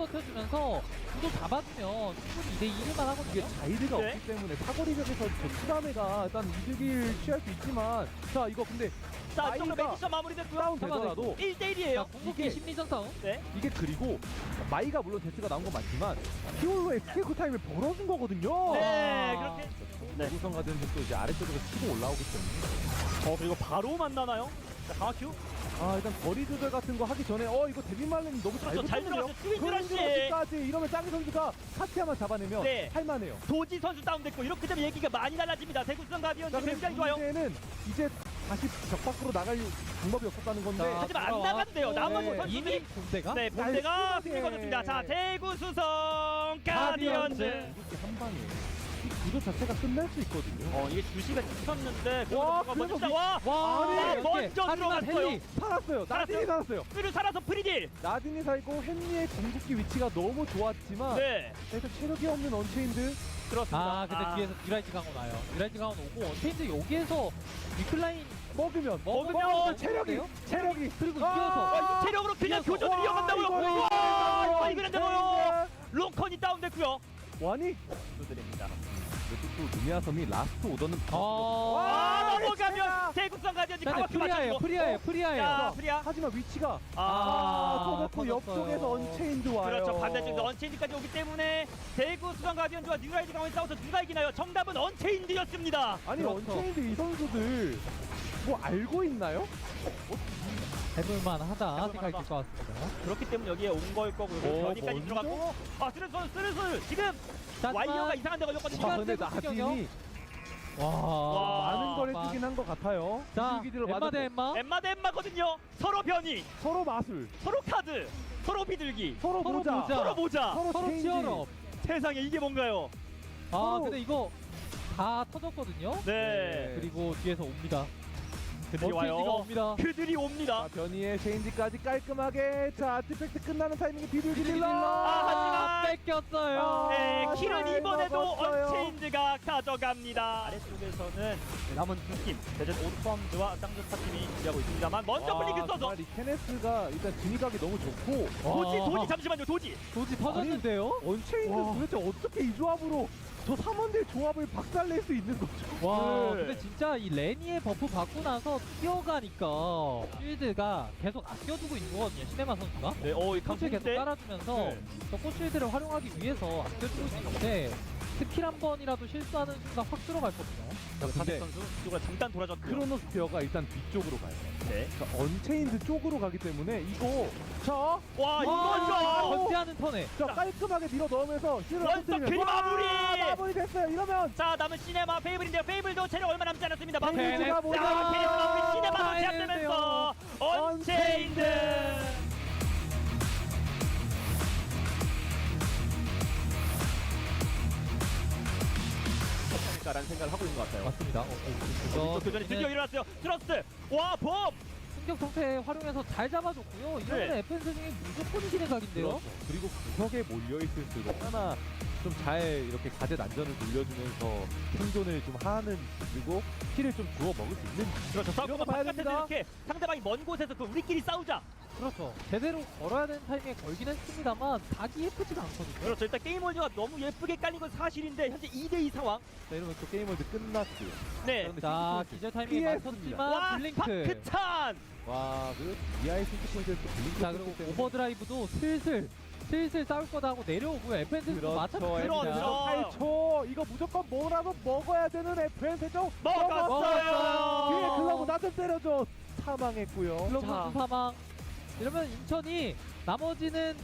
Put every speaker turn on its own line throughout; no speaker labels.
버텨주면서 구도 잡아주면 충분히 2대2만 하거든요.
이게 자이드가 없기 때문에 사거리적에서 저 추가메가 일단 이득을 취할 수 있지만 자 이거 근데
자, 이쪽으로 매기션 마무리됐고요.
다운 되더라도
1대1이에요.
궁극기 심리전 싸움.
네.
이게 그리고 마이가 물론 데스가 나온 건 맞지만 히올로의 스케이크 타임을 벌어준 거거든요.
네, 그렇게.
네. 구성 가든 또 이제 아래쪽에서 치고 올라오기 때문에
그리고 바로 만나나요? 자, 강화 큐.
일단 거리 조절 같은 거 하기 전에 이거 데뷔 말렌이 너무 잘
그렇죠, 잘
붙었는데요.
들어갔어요. 트윈드러시.
이러면 짱이 선수가 카티아만 잡아내면
네.
할만해요.
도지 선수 다운됐고 이렇게 되면 얘기가 많이 달라집니다. 대구수성 가디언
자,
굉장히 좋아요.
문제는 이제 다시 벽 밖으로 나갈 방법이 없었다는 건데
자,
하지만 안 나가도 돼요. 나머지
네.
선수들이
이미 본대가?
네, 본대가
깔끔하게.
승리 거뒀습니다. 자, 대구수성 가디언즈.
이렇게 한 방에 이 구도 자체가 끝날 수 있거든요.
이게 주시가 찍혔는데
와,
그거 먼저
그래서
나와.
아니,
먼저
하지만
들어갔어요.
헨리
살았어요. 나딘이 살았어요.
뚜루 살아서 프리딜.
나딘이 살고 헨리의 궁극기 위치가 너무 좋았지만
네,
일단 체력이 없는 언체인드
그렇습니다.
근데 뒤에서 듀라이트 강원 와요. 듀라이트 강원 오고 원테인즈 여기에서 위클라인
먹으면 체력이
그리고
아,
이어서
이 체력으로 그냥
이어서.
교전을 이어간다고요. 와, 이거 그런데요. 롱컨이 다운됐고요.
와니
두드립니다.
또 루미아섬이 라스트 오더는
넘어가면 대구성 가디언즈
자,
강화큐
프리아예요.
맞춰주고.
프리아예요.
자, 프리아.
하지만 위치가
터졌어요.
터졌고 옆쪽에서 언체인드 와요.
그렇죠. 반대쪽에서 언체인드까지 오기 때문에 대구 수성 가디언즈와 뉴라이즈 강원이 싸워서 누가 이기나요? 정답은 언체인드였습니다.
아니
그렇죠.
언체인드 이 선수들 뭐 알고 있나요?
해볼만하다 생각이 들 것 같습니다.
그렇기 때문에 여기에 온 걸 거고요. 변이까지
먼저?
들어갔고 스르슬 지금
자,
와이어가 이상한 데 걸렸거든요.
시간
근데
때문에
나딘이
와.
많은 걸 해주긴 한 것 같아요.
자,
비둘기들을
엠마
맞았고
대 엠마.
엠마 대 엠마거든요. 서로 변이,
서로 마술,
서로 카드, 서로 비둘기,
서로
서로
모자,
모자.
서로 모자.
서로
체인지.
치열업.
세상에 이게 뭔가요?
아, 근데 이거 다 터졌거든요.
네.
그리고 뒤에서 옵니다.
그들이
원체인지가
와요.
옵니다.
그들이 옵니다.
자, 변이의 체인지까지 깔끔하게 자 아티팩트 끝나는 타이밍에 비둘기 딜러
하지만
뺏겼어요.
네,
아,
킬은
잘
이번에도
먹었어요.
언체인드가 가져갑니다. 아래쪽에서는 남은 두 팀, 대전 오르펀즈와 쌍조스타 팀이 준비하고 있습니다만 먼저 블링크 써서
정말 이 케네스가 일단 진입각이 너무 좋고
도지 잠시만요, 도지.
도지 터졌는데요.
언체인드
와.
도대체 어떻게 이 조합으로 저 3원대 조합을 박살낼 수 있는 거죠?
와,
네.
근데 진짜 이 레니의 버프 받고 나서 뛰어가니까 쉴드가 계속 아껴두고 있는 거거든요. 시네마 선수가.
네, 이
코치 계속
강풍대.
깔아주면서
네.
저 코실드를 활용하기 위해서 아껴주고 있는데 스킬 한 번이라도 실수하는 순간 확 들어갈거든요.
근데
사택 선수 이쪽으로 잠깐 돌아졌고.
크로노스피어가 일단 뒤쪽으로 가요.
네.
그러니까 언체인드 쪽으로 가기 때문에 이거
와,
와,
이거죠.
견제하는 턴에
자 깔끔하게 밀어 넣으면서 힐을
원석
터뜨리면
킬 마무리!
마무리 됐어요. 이러면
자, 남은 시네마 페이블인데요. 페이블도 체력 얼마 남지 않았습니다. 마무리.
페이블가
자,
뭐냐?
케네스 마무리 시네마도
아,
제압되면서 언체인드. 라는 생각을 하고 있는 것 같아요.
맞습니다.
또 교전이 드디어 일어났어요. 트러스트. 와, 범.
충격 성패 활용해서 잘 잡아줬고요. 이번에
네.
FNC 중에 무조건 이기는 각인데요.
그렇죠. 그리고 구석에 몰려있을수록 하나 좀 잘 이렇게 가제 난전을 돌려주면서 생존을 좀 하는 그리고 킬을 좀 주워 먹을 수 있는
그렇죠.
이런 거
싸우고
봐야
바깥에서
됩니다.
이렇게 상대방이 먼 곳에서 우리끼리 싸우자.
그렇죠. 제대로 걸어야 되는 타이밍에 걸긴 했습니다만 각이 예쁘지가 않거든요.
그렇죠. 일단 게임 월드가 너무 예쁘게 깔린 건 사실인데 현재 2대2 상황.
자, 이러면 또 게임월드 끝났고요.
네.
자, 기절 타이밍에
피했습니다.
맞췄지만
와,
블링크.
파크찬.
와, 그 이하의 신축포인트에서 또 블링크
자, 그리고 오버드라이브도 슬슬 싸울 거다 하고 내려오고요. FNC도
그렇죠.
마찬가지입니다.
그렇죠.
8초 이거 무조건 뭐라도 먹어야 되는 FN 세종
먹었어요.
뒤에 글러브 나 좀 때려줘. 사망했고요.
클럽 선수 사망. 이러면 인천이 나머지는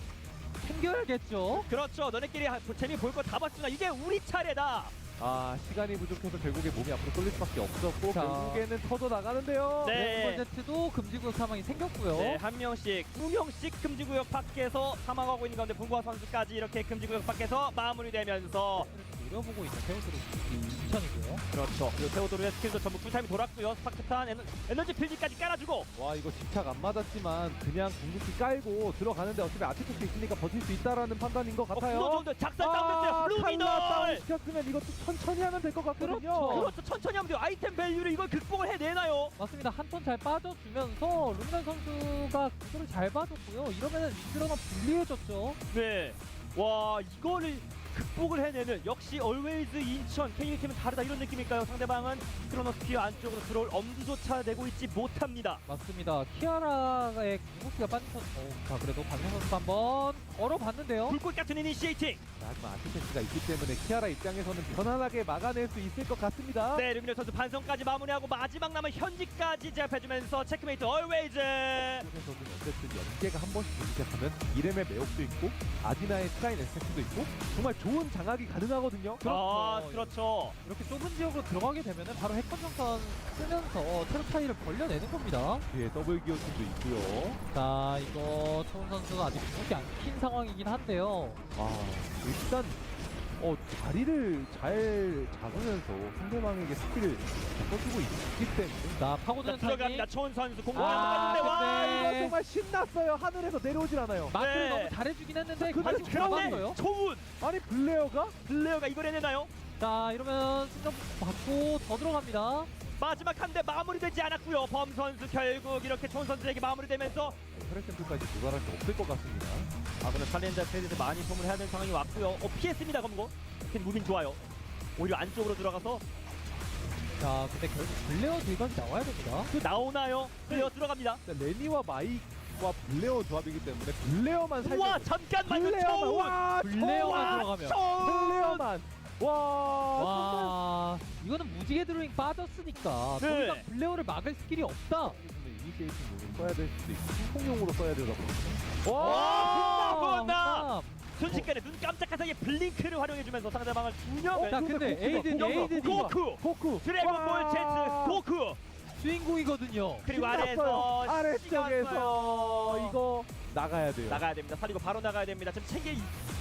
챙겨야겠죠.
그렇죠. 너네끼리 재미 볼 거 다 봤으나 이제 우리 차례다.
아, 시간이 부족해서 결국에 몸이 앞으로 쏠릴 수밖에 없었고
자.
결국에는 터져 나가는데요.
네.
Z도 금지구역 사망이 생겼고요.
네, 한 명씩, 두 명씩 금지구역 밖에서 사망하고 있는 가운데 분과 선수까지 이렇게 금지구역 밖에서 마무리되면서
노려보고 있는 세우드로 인천이고요.
그렇죠. 그리고 테오도르의 스킬도 전부 쿨타임이 돌았고요. 스파크탄 에너지 필드까지 깔아주고.
와 이거 집착 안 맞았지만 그냥 궁극기 깔고 들어가는데 어차피 아티팩트 있으니까 버틸 수 있다라는 판단인 것 같아요.
그거 좋은데 작살 다운됐어요. 루미널.
다운 시켰으면 이것도 천천히 하면 될 것 같거든요.
그렇죠. 천천히 하면 돼요. 아이템 밸류를 이걸 극복을 해내나요?
맞습니다. 한 턴 잘 빠져주면서 루미널 선수가 구도를 잘 봐줬고요. 이러면은 윈드러너 불리해졌죠.
네. 와 이거를 극복을 해내는 역시 얼웨이즈 인천 K팀은 다르다 이런 느낌일까요? 상대방은 크로노스피어 안쪽으로 들어올 엄두조차 내고 있지 못합니다.
맞습니다. 키아라의 궁극기가 빠진 선. 자 그래도 반면 선수 한번 걸어봤는데요.
불꽃 같은 이니시에이팅.
하지만 아티팩트가 있기 때문에 키아라 입장에서는 편안하게 막아낼 수 있을 것 같습니다.
네, 루미널 선수 반성까지 마무리하고 마지막 남은 현지까지 제압해주면서 체크메이트 얼웨이즈.
에서는 어쨌든 연계가 한 번씩 되기 시작하면 이렘의 매혹도 있고 아디나의 스카인 에스펙트도 있고 정말 좋은 장악이 가능하거든요.
아, 그렇죠.
이렇게 좁은 지역으로 들어가게 되면은 바로 핵건정선 쓰면서 체력 차이를 벌려내는 겁니다.
뒤에 더블 기어팀도 있고요.
자 이거 초은 선수가 아직 궁극기 안 킨 상황이긴 한데요.
일단 자리를 잘 잡으면서 상대방에게 스킬을 써주고 있기 때문에
자
자,
파고드는
들어갑니다.
타이밍.
초원 선수 공격
아,
갔는데 와.
근데-
이거 정말 신났어요. 하늘에서 내려오질 않아요.
마크를
네.
너무 잘해주긴 했는데
근데
결국
그런데
잡았어요.
초운
아니 블레어가
블레어가 이걸 해내나요?
자 이러면 승점 받고 더 들어갑니다.
마지막 한 대 마무리되지 않았고요. 범 선수 결국 이렇게 초원 선수에게 마무리되면서
혈액템플까지 도달할 수 없을 것 같습니다.
그럼 챌린저 페이지에서 많이 소문을 해야 되는 상황이 왔고요. 피했습니다. 검거. 팀 무빙 좋아요. 오히려 안쪽으로 들어가서
자 근데 결국 블레어 들각이 나와야 됩니다.
나오나요? 블레어 들어갑니다.
레니와 마이와 블레어 조합이기 때문에 블레어만 살짝
우와 잠깐만 이거
블레어만
초운.
와
블레어만 들어가면.
블레어만
와 이거는 무지개 드로잉 빠졌으니까 더
네.
이상 블레어를 막을 스킬이 없다.
이니시에이팅용으로 써야 될 수도 있고 핑퐁용으로 써야 되다 보니까
와, 혼나!
혼남.
순식간에 눈 깜짝한 사이에 블링크를 활용해주면서 상대방을 두 명을
자 근데 에이든이
고쿠 드래곤볼 제트 고쿠
주인공이거든요.
그리고 아래에서
아래쪽에서 이거 나가야 돼요.
나가야 됩니다. 살리고 바로 나가야 됩니다. 지금 챙길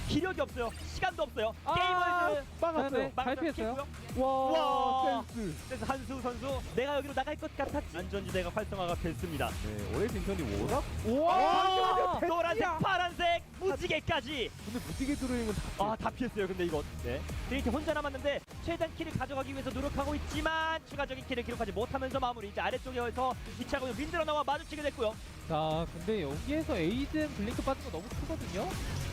기력이 없어요. 시간도 없어요.
아,
게임을
막았어요.
잘 피했어요.
와,
와.
센스.
그래서 한수 선수 내가 여기로 나갈 것 같았지. 안전지대가 활성화가 됐습니다.
네, 올해 딩턴이 워낙
와,
와,
노란색, 파란색, 무지개까지.
근데 무지개 드로잉은 다
다 피했어요. 근데 이거. 네. 트리티 혼자 남았는데 최단 킬을 가져가기 위해서 노력하고 있지만 추가적인 킬을 기록하지 못하면서 마무리. 이제 아래쪽에서 위치하고 있는 윈드러너와 마주치게 됐고요.
자 근데 여기에서 에이든 블링크 빠진 거 너무 크거든요.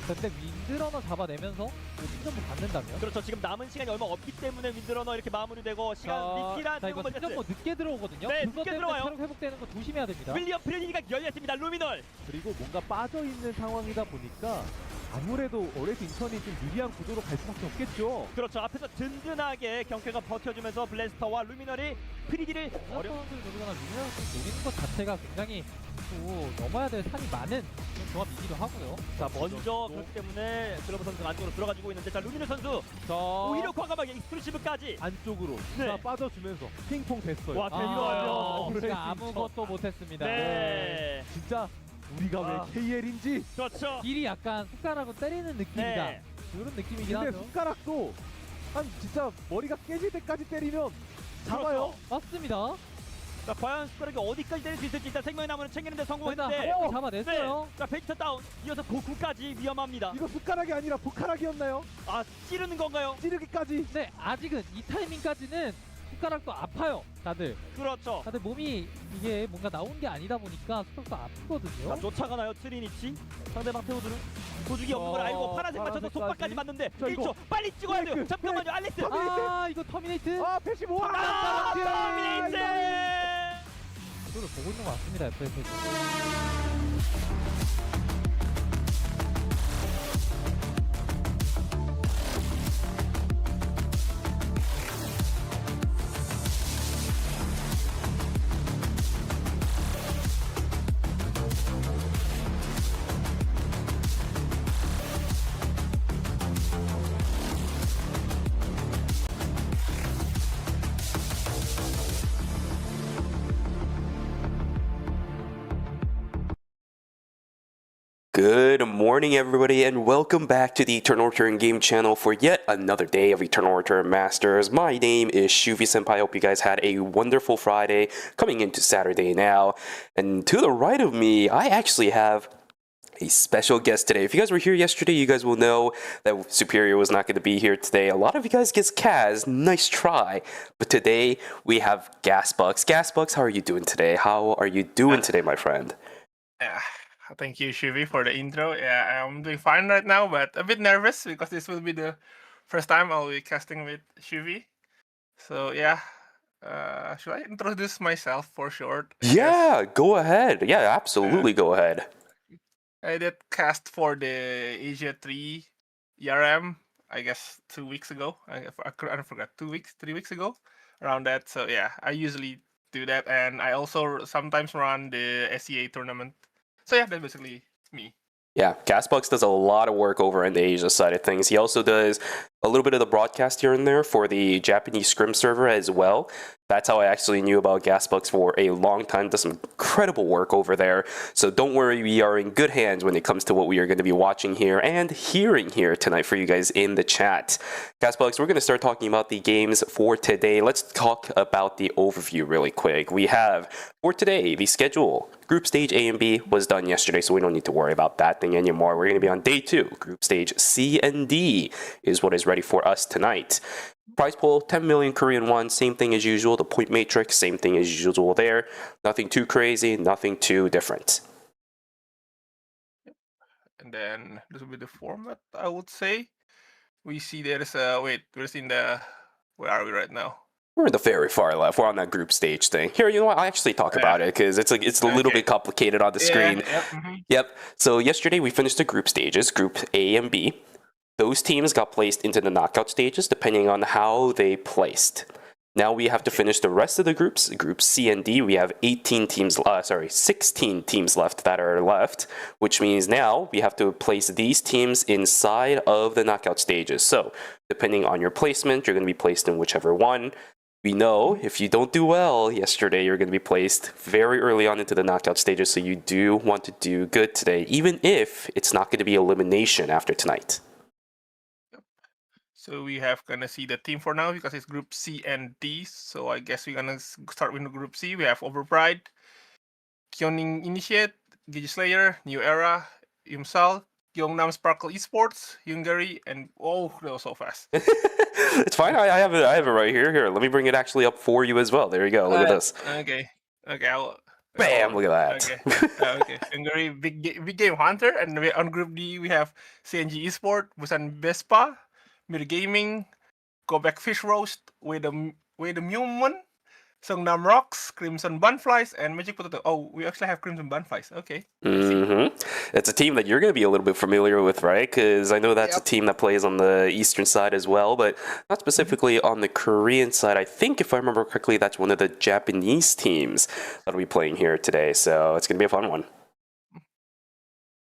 근데 윈드러너 잡아내면서 승점을 받는다면.
그렇죠. 지금 남은 시간이 얼마 없기 때문에 윈드러너 이렇게 마무리되고 시간 리필한
자 이거 승점보 늦게 들어오거든요.
네,
그것
늦게
때문에
들어와요.
체력 회복되는 거 조심해야 됩니다.
윌리엄 프레디가 열렸습니다. 루미널.
그리고 뭔가 빠져 있는 상황이다 보니까 아무래도 올해 딩턴이 좀 유리한 구도로 갈 수밖에 없겠죠.
그렇죠. 앞에서 든든하게 경쾌가 버텨주면서 블래스터와 루미널이 프리디를
어려운 선수를 노리거나 루미널 선수 노리는 것 자체가 굉장히 또 넘어야 될 산이 많은 그런 조합이기도 하고요.
자 먼저 그렇기 때문에 글로브 선수가 안쪽으로 들어가지고 있는데 자 루미널 선수
자,
오히려 과감하게 익스클루시브까지
안쪽으로
네.
자, 빠져주면서 핑퐁 됐어요.
와, 됐어요.
올해
제가
딩턴.
아무것도 못했습니다.
네
진짜 우리가
아.
왜 KL인지.
그렇죠.
길이 약간 숟가락으로 때리는 느낌이다.
네.
이런 느낌이긴
근데
하죠.
숟가락도 한 진짜 머리가 깨질 때까지 때리면 잡아요.
맞습니다.
자 과연 숟가락이 어디까지 때릴 수 있을지 일단 생명의 나무는 챙기는데
일단
성공했는데
한 명 잡아냈어요.
자 베지터 다운 이어서 고쿠까지 위험합니다.
이거 숟가락이 아니라 보카락이었나요?
아 찌르는 건가요?
찌르기까지.
네, 아직은 이 타이밍까지는 숟가락도 아파요. 다들
그렇죠.
몸이 이게 뭔가 나온 게 아니다 보니까 숟가락도 아프거든요.
자 쫓아가나요 트리니티 상대방 테오드는 도주기 없는 걸 알고 파란색 맞춰서
파란색까지.
속박까지 맞는데
자, 이거
1초 빨리 찍어야 돼요.
브레이크,
잠깐만요 알렉스.
아, 이거 터미네이트.
아, 패시 뭐?
터미네이트.
이거를 보고 있는 것 같습니다. FS에서.
Good morning, everybody, and welcome back to the Eternal Return Game channel for yet another day of Eternal Return Masters. My name is Shuvi Senpai. I hope you guys had a wonderful Friday coming into Saturday now. And to the right of me, I actually have a special guest today. If you guys were here yesterday, you guys will know that Superior was not going to be here today. A lot of you guys guessed Kaz. Nice try. But today, we have Gasbucks. Gasbucks, how are you doing today? How are you doing today, my friend?
Yeah, thank you, Shuvi, for the intro. Yeah, I'm doing fine right now, but a bit nervous because this will be the first time I'll be casting with Shuvi. So yeah, should I introduce myself for short? I guess?
Yeah, go ahead. Yeah, absolutely go ahead.
I did cast for the Asia 3 ERM, I guess 2 weeks ago. I forgot, 3 weeks ago, around that. So yeah, I usually do that, and I also sometimes run the SEA tournament. So yeah, that's basically me.
Yeah, Gasbucks does a lot of work over in the Asia side of things. He also does a little bit of the broadcast here and there for the Japanese Scrim server as well. That's how I actually knew about Gasbucks for a long time. Does some incredible work over there. So don't worry, we are in good hands when it comes to what we are going to be watching here and hearing here tonight for you guys in the chat. Gasbucks, we're going to start talking about the games for today. Let's talk about the overview really quick. We have, for today, the schedule. Group stage A and B was done yesterday, so we don't need to worry about that thing anymore. We're going to be on day 2. Group stage C and D is what is ready for us tonight. Prize pool, 10 million Korean won, same thing as usual. The point matrix, same thing as usual there. Nothing too crazy, nothing too different.
And then this will be the format, I would say. We see there's a, where's in the, where are we right now?
We're in the very far left. We're on that group stage thing. Here, you know what? I'll actually talk about it because it's a little bit complicated on the screen. Yep. So yesterday we finished the group stages, Group A and B. Those teams got placed into the knockout stages depending on how they placed. Now we have to finish the rest of the groups. Group C and D, we have 16 teams left that are left, which means now we have to place these teams inside of the knockout stages. So depending on your placement, you're going to be placed in whichever one. We know if you don't do well yesterday, you're going to be placed very early on into the knockout stages, so you do want to do good today, even if it's not going to be elimination after tonight.
So we have gonna see the team for now because it's Group C and D. So I guess we're gonna start with Group C. We have Overpride, Kyoning Initiate, Gigi Slayer, New Era, Imsal, Gyeongnam Sparkle Esports, Hungary, and oh, that was so fast.
It's fine. I have it right here. Here, let me bring it actually up for you as well. There you go. Look at this.
Okay.
Bam! Look at that.
Okay. Hungary, big game hunter, and on Group D we have CNG Esport, Busan Vespa, Mir Gaming, Go Back Fish Roast, with the Mewman, Songnam Rocks, Crimson Bunflies, and Magic Potato. Oh, we actually have Crimson Bunflies. Okay.
It's a team that you're going to be a little bit familiar with, right? Because I know that's a team that plays on the eastern side as well, but not specifically on the Korean side. I think, if I remember correctly, that's one of the Japanese teams that'll be playing here today. So it's going to be a fun one.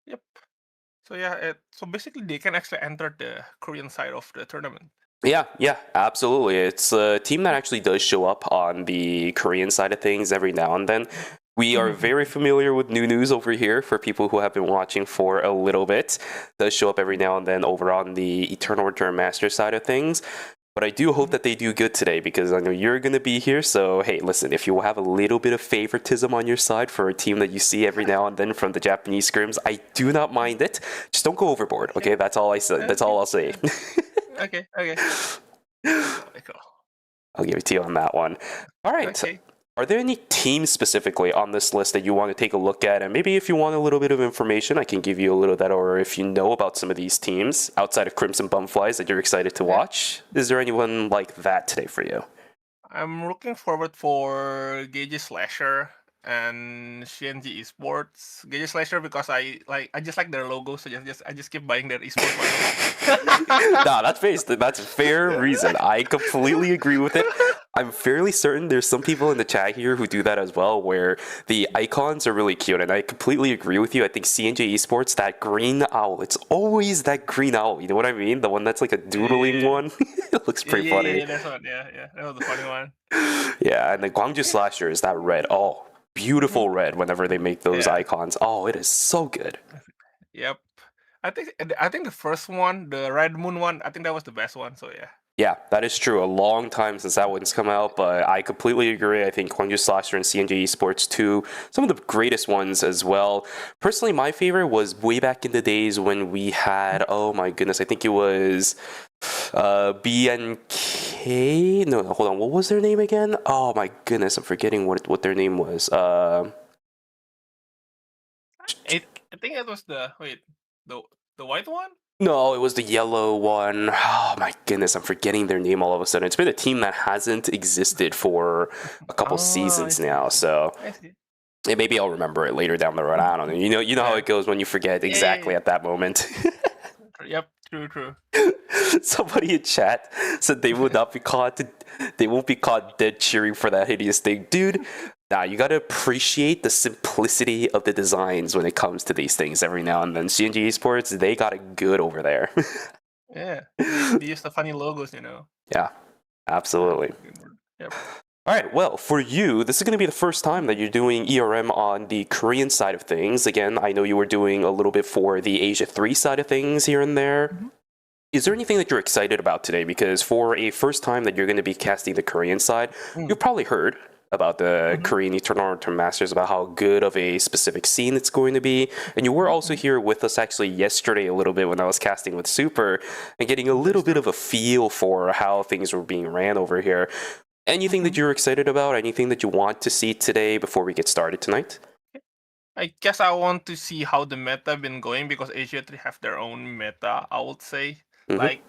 Yep. So yeah, so basically they can actually enter the Korean side of the tournament.
Yeah, absolutely. It's a team that actually does show up on the Korean side of things every now and then. We are very familiar with New News over here for people who have been watching for a little bit. It does show up every now and then over on the Eternal Return Master side of things. But I do hope that they do good today because I know you're going to be here. So, hey, listen, if you have a little bit of favoritism on your side for a team that you see every now and then from the Japanese scrims, I do not mind it. Just don't go overboard, okay? That's all I say. That's all I'll say.
Okay.
I'll give it to you on that one. All right.
Okay.
Are there any teams specifically on this list that you want to take a look at? And maybe if you want a little bit of information, I can give you a little of that. Or if you know about some of these teams outside of Crimson Bumflies that you're excited to watch, is there anyone like that today for you?
I'm looking forward for Gage Slasher and CNG Esports. Gage Slasher because I just like their logo, so I just keep buying their esports.
Nah, that's a fair reason. I completely agree with it. I'm fairly certain there's some people in the chat here who do that as well, where the icons are really cute, and I completely agree with you. I think CNJ Esports, that green owl, it's always that green owl, you know what I mean? The one that's like a doodling one. It looks pretty funny.
Yeah, that's one. Yeah, that was a funny one.
Yeah, and the Gwangju Slasher is that red. Oh, beautiful red whenever they make those icons. Oh, it is so good.
Yep. I think the first one, the Red Moon one, I think that was the best one. So yeah.
Yeah, that is true. A long time since that one's come out, but I completely agree. I think Gwangju Slasher and CNJ Esports 2, some of the greatest ones as well. Personally, my favorite was way back in the days when we had, oh my goodness, I think it was BNK. No, hold on. What was their name again? Oh my goodness, I'm forgetting what their name was.
I think it was the white one.
No, it was the yellow one. Oh my goodness, I'm forgetting their name all of a sudden. It's been a team that hasn't existed for a couple seasons now, so
I see.
maybe I'll remember it later down the road. I don't know. You know how it goes when you forget exactly at that moment.
Yep. True.
Somebody in chat said they would not be caught. They won't be caught dead cheering for that hideous thing, dude. Nah, you gotta appreciate the simplicity of the designs when it comes to these things every now and then. CNG Esports, they got it good over there.
Yeah. They use the funny logos,
Yeah, absolutely.
Yep.
All right, well, for you, this is going to be the first time that you're doing ERM on the Korean side of things. Again, I know you were doing a little bit for the Asia 3 side of things here and there.
Mm-hmm.
Is there anything that you're excited about today? Because for a first time that you're going to be casting the Korean side, you've probably heard about the Korean Eternal Masters, about how good of a specific scene it's going to be. And you were also here with us actually yesterday a little bit when I was casting with Super and getting a little bit of a feel for how things were being ran over here. Anything that you're excited about? Anything that you want to see today before we get started tonight?
I guess I want to see how the meta been going because Asia 3 have their own meta, I would say.
Mhm.
Like,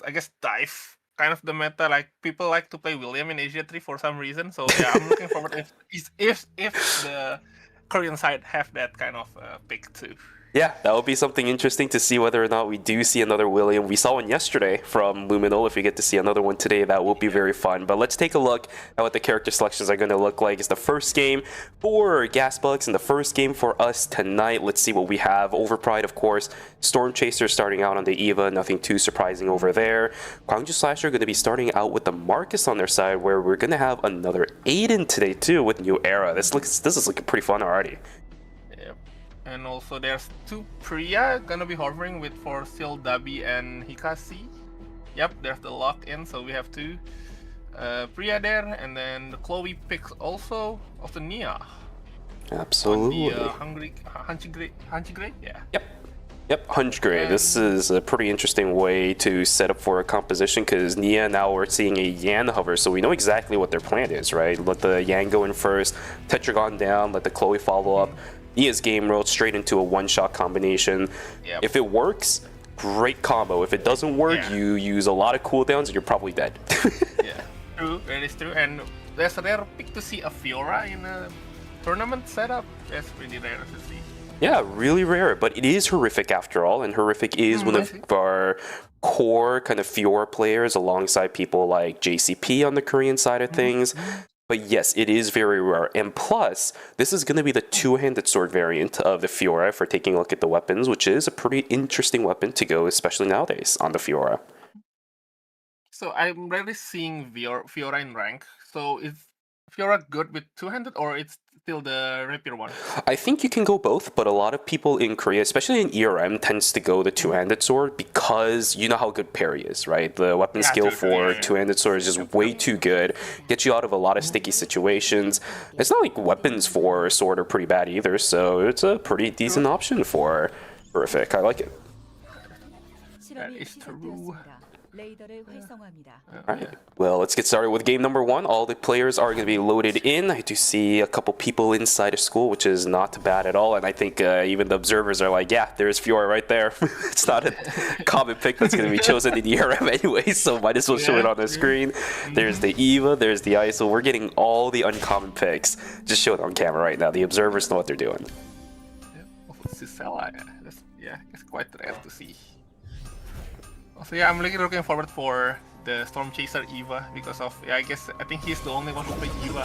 I guess dive kind of the meta. Like, people like to play William in Asia 3 for some reason. So yeah, I'm looking forward if the Korean side have that kind of pick too.
Yeah, that would be something interesting to see whether or not we do see another William. We saw one yesterday from Luminol. If we get to see another one today, that will be very fun. But let's take a look at what the character selections are going to look like. It's the first game for Gasbucks and the first game for us tonight. Let's see what we have. Overpride, of course. Storm Chaser starting out on the Eva. Nothing too surprising over there. Gwangju Slasher are going to be starting out with the Marcus on their side, where we're going to have another Aiden today too with New Era. This is looking pretty fun already.
And also there's two Priya gonna be hovering with for Sil, Dabi, and Hikasi. Yep, there's the lock-in, so we have two Priya there, and then the Chloe picks also of the Nia.
Absolutely.
On the Hanchi Grey? Yeah.
Yep, Hunch Grey. This is a pretty interesting way to set up for a composition because Nia, now we're seeing a Yan hover, so we know exactly what their plan is, right? Let the Yan go in first, Tetragon down, let the Chloe follow up. Nia's game rolled straight into a one-shot combination.
Yep.
If it works, great combo. If it doesn't work, you use a lot of cooldowns and you're probably dead.
Yeah, true, that is true. And there's a rare pick to see a Fiora in a tournament setup. That's really rare to see.
Yeah, really rare, but it is Horrific after all, and Horrific is one of our core kind of Fiora players alongside people like JCP on the Korean side of things. But yes, it is very rare. And plus, this is going to be the two-handed sword variant of the Fiora for taking a look at the weapons, which is a pretty interesting weapon to go, especially nowadays, on the Fiora.
So I'm rarely seeing Fiora in rank. So is Fiora good with two-handed, or it's still the rapier one?
I think you can go both, but a lot of people in Korea, especially in ERM, tends to go the two-handed sword because you know how good parry is, right? The weapon skill for two-handed sword is just way too good. Gets you out of a lot of sticky situations. It's not like weapons for sword are pretty bad either, so it's a pretty decent option for Horrific. I like it.
That is true.
Alright, well, let's get started with game number one. All the players are going to be loaded in. I do see a couple people inside of school, which is not bad at all. And I think even the observers are like, yeah, there's Fiora right there. It's not a common pick that's going to be chosen in the ERM anyway, so might as well show it on the screen. There's the Eva, there's the ISO. We're getting all the uncommon picks. Just show it on camera right now. The observers know what they're doing.
Cicella, it's quite rare to see. Also, yeah, I'm really looking forward for the Storm Chaser Eva because of, I think he's the only one who played Eva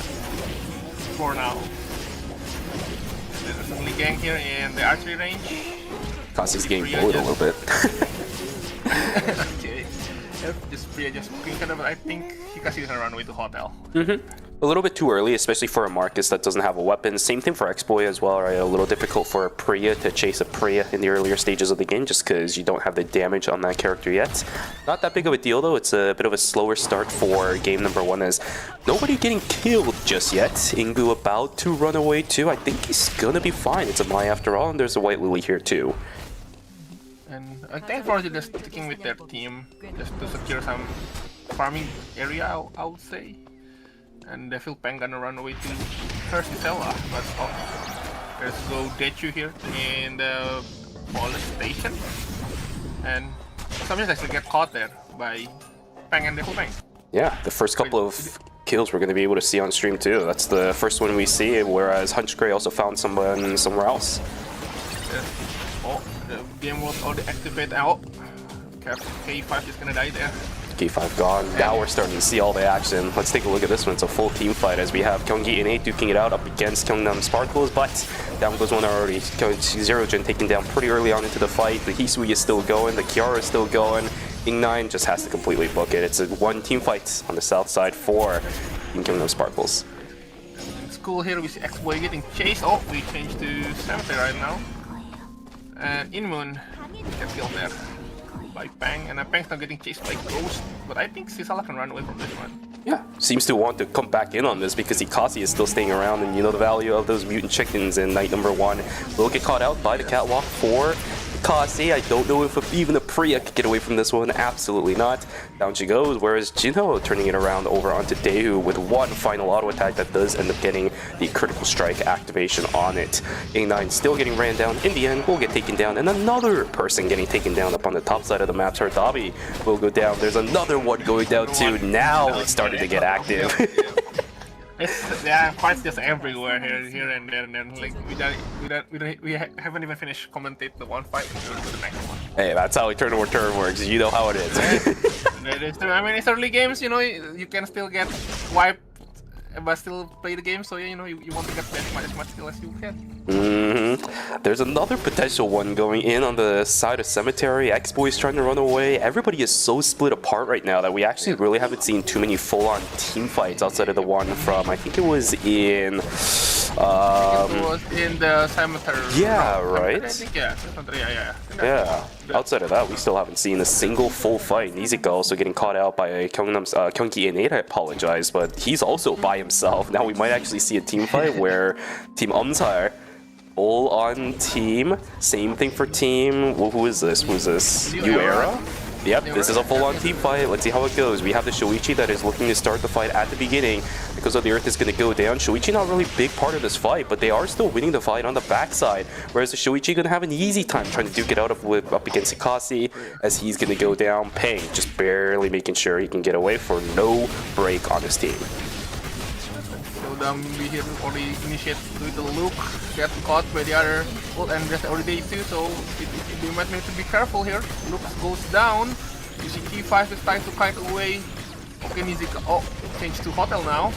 for now. There's only gang here in the archery range.
Causes game bullied a little bit.
Okay. Yep, just Priya just cooking kind of, I think Hikasi is gonna run away to hotel.
A little bit too early, especially for a Marcus that doesn't have a weapon. Same thing for Exploit as well, right? A little difficult for a Priya to chase a Priya in the earlier stages of the game just because you don't have the damage on that character yet. Not that big of a deal though. It's a bit of a slower start for game number 1 as nobody getting killed just yet. Ingu about to run away too. I think he's gonna be fine. It's a Mai after all, and there's a White Lily here too.
And I think for just sticking with their team just to secure some farming area, I would say. And they feel Peng gonna run away to her Gisela, but there's go Dechu here in the police station, and sometimes actually get caught there by Peng and Devil Peng.
Yeah, the first couple of kills we're going to be able to see on stream too. That's the first one we see, whereas Hunch Grey also found someone somewhere else.
Yes. Oh, the game was already activated. Oh, K5 is gonna die there.
K5 gone. Now we're starting to see all the action. Let's take a look at this one. It's a full team fight as we have Kyunggi and 8 duking it out up against Kyungnam Sparkles, but down goes one already. Zero Gen taken down pretty early on into the fight. The Hisui is still going. The Kiara is still going. Ing9 just has to completely book it. It's a one team fight on the south side for Kyungnam Sparkles.
In school here we see X-Boy getting chased. Oh, we changed to Cemetery right now. And Inmoon gets killed there by Peng, and Peng's not getting chased by Ghost, but I think Sisala can run away from this one.
Yeah, seems to want to come back in on this because Ikasi is still staying around, and you know the value of those mutant chickens in night number 1. Will get caught out by the catwalk for Ikasi. I don't know if even a Priya could get away from this one. Absolutely not. Down she goes, whereas Jinho turning it around over onto Daehu with one final auto attack that does end up getting the critical strike activation on it. A9 still getting ran down. In the end, will get taken down, and another person getting taken down up on the top side of the map. Hardabi will go down. There's another one going down too. Now it's starting to get active.
Yeah, fights just everywhere here and there, and then like we haven't even finished commentate the one fight. We go to the next one.
Hey, that's how Eternal Return works. You know how it is.
I mean, it's early games, you know, you can still get wiped, but still play the game. So yeah, you know, you want to get as much skill as you can.
There's another potential one going in on the side of Cemetery. X-Boy's trying to run away. Everybody is so split apart right now that we actually really haven't seen too many full-on team fights outside of the one from, I think it was in...
it was in the Cemetery.
Yeah, right?
I think, yeah.
Yeah. Outside of that, we still haven't seen a single full fight. Nizuka also getting caught out by Kyunggi and 8, I apologize, but he's also by himself. Now we might actually see a team fight where Team Umsar all on team. Same thing for team. Who is this? Who is this? Uera? Yep, this is a full-on team fight. Let's see how it goes. We have the Shoichi that is looking to start the fight at the beginning because of the Earth is going to go down. Shoichi not really a big part of this fight, but they are still winning the fight on the backside. Whereas the Shoichi going to have an easy time trying to duke it out up against Ikasi as he's going to go down. Peng just barely making sure he can get away for no break on his team.
We here already initiate with the loop, get caught by the other, and there's already too, so we might need to be careful here. Loop goes down, you see T5 is trying to kite away. Okay, Nizuka, oh, change to Hotel now.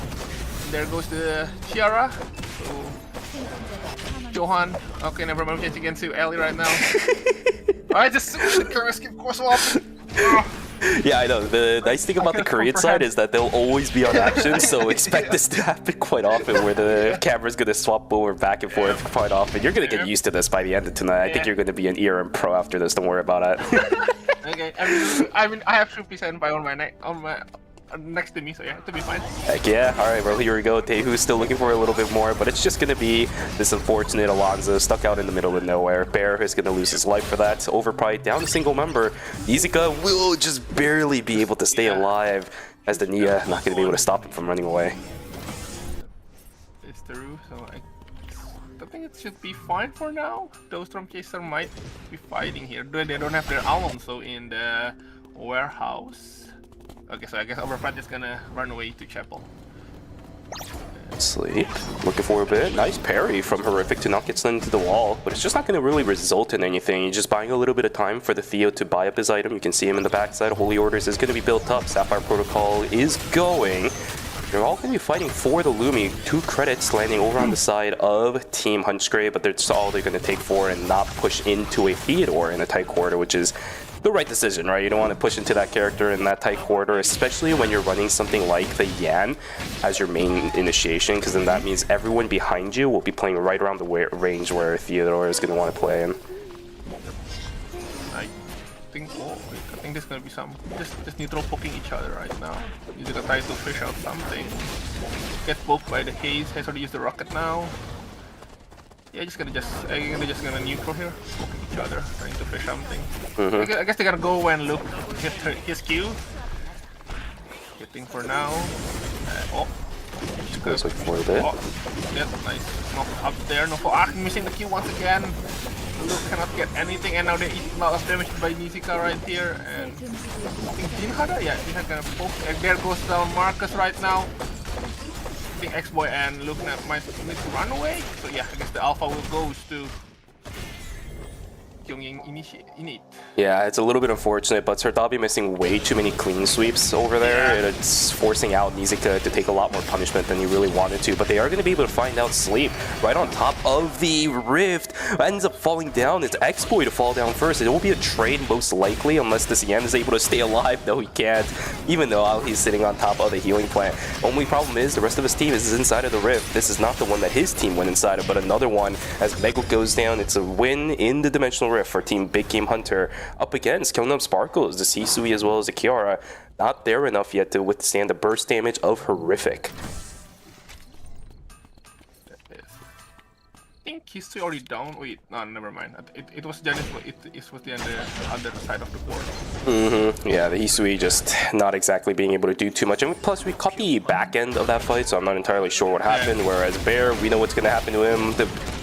There goes the Chiara. So, Johan, okay, never mind, changing again to Ellie right now. I just skip course off.
Yeah, I know. The nice thing about the Korean side is that they'll always be on action, so expect this to happen quite often where the camera's going to swap over back and forth quite often. You're going to get used to this by the end of tonight. I think you're going to be an ERM pro after this. Don't worry about it.
Okay, I mean, I have 2% by on my next to me, so yeah, to be fine.
Heck yeah. Alright, well, here we go. Tehu's still looking for a little bit more, but it's just going to be this unfortunate Alonzo stuck out in the middle of nowhere. Bear is going to lose his life for that. Overpride down a single member. Nizuka will just barely be able to stay alive as the Nia not going to be able to stop him from running away.
It's true, so I think it should be fine for now. Those Stormchaser might be fighting here. They don't have their Alonso in the warehouse. Okay, so I guess Overpride is gonna run away to Chapel.
Sleep. Looking for a bit. Nice parry from Horrific to not get sent into the wall, but it's just not going to really result in anything. You're just buying a little bit of time for the Theo to buy up his item. You can see him in the backside. Holy Orders is going to be built up. Sapphire Protocol is going. They're all going to be fighting for the Lumi. 2 credits landing over on the side of Team Hunchgrave, but that's all they're going to take for and not push into a Theodore in a tight corridor, which is the right decision, right? You don't want to push into that character in that tight corridor, especially when you're running something like the Yan as your main initiation, because then that means everyone behind you will be playing right around the range where Theodore is going to want to play in.
I think there's gonna be some just neutral poking each other right now. He's gonna try to fish out something. Get poked by the haze. Has already used the rocket now. Yeah, just gonna neutral here, poking each other, trying to fish something. I guess they're gonna go when Luke hit his Q. Hitting for now. Oh,
Just goes like for a bit.
oh, yeah, nice. Knock up there. No, missing the Q once again. Luke cannot get anything, and now they eat a lot of damage by Nizika right here. And I think Jinhada, yeah, Jinhada gonna poke. And there goes down Marcus right now. I think X-Boy and Luke might need to run away. So yeah, I guess the Alpha will go to Kyungying Init.
Yeah, it's a little bit unfortunate, but Serdabi missing way too many clean sweeps over there.
Yeah.
It's forcing out Nizika to take a lot more punishment than he really wanted to, but they are going to be able to find out Sleep right on top of the Rift. Ends up falling down. It's X-Boy to fall down first. It will be a trade most likely, unless this Yan is able to stay alive. No, he can't, even though he's sitting on top of the healing plant. Only problem is the rest of his team is inside of the Rift. This is not the one that his team went inside of, but another one. As Megl goes down, it's a win in the Dimensional Rift for Team Big Game Hunter up against killing up Sparkles, the Sisui as well as the Kiara. Not there enough yet to withstand the burst damage of Horrific.
I think he's still already down. Wait, no, never mind. It was Janet. It was the other side of the board.
Yeah, the Hisui just not exactly being able to do too much. And plus, we caught the back end of that fight, so I'm not entirely sure what happened.
Yeah.
Whereas Bear, we know what's going to happen to him.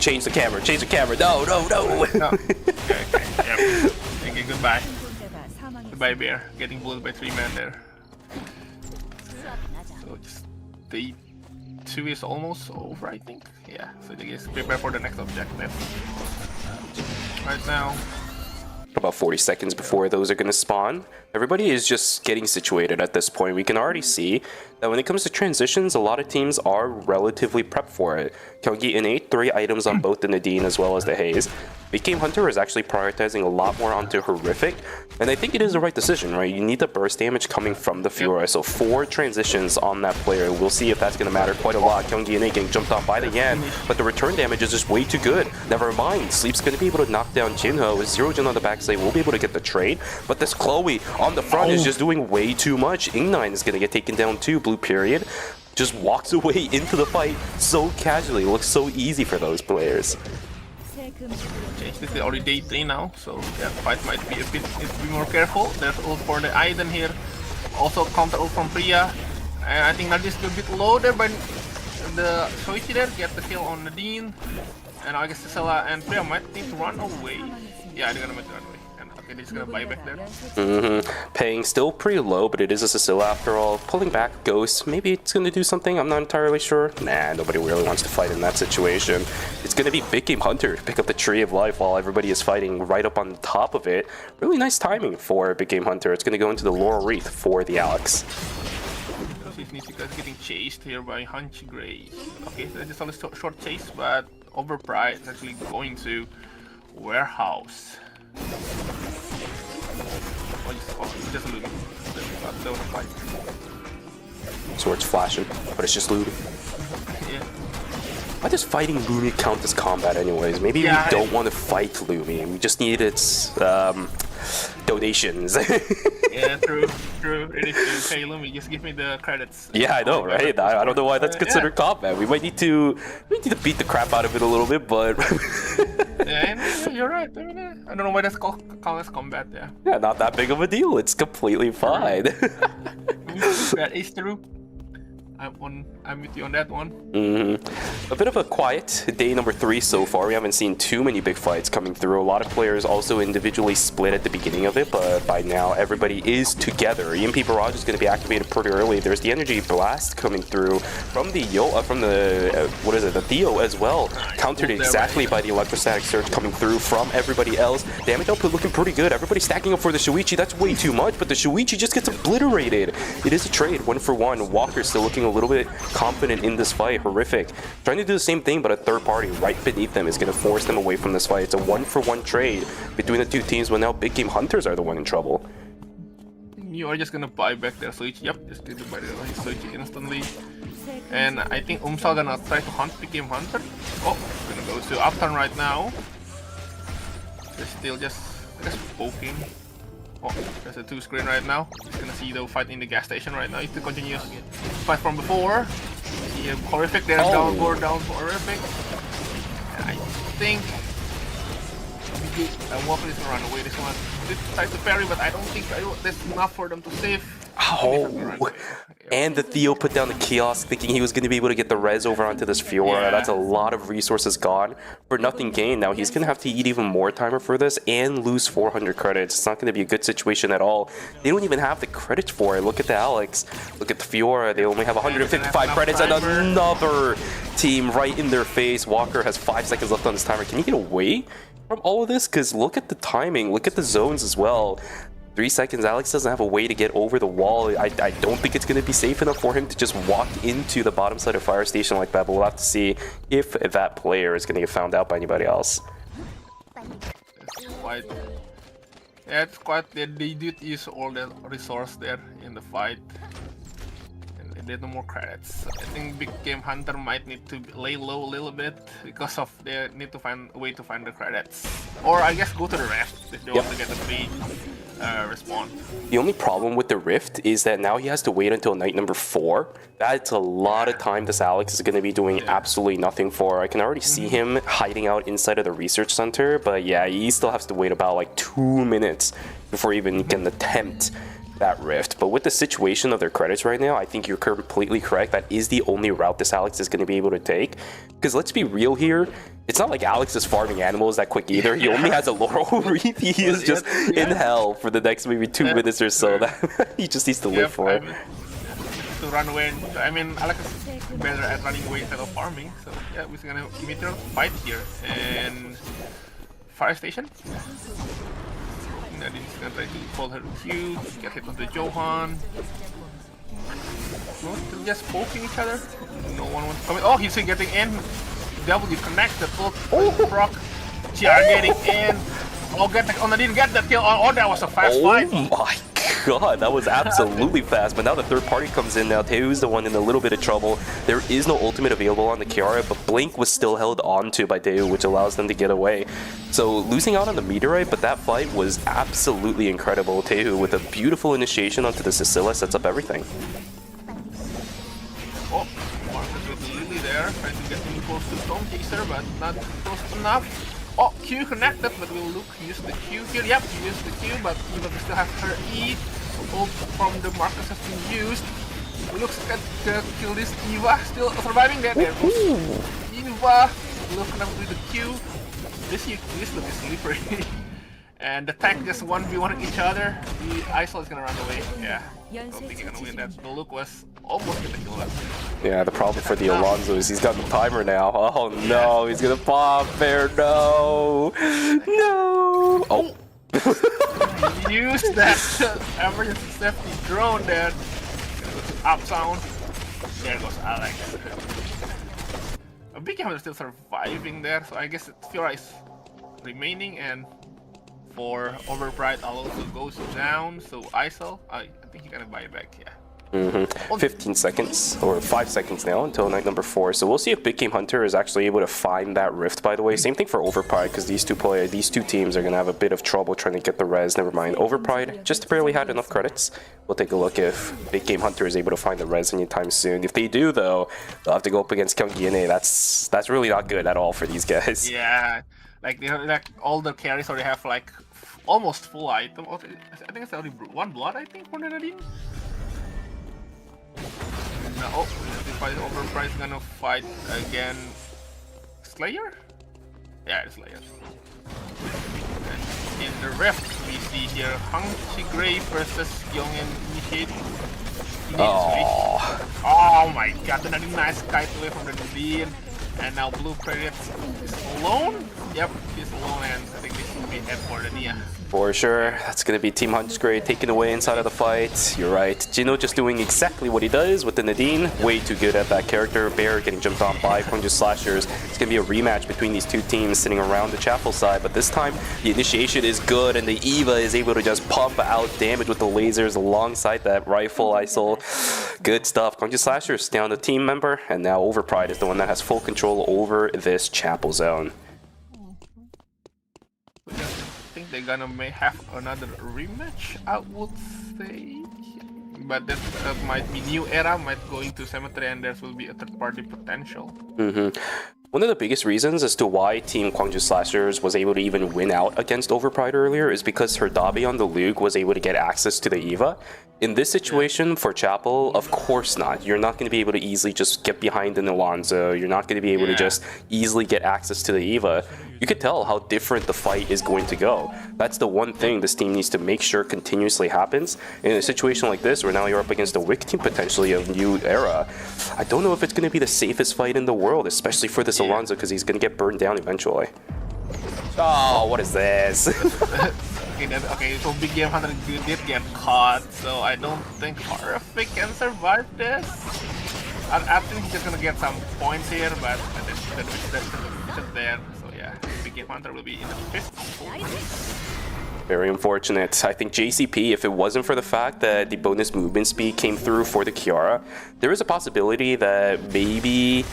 Change the camera. No, no, no.
No. Okay. Yep. Okay, goodbye. Goodbye, Bear. Getting bullied by 3 men there. So just the 2 is almost over, I think. Yeah, so they just prepare for the next objective. Right now.
About 40 seconds before those are going to spawn. Everybody is just getting situated at this point. We can already see that when it comes to transitions, a lot of teams are relatively prepped for it. Kyungi Innate, 3 items on both the Nadine as well as the Haze. Big Game Hunter is actually prioritizing a lot more onto Horrific, and I think it is the right decision, right? You need the burst damage coming from the Fiora, so 4 transitions on that player. We'll see if that's going to matter quite a lot. Kyungi Innate getting jumped on by the Yan, but the return damage is just way too good. Never mind, Sleep's going to be able to knock down Jinho. With 0 Jin on the backside, we'll be able to get the trade, but this Chloe on the front is just doing way too much. Ing9 is going to get taken down too. Blue period just walks away into the fight so casually. It looks so easy for those players.
This is already day 3 now, so yeah, the fight might be a bit more careful. There's ult for the Aiden here. Also counter ult from Priya. And I think Nadine is a bit low there by the Soichi there. Get the kill on Nadine. And I guess Cicella and Priya might need to run away. Yeah, they're gonna make the run away. And okay, they're just gonna buy back there.
Paying still pretty low, but it is a Cecilia after all. Pulling back Ghost, maybe it's going to do something, I'm not entirely sure. Nah, nobody really wants to fight in that situation. It's going to be Big Game Hunter to pick up the Tree of Life while everybody is fighting right up on top of it. Really nice timing for Big Game Hunter. It's going to go into the Laurel Wreath for the Alex.
Nishika is getting chased here by Hunchgrave. Okay, so that's just a short chase, but Overpride is actually going to Warehouse. Just looting. That was a fight.
Swords flashing, but it's just looting.
Yeah.
Why does fighting Lumi count as combat anyways? Maybe we don't want to fight Lumi. We just need its donations.
Yeah, true. It is true. Hey Lumi, just give me the credits.
Yeah, I know, right? I don't know why that's considered combat. We might need to beat the crap out of it a little bit, but
yeah, you're right. I mean, I don't know why that's called as combat.
Yeah, not that big of a deal. It's completely fine.
That is true. I'm with you on that one.
A bit of a quiet day number 3 so far. We haven't seen too many big fights coming through. A lot of players also individually split at the beginning of it, but by now everybody is together. EMP Barrage is going to be activated pretty early. There's the Energy Blast coming through from the the Theo as well. Countered exactly by the Electrostatic Surge coming through from everybody else. Damage output looking pretty good. Everybody stacking up for the Shuichi. That's way too much, but the Shuichi just gets obliterated. It is a trade, 1 for 1. Walker's still looking a little bit confident in this fight. Horrific. Trying to do the same thing, but a third party right beneath them is going to force them away from this fight. It's a 1-for-1 trade between the two teams, but now Big Game Hunters are the one in trouble.
You are just gonna buy back their switch. Yep, just going to buy their switch instantly. And I think Umsal gonna try to hunt Big Game Hunter. Oh, gonna go to upturn right now. They're still just poking. Oh, there's a 2 screen right now. He's gonna see the fight in the gas station right now. It's the continuous fight from before. See Horrific, there's down for Horrific. And I think Walker is gonna run away. This one did try to parry, but I don't think that's enough for them to save.
Oh, and the Theo put down the kiosk thinking he was going to be able to get the res over onto this Fiora.
Yeah.
That's a lot of resources gone for nothing gained. Now he's going to have to eat even more timer for this and lose 400 credits. It's not going to be a good situation at all. They don't even have the credits for it. Look at the Alex. Look at the Fiora. They only have 155 credits and another team right in their face. Walker has 5 seconds left on his timer. Can he get away from all of this? Because look at the timing. Look at the zones as well. 3 seconds. Alex doesn't have a way to get over the wall. I don't think it's going to be safe enough for him to just walk into the bottom side of fire station like that, but we'll have to see if that player is going to get found out by anybody else.
It's quite they did use all the resource there in the fight. And there's no more credits. I think Big Game Hunter might need to lay low a little bit because of they need to find a way to find the credits. Or I guess go to the rest if they want to get the free respawn.
The only problem with the Rift is that now he has to wait until night number 4. That's a lot of time this Alex is going to be doing absolutely nothing for. I can already see him hiding out inside of the research center, but yeah, he still has to wait about like 2 minutes before he even can attempt that Rift. But with the situation of their credits right now, I think you're completely correct. That is the only route this Alex is going to be able to take. Because let's be real here, it's not like Alex is farming animals that quick either. He only has a Laurel Wreath. He is just in hell for the next maybe 2 minutes or so. That he just needs to live for it.
To run away. I mean, Alex is better at running away instead of farming. So yeah, we're gonna meteor fight here. And fire station. Nadine's gonna try to pull her Q, get hit onto Johan. No, they're just poking each other. No one wants to come in. Oh, he's getting in. W connected. Oh, Brock. GR getting in. Oh, Nadine get the kill. Oh, that was a fast fight.
Oh my god, that was absolutely fast. But now the third party comes in now. Teu's the one in a little bit of trouble. There is no ultimate available on the Kiara, but Blink was still held onto by Teu, which allows them to get away. So losing out on the meteorite, but that fight was absolutely incredible. Teu with a beautiful initiation onto the Sicilla sets up everything.
Oh, Marcus with Lily there, trying to get him close to Stone Chaser, but not close enough. Oh, Q connected, but will Luke use the Q here? Yep, he used the Q, but Eva still has her E. Ult from the Marcus has been used. Looks to kill this Eva, still surviving there. There goes Eva. Luke connected with the Q. This Luke is slippery. And the tank just 1v1 each other. The Isol is gonna run away. Yeah, I don't think he's gonna win that. The Luke was almost gonna kill that.
Yeah, the problem for the Alonso is he's got the timer now. Oh no, he's gonna pop there. No, no. Oh.
Use that emergency safety drone there. Up sound. There goes Alex. A Big Hammer is still surviving there, so I guess Fiora is remaining, and for Overpride also goes down. So Isol, I think you're gonna buy it back, yeah.
15 seconds or 5 seconds now until night number 4. So we'll see if Big Game Hunter is actually able to find that rift. By the way, same thing for Overpride, because these two teams are gonna have a bit of trouble trying to get the res. Never mind, Overpride just barely had enough credits. We'll take a look if Big Game Hunter is able to find the res anytime soon. If they do, though, they'll have to go up against Kyunggi and A. That's really not good at all for these guys.
Yeah, like all the carries already have like almost full item. I think it's only one blood, I think, for Nadine. Now, oh, Overpride gonna fight again. Slayer? Yeah, it's Slayer. And in the rift, we see here Hangchi Gray versus Yongin Initiate. Oh my god, the nice kite away from the Nadine. And now Blue Credit is alone. Yep, he's alone, and I think this will be head for the Nia.
For sure, that's going to be Team Hunter's Grade taken away inside of the fight. You're right. Jino just doing exactly what he does with the Nadine. Way too good at that character. Bear getting jumped on by Kwangju Slashers. It's going to be a rematch between these two teams sitting around the chapel side, but this time the initiation is good and the Eva is able to just pump out damage with the lasers alongside that rifle ISOL. Good stuff. Kwangju Slashers down the team member, and now Overpride is the one that has full control over this chapel zone.
I think they're gonna may have another rematch, I would say, but that might be new era, might go into cemetery, and there will be a third party potential.
One of the biggest reasons as to why Team Kwangju Slashers was able to even win out against Overpride earlier is because Herdabi on the Lug was able to get access to the Eva. In this situation for Chapel, of course not. You're not going to be able to easily just get behind an Alonzo. You're not going to be able to just easily get access to the Eva. You could tell how different the fight is going to go. That's the one thing this team needs to make sure continuously happens. In a situation like this, where now you're up against a Wick team potentially of new era, I don't know if it's going to be the safest fight in the world, especially for this Alonzo, because he's going to get burned down eventually. Oh, what is this?
Okay, so Big Game Hunter did get caught, so I don't think Horrific can survive this. I think he's just gonna get some points here, but that's there. So yeah, Big Game Hunter will be in the 5th.
Very unfortunate. I think JCP, if it wasn't for the fact that the bonus movement speed came through for the Kiara, there is a possibility that maybe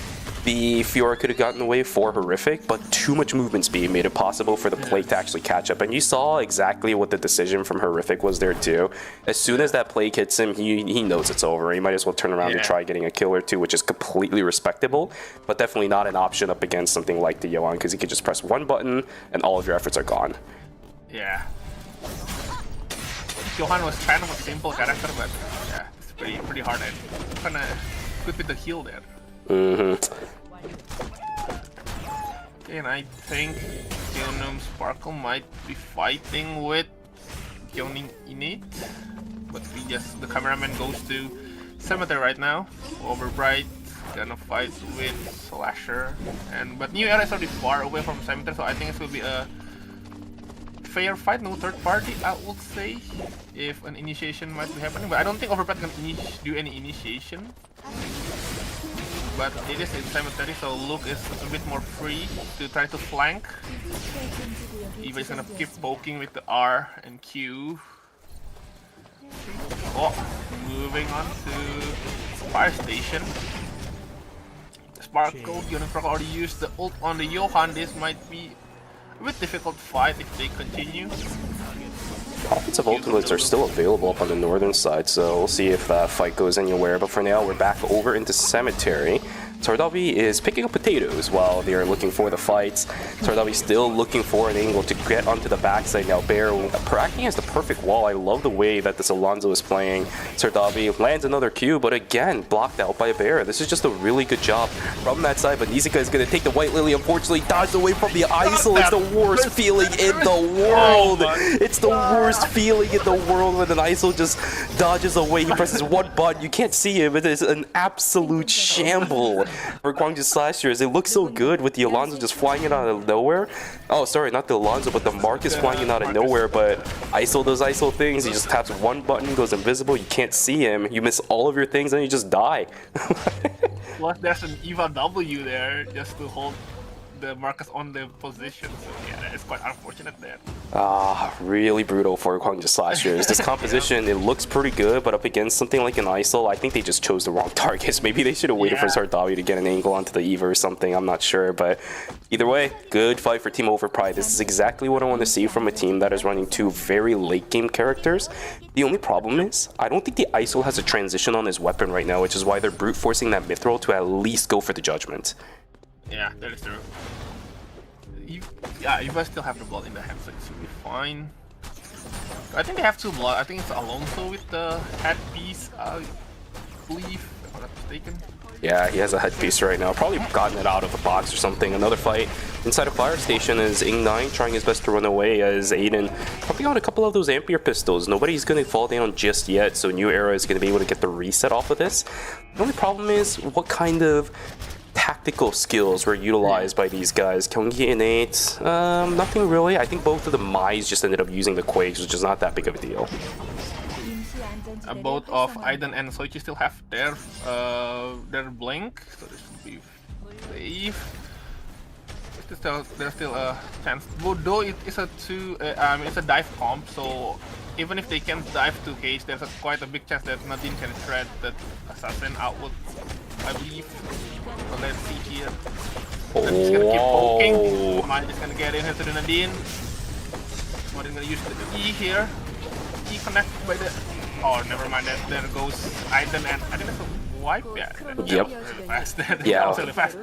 the Fiora could have gotten away for Horrific, but too much movement speed made it possible for the Plague to actually catch up. And you saw exactly what the decision from Horrific was there too. As soon as that Plague hits him, he knows it's over. He might as well turn around and try getting a kill or two, which is completely respectable, but definitely not an option up against something like the Yohan, because you could just press one button and all of your efforts are gone.
Yeah. Johan was kind of a simple character, but yeah, it's pretty hard and kind of good with the heal there. Okay, and I think Geonum Sparkle might be fighting with Geoning Innate, but the cameraman goes to Cemetery right now. Overbright gonna fight with Slasher, but New Era is already far away from Cemetery, so I think it will be a fair fight, no third party, I would say, if an initiation might be happening, but I don't think Overbright can do any initiation. But it is in Cemetery, so Luke is a bit more free to try to flank. Eva is gonna keep poking with the R and Q. Oh, moving on to Fire Station. Sparkle, Sparkle already used the ult on the Johan. This might be a bit difficult fight if they continue.
Offensive ultimates are still available up on the northern side, so we'll see if that fight goes anywhere. But for now, we're back over into Cemetery. Tardavi is picking up potatoes while they are looking for the fights. Tardavi still looking for an angle to get onto the backside now. Bear acting as the perfect wall. I love the way that this Alonzo is playing. Tardavi lands another Q, but again, blocked out by a Bear. This is just a really good job from that side, but Nizika is going to take the White Lily. Unfortunately, dodged away from the ISO. It's the worst feeling in the world. It's the worst feeling in the world when an ISO just dodges away. He presses one button. You can't see him. It is an absolute shamble for Kwangju Slashers. It looks so good with the Alonzo just flying in out of nowhere. Oh, sorry, not the Alonzo, but the Marcus flying in out of nowhere. But ISO does ISO things. He just taps one button, goes invisible. You can't see him. You miss all of your things, and you just die.
Plus, there's an Eva W there just to hold the Marcus on the position. So yeah, that is quite unfortunate there.
Really brutal for Kwangju Slashers. This composition, it looks pretty good, but up against something like an ISO, I think they just chose the wrong targets. Maybe they should have waited for Sardawi to get an angle onto the Eva or something. I'm not sure, but either way, good fight for Team Overpride. This is exactly what I want to see from a team that is running two very late game characters. The only problem is, I don't think the ISO has a transition on his weapon right now, which is why they're brute forcing that Mithril to at least go for the Judgment.
Yeah, that is true. Yeah, Eva still have the blood in the hand, so it should be fine. I think they have two blood. I think it's Alonso with the headpiece, I believe, if I'm not mistaken.
Yeah, he has a headpiece right now. Probably gotten it out of the box or something. Another fight inside a fire station is Ing9 trying his best to run away as Aiden popping out a couple of those Ampere pistols. Nobody's going to fall down just yet, so New Era is going to be able to get the reset off of this. The only problem is what kind of tactical skills were utilized by these guys? Kyunggi Innate, nothing really. I think both of the Mais just ended up using the Quakes, which is not that big of a deal.
Both of Aiden and Soichi still have their blink, so this should be safe. There's still a chance. Though it is it's a dive comp, so even if they can dive to haste, there's quite a big chance that Nadine can shred that assassin outward, I believe. So let's see here. They're just gonna keep poking. Mine is gonna get in here to the Nadine. Nadine gonna use the E here. E connected by the. Oh, never mind. There goes Aiden, and I think that's a wipe. Yeah.
Yep.
Really fast.
Yeah.
That was really fast.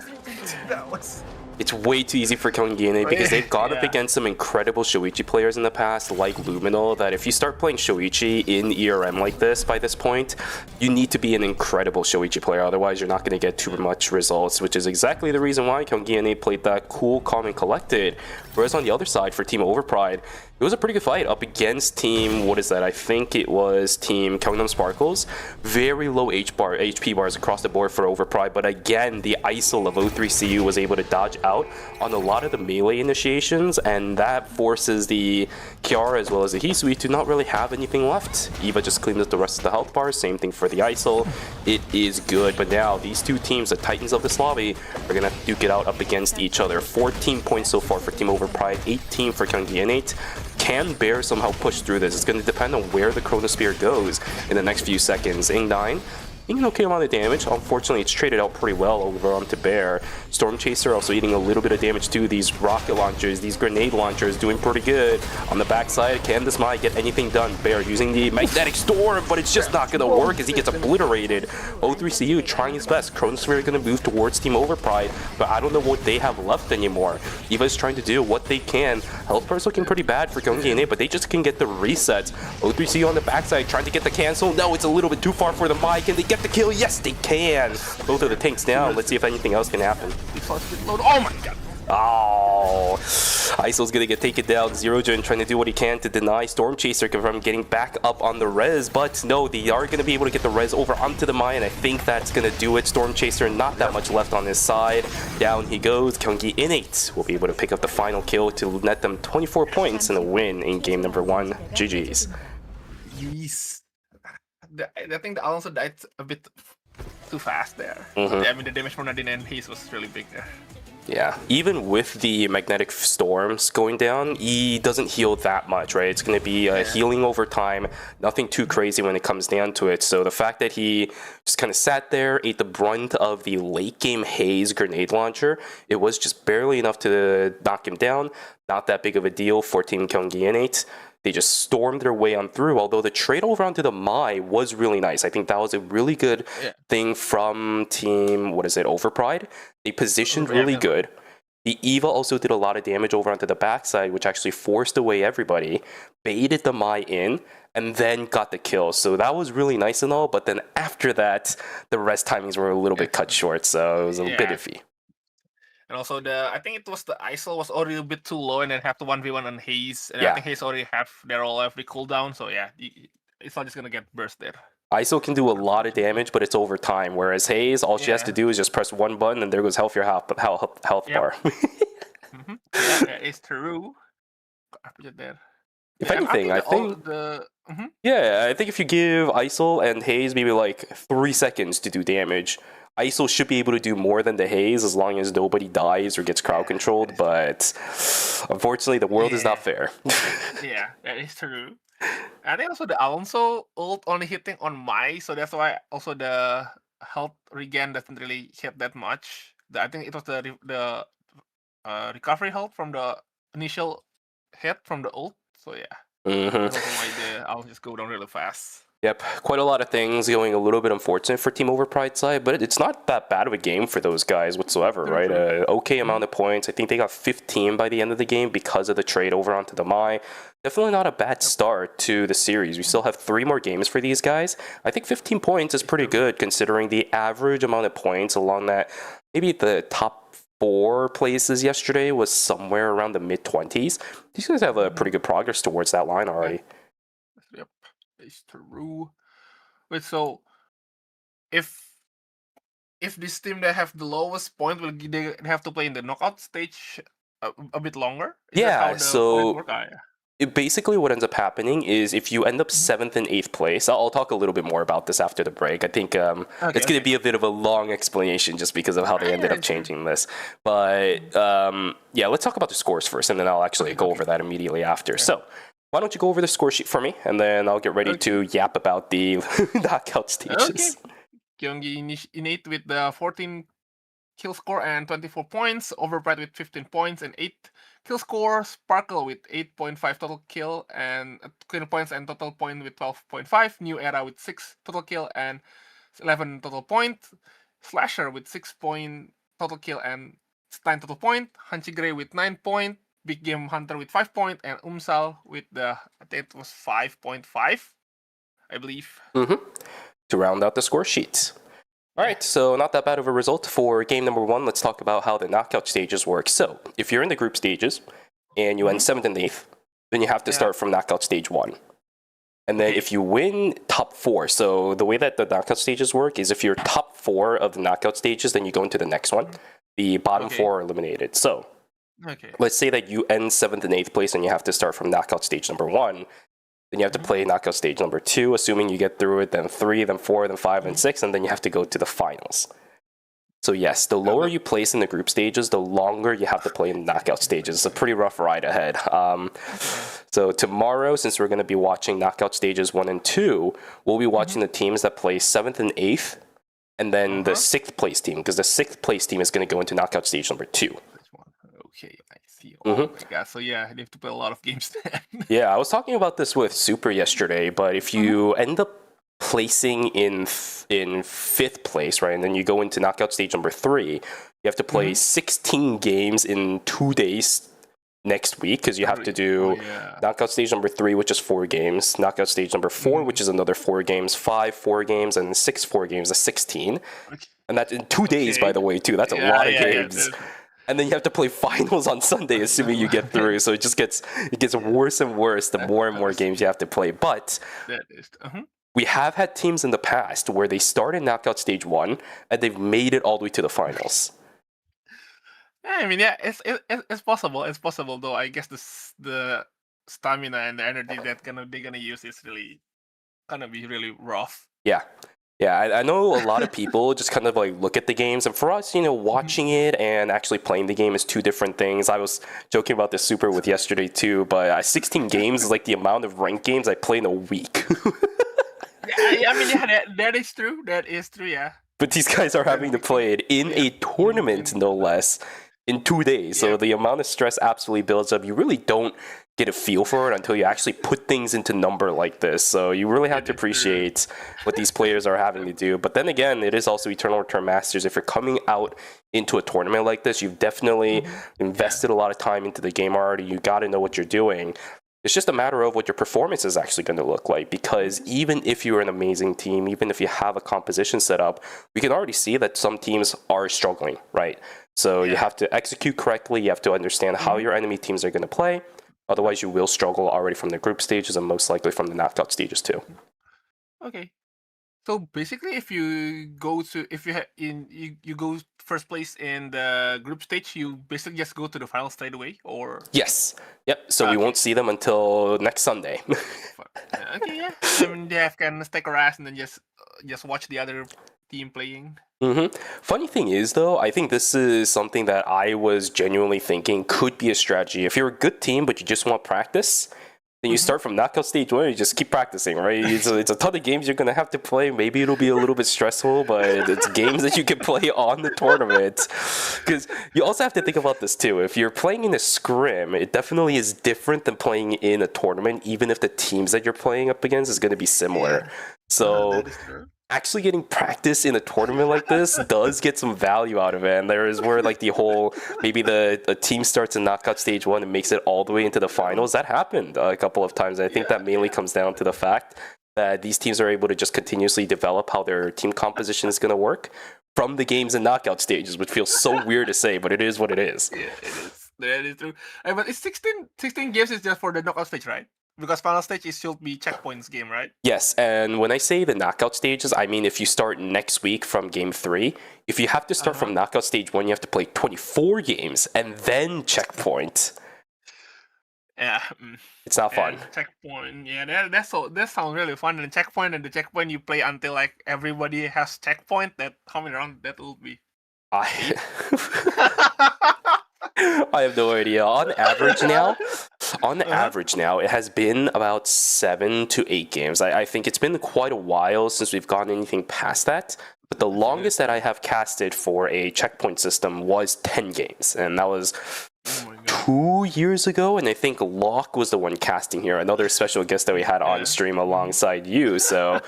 That was.
It's way too easy for Kyunggi because they've gone up against some incredible Shoichi players in the past, like Luminal, that if you start playing Shoichi in ERM like this by this point, you need to be an incredible Shoichi player, otherwise you're not going to get too much results, which is exactly the reason why Kyunggi played that cool, calm, and collected. Whereas on the other side, for Team Overpride, it was a pretty good fight up against Team, what is that? I think it was Team Gyeongnam Sparkles. Very low HP bars across the board for Overpride, but again, the ISIL of O3CU was able to dodge out on a lot of the melee initiations, and that forces the Kiara as well as the Hisui to not really have anything left. Eva just cleaned up the rest of the health bars, same thing for the ISIL. It is good, but now these two teams, the Titans of this lobby, are gonna duke it out up against each other. 14 points so far for Team Overpride, 18 for Kyunggi Innate. Can Bear somehow push through this? It's going to depend on where the Chronosphere goes in the next few seconds. Ing9, eating an okay amount of damage. Unfortunately, it's traded out pretty well over onto Bear. Storm Chaser also eating a little bit of damage too. These rocket launchers, these grenade launchers doing pretty good. On the backside, can this Mai get anything done? Bear using the magnetic storm, but it's just not going to work as he gets obliterated. O3CU trying his best. Chronosphere going to move towards Team Overpride, but I don't know what they have left anymore. Eva's trying to do what they can. Health bar's looking pretty bad for Kyunggi, but they just can get the resets. O3CU on the backside trying to get the cancel. No, it's a little bit too far for the Mai. Can they get the kill? Yes, they can. Both of the tanks down. Let's see if anything else can happen.
Oh my god.
Oh, ISIL's gonna get taken down. Zerogen trying to do what he can to deny Storm Chaser from getting back up on the res, but no, they are gonna be able to get the res over onto the Mai, and I think that's gonna do it. Storm Chaser, not that much left on his side. Down he goes. Kyunggi Innate will be able to pick up the final kill to net them 24 points and a win in game number 1. GG's.
Yes. I think the Alonso died a bit too fast there.
Mm-hmm.
I mean, the damage from Nadine and Hayes was really big there.
Yeah, even with the magnetic storms going down, he doesn't heal that much, right? It's going to be healing over time, nothing too crazy when it comes down to it. So the fact that he just kind of sat there, ate the brunt of the late game Haze grenade launcher, it was just barely enough to knock him down. Not that big of a deal for Team Kyunggi Innate. They just stormed their way on through, although the trade over onto the Mai was really nice. I think that was a really good thing from Team, Overpride. They positioned really good. The Eva also did a lot of damage over onto the backside, which actually forced away everybody, baited the Mai in, and then got the kill. So that was really nice and all, but then after that, the rest timings were a little bit cut short, so it was a bit iffy.
And also I think it was the ISIL was already a bit too low, and then have the 1v1 on Haze. And I think Haze already have their all every cooldown, so yeah, it's not just gonna get burst there.
ISIL can do a lot of damage, but it's over time. Whereas Haze, all she has to do is just press one button, and there goes health bar.
Mm-hmm. Yeah, it's true. There.
If anything, I think I think if you give ISIL and Haze maybe like 3 seconds to do damage, ISIL should be able to do more than the Haze as long as nobody dies or gets crowd controlled, but unfortunately the world is not fair.
Yeah, that is true. I think also the Alonso ult only hitting on Mai, so that's why also the health regen doesn't really hit that much. I think it was the recovery health from the initial hit from the ult, so yeah. That's also why the Alonso just go down really fast.
Yep, quite a lot of things going a little bit unfortunate for Team Overpride side, but it's not that bad of a game for those guys whatsoever, right? Okay amount of points. I think they got 15 by the end of the game because of the trade over onto the Mai. Definitely not a bad start to the series. We still have 3 more games for these guys. I think 15 points is pretty good considering the average amount of points along that. Maybe the top 4 places yesterday was somewhere around the mid-20s. These guys have a pretty good progress towards that line already.
Yep. It's true. Wait, so if if this team that have the lowest point will they have to play in the knockout stage a bit longer? Is that how
Yeah,
the
so
points work? Yeah.
basically what ends up happening is if you end up 7th and 8th place, I'll talk a little bit more about this after the break. I think it's going to be a bit of a long explanation just because of how they ended up changing this. But yeah, let's talk about the scores first, and then I'll actually go over that immediately after. So why don't you go over the score sheet for me, and then I'll get ready to yap about the knockout stages.
Gyeonggi Innate with the 14 kill score and 24 points, Overbright with 15 points and 8 kill score, Sparkle with 8.5 total kill and points and total point with 12.5, New Era with 6 total kill and 11 total point, Slasher with 6 point total kill and 9 total point, Hanchi Grey with 9 point, Big Game Hunter with 5 point, and Umsal with I think it was 5.5, I believe.
To round out the score sheets. All right, so not that bad of a result for game number 1. Let's talk about how the knockout stages work. So if you're in the group stages and you end 7th and 8th, then you have to start from knockout stage 1. And then if you win top 4, so the way that the knockout stages work is if you're top 4 of the knockout stages, then you go into the next one. The bottom 4 are eliminated. So let's say that you end 7th and 8th place and you have to start from knockout stage number 1. Then you have to play knockout stage number 2, assuming you get through it, then 3, then 4, then 5, and 6, and then you have to go to the finals. So yes, the lower you place in the group stages, the longer you have to play in the knockout stages. It's a pretty rough ride ahead. So tomorrow, since we're going to be watching knockout stages 1 and 2, we'll be watching the teams that play 7th and 8th, and then the 6th place team, because the 6th place team is going to go into knockout stage number 2.
Okay, I see. Oh my god, so yeah, they have to play a lot of games then.
Yeah, I was talking about this with Super yesterday, but if you end up placing in 5th place, right, and then you go into knockout stage number 3, you have to play 16 games in 2 days next week, because you have to do knockout stage number 3, which is 4 games, knockout stage number 4, which is another 4 games, 5 4 games, and 6 4 games, that's 16. And that's in 2 days, by the way, too. That's a lot of games. And then you have to play finals on Sunday, assuming you get through. So it just gets worse and worse the more and more games you have to play. But we have had teams in the past where they start in knockout stage 1 and they've made it all the way to the finals.
Yeah, I mean, yeah, it's possible. It's possible, though. I guess the stamina and the energy that they're gonna use is really gonna be really rough.
Yeah. Yeah, I know a lot of people just kind of like look at the games, and for us, you know, watching it and actually playing the game is 2 different things. I was joking about this Super with yesterday too, but 16 games is like the amount of ranked games I play in a week.
I mean, yeah, that is true. That is true, yeah.
But these guys are having to play it in a tournament, no less, in 2 days. So the amount of stress absolutely builds up. You really don't get a feel for it until you actually put things into number like this. So you really have to appreciate what these players are having to do. But then again, it is also Eternal Return Masters. If you're coming out into a tournament like this, you've definitely invested a lot of time into the game already. You got to know what you're doing. It's just a matter of what your performance is actually going to look like, because even if you're an amazing team, even if you have a composition set up, we can already see that some teams are struggling, right? So you have to execute correctly. You have to understand how your enemy teams are going to play. Otherwise, you will struggle already from the group stages and most likely from the knockout stages too.
Okay. So basically, if you go first place in the group stage, you basically just go to the final straight away, or
yes, yep. So we won't see them until next Sunday.
Okay, yeah. I mean, they can stick around and then just watch the other team playing.
Funny thing is, though, I think this is something that I was genuinely thinking could be a strategy. If you're a good team but you just want practice, then you start from knockout stage 1, you just keep practicing, right? It's a ton of games you're going to have to play. Maybe it'll be a little bit stressful, but it's games that you can play on the tournament. Because you also have to think about this, too. If you're playing in a scrim, it definitely is different than playing in a tournament, even if the teams that you're playing up against is going to be similar. So actually getting practice in a tournament like this does get some value out of it. And there is where like the whole, maybe the team starts in knockout stage 1 and makes it all the way into the finals. That happened a couple of times. I think that mainly comes down to the fact that these teams are able to just continuously develop how their team composition is going to work from the games and knockout stages, which feels so weird to say, but it is what it is.
Yeah, it is. That is true. But it's 16 games is just for the knockout stage, right? Because final stage is should be checkpoints game, right?
Yes, and when I say the knockout stages, I mean if you start next week from game 3, if you have to start from knockout stage 1, you have to play 24 games and then checkpoint.
Yeah.
It's not fun.
And checkpoint, yeah, that sounds really fun. And checkpoint, and the checkpoint you play until like everybody has checkpoint. That how many rounds that will be?
I I have no idea. On average now, it has been about 7 to 8 games. I think it's been quite a while since we've gotten anything past that. But the longest that I have casted for a checkpoint system was 10 games, and that was 2 years ago. And I think Locke was the one casting here, another special guest that we had on stream alongside you. So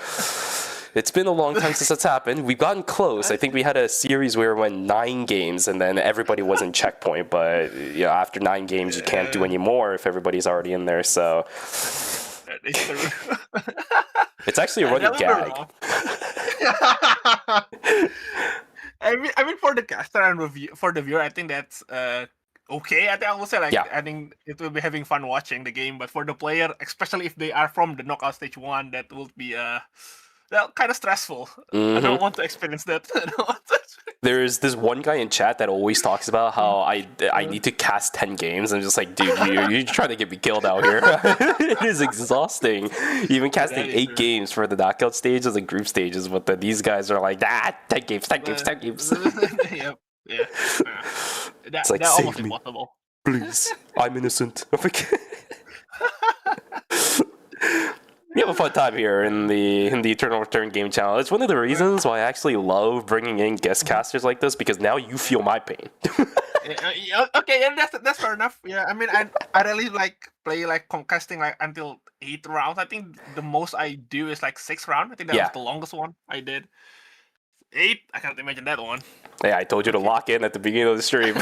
it's been a long time since that's happened. We've gotten close. I think we had a series where we went 9 games, and then everybody was in checkpoint. But after 9 games, you can't do any more if everybody's already in there. So it's actually a running gag.
I mean, for the caster and for the viewer, I think that's okay. I will say I think it will be having fun watching the game. But for the player, especially if they are from the knockout stage 1, that will be kind of stressful. I don't want to experience that.
There's this one guy in chat that always talks about how I need to cast 10 games. I'm just like, dude, you're trying to get me killed out here. It is exhausting. Even casting 8 games for the knockout stages and group stages, but then these guys are like, 10 games.
Yep. Yeah.
It's like,
that's
save
almost
me,
impossible.
please. I'm innocent. We have a fun time here in the Eternal Return game channel. It's one of the reasons why I actually love bringing in guest casters like this, because now you feel my pain.
Okay, and that's fair enough. Yeah, I mean, I really play casting until 8 rounds. I think the most I do is 6 rounds. I think that was the longest one I did. 8, I can't imagine that one.
Yeah, I told you to lock in at the beginning of the stream.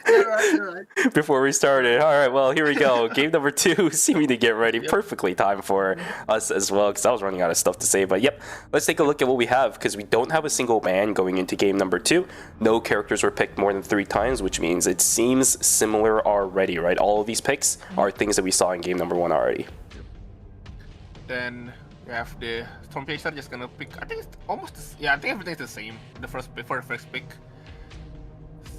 You're right.
Before we started. All right, well, here we go. Game number 2, seeming to get ready. Perfectly timed for us as well, because I was running out of stuff to say. But yep, let's take a look at what we have, because we don't have a single ban going into game number 2. No characters were picked more than 3 times, which means it seems similar already, right? All of these picks are things that we saw in game number 1 already.
Then we have the Stormchaser just gonna pick. I think it's almost I think everything's the same. For the first pick.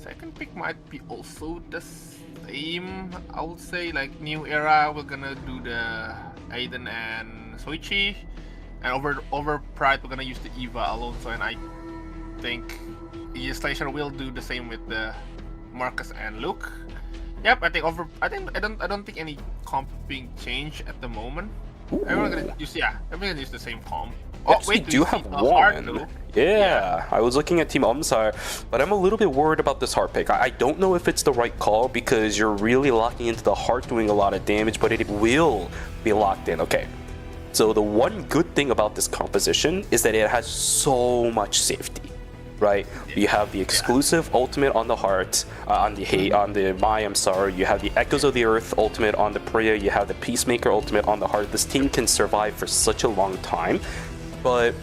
Second pick might be also the same. I would say new era. We're gonna do the Aiden and Soichi, and over Pride we're gonna use the Eva Alonso, and I think Slasher will do the same with the Marcus and Luke. Yep, I don't think any comp being changed at the moment. Everyone's gonna use the same comp.
Oh, wait, we do have one. Yeah, I was looking at Team Umsar, but I'm a little bit worried about this heart pick. I don't know if it's the right call, because you're really locking into the heart doing a lot of damage, but it will be locked in. Okay, so the one good thing about this composition is that it has so much safety, right? You have the exclusive ultimate on the heart, on the Mai, I'm sorry. You have the Echoes of the Earth ultimate on the Priya. You have the Peacemaker ultimate on the heart. This team can survive for such a long time. But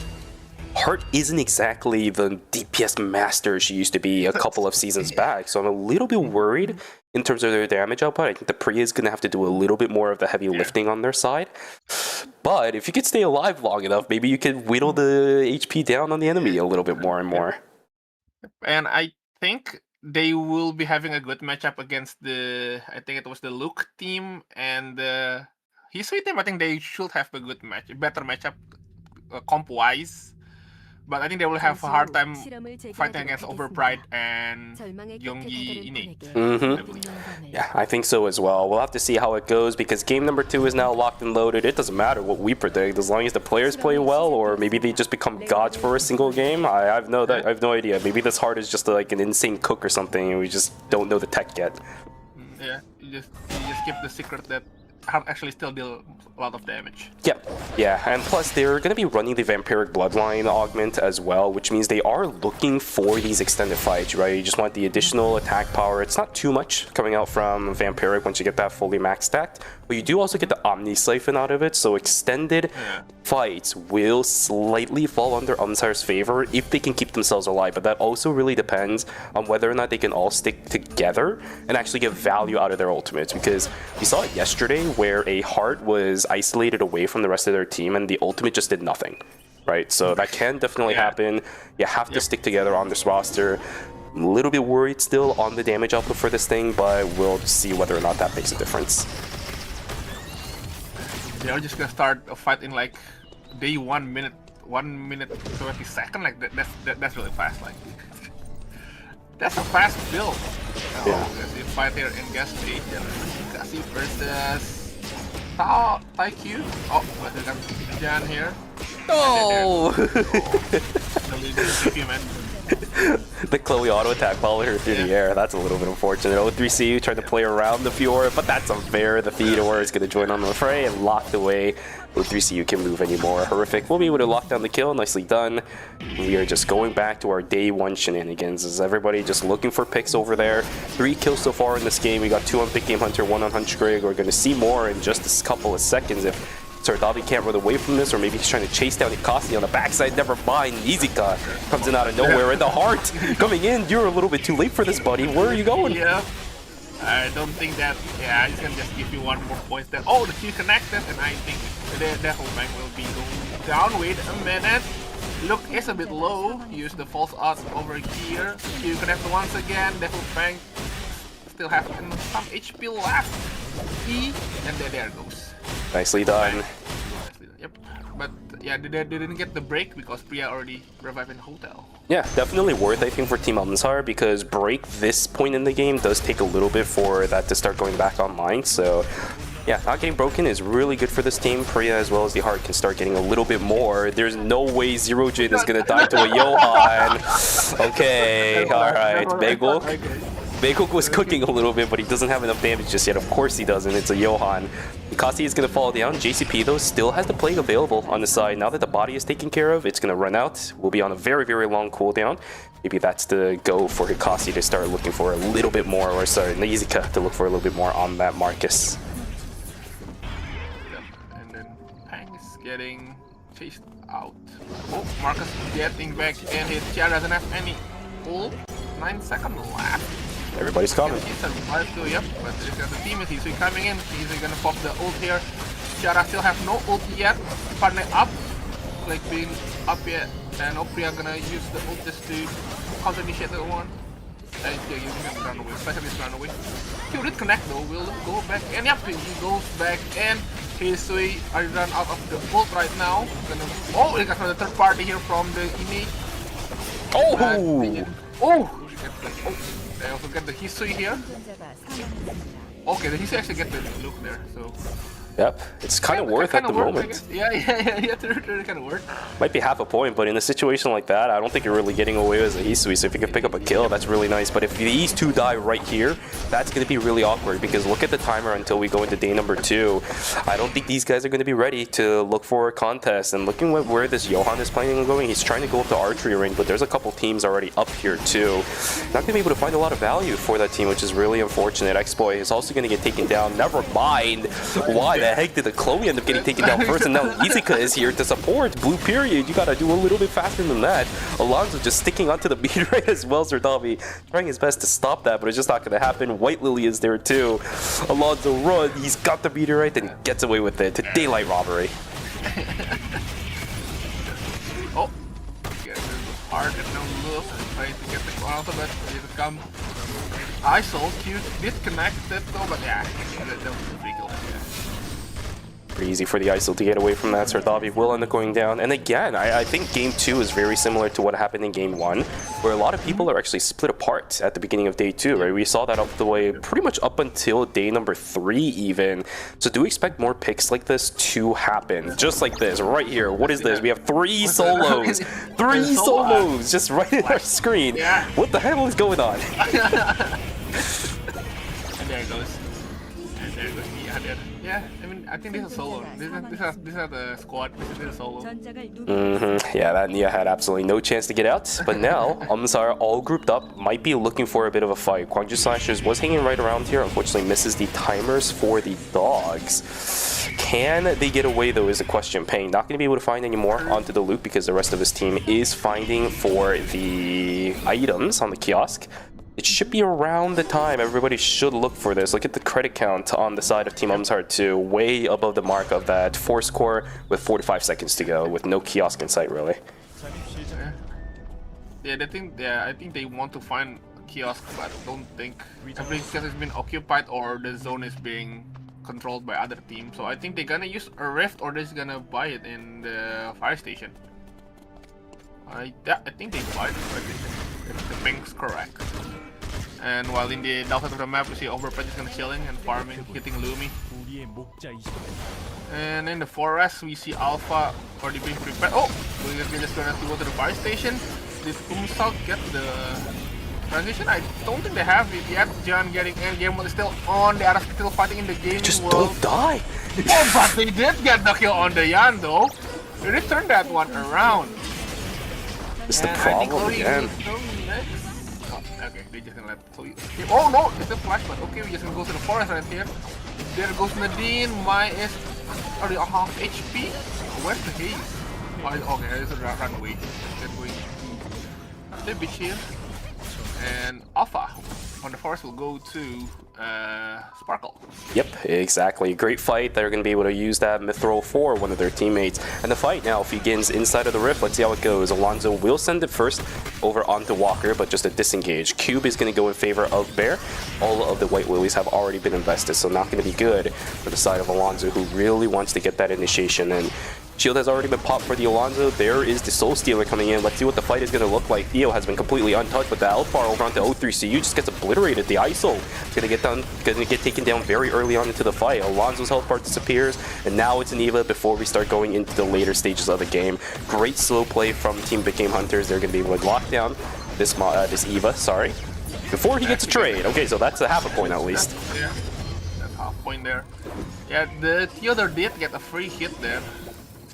Heart isn't exactly the DPS master she used to be a couple of seasons back, so I'm a little bit worried in terms of their damage output. I think the Priya is going to have to do a little bit more of the heavy lifting on their side. But if you could stay alive long enough, maybe you could whittle the HP down on the enemy a little bit more and more.
And I think they will be having a good matchup against I think it was the Luke team and the Hisui team. I think they should have a better matchup comp-wise. But I think they will have a hard time fighting against Overpride and Yonggi Innate.
Yeah, I think so as well. We'll have to see how it goes, because game number 2 is now locked and loaded. It doesn't matter what we predict, as long as the players play well, or maybe they just become gods for a single game. I have no idea. Maybe this heart is just an insane cook or something, and we just don't know the tech yet.
Yeah, you just keep the secret that Heart actually still deal a lot of damage.
Yeah, and plus they're going to be running the Vampiric Bloodline augment as well, which means they are looking for these extended fights, right? You just want the additional attack power. It's not too much coming out from Vampiric once you get that fully maxed stacked, but you do also get the Omni Siphon out of it, so extended fights will slightly fall under Umsire's favor if they can keep themselves alive, but that also really depends on whether or not they can all stick together and actually get value out of their ultimates, because we saw it yesterday where a Heart was isolated away from the rest of their team and the ultimate just did nothing, right? So that can definitely happen. You have to stick together on this roster. I'm a little bit worried still on the damage output for this thing, but we'll see whether or not that makes a difference.
They're just gonna start a fight in like day 1 minute 20 second, like that's really fast. Like that's a fast build.
Yeah.
There's a fight here in gas station. Kasi versus Taiq. Oh, but they got Jan here.
Oh!
Man.
The Chloe auto attack followed her through the air. That's a little bit unfortunate. 0-3CU tried to play around the Fiora, but that's unfair. The Theodore is going to join on the fray and locked away. 0-3CU can't move anymore. Horrific. We'll be able to lock down the kill. Nicely done. We are just going back to our day 1 shenanigans. Is everybody just looking for picks over there? 3 kills so far in this game. We got 2 on Big Game Hunter, 1 on Hunchgrig. We're going to see more in just a couple of seconds if Sirdavi can't run away from this, or maybe he's trying to chase down Ikasi on the backside. Never mind. Izika comes in out of nowhere, and the Heart coming in. You're a little bit too late for this, buddy. Where are you going?
Yeah. I don't think that. Yeah, he's gonna just give you 1 more point there. Oh, the Q connected, and I think the whole bank will be going down. Wait a minute. Look is a bit low. Use the false odds over here. Q connect once again. The whole bank still have some HP left. E, and there goes.
Nicely done.
Yep. But yeah, they didn't get the break because Priya already revived in hotel.
Yeah, definitely worth, I think, for Team Umsar, because break this point in the game does take a little bit for that to start going back online. So yeah, not getting broken is really good for this team. Priya as well as the Heart can start getting a little bit more. There's no way Zero Jin is gonna die to a Johan. Okay, alright. Bagel was cooking a little bit, but he doesn't have enough damage just yet. Of course he doesn't. It's a Johan. Ikasi is going to fall down. JCP, though, still has the plague available on the side. Now that the body is taken care of, it's going to run out. We'll be on a very, very long cooldown. Maybe that's the go for Ikasi to start looking for a little bit more, or sorry, Neizika to look for a little bit more on that Marcus.
Yep. And then Pang is getting chased out. Oh, Marcus getting back in. His Chia doesn't have any ult. 9 seconds left.
Everybody's coming.
He survived too, yep, but he's got the team is Hisui coming in. He's gonna pop the ult here. Tiara still have no ult yet. Partner up, like being up yet. And Opria gonna use the ult just to counter initiate the one. And yeah, using him run away, specialist run away. He did connect though, will go back. And yep, he goes back and Hisui are run out of the ult right now. Oh, he got the third party here from the Ini. Oh! They also get the history here. Okay, the history actually get the look there, so.
Yep, it's kind of worth at the moment.
Yeah, they're kind of worth.
Might be half a point, but in a situation like that, I don't think you're really getting away as a Hisui. So if you can pick up a kill, that's really nice. But if these two die right here, that's going to be really awkward, because look at the timer until we go into day number 2. I don't think these guys are going to be ready to look for a contest. And looking at where this Johan is planning on going, he's trying to go up to archery range, but there's a couple teams already up here too. Not going to be able to find a lot of value for that team, which is really unfortunate. X-Boy is also going to get taken down. Never mind. Why the heck did the Chloe end up getting taken down first, and now Izika is here to support. Blue period, you gotta do a little bit faster than that. Alonso just sticking onto the beat right as well. Zerdavi trying his best to stop that, but it's just not gonna happen. White Lily is there too. Alonso run, he's got the beater right, and gets away with it to daylight robbery.
Oh, get hard and no look, trying to get the call out of it, ready to come. ISO, Q disconnected though, but yeah, that was a free kill.
Pretty easy for the ISO to get away from that. Sirdavi will end up going down. And again, I think game 2 is very similar to what happened in game 1, where a lot of people are actually split apart at the beginning of day 2, right? We saw that up the way pretty much up until day number 3 even. So do expect more picks like this to happen. Just like this, right here. What is this? We have 3 solos. 3 solos just right in our screen. What the hell is going on?
And there it goes. And there goes the other. Yeah, I mean, I think this is solo. This is the squad. This is solo.
Yeah, that Nia had absolutely no chance to get out. But now, Umsar all grouped up, might be looking for a bit of a fight. Gwangju Slashers was hanging right around here. Unfortunately, misses the timers for the dogs. Can they get away, though, is the question. Peng not going to be able to find any more onto the loop because the rest of his team is finding for the items on the kiosk. It should be around the time everybody should look for this. Look at the credit count on the side of Team Umsar 2, way above the mark of that 4 score with 45 seconds to go, with no kiosk in sight, really.
Yeah, I think they want to find a kiosk, but I don't think every kiosk has been occupied or the zone is being controlled by other teams. So I think they're gonna use a rift or they're just gonna buy it in the fire station. I think they buy the fire station, if the ping's correct. And while in the downside of the map, we see Overpred is gonna chilling and farming, hitting Lumi. And in the forest, we see Alpha already being prepared. Oh, we're just gonna go to the fire station. Did Umsal get the transition? I don't think they have it yet. John getting in, game is still on. They are still fighting in the game.
Just
world.
don't die!
Oh, but they did get the kill on the Yan though. They did turn that one around.
It's the problem again.
Okay, they just gonna let Chloe. Oh no, it's a flash, but okay, we just gonna go to the forest right here. There goes Nadine. Mai is already half HP. Where's the haze? Oh, okay, there's a runway. They're going to the beach here. And Alpha on the forest will go to Sparkle.
Yep, exactly. Great fight. They're going to be able to use that Mithril for one of their teammates. And the fight now begins inside of the rift. Let's see how it goes. Alonso will send it first over onto Walker, but just a disengage. Cube is going to go in favor of Bear. All of the White Lilies have already been invested, so not going to be good for the side of Alonso, who really wants to get that initiation. And shield has already been popped for the Alonso. There is the Soul Stealer coming in. Let's see what the fight is going to look like. Theo has been completely untouched, but the Alpar over onto O3CU just gets obliterated. The ISO going to get taken down very early on into the fight. Alonso's health bar disappears, and now it's an Eva before we start going into the later stages of the game. Great slow play from Team Big Game Hunters. They're going to be able to lock down this Eva, sorry, before he gets a trade. Okay, so that's a half a point at least.
Yeah, that's half a point there. Yeah, the Theodore did get a free hit there.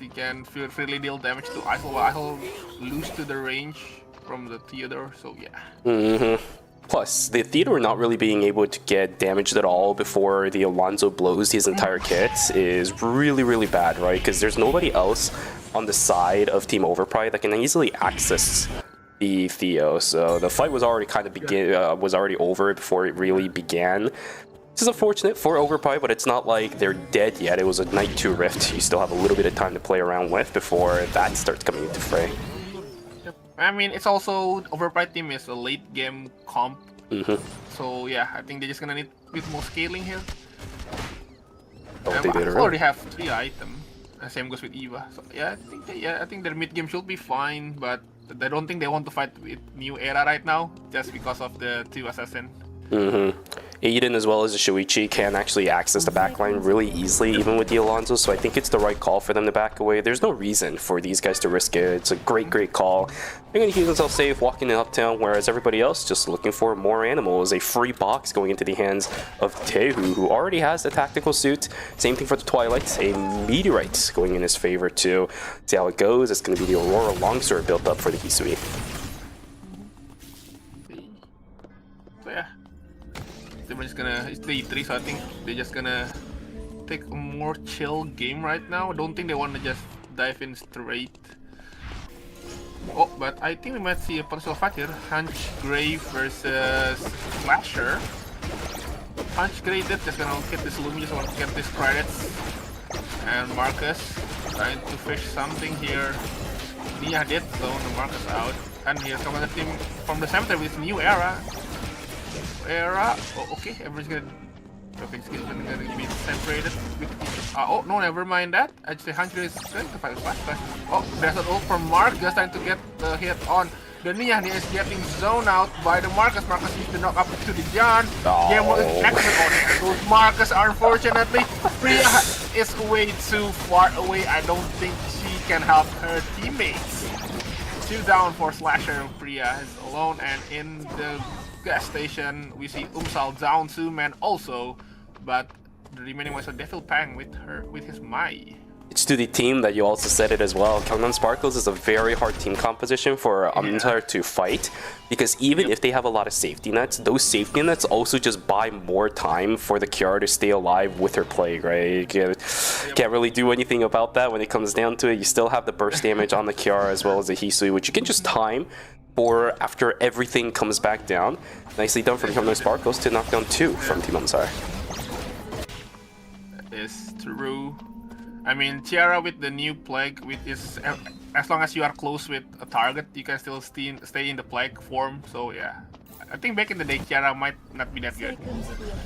He can freely deal damage to Isol, but Isol lose to the range from the Theodore, so yeah.
Plus, the Theodore not really being able to get damaged at all before the Alonso blows his entire kit is really, really bad, right? Because there's nobody else on the side of Team Overpride that can easily access the Theo, so the fight was already kind of was already over before it really began. This is unfortunate for Overpie, but it's not like they're dead yet. It was a Night 2 Rift. You still have a little bit of time to play around with before that starts coming into fray.
Yep. I mean, it's also Overpride team is a late game comp. So yeah, I think they're just gonna need a bit more scaling here.
Oh, they did
already have 3 items. Same goes with Eva. So yeah, I think their mid game should be fine, but I don't think they want to fight with New Era right now, just because of the 2 assassin.
Aiden as well as the Shuichi can actually access the backline really easily, even with the Alonso, so I think it's the right call for them to back away. There's no reason for these guys to risk it. It's a great call. They're going to keep themselves safe walking in Uptown, whereas everybody else just looking for more animals. A free box going into the hands of Tehu, who already has the tactical suit. Same thing for the Twilight. A Meteorite going in his favor too. See how it goes. It's going to be the Aurora Longsword built up for the Hisui.
So yeah. They're just gonna, it's the E3, so I think they're just gonna take a more chill game right now. I don't think they want to just dive in straight. Oh, but I think we might see a potential fight here. Hunch Grey versus Flasher. Hunch Grey did just gonna get this Lumi, just want to get these credits. And Marcus trying to fish something here. Nia did zone the Marcus out. And here comes the team from the center with New Era. Oh, okay, everyone's gonna. Okay, it's gonna be separated. Oh, no, never mind that. Actually, Hunter is trying to fight flash. Oh, there's an ult from Mark, just trying to get the hit on the Nia. Nia is getting zoned out by the Marcus. Marcus needs to knock up to the John. Game was excellent. Those Marcus, unfortunately, Priya is way too far away. I don't think she can help her teammates. 2 down for Slasher. Priya is alone, and in the gas station we see Umsal down 2 men also, but the remaining one. So Devil Pang with his Mai.
It's to the team that you also said it as well. Gangnam Sparkles is a very hard team composition for Amtar to fight, because even if they have a lot of safety nets, those safety nets also just buy more time for the Kiara to stay alive with her plague, right? You can't really do anything about that when it comes down to it. You still have the burst damage on the Kiara as well as the Hisui, which you can just time for after everything comes back down. Nicely done from Gangnam Sparkles to knock down 2 from Team Amtar.
That is true. I mean, Tiara with the new plague, with is as long as you are close with a target, you can still stay in the plague form. So yeah, I think back in the day, Tiara might not be that good.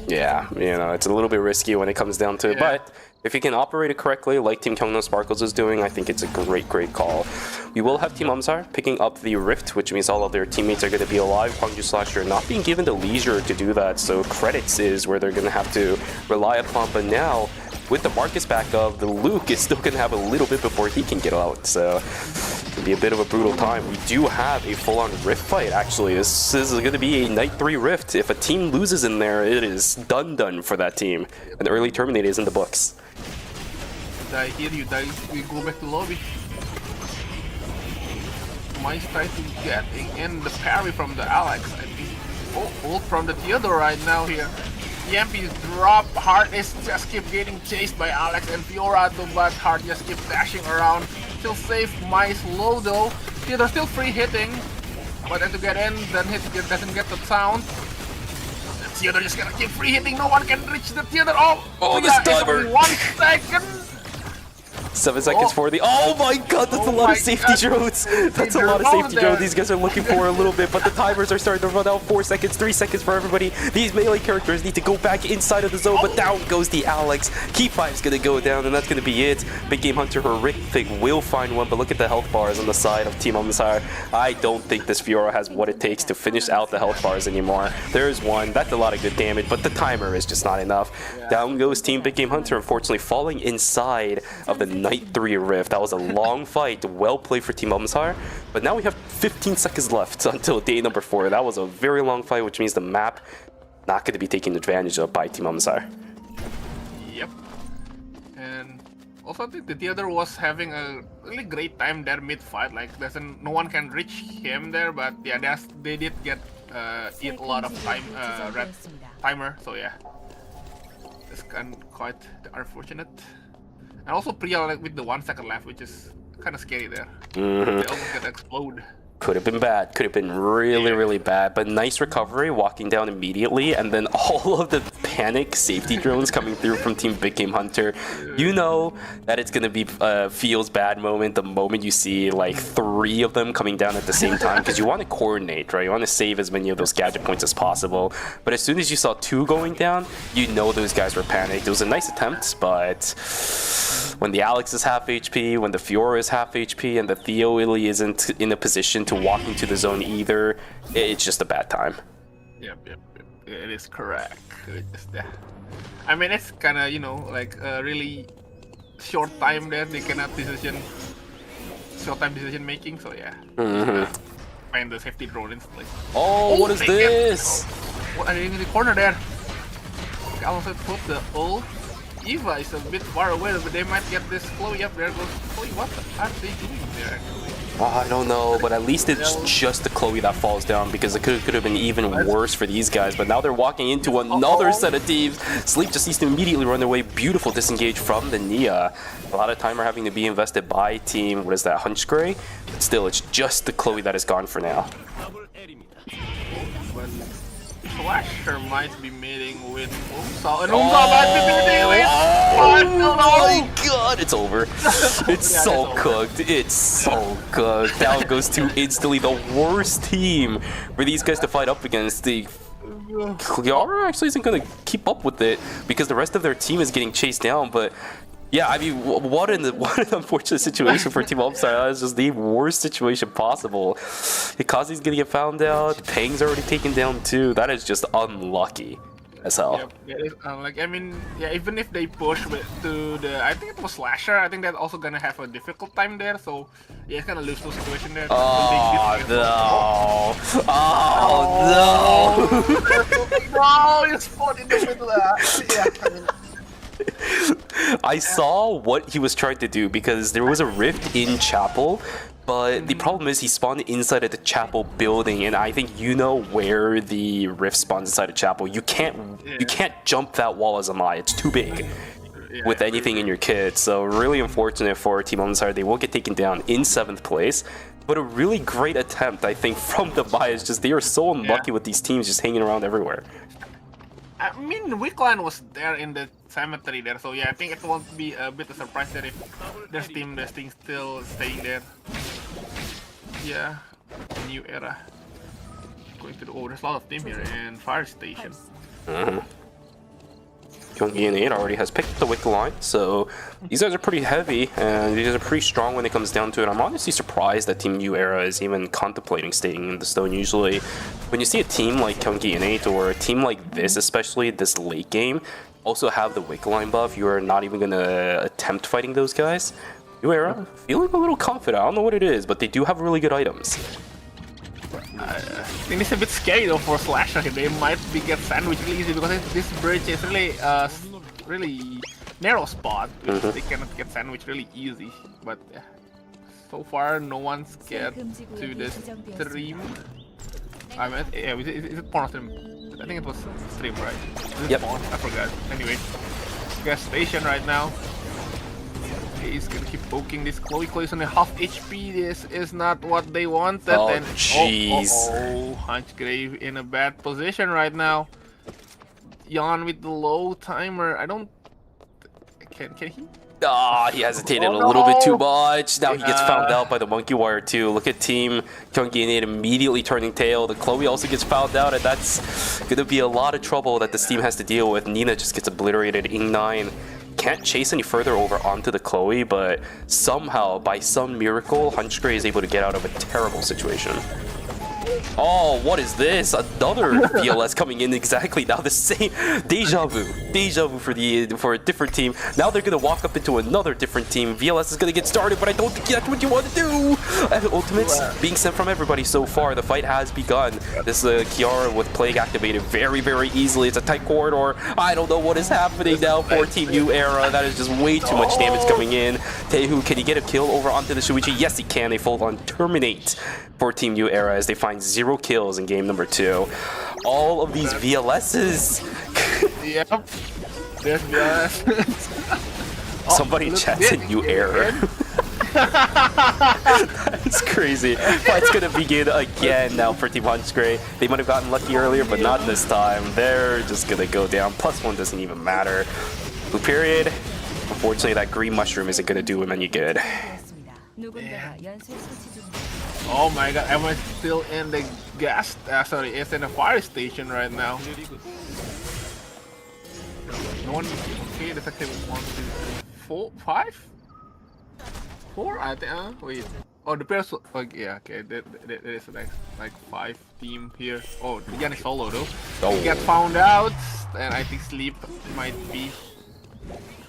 Yeah, you know, it's a little bit risky when it comes down to it, but if you can operate it correctly, like Team Gangnam Sparkles is doing, I think it's a great call. We will have Team Amsar picking up the Rift, which means all of their teammates are going to be alive. Hwangju Slasher not being given the leisure to do that, so credits is where they're going to have to rely upon, but now, with the Marcus back up, the Luke is still going to have a little bit before he can get out, so it'll be a bit of a brutal time. We do have a full-on Rift fight, actually. This is going to be a Night 3 Rift. If a team loses in there, it is done for that team. An early terminate is in the books.
Die here, you die, we go back to lobby. Mice try to get in the parry from the Alex, I think. Oh, ult from the Theodore right now here. EMP's drop, Hart is just keep getting chased by Alex and Fiora, but Hart just keep dashing around. Still safe, Mice low though. Theodore still free hitting, but then to get in, then doesn't get the sound. The Theodore just gonna keep free hitting, no one can reach the Theodore. Oh
this timer!
Only 1 second!
7 seconds for the... Oh my god, that's a lot of safety drones! That's a lot of safety drones these guys are looking for a little bit, but the timers are starting to run out. 4 seconds, 3 seconds for everybody. These melee characters need to go back inside of the zone, but down goes the Alex. Key 5's gonna go down, and that's gonna be it. Big Game Hunter Horrific will find one, but look at the health bars on the side of Team Amsar. I don't think this Fiora has what it takes to finish out the health bars anymore. There's one, that's a lot of good damage, but the timer is just not enough. Down goes Team Big Game Hunter, unfortunately falling inside of the Night 3 Rift. That was a long fight. Well played for Team Amsar. But now we have 15 seconds left until day number 4. That was a very long fight, which means the map not going to be taken advantage of by Team Amsar.
Yep. And also I think the Theodore was having a really great time there mid-fight. Like no one can reach him there, but yeah, they did get eat a lot of time red timer. So yeah, it's quite unfortunate. And also Priya like, with the 1 second left, which is kind of scary there. They almost get explode.
Could have been bad. Could have been really bad. But nice recovery, walking down immediately, and then all of the panic safety drones coming through from Team Big Game Hunter. You know that it's gonna be feels bad moment the moment you see like 3 of them coming down at the same time, because you want to coordinate, right? You want to save as many of those gadget points as possible. But as soon as you saw 2 going down, you know those guys were panicked. It was a nice attempt, but when the Alex is half HP, when the Fiora is half HP, and the Theo really isn't in a position to walk into the zone either, it's just a bad time.
Yep. It is correct. I mean, it's kind of, you know, like a really short time there. They cannot short time decision making, so yeah. Find the safety drone instantly.
Oh, what is this?
What are you in the corner there? I also put the ult. Eva is a bit far away, but they might get this Chloe up. There goes Chloe. What are they doing there actually?
Oh, I don't know, but at least it's just the Chloe that falls down, because it could have been even worse for these guys. But now they're walking into another set of teams. Sleep just needs to immediately run away. Beautiful disengage from the Nia. A lot of time are having to be invested by team, what is that, Hunchgray? But still, it's just the Chloe that is gone for now.
Slasher might be meeting with Umsal, and Umsal might be meeting with... Oh
my god, it's over. It's so cooked. It's so cooked. Down goes to instantly the worst team for these guys to fight up against. The Kiara actually isn't going to keep up with it because the rest of their team is getting chased down, but yeah, I mean, what an unfortunate situation for Team Upside. That is just the worst situation possible. Hikazi's gonna get found out. Pang's already taken down too. That is just unlucky as hell.
Yeah, like I mean, yeah, even if they push to the, I think it was Slasher. I think they're also gonna have a difficult time there. So yeah, it's gonna lose the situation there.
Oh no! Oh no!
No, you spawned in the middle. Yeah, I mean.
I saw what he was trying to do because there was a rift in chapel, but the problem is he spawned inside of the chapel building, and I think you know where the rift spawns inside of chapel. You can't jump that wall as a Mai. It's too big with anything in your kit. So really unfortunate for Team Omnisire. They will get taken down in 7th place. But a really great attempt, I think, from the Mai. It's just they are so unlucky with these teams just hanging around everywhere.
I mean, Wickline was there in the cemetery there, so yeah, I think it won't be a bit of a surprise there if there's team still staying there. Yeah, new era. Going to the there's a lot of team here and fire station.
Kyunggi and 8 already has picked the Wick line, so these guys are pretty heavy and these guys are pretty strong when it comes down to it. I'm honestly surprised that Team New Era is even contemplating staying in the stone. Usually, when you see a team like Kyunggi and 8 or a team like this, especially this late game, also have the Wick line buff, you are not even gonna attempt fighting those guys. New Era, feeling a little confident. I don't know what it is, but they do have really good items.
I think it's a bit scary though for Slasher. They might get sandwiched really easy because this bridge is really narrow spot. They cannot get sandwiched really easy. But so far no one's get to the stream. I mean, yeah, is it porn stream? I think it was stream, right?
Yep.
Porn? I forgot. Anyway, gas station right now. He's gonna keep poking this Chloe. Chloe's on a half HP. This is not what they wanted.
Oh,
and
jeez.
Hunchgrave in a bad position right now. Jan with the low timer. I don't. Can he?
Ah, he hesitated a little bit too much. Now he gets found out by the monkey wire too. Look at Team Kyunggi and 8 immediately turning tail. The Chloe also gets found out, and that's gonna be a lot of trouble that this team has to deal with. Nina just gets obliterated. Ing9 can't chase any further over onto the Chloe, but somehow, by some miracle, Hunchgrave is able to get out of a terrible situation. Oh, what is this? Another VLS coming in exactly now. The same deja vu for a different team. Now they're gonna walk up into another different team. VLS is gonna get started, but I don't think that's what you want to do. And ultimates being sent from everybody so far. The fight has begun. This Kiara with Plague activated very, very easily. It's a tight corridor. I don't know what is happening now for Team New Era. That is just way too much damage coming in. Tehu, can he get a kill over onto the Shuichi? Yes, he can. They full on terminate for Team New Era as they find 0 kills in game number 2. All of these VLSs.
Yep. There's VLS.
Somebody chatted New Era. That's crazy. Fight's gonna begin again now for Team Hunchgrave. They might have gotten lucky earlier, but not this time. They're just gonna go down. +1 doesn't even matter. Blue period. Unfortunately, that green mushroom isn't gonna do him any good.
Oh my god, everyone's still in the gas, sorry, it's in the fire station right now. No one, okay, there's actually 1, 2, 3, 4, 5? 4? I think, wait. Oh, the pairs, okay, yeah, okay, there is like 5 team here. Oh, Jan is solo though.
Oh.
He got found out, and I think Sleep might be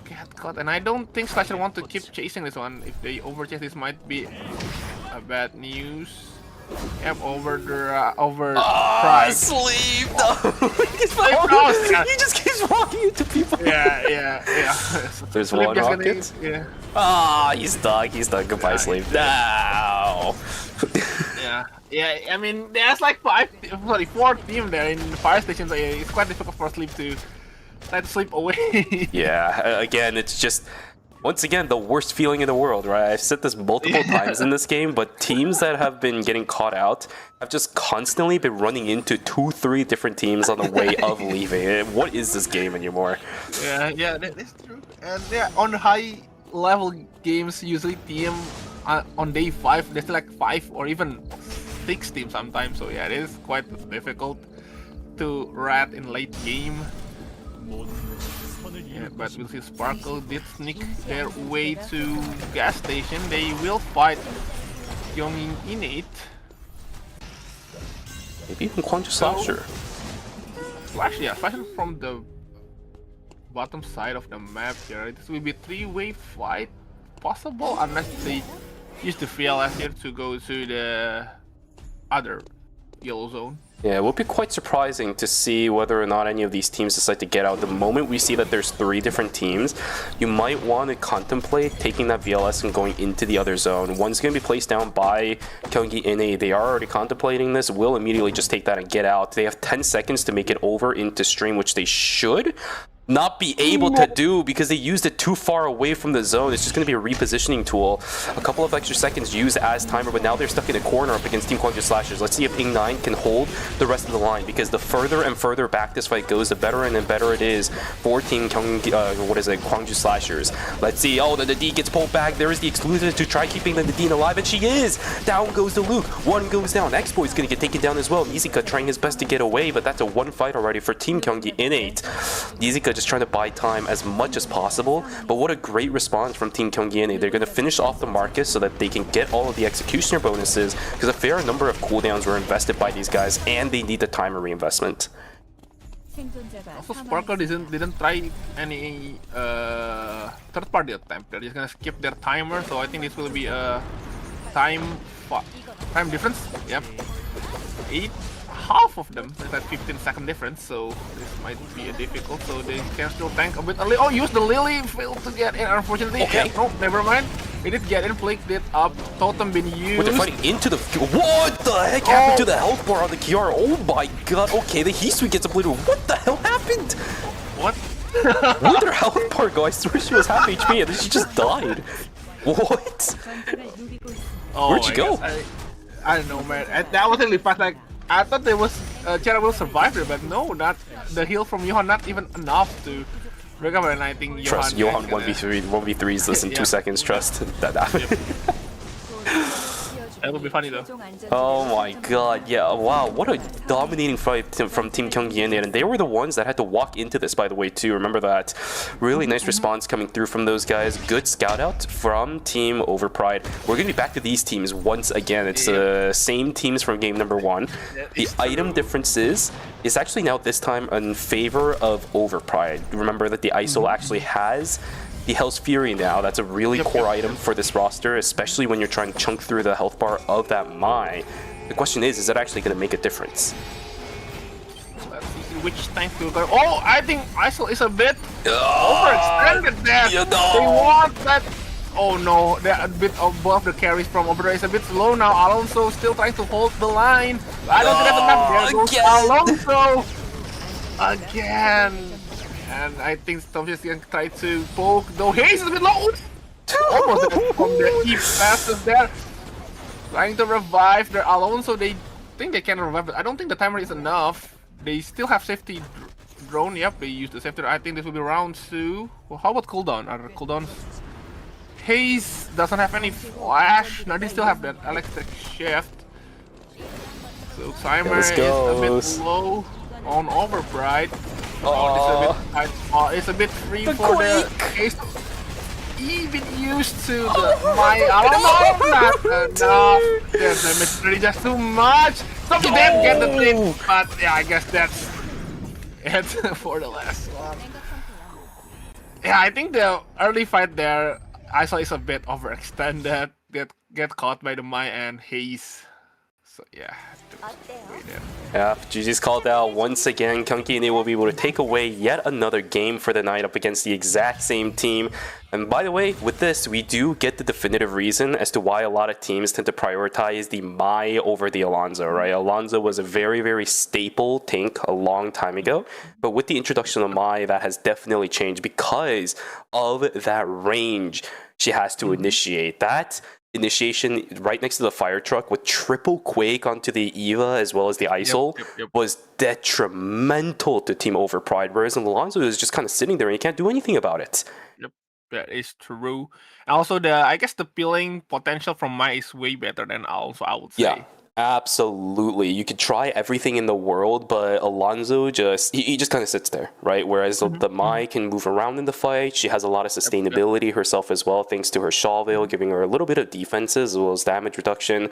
get caught. And I don't think Slasher want to keep chasing this one. If they overchase, this might be a bad news. Yep, over
Sleep! No! He just keeps walking into people.
Yeah.
There's
Sleep
one
just
rocket.
Yeah.
Ah, he's stuck. Goodbye, Sleep. No!
Yeah. I mean, there's like 4 team there in the fire station, so it's quite difficult for Sleep to try to sleep away.
Yeah, again, it's just, once again, the worst feeling in the world, right? I've said this multiple times in this game, but teams that have been getting caught out have just constantly been running into 2-3 different teams on the way of leaving. What is this game anymore?
Yeah, that's true. And yeah, on high level games, usually team on day 5, there's like 5 or even 6 teams sometimes. So yeah, it is quite difficult to rat in late game. Yeah, but we'll see Sparkle did sneak their way to gas station. They will fight Young Innate.
Maybe even Quantum Slasher.
Slasher from the bottom side of the map here. This will be a 3-way fight possible unless they use the VLS here to go to the other yellow zone.
Yeah, it would be quite surprising to see whether or not any of these teams decide to get out. The moment we see that there's 3 different teams, you might want to contemplate taking that VLS and going into the other zone. One's going to be placed down by Gyeonggi NA. They are already contemplating this. Will immediately just take that and get out. They have 10 seconds to make it over into stream, which they should not be able to do because they used it too far away from the zone. It's just going to be a repositioning tool. A couple of extra seconds used as timer, but now they're stuck in a corner up against Team Gwangju Slashers. Let's see if Ing9 can hold the rest of the line, because the further and further back this fight goes, the better and better it is for Team Gwangju Slashers. Let's see. Oh, the D gets pulled back. There is the exclusive to try keeping the Nadine alive, and she is. Down goes the Luke. One goes down. X-Boy's going to get taken down as well. Nizuka trying his best to get away, but that's a 1 fight already for Team Gyeonggi Innate. Nizuka just trying to buy time as much as possible, but what a great response from Team Gyeonggi NA. They're going to finish off the Marcus so that they can get all of the executioner bonuses, because a fair number of cooldowns were invested by these guys, and they need the timer reinvestment.
Also, Sparkle didn't try any third-party attempt. They're just gonna skip their timer, so I think this will be a time difference. Yep, 8. Half of them is at 15-second difference, so this might be a difficult. So they can still tank a bit early. Oh, use the Lily, failed to get in, unfortunately.
Okay.
Yeah, no, never mind. They did get in, flicked it up. Totem been used.
But they're fighting into the... What the heck happened to the health bar on the Kiara? Oh my god. Okay, the heat sweep gets obliterated. What the hell happened?
What?
Where did her health bar go? I swear she was half HP and then she just died. What?
Oh,
Where'd you go?
I don't know, man. That was really fast. Like, I thought there was Chera will survive it, but no, not the heal from Johan, not even enough to recover. And I think
Trust, Johan 1v3s this in 2 seconds. Trust that.
That would be funny though.
Oh my god, yeah, wow, what a dominating fight from Team Gyeonggi NA, and they were the ones that had to walk into this, by the way, too. Remember that. Really nice response coming through from those guys. Good scout out from Team Overpride. We're going to be back to these teams once again. It's the same teams from game number 1. The item difference is actually now this time in favor of Overpride. Remember that the ISO actually has the Hell's Fury now. That's a really core item for this roster, especially when you're trying to chunk through the health bar of that Mai. The question is it actually going to make a difference?
Let's see which tank will go. Oh, I think ISO is a bit overextended there.
You know.
They want that. Oh no, they're a bit above the carries from Overpride. It's a bit slow now. Alonso still trying to hold the line. I don't think that's enough. There goes Alonso again. And I think Tom is going to try to poke, though Hayes is a bit low. Almost from the deep passes there. Trying to revive their Alonso. They think they can revive, but I don't think the timer is enough. They still have safety drone. Yep, they use the safety. I think this will be round 2. Well, how about cooldown? Are there cooldowns? Hayes doesn't have any flash. No, they still have that electric shift. So timer is a bit low on Overpride. It's a bit free for the case. Even used to the not enough. There's a mystery just too much. Something didn't get the thing, but yeah, I guess that's it for the last one. Yeah, I think the early fight there, I saw is a bit overextended. Get caught by the Mai and Hayes. So yeah.
Yeah, GG's called out once again. Gyeonggi NA will be able to take away yet another game for the night up against the exact same team. And by the way, with this, we do get the definitive reason as to why a lot of teams tend to prioritize the Mai over the Alonso, right? Alonso was a very, very staple tank a long time ago. But with the introduction of Mai, that has definitely changed because of that range she has to initiate. That initiation right next to the fire truck with triple quake onto the Eva as well as the ISOL was detrimental to Team Overpride, whereas Alonso is just kind of sitting there and you can't do anything about it.
Yep, that is true. Also, I guess the peeling potential from Mai is way better than Alonso, I would say.
Yeah, absolutely. You could try everything in the world, but Alonso he just kind of sits there, right? Whereas the Mai can move around in the fight. She has a lot of sustainability herself as well, thanks to her Shaw Veil, giving her a little bit of defenses as well as damage reduction.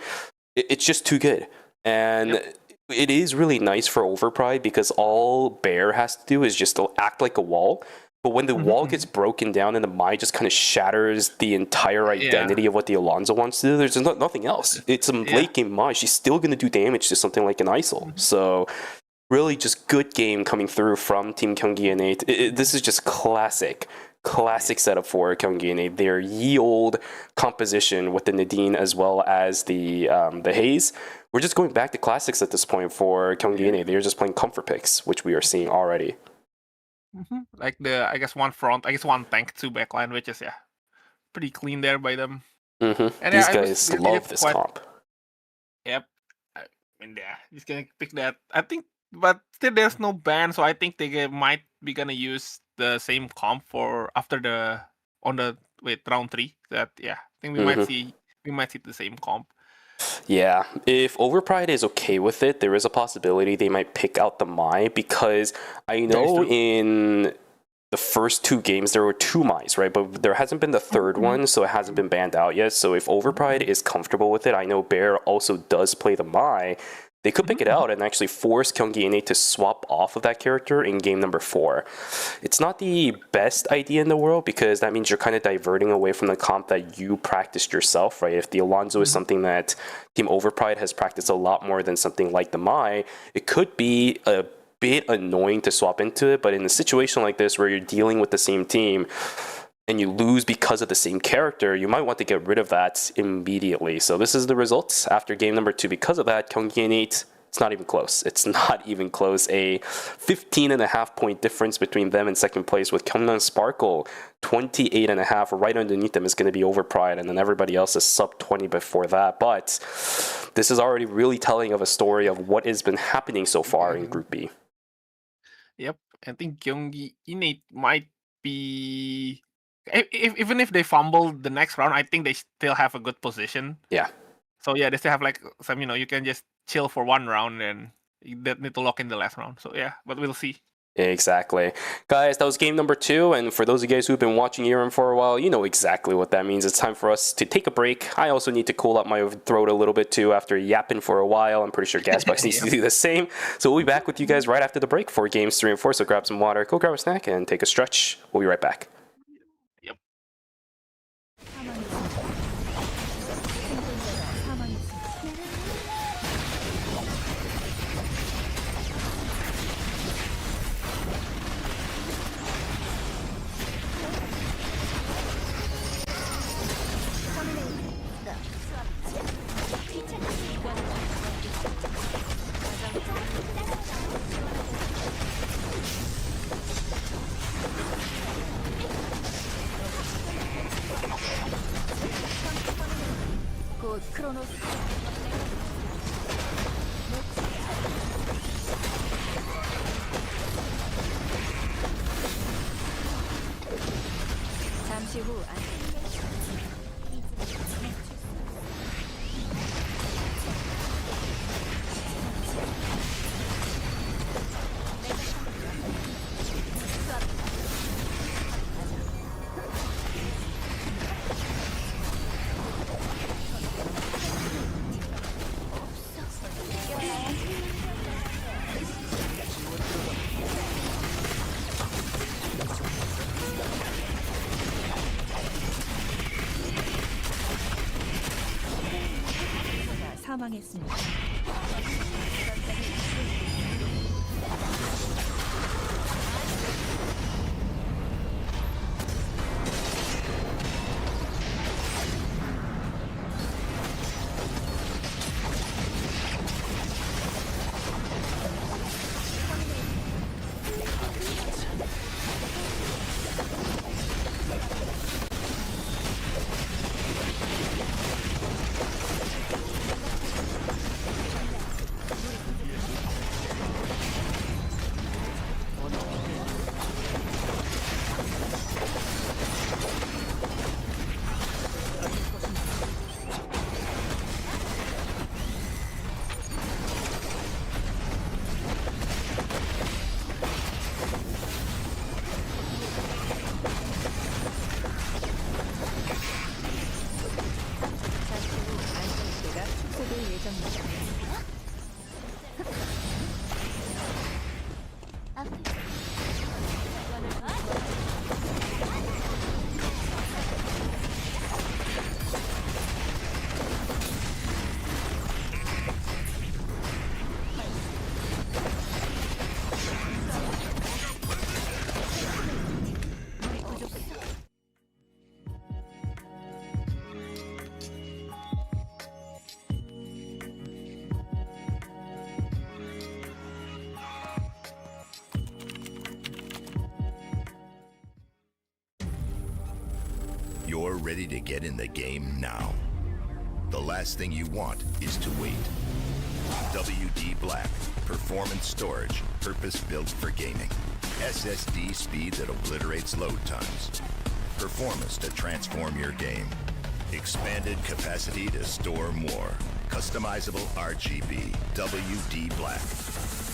It's just too good. And it is really nice for Overpride because all Bear has to do is just to act like a wall. But when the wall gets broken down and the Mai just kind of shatters the entire identity of what the Alonso wants to do, there's nothing else. It's a late game Mai. She's still going to do damage to something like an ISIL. So really just good game coming through from Team Gyeonggi and 8. This is just classic setup for Gyeonggi and 8. Their ye old composition with the Nadine as well as the Haze. We're just going back to classics at this point for Gyeonggi and 8. They're just playing comfort picks, which we are seeing already.
Like I guess one front, I guess one tank, two backline, which is pretty clean there by them. And
These guys love this comp.
Yep. I mean, just gonna pick that. I think, but still there's no ban, so I think they might be gonna use the same comp for after round 3. That I think we might see the same comp.
Yeah, if Overpride is okay with it, there is a possibility they might pick out the Mai, because I know in the first 2 games there were 2 Mais, right? But there hasn't been the third one, so it hasn't been banned out yet. So if Overpride is comfortable with it, I know Bear also does play the Mai. They could pick it out and actually force Gyeonggi and 8 to swap off of that character in game number 4. It's not the best idea in the world, because that means you're kind of diverting away from the comp that you practiced yourself, right? If the Alonso is something that Team Overpride has practiced a lot more than something like the Mai, it could be a bit annoying to swap into it. But in a situation like this where you're dealing with the same team and you lose because of the same character, you might want to get rid of that immediately. So this is the results after game number 2. Because of that, Gyeonggi and 8, it's not even close. It's not even close. A 15.5 point difference between them and second place, with Gyeongnan Sparkle 28.5. Right underneath them is going to be Overpride, and then everybody else is sub 20 before that. But this is already really telling of a story of what has been happening so far in Group B.
Yep, I think Gyeonggi and 8 might be... Even if they fumble the next round, I think they still have a good position.
Yeah.
So they still have like some, you can just chill for one round and you need to lock in the last round. So but we'll see.
Exactly. Guys, that was game number 2, and for those of you guys who've been watching ERM for a while, you know exactly what that means. It's time for us to take a break. I also need to cool up my throat a little bit too after yapping for a while. I'm pretty sure Gasbox needs to do the same. So we'll be back with you guys right after the break for games 3 and 4. So grab some water, go grab a snack, and take a stretch. We'll be right back.
잠시 후 사망했습니다.
ready to get in the game now. The last thing you want is to wait. WD Black, performance storage, purpose-built for gaming. SSD speed that obliterates load times. Performance to transform your game. Expanded capacity to store more. Customizable RGB. WD Black.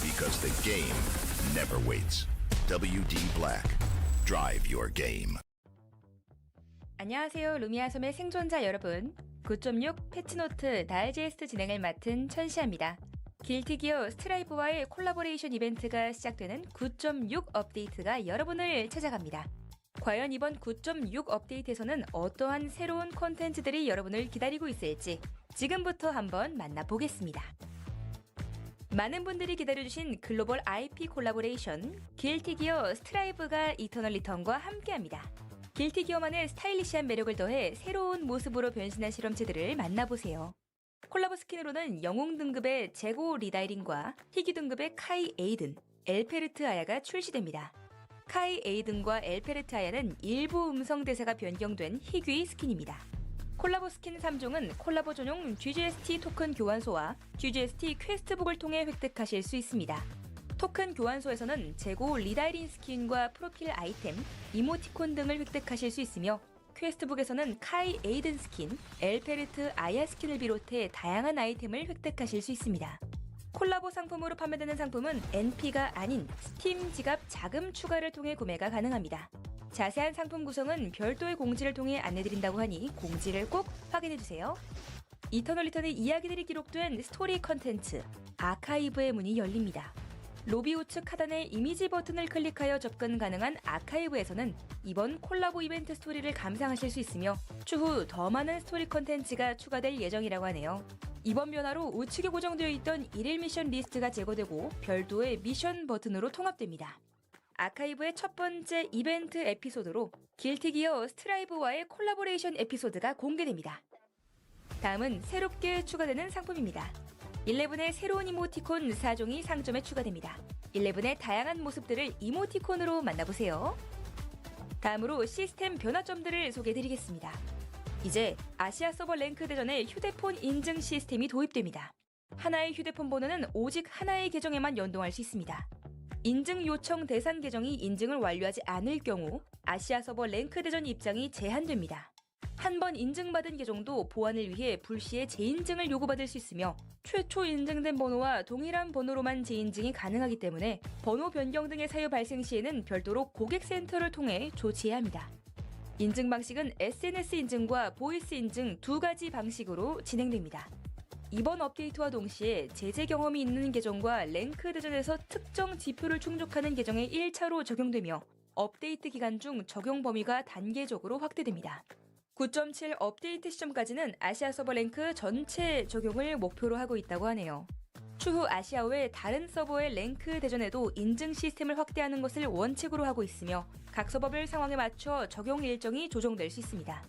Because the game never waits. WD Black. Drive your game.
안녕하세요. 루미아 섬의 생존자 여러분. 9.6 패치노트 다이제스트 진행을 맡은 천시아입니다. 길티기어 스트라이브와의 콜라보레이션 이벤트가 시작되는 9.6 업데이트가 여러분을 찾아갑니다. 과연 이번 9.6 업데이트에서는 어떠한 새로운 콘텐츠들이 여러분을 기다리고 있을지 지금부터 한번 만나보겠습니다. 많은 분들이 기다려주신 글로벌 IP 콜라보레이션 길티기어 스트라이브가 이터널 리턴과 함께합니다. 길티기어만의 스타일리시한 매력을 더해 새로운 모습으로 변신한 실험체들을 만나보세요. 콜라보 스킨으로는 영웅 등급의 제고 리다이린과 희귀 등급의 카이 에이든, 엘페르트 아야가 출시됩니다. 카이 에이든과 엘페르트 아야는 일부 음성 대사가 변경된 희귀 스킨입니다. 콜라보 스킨 3종은 콜라보 전용 GGST 토큰 교환소와 GGST 퀘스트북을 통해 획득하실 수 있습니다. 토큰 교환소에서는 재고 리다이린 스킨과 프로필 아이템, 이모티콘 등을 획득하실 수 있으며 퀘스트북에서는 카이 에이든 스킨, 엘페르트 아야 스킨을 비롯해 다양한 아이템을 획득하실 수 있습니다. 콜라보 상품으로 판매되는 상품은 NP가 아닌 스팀 지갑 자금 추가를 통해 구매가 가능합니다. 자세한 상품 구성은 별도의 공지를 통해 안내드린다고 하니 공지를 꼭 확인해주세요. 이터널 리턴의 이야기들이 기록된 스토리 컨텐츠, 아카이브의 문이 열립니다. 로비 우측 하단의 이미지 버튼을 클릭하여 접근 가능한 아카이브에서는 이번 콜라보 이벤트 스토리를 감상하실 수 있으며 추후 더 많은 스토리 컨텐츠가 추가될 예정이라고 하네요. 이번 변화로 우측에 고정되어 있던 1일 미션 리스트가 제거되고 별도의 미션 버튼으로 통합됩니다. 아카이브의 첫 번째 이벤트 에피소드로 길티기어 스트라이브와의 콜라보레이션 에피소드가 공개됩니다. 다음은 새롭게 추가되는 상품입니다. 11의 새로운 이모티콘 4종이 상점에 추가됩니다. 11의 다양한 모습들을 이모티콘으로 만나보세요. 다음으로 시스템 변화점들을 소개해드리겠습니다. 이제 아시아 서버 랭크 대전에 휴대폰 인증 시스템이 도입됩니다. 하나의 휴대폰 번호는 오직 하나의 계정에만 연동할 수 있습니다. 인증 요청 대상 계정이 인증을 완료하지 않을 경우 아시아 서버 랭크 대전 입장이 제한됩니다. 한 번 인증받은 계정도 보안을 위해 불시에 재인증을 요구받을 수 있으며 최초 인증된 번호와 동일한 번호로만 재인증이 가능하기 때문에 번호 변경 등의 사유 발생 시에는 별도로 고객센터를 통해 조치해야 합니다. 인증 방식은 SNS 인증과 보이스 인증 두 가지 방식으로 진행됩니다. 이번 업데이트와 동시에 제재 경험이 있는 계정과 랭크 대전에서 특정 지표를 충족하는 계정에 1차로 적용되며 업데이트 기간 중 적용 범위가 단계적으로 확대됩니다. 9.7 업데이트 시점까지는 아시아 서버 랭크 전체 적용을 목표로 하고 있다고 하네요. 추후 아시아 외 다른 서버의 랭크 대전에도 인증 시스템을 확대하는 것을 원칙으로 하고 있으며 각 서버별 상황에 맞춰 적용 일정이 조정될 수 있습니다.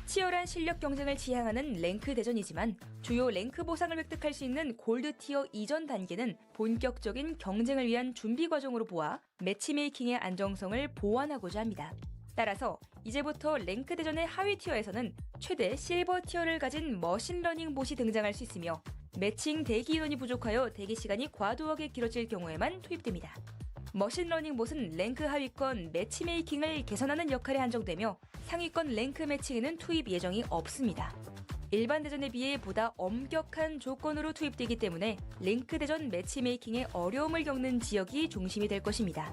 치열한 실력 경쟁을 지향하는 랭크 대전이지만 주요 랭크 보상을 획득할 수 있는 골드 티어 이전 단계는 본격적인 경쟁을 위한 준비 과정으로 보아 매치메이킹의 안정성을 보완하고자 합니다. 따라서 이제부터 랭크 대전의 하위 티어에서는 최대 실버 티어를 가진 머신러닝 봇이 등장할 수 있으며 매칭 대기 인원이 부족하여 대기 시간이 과도하게 길어질 경우에만 투입됩니다. 머신러닝 봇은 랭크 하위권 매치메이킹을 개선하는 역할에 한정되며 상위권 랭크 매칭에는 투입 예정이 없습니다. 일반 대전에 비해 보다 엄격한 조건으로 투입되기 때문에 랭크 대전 매치메이킹에 어려움을 겪는 지역이 중심이 될 것입니다.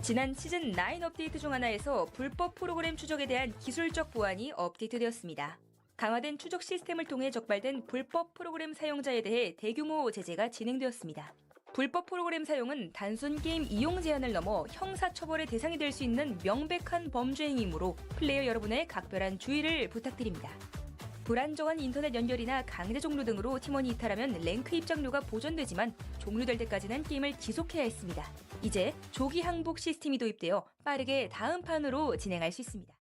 지난 시즌 9 업데이트 중 하나에서 불법 프로그램 추적에 대한 기술적 보완이 업데이트되었습니다. 강화된 추적 시스템을 통해 적발된 불법 프로그램 사용자에 대해 대규모 제재가 진행되었습니다. 불법 프로그램 사용은 단순 게임 이용 제한을 넘어 형사처벌의 대상이 될 수 있는 명백한 범죄 행위이므로 플레이어 여러분의 각별한 주의를 부탁드립니다. 불안정한 인터넷 연결이나 강제 종료 등으로 팀원이 이탈하면 랭크 입장료가 보전되지만 종료될 때까지는 게임을 지속해야 했습니다. 이제 조기 항복 시스템이 도입되어 빠르게 다음 판으로 진행할 수 있습니다.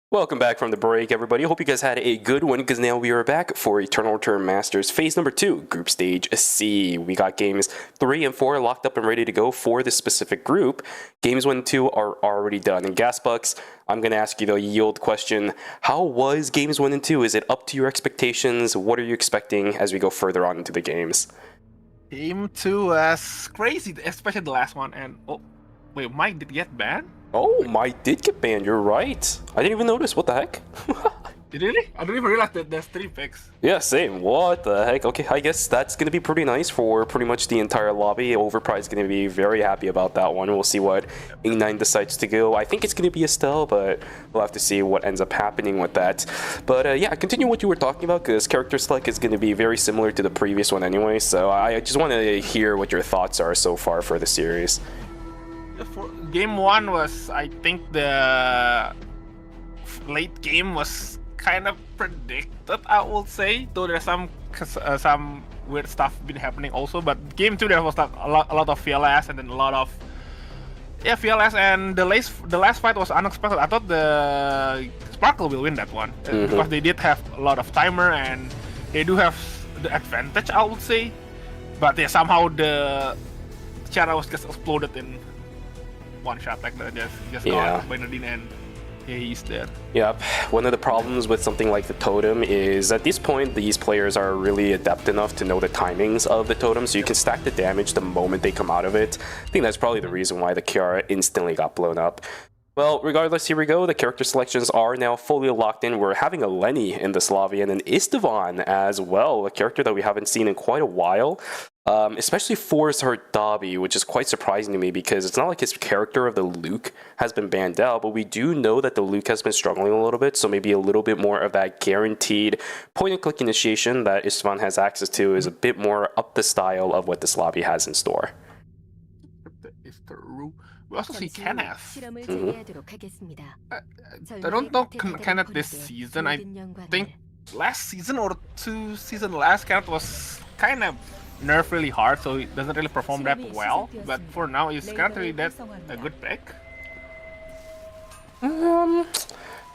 Welcome back from the break, everybody. Hope you guys had a good one, because now we are back for Eternal Return Masters Phase number 2, Group Stage C. We got games 3 and 4 locked up and ready to go for this specific group. Games 1 and 2 are already done. And Gasbucks, I'm going to ask you the yield question. How was games 1 and 2? Is it up to your expectations? What are you expecting as we go further on into the games?
Game 2 was crazy, especially the last one. And oh, wait, Mike did get banned?
Oh, Mike did get banned. You're right. I didn't even notice. What the heck?
Did he really? I didn't even realize that there's 3 picks.
Yeah, same. What the heck? Okay, I guess that's going to be pretty nice for pretty much the entire lobby. Overpride is going to be very happy about that one. We'll see what Ing9 decides to go. I think it's going to be Estelle, but we'll have to see what ends up happening with that. But yeah, continue what you were talking about, because character select is going to be very similar to the previous one anyway. So I just want to hear what your thoughts are so far for the series.
For game 1 was, I think the late game was kind of predicted, I would say. Though there's some weird stuff been happening also. But game 2 there was like a lot of VLS, and then a lot of VLS, and the last fight was unexpected. I thought the Sparkle will win that one because they did have a lot of timer and they do have the advantage, I would say. But yeah, somehow the Chara was just exploded in one shot, like that, just gone by Nadine, and yeah, he's dead.
Yep. One of the problems with something like the totem is at this point these players are really adept enough to know the timings of the totem, so you can stack the damage the moment they come out of it. I think that's probably the reason why the Kiara instantly got blown up. Well, regardless, here we go. The character selections are now fully locked in. We're having a Lenny in the Slavi and an Istvan as well, a character that we haven't seen in quite a while. Especially for Sardabi, which is quite surprising to me, because it's not like his character of the Luke has been banned out, but we do know that the Luke has been struggling a little bit, so maybe a little bit more of that guaranteed point-and-click initiation that Istvan has access to is a bit more up the style of what the Slavi has in store.
We also see Kenneth. I don't know Kenneth this season. I think last season or 2 seasons last, Kenneth was kind of nerfed really hard, so he doesn't really perform that well. But for now, is Kenneth really that a good pick?
I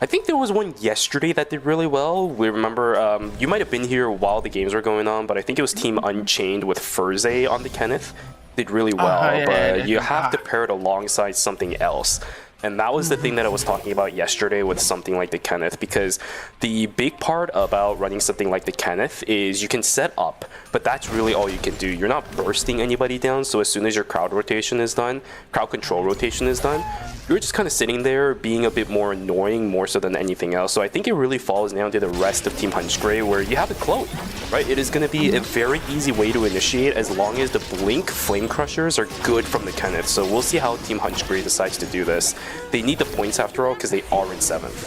think there was one yesterday that did really well. We remember, you might have been here while the games were going on, but I think it was Team Unchained with Furze on the Kenneth. Did really well, but you have to pair it alongside something else. And that was the thing that I was talking about yesterday with something like the Kenneth, because the big part about running something like the Kenneth is you can set up, but that's really all you can do. You're not bursting anybody down, so as soon as your crowd rotation is done, crowd control rotation is done, you're just kind of sitting there being a bit more annoying, more so than anything else. So I think it really falls down to the rest of Team Hunchgrey, where you have a Chloe, right? It is going to be a very easy way to initiate as long as the Blink Flame Crushers are good from the Kenneth. So we'll see how Team Hunchgrey decides to do this. They need the points after all, because they are in 7th.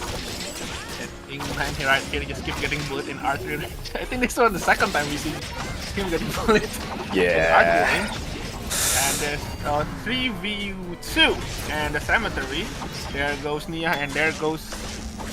England here, right here, just keep getting bullet in archery. I think this was the second time we see him getting bullet.
Yeah.
And there's 3v2 and the cemetery. There goes Nia, and there goes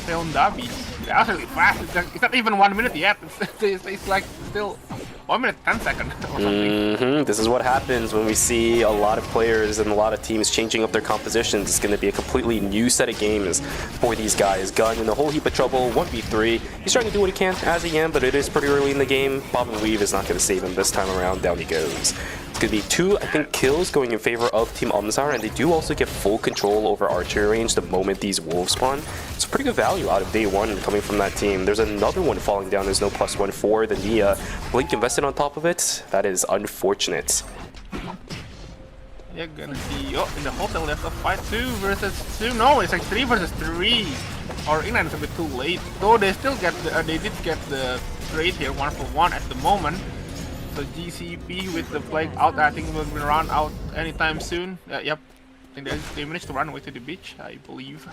Dabi. They're actually fast. It's not even 1 minute yet. It's like still 1 minute 10 seconds or something.
This is what happens when we see a lot of players and a lot of teams changing up their compositions. It's going to be a completely new set of games for these guys. Gunn in a whole heap of trouble, 1v3. He's trying to do what he can as he can, but it is pretty early in the game. Bob and Weave is not going to save him this time around. Down he goes. It's going to be 2, I think, kills going in favor of Team Umzar, and they do also get full control over archery range the moment these wolves spawn. It's pretty good value out of day 1 coming from that team. There's another one falling down. There's no +1 for the Nia. Blink invested on top of it. That is unfortunate.
You're gonna see in the hotel there's a fight 2 versus 2. No, it's like 3 versus 3. Or England is a bit too late. Though they still get they did get the trade here 1-for-1 at the moment. So GCP with the flag out, I think will run out anytime soon. Yep, I think they managed to run away to the beach, I believe.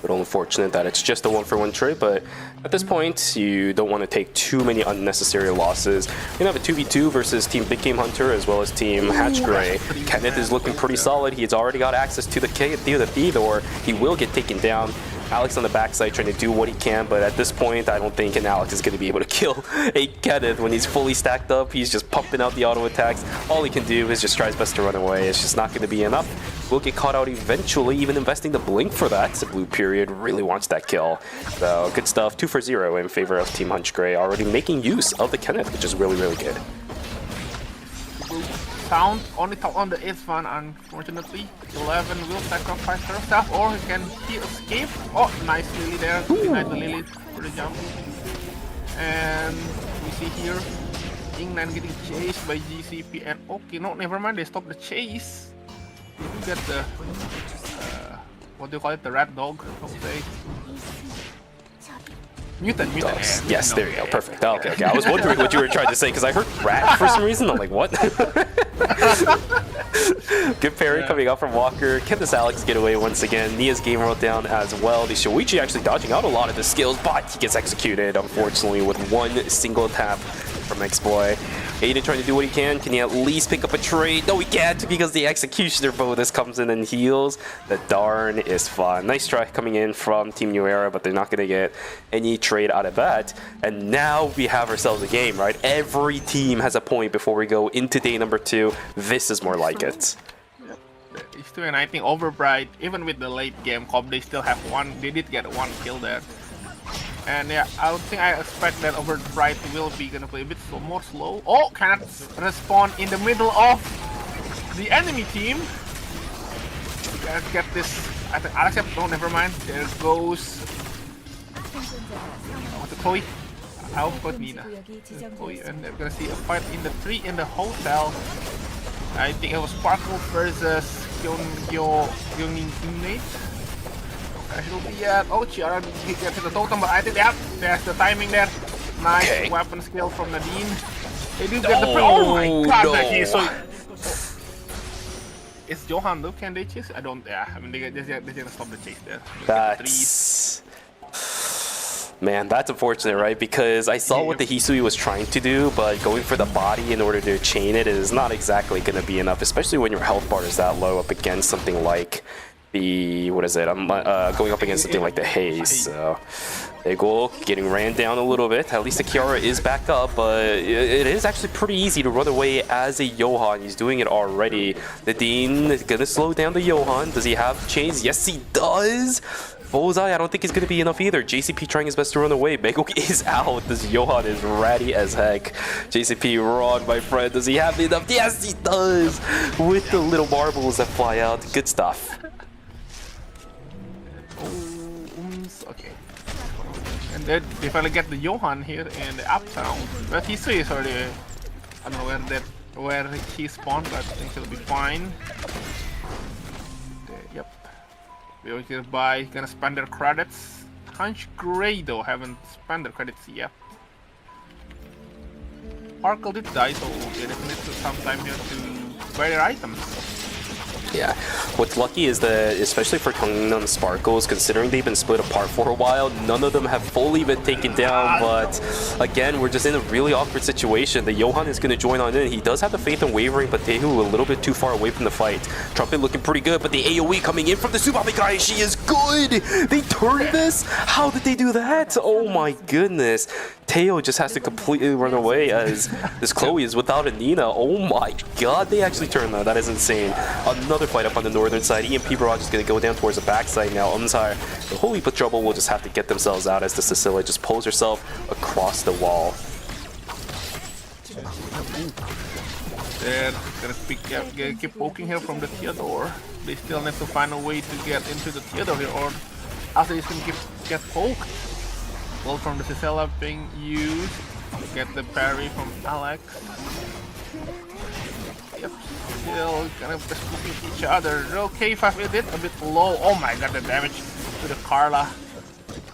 But unfortunate that it's just a 1-for-1 trade, but at this point, you don't want to take too many unnecessary losses. You're going to have a 2v2 versus Team Big Game Hunter as well as Team Hatchgrey. Kenneth is looking pretty solid. He's already got access to the Theodore. He will get taken down. Alex on the backside trying to do what he can, but at this point, I don't think an Alex is going to be able to kill a Kenneth when he's fully stacked up. He's just pumping out the auto attacks. All he can do is just try his best to run away. It's just not going to be enough. Will get caught out eventually, even investing the blink for that. The blue period really wants that kill. So good stuff. 2 for 0 in favor of Team Hunch Grey, already making use of the Kenneth, which is really, really good.
Sound only top on the 8th one, unfortunately. 11 will sacrifice herself, or he escape. Oh, nice Lily there. Denied the Lily for the jump. And we see here England getting chased by GCP, and okay, no, never mind, they stop the chase. You get the what do you call it? The rat dog, I would say. Mutant.
Dogs. Yes, there you go. Perfect. Oh, okay. I was wondering what you were trying to say because I heard rat for some reason. I'm like, what? Good parry coming out from Walker. Can this Alex get away once again? Nia's game wrote down as well. The Shoichi actually dodging out a lot of the skills, but he gets executed, unfortunately, with one single tap from X-Boy. Aiden trying to do what he can. Can he at least pick up a trade? No, he can't because the Executioner bonus comes in and heals. The darn is fun. Nice try coming in from Team New Era, but they're not going to get any trade out of that. And now we have ourselves a game, right? Every team has a point before we go into day number 2. This is more like it.
And I think Overbright, even with the late game comp, they still have one. They did get one kill there. And yeah, I don't think I expect that Overbright will be gonna play a bit more slow. Oh, cannot respond in the middle of the enemy team. Let's get this. I think Alex, no, never mind. There goes. What's it, Chloe? I'll put Nina. Chloe, and they're gonna see a fight in the 3 in the hotel. I think it was Sparkle versus Gyeongin teammate. She'll be oh, Chiara gets to the totem, but I think there's the timing there. Nice weapon skill from Nadine. They do get the oh my god,
no.
he's so. It's Johan though, can they chase? I don't, I mean, they're gonna stop the chase there.
That's... Man, that's unfortunate, right? Because I saw what the Hisui was trying to do, but going for the body in order to chain it is not exactly going to be enough, especially when your health bar is that low up against something like the, what is it? I'm going up against something like the Haze. So they go getting ran down a little bit. At least the Kiara is back up, but it is actually pretty easy to run away as a Johan. He's doing it already. The Dean is gonna slow down the Johan. Does he have chains? Yes, he does. Bullseye, I don't think it's going to be enough either. JCP trying his best to run away. Megok is out. This Johan is ratty as heck. JCP, run, my friend. Does he have enough? Yes, he does. With the little marbles that fly out. Good stuff.
Okay. And then they finally get the Johan here in the uptown. But he is already. I don't know where he spawned, but I think he'll be fine. Yep. We're hereby gonna spend their credits. Hunch Grey though haven't spent their credits yet. Sparkle did die, so they definitely took some time here to buy their items.
Yeah, what's lucky is that, especially for Gangnam and Sparkles, considering they've been split apart for a while, none of them have fully been taken down, but again, we're just in a really awkward situation. The Johan is going to join on in. He does have the faith in wavering, but Tehu a little bit too far away from the fight. Trumpet looking pretty good, but the AoE coming in from the Tsubame guy, she is good! They turned this? How did they do that? Oh my goodness. Teo just has to completely run away as this Chloe is without a Nina. Oh my god, they actually turned that. That is insane. Another fight up on the northern side. EMP Barrage is going to go down towards the backside now. Umzar, the whole heap of trouble will just have to get themselves out as the Cecilia just pulls herself across the wall.
They're gonna keep poking here from the Theodore. They still need to find a way to get into the Theodore here, or after he's gonna get poked. Well, from the Cicella being used, get the parry from Alex. Yep, still kind of just looking at each other. Okay, 5 with it, a bit low. Oh my god, the damage to the Carla.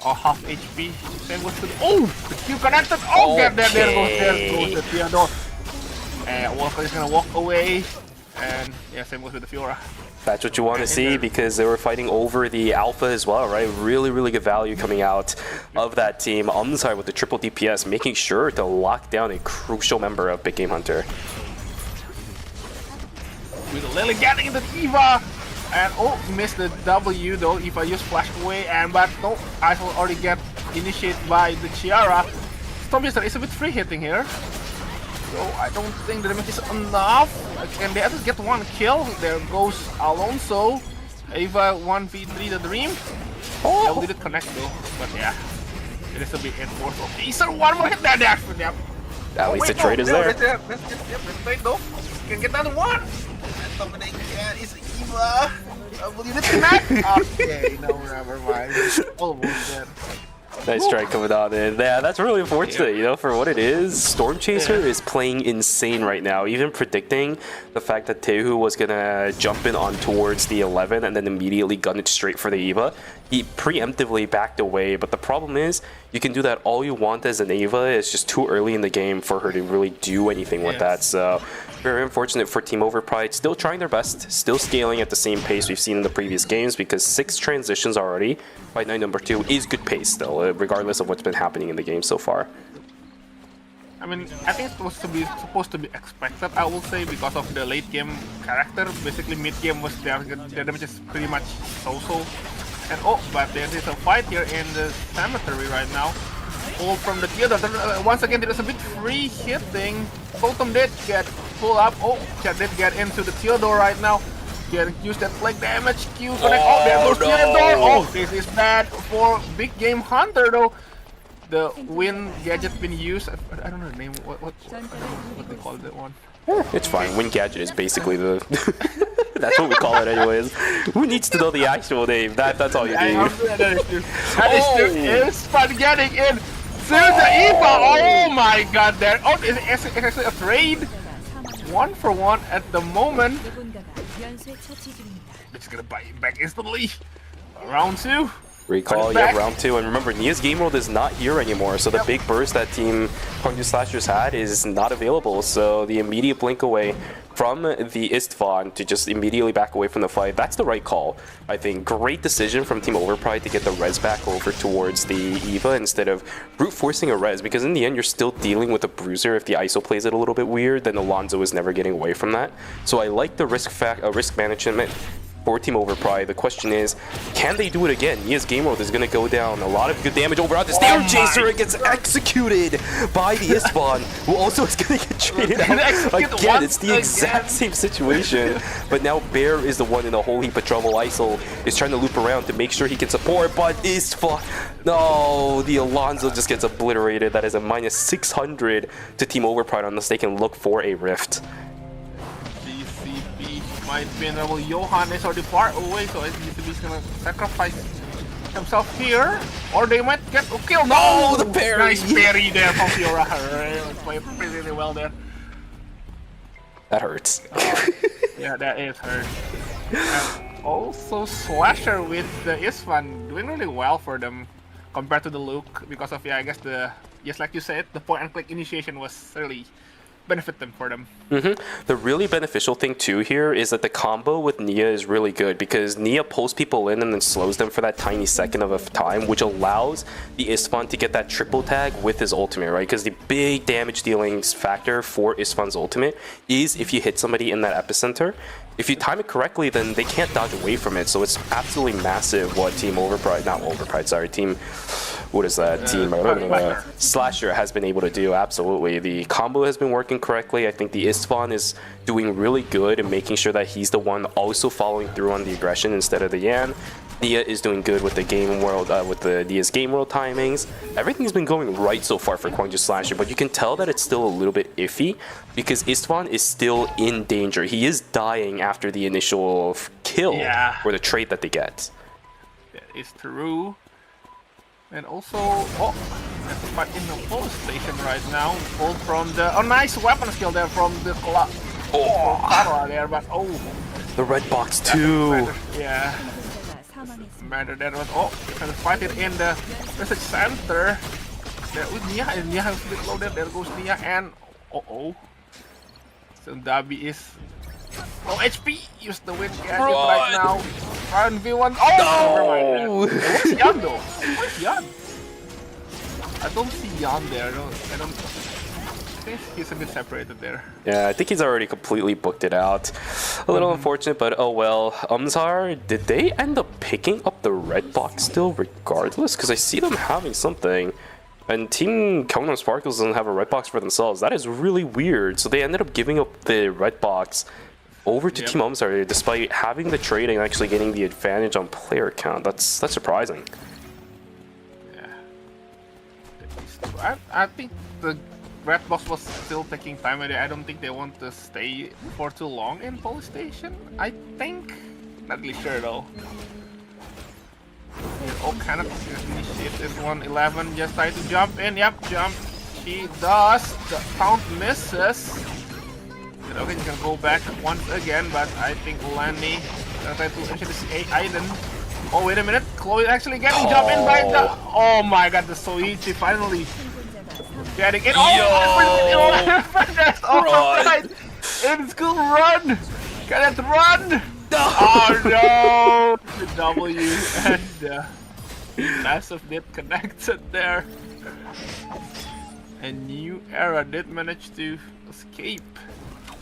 Oh, half HP. Same goes to the, oh, the Q connected. Oh, okay. There goes the Theodore. And Walker is gonna walk away. And yeah, same goes with the Fiora.
That's what you want to see because they were fighting over the Alpha as well, right? Really, really good value coming out of that team. Umzar with the triple DPS, making sure to lock down a crucial member of Big Game Hunter.
With Lily getting into the Eva. And oh, missed the W though if I use flash away, and but no, I will already get initiated by the Chiara. Stormchaser is a bit free hitting here, so I don't think the damage is enough. And they have to get one kill. There goes Alonso. Ava 1v3 the Dream. Oh, they did connect though, but yeah, it is a bit enforced. Okay, so one more hit there.
At least the trade is there.
Let's trade though. Can get another one. Dominate is Eva. Will you connect? Okay, no, never mind. Almost dead.
Nice try coming on in. Yeah, that's really unfortunate, you know, for what it is. Stormchaser is playing insane right now. Even predicting the fact that Tehu was gonna jump in on towards the 11 and then immediately gun it straight for the Eva. He preemptively backed away, but the problem is you can do that all you want as an Eva. It's just too early in the game for her to really do anything with that. So very unfortunate for Team Overpride. Still trying their best, still scaling at the same pace we've seen in the previous games, because 6 transitions already by night number 2 is good pace still, regardless of what's been happening in the game so far.
I mean, I think it was supposed to be expected, I will say, because of the late game character. Basically, mid game was their damage is pretty much so-so. And oh, but there is a fight here in the cemetery right now. All from the Theodore. Once again, there is a bit free hitting. Totem did get pulled up. Oh, did get into the Theodore right now. Can use that flag damage. Q connect. Oh, there goes Theodore. Oh, this is bad for Big Game Hunter though. The wind gadget been used. I don't know the name. What they call that one?
It's fine. Wind gadget is basically the. That's what we call it, anyways. Who needs to know the actual name? That's all you need.
That is fun getting in. To the Eva. Oh my God! There. Oh, it's actually a trade. 1-for-1 at the moment. It's gonna buy it back instantly. Round 2.
Recall, yeah, round 2. And remember, Nia's Game World is not here anymore, so the big burst that Team Kwangju Slashers had is not available. So the immediate blink away from the Istvan to just immediately back away from the fight, that's the right call. I think great decision from Team Overpride to get the res back over towards the Eva instead of brute forcing a res, because in the end you're still dealing with a bruiser. If the ISO plays it a little bit weird, then Alonso is never getting away from that. So I like the risk management for Team Overpride. The question is, can they do it again? Nia's Game World is going to go down. A lot of good damage over on the Stormchaser. It gets executed by the Istvan, who also is going to get traded out again. It's the exact same situation. But now Bear is the one in a whole heap of trouble. Isol is trying to loop around to make sure he can support, but Istvan, no, the Alonso just gets obliterated. That is a minus 600 to Team Overpride unless they can look for a rift.
Might be in trouble. Johan is already far away, so he's gonna sacrifice himself here, or they might get a kill. No,
the parry!
Nice parry there from Fiora. Played pretty well there.
That hurts.
Yeah, that is hurt. And also, Slasher with the Istvan doing really well for them compared to the Luke, because of, yeah, I guess yes, like you said, the point and click initiation was really benefit them for them.
The really beneficial thing too here is that the combo with Nia is really good, because Nia pulls people in and then slows them for that tiny second of a time, which allows the Istvan to get that triple tag with his ultimate, right? Because the big damage dealing factor for Istvan's ultimate is if you hit somebody in that epicenter. If you time it correctly, then they can't dodge away from it. So it's absolutely massive what Team Overpride, not Overpride, sorry, Team, what is that? Team Slasher has been able to do. Absolutely. The combo has been working correctly. I think the Istvan is doing really good and making sure that he's the one also following through on the aggression instead of the Yan. Nia is doing good with the Game World, with the Nia's Game World timings. Everything's been going right so far for Kwangju Slasher, but you can tell that it's still a little bit iffy because Istvan is still in danger. He is dying after the initial kill or the trade that they get.
That is true. And also, oh, that's a fight in the police station right now. Pulled from the, nice weapon skill there from the Kara there, but
the red box too.
Yeah. Matter that was trying to fight it in the message center. There with Nia, and Nia has a bit loaded. There goes Nia, and so Dabi is low HP. Use the wind gadget right now. Round V1. Oh, no! Where's Yan though? Where's Yan? I don't see Yan there. I don't. think he's a bit separated there.
Yeah, I think he's already completely booked it out. A little unfortunate, but oh well. Umzar, did they end up picking up the red box still regardless? Because I see them having something. And Team Gangnam Sparkles doesn't have a red box for themselves. That is really weird. So they ended up giving up the red box over to Team Umzar despite having the trade and actually getting the advantage on player count. That's surprising.
Yeah. I think the red box was still taking time. I don't think they want to stay for too long in police station. I think. Not really sure though. Oh, kind of initiate this one. 11 just try to jump in. Yep, jump. She does. The count misses. Okay, he's gonna go back once again, but I think Lenny gonna try to actually see Aiden. Oh, wait a minute. Chloe actually getting jump in by the. Oh my god, the Soichi finally getting it. Oh, right. In school run. Can it run? Oh no! The W and the massive did connected there. And New Era did manage to escape.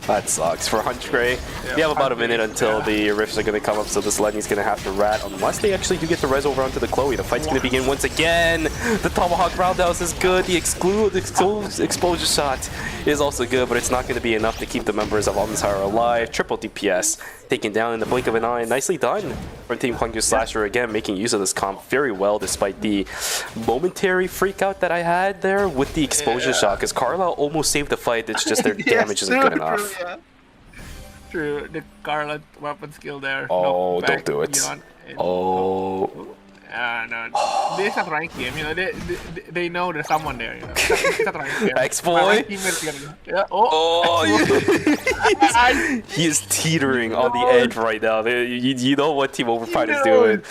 That sucks for Hunch Gray. We have about a minute until the rifts are going to come up, so this Lenny's going to have to rat unless they actually do get the res over onto the Chloe. The fight's going to begin once again. The Tomahawk Roundhouse is good. The exposure shot is also good, but it's not going to be enough to keep the members of Umzar alive. Triple DPS taken down in the blink of an eye. Nicely done from Team Kwangju Slasher, again making use of this comp very well despite the momentary freak out that I had there with the exposure shot, because Carlisle almost saved the fight. It's just their damage isn't good enough.
True, the Scarlet weapon skill there.
Oh, don't do it. Oh.
No. This is a ranked game, you know. They know there's someone there, you know. It's a ranked game.
X-Boy?
Yeah. Oh,
he is teetering on the edge right now. You know what Team Overpride is doing.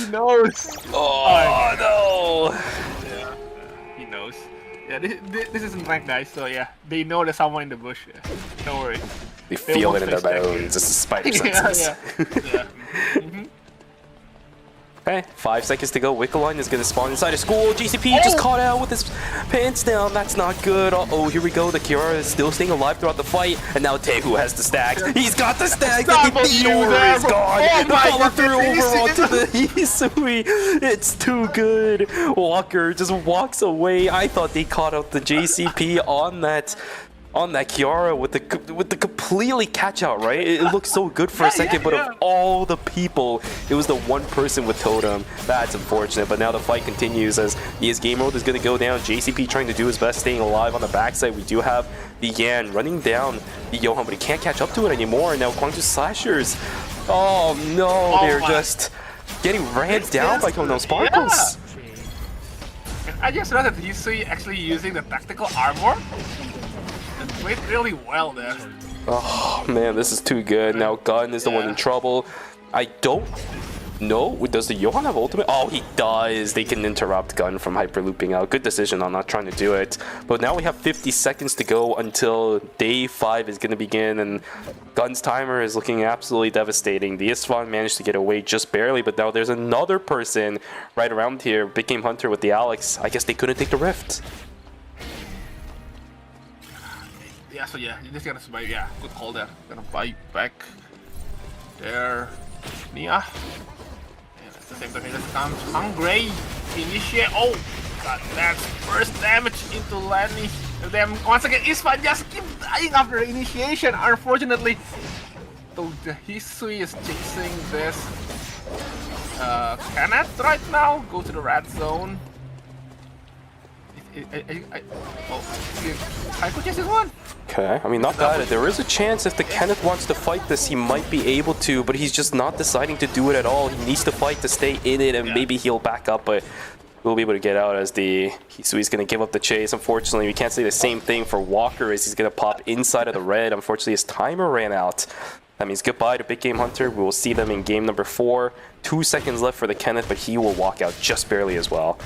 He knows.
Oh, no.
Yeah, he knows. Yeah, this isn't ranked, guys, so yeah. They know there's someone in the bush. Yeah. Don't worry.
They feel it in their bones. It's the spider senses.
Yeah.
Okay, 5 seconds to go. Wickeline is going to spawn inside a school. GCP just caught out with his pants down. That's not good. Uh-oh, here we go. The Kiara is still staying alive throughout the fight. And now Tehu has the stacks. He's got the stacks. The Kiora is gone. The follow through over onto the Hisui. It's too good. Walker just walks away. I thought they caught out the JCP on that Kiara with the completely catch out, right? It looked so good for a second, but of all the people, it was the one person with Totem. That's unfortunate, but now the fight continues as ES Game Mode is going to go down. JCP trying to do his best, staying alive on the backside. We do have the Yan running down the Johan, but he can't catch up to it anymore. And now Kwangju Slashers. Oh no, they're just getting ran down by Gangnam Sparkles.
I just realized that Hisui actually using the tactical armor. It played really well there.
Oh man, this is too good. Now Gun is the one in trouble. I don't know. Does the Johan have ultimate? Oh, he does. They can interrupt Gun from hyperlooping out. Good decision on not trying to do it. But now we have 50 seconds to go until day 5 is going to begin, and Gun's timer is looking absolutely devastating. The Isfan managed to get away just barely, but now there's another person right around here. Big Game Hunter with the Alex. I guess they couldn't take the rift.
Yeah, so yeah, you just gotta survive. Yeah, good call there. Gonna fight back there. Nia. Yeah, that's the same time. He just comes hungry. Initiate. Oh, god, that's first damage into Lenny. And then once again, Isfan just keep dying after the initiation. Unfortunately, so the Hisui is chasing this Kenneth right now. Go to the red zone. I could chase this one.
Okay, I mean, not bad. There is a chance if the Kenneth wants to fight this, he might be able to, but he's just not deciding to do it at all. He needs to fight to stay in it, and maybe he'll back up, but we'll be able to get out as the Hisui's going to give up the chase. Unfortunately, we can't say the same thing for Walker as he's going to pop inside of the red. Unfortunately, his timer ran out. That means goodbye to Big Game Hunter. We will see them in game number 4. 2 seconds left for the Kenneth, but he will walk out just barely as well.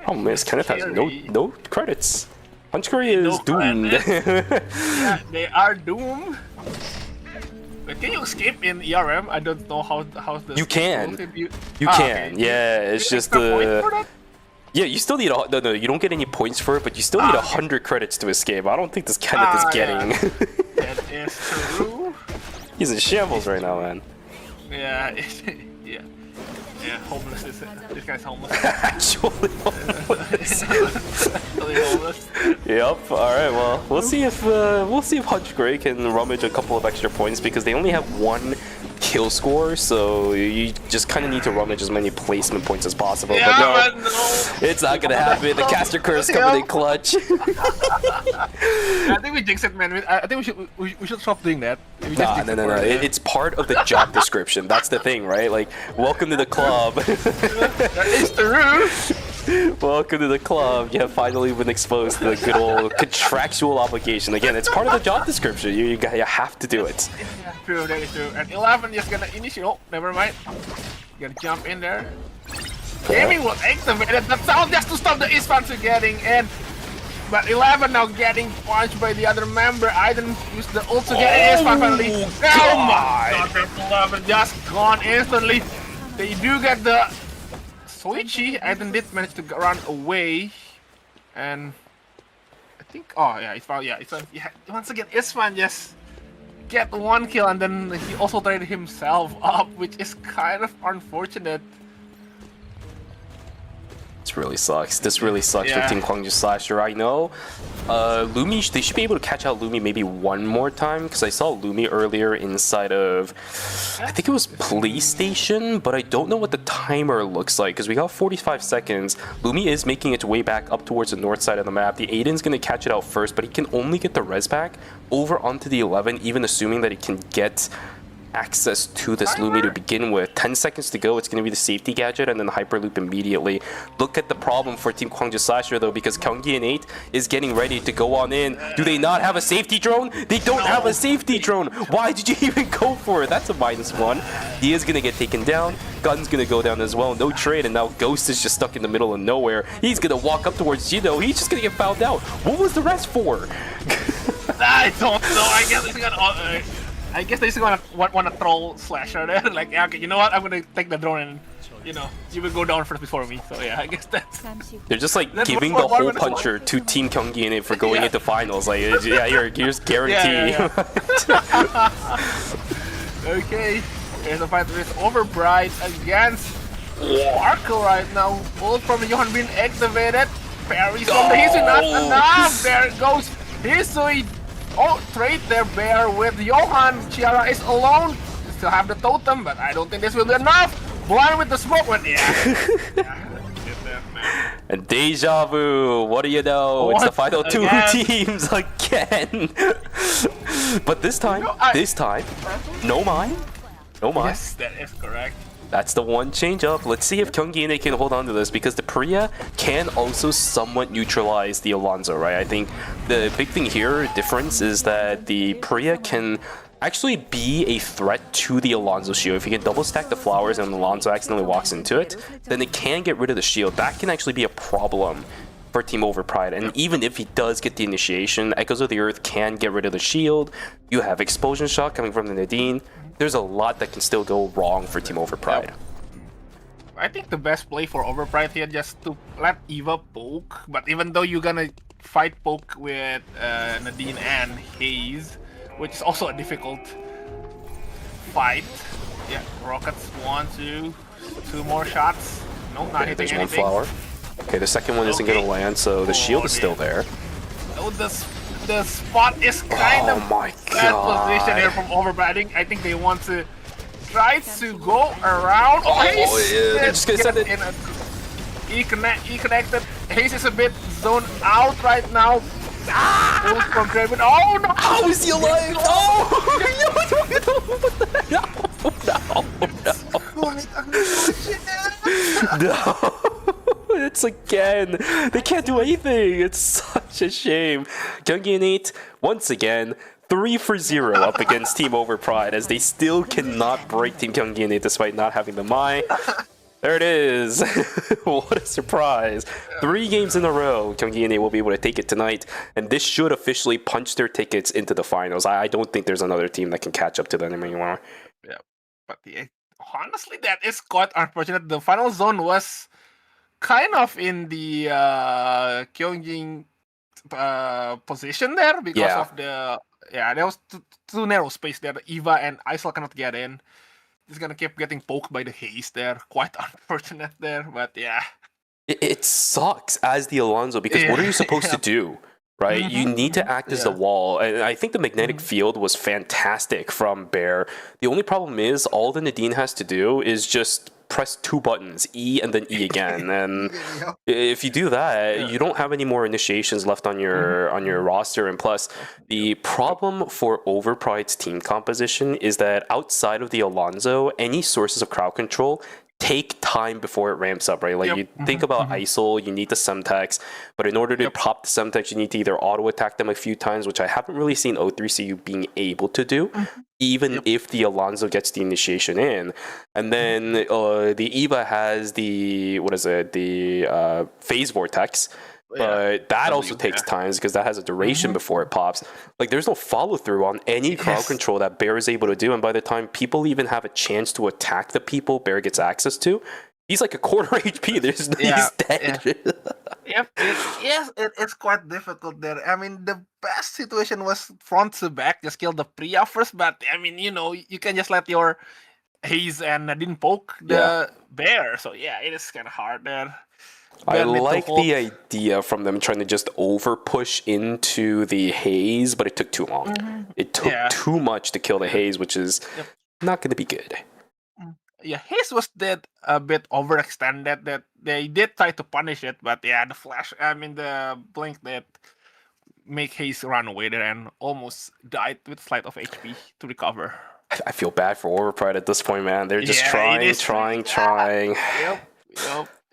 Oh man, Kenneth has no credits. Hunch Curry is doomed.
Yeah, they are doomed. But can you escape in ERM? I don't know how the.
You can. You can. Okay. Yeah, it's just the. Yeah, you still need no, you don't get any points for it, but you still need 100 credits to escape. I don't think this Kenneth is getting.
That is true.
He's in shambles right now, man.
Yeah, yeah. Yeah, homeless is it? This guy's homeless.
Actually,
Really homeless.
yep. All right. Well, we'll see if Hunch Gray can rummage a couple of extra points because they only have 1 kill score, so you just kind of need to rummage as many placement points as possible.
Yeah,
but no,
no.
it's not gonna happen. The caster curse coming in clutch.
I think we jinxed it, man. I think we should stop doing that. We just jinxed
No. It's part of the job description. That's the thing, right? Like, welcome to the club.
That is true.
Welcome to the club. You have finally been exposed to the good old contractual obligation. Again, it's part of the job description. You have to do it.
Yeah, true, that is true. And 11 is gonna initiate. Oh, never mind. Gonna jump in there. Gaming will activate that sound just to stop the Isfan to getting in. But 11 now getting punched by the other member. I didn't use the ult to get in. Isfan finally. Oh my god, 11 just gone instantly. They do get the Soichi. Aiden did manage to run away. And I think, oh yeah, Isfan, yeah, once again, Isfan just get 1 kill and then he also traded himself up, which is kind of unfortunate.
This really sucks. This really sucks
Yeah.
for Team Kwangju Slasher. I know Lumi, they should be able to catch out Lumi maybe one more time because I saw Lumi earlier inside of, I think it was police station, but I don't know what the timer looks like because we got 45 seconds. Lumi is making its way back up towards the north side of the map. The Aiden's going to catch it out first, but he can only get the res back over onto the 11, even assuming that he can get access to this Lumi to begin with. 10 seconds to go. It's going to be the safety gadget and then the hyperloop immediately. Look at the problem for Team Kwangju Slasher though, because Kyunggi and 8 is getting ready to go on in. Do they not have a safety drone? They don't have a safety drone. Why did you even go for it? That's a -1. He is going to get taken down. Gun's going to go down as well. No trade, and now Ghost is just stuck in the middle of nowhere. He's going to walk up towards Jino. He's just going to get fouled out. What was the rest for?
I don't know. I guess he's gonna. I guess they're gonna want to troll Slasher there. Like, yeah, okay, you know what? I'm gonna take the drone and, you will go down first before me. So yeah, I guess that's.
They're just like
That's
giving
what-
the
what
hole
we're
puncher to Team Kyunggi and 8 for going
Yeah.
into finals. Like, yeah, here's guarantee.
Okay, here's a fight with Overbright against Sparkle right now. Ult from Johan being activated. Parries from the Hisui, not enough. There goes Hisui. Oh, trade their bear with Johan. Chiara is alone. Still have the totem, but I don't think this will be enough. Blind with the smoke one. Yeah.
And deja vu, what do you know? It's the
What?
final 2
Again?
teams again. But this time, no mine.
Yes, that is correct.
That's the one change up. Let's see if Kyunggi and can hold on to this because the Priya can also somewhat neutralize the Alonzo, right? I think the big thing here, difference, is that the Priya can actually be a threat to the Alonzo shield. If you can double stack the flowers and Alonzo accidentally walks into it, then it can get rid of the shield. That can actually be a problem for Team Overpride. And even if he does get the initiation, Echoes of the Earth can get rid of the shield. You have Explosion Shot coming from the Nadine. There's a lot that can still go wrong for Team Overpride.
I think the best play for Overpride here just to let Eva poke, but even though you're gonna fight poke with Nadine and Haze, which is also a difficult fight. Yeah, Rockets, 1, 2 more shots. No, not hitting
There's one
anything.
flower. Okay, the second one isn't going to land, so the shield is still there.
Oh, the spot is kind
Oh
of
my
bad position here
god.
from Overpride. I think they want to try to go around. Oh, Haze!
yeah, they're just gonna send it.
He connected. Haze is a bit zoned out right now. Ult from Draven. Oh no!
How is he alive? No! It's again. They can't do anything. It's such a shame. Kyunggi and 8, once again, 3 for 0 up against Team Overpride as they still cannot break Team Kyunggi and 8 despite not having the Mai. There it is. What a surprise. 3 games in a row. Kyunggi and 8 will be able to take it tonight. And this should officially punch their tickets into the finals. I don't think there's another team that can catch up to them anymore.
Yeah, but honestly, that is quite unfortunate. The final zone was kind of in the Kyungjin position there because
Yeah.
of the there was too narrow space there. Eva and Isol cannot get in. He's gonna keep getting poked by the haze there. Quite unfortunate there, but yeah.
It sucks as the Alonso because what are you supposed to do? Right? You need to act as the wall. And I think the magnetic field was fantastic from Bear. The only problem is all the Nadine has to do is just press 2 buttons, E and then E again. And if you do that, you don't have any more initiations left on your roster. And plus, the problem for Overpride's team composition is that outside of the Alonso, any sources of crowd control take time before it ramps up, right? Like you think about ISIL, you need the Semtex, but in order to pop the Semtex, you need to either auto attack them a few times, which I haven't really seen O3CU being able to do, even if the Alonso gets the initiation in. And then the Eva has the phase vortex. But that also takes time because that has a duration before it pops. Like, there's no follow-through on any crowd control that Bear is able to do. And by the time people even have a chance to attack the people Bear gets access to, he's like a quarter HP. He's dead.
It's quite difficult there. I mean, the best situation was front to back, just kill the Priya first. But, I mean, you can just let your Haze and Nadine poke the Bear. So, yeah, it is kind of hard there.
I like the idea from them trying to just over push into the haze, but it took too long. It took too much to kill the haze, which is not going to be good.
Yeah, haze was a bit overextended. That they did try to punish it, but the flash, the blink that make haze run away there and almost died with slight of HP to recover.
I feel bad for Overpride at this point, man. They're just trying.
Yep.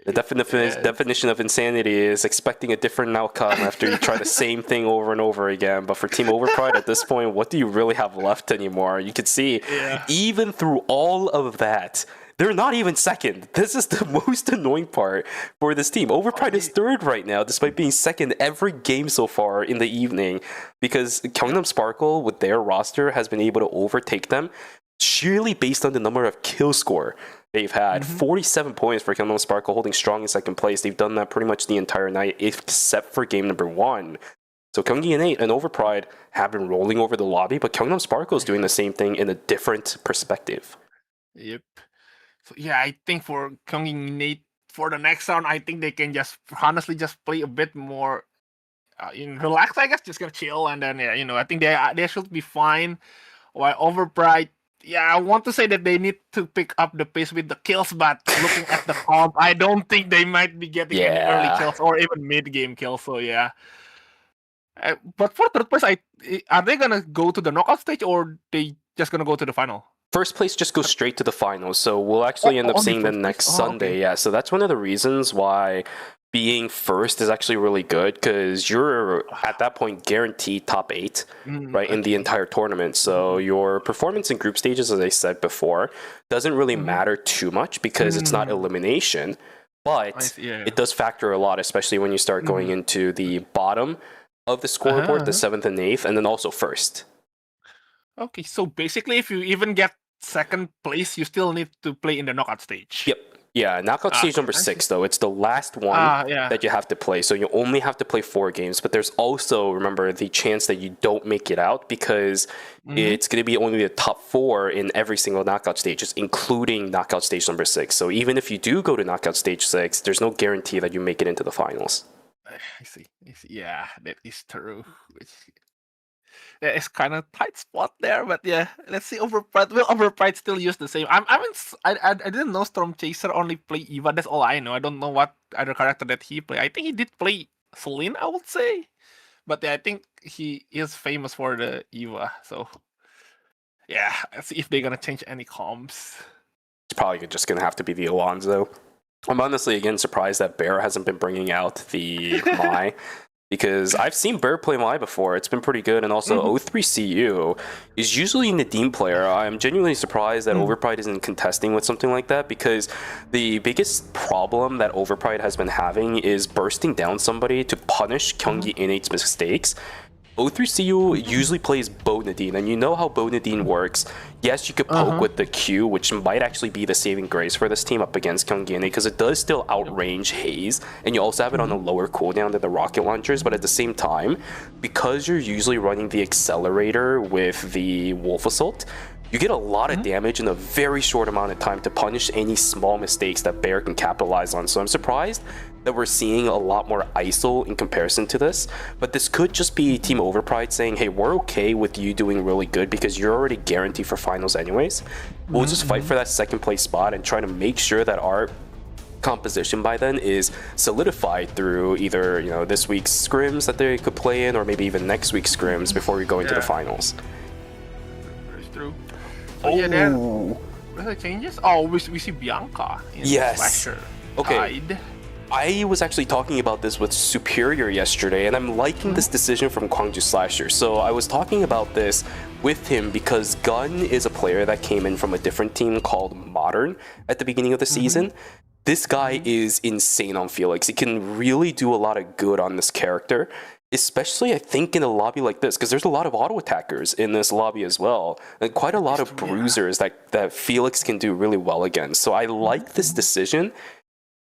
The definition of insanity is expecting a different outcome after you try the same thing over and over again. But for Team Overpride at this point, what do you really have left anymore? You can see, even through all of that, they're not even second. This is the most annoying part for this team. Overpride is third right now, despite being second every game so far in the evening, because Gangnam Sparkle, with their roster, has been able to overtake them sheerly based on the number of kill score they've had. 47 points for Gangnam Sparkle, holding strong in second place. They've done that pretty much the entire night, except for game number 1. So Kyungi and 8 and Overpride have been rolling over the lobby, but Gangnam Sparkle is doing the same thing in a different perspective.
Yep. So yeah, I think for Kyungi and 8 for the next round, I think they can just honestly just play a bit more relaxed, I guess, just gonna chill, and then I think they should be fine. While Overpride, I want to say that they need to pick up the pace with the kills, but looking at the comp, I don't think they might be getting any early kills or even mid-game kills. So but for third place, are they gonna go to the knockout stage or they just gonna go to the final?
First place just goes straight to the finals, so we'll actually end up seeing them next Sunday. Yeah, so that's one of the reasons why being first is actually really good, because you're at that point guaranteed top 8 right in the entire tournament. So your performance in group stages, as I said before, doesn't really matter too much because it's not elimination, but it does factor a lot, especially when you start going into the bottom of the scoreboard, the 7th and 8th, and then also first.
Okay, so basically if you even get second place, you still need to play in the knockout stage.
Yep. Yeah, knockout stage number 6, though. It's the last one that you have to play. So you only have to play 4 games. But there's also, remember, the chance that you don't make it out because it's going to be only the top 4 in every single knockout stage, including knockout stage number 6. So even if you do go to knockout stage 6, there's no guarantee that you make it into the finals.
I see. Yeah, that is true. There is kind of tight spot there, but let's see. Overpride. Will Overpride still use the same? I didn't know Storm Chaser only play Eva. That's all I know. I don't know what other character that he play. I think he did play Celine, I would say, but I think he is famous for the Eva. So let's see if they're gonna change any comps.
It's probably just gonna have to be the Alonso. I'm honestly again surprised that Bear hasn't been bringing out the Mai. Because I've seen Bear play Mai before. It's been pretty good. And also, O3CU is usually a Nadine player. I'm genuinely surprised that Overpride isn't contesting with something like that, because the biggest problem that Overpride has been having is bursting down somebody to punish Kyungi In8's mistakes. O3CU usually plays Bonadine, and you know how Bonadine works. Yes, you could poke with the Q, which might actually be the saving grace for this team up against Kyunggi, because it does still outrange Haze, and you also have it on a lower cooldown than the rocket launchers, but at the same time, because you're usually running the accelerator with the Wolf Assault, you get a lot of damage in a very short amount of time to punish any small mistakes that Bear can capitalize on. So I'm surprised that we're seeing a lot more ISO in comparison to this, but this could just be Team Overpride saying, hey, we're okay with you doing really good because you're already guaranteed for finals anyways. We'll just fight for that second place spot and try to make sure that our composition by then is solidified through either, you know, this week's scrims that they could play in, or maybe even next week's scrims before we go into the finals.
That's true. So yeah, then what are the changes? Oh, we see Bianca in Slasher.
Okay. I was actually talking about this with Superior yesterday, and I'm liking this decision from Gwangju Slasher. So I was talking about this with him because Gun is a player that came in from a different team called Modern at the beginning of the season. This guy is insane on Felix. He can really do a lot of good on this character, especially I think in a lobby like this, because there's a lot of auto attackers in this lobby as well, and quite a lot of bruisers that Felix can do really well against. So I like this decision.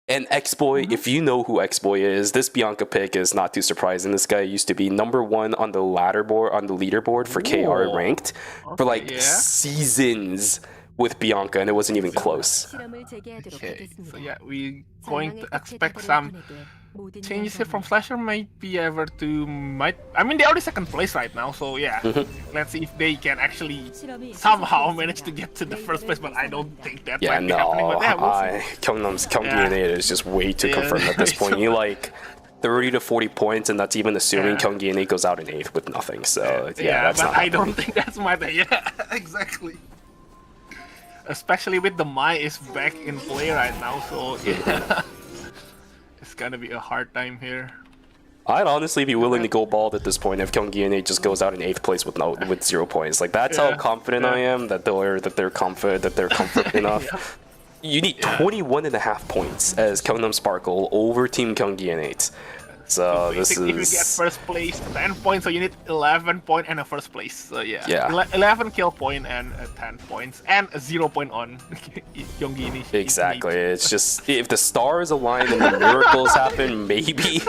And X-Boy, if you know who X-Boy is, this Bianca pick is not too surprising. This guy used to be #1 on the leaderboard for KR ranked for like seasons with Bianca, and it wasn't even close.
Okay, so yeah, we're going to expect some changes here from Slasher. Might be ever to I mean, they're already second place right now, so yeah. Let's see if they can actually somehow manage to get to the first place, but I don't think that might be happening. But yeah, we'll see.
Kyungnom's is just way too confirmed at this point. You like 30 to 40 points, and that's even assuming Kyunggi goes out in 8th with nothing. So yeah, that's
but
not
I don't think that's my thing. Yeah, exactly. Especially with the Mai is back in play right now, so yeah. It's gonna be a hard time here.
I'd honestly be willing to go bald at this point if Kyunggi just goes out in 8th place with 0 points. Like that's how confident I am that they're confident enough. You need 21.5 points as Kyungnam Sparkle over Team Kyunggi in 8. So this is...
If you get first place, 10 points, so you need 11 points and a first place. So yeah. 11 kill point and 10 points and a 0 point on Kyunggi.
Exactly. It's just, if the stars align and the miracles happen, maybe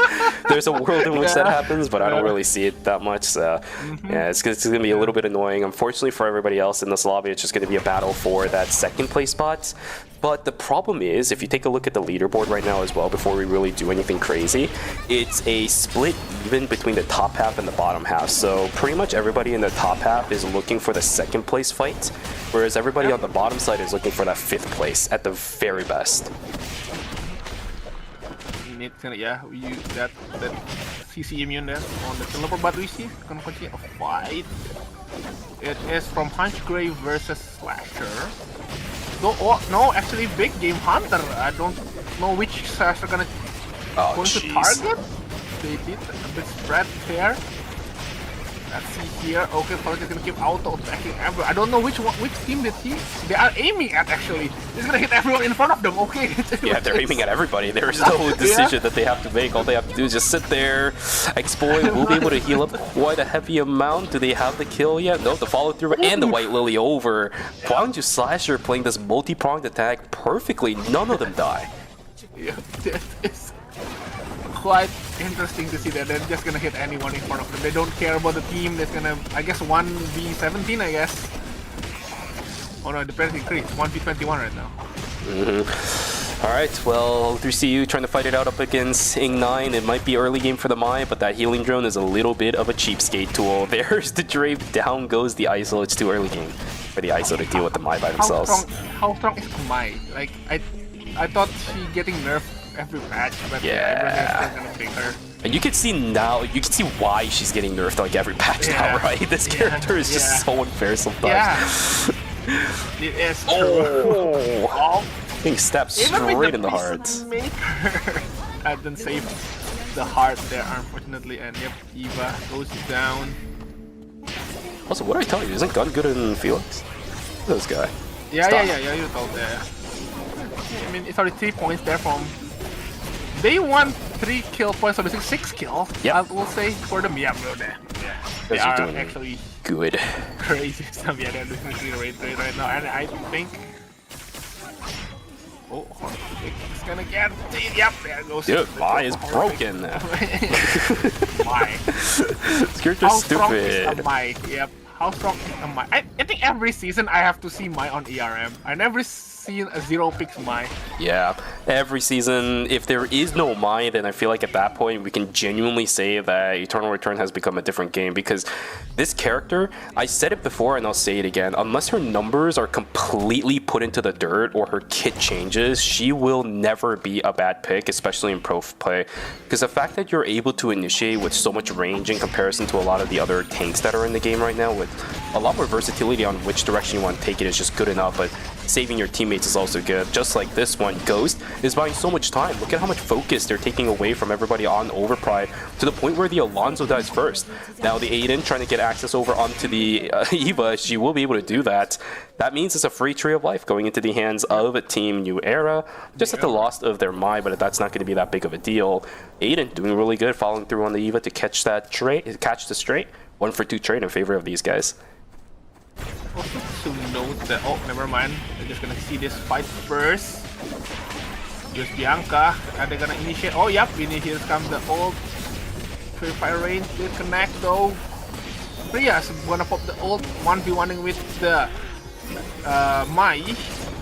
there's a world in which that happens, but I don't really see it that much. So yeah, it's going to be a little bit annoying. Unfortunately for everybody else in this lobby, it's just going to be a battle for that second place spot. But the problem is, if you take a look at the leaderboard right now as well, before we really do anything crazy, it's a split even between the top half and the bottom half. So pretty much everybody in the top half is looking for the second place fight, whereas everybody on the bottom side is looking for that 5th place at the very best.
Yeah, we use that CC immune there on the developer, but we see gonna continue a fight. It is from Hunch Grey versus Slasher. No, actually, big game Hunter. I don't know which Slasher going to target. They did a bit spread there. Let's see here. Okay, Falcon is going to keep auto attacking everyone. I don't know which team they are aiming at actually. He's going to hit everyone in front of them. Okay.
Yeah, they're aiming at everybody. There's no decision that they have to make. All they have to do is just sit there. X-Boy will be able to heal up quite a heavy amount. Do they have the kill yet? No, the follow through and the White Lily over. Gwangju Slasher playing this multi-pronged attack perfectly. None of them die.
Yeah, that is quite interesting to see that they're just gonna hit anyone in front of them. They don't care about the team. They're gonna, I guess, 1v17, I guess. Oh no, the penalty increased. 1v21 right now.
Alright, well, O3CU trying to fight it out up against Ing9. It might be early game for the Mai, but that healing drone is a little bit of a cheapskate tool. There's the Drape, down goes the ISO. It's too early game for the ISO to deal with the Mai by themselves.
How strong is Mai? Like, I thought she getting nerfed every patch, but everyone's still gonna pick her.
And you can see now, you can see why she's getting nerfed like every patch now, right? This character is just so unfair sometimes.
It is true.
Being stabbed straight in the heart.
And then save the heart there, unfortunately, and yep, Eva goes down.
Also, what did I tell you? Isn't Gun good in Felix? Look at this guy.
Yeah, you told that. I mean, it's already 3 points there from... They won 3 kill points, so this is 6 kill.
Yep.
I will say for them, yeah, bro, there. Yeah. They
Guys are
are
doing
actually
good.
crazy stuff. Yeah, they're doing really great right now, and I think. Oh, it's gonna get. Yep, there goes.
Dude,
the
Mai is
horrific.
broken.
Mai.
This character's
How strong is a
stupid.
Mai? Yep. How strong is a Mai? I think every season I have to see Mai on ERM. I never seen a 0-picks Mai.
Yeah, every season, if there is no Mai, then I feel like at that point we can genuinely say that Eternal Return has become a different game, because this character, I said it before and I'll say it again, unless her numbers are completely put into the dirt or her kit changes, she will never be a bad pick, especially in pro play, because the fact that you're able to initiate with so much range in comparison to a lot of the other tanks that are in the game right now, with a lot more versatility on which direction you want to take it, is just good enough. But saving your teammates is also good. Just like this one, Ghost is buying so much time. Look at how much focus they're taking away from everybody on Overpride, to the point where the Alonzo dies first. Now the Aiden trying to get access over onto the Eva, she will be able to do that. That means it's a free Tree of Life going into the hands of a Team New Era, just at the loss of their Mai, but that's not going to be that big of a deal. Aiden doing really good, following through on the Eva to catch that trade, catch the straight. 1-for-2 trade in favor of these guys.
Also to note that, oh, never mind. We're just gonna see this fight first. Here's Bianca. Are they gonna initiate? Oh, yep. Here comes the ult. Purifier range. They connect though. Priya's gonna pop the ult. 1v1ing with the Mai.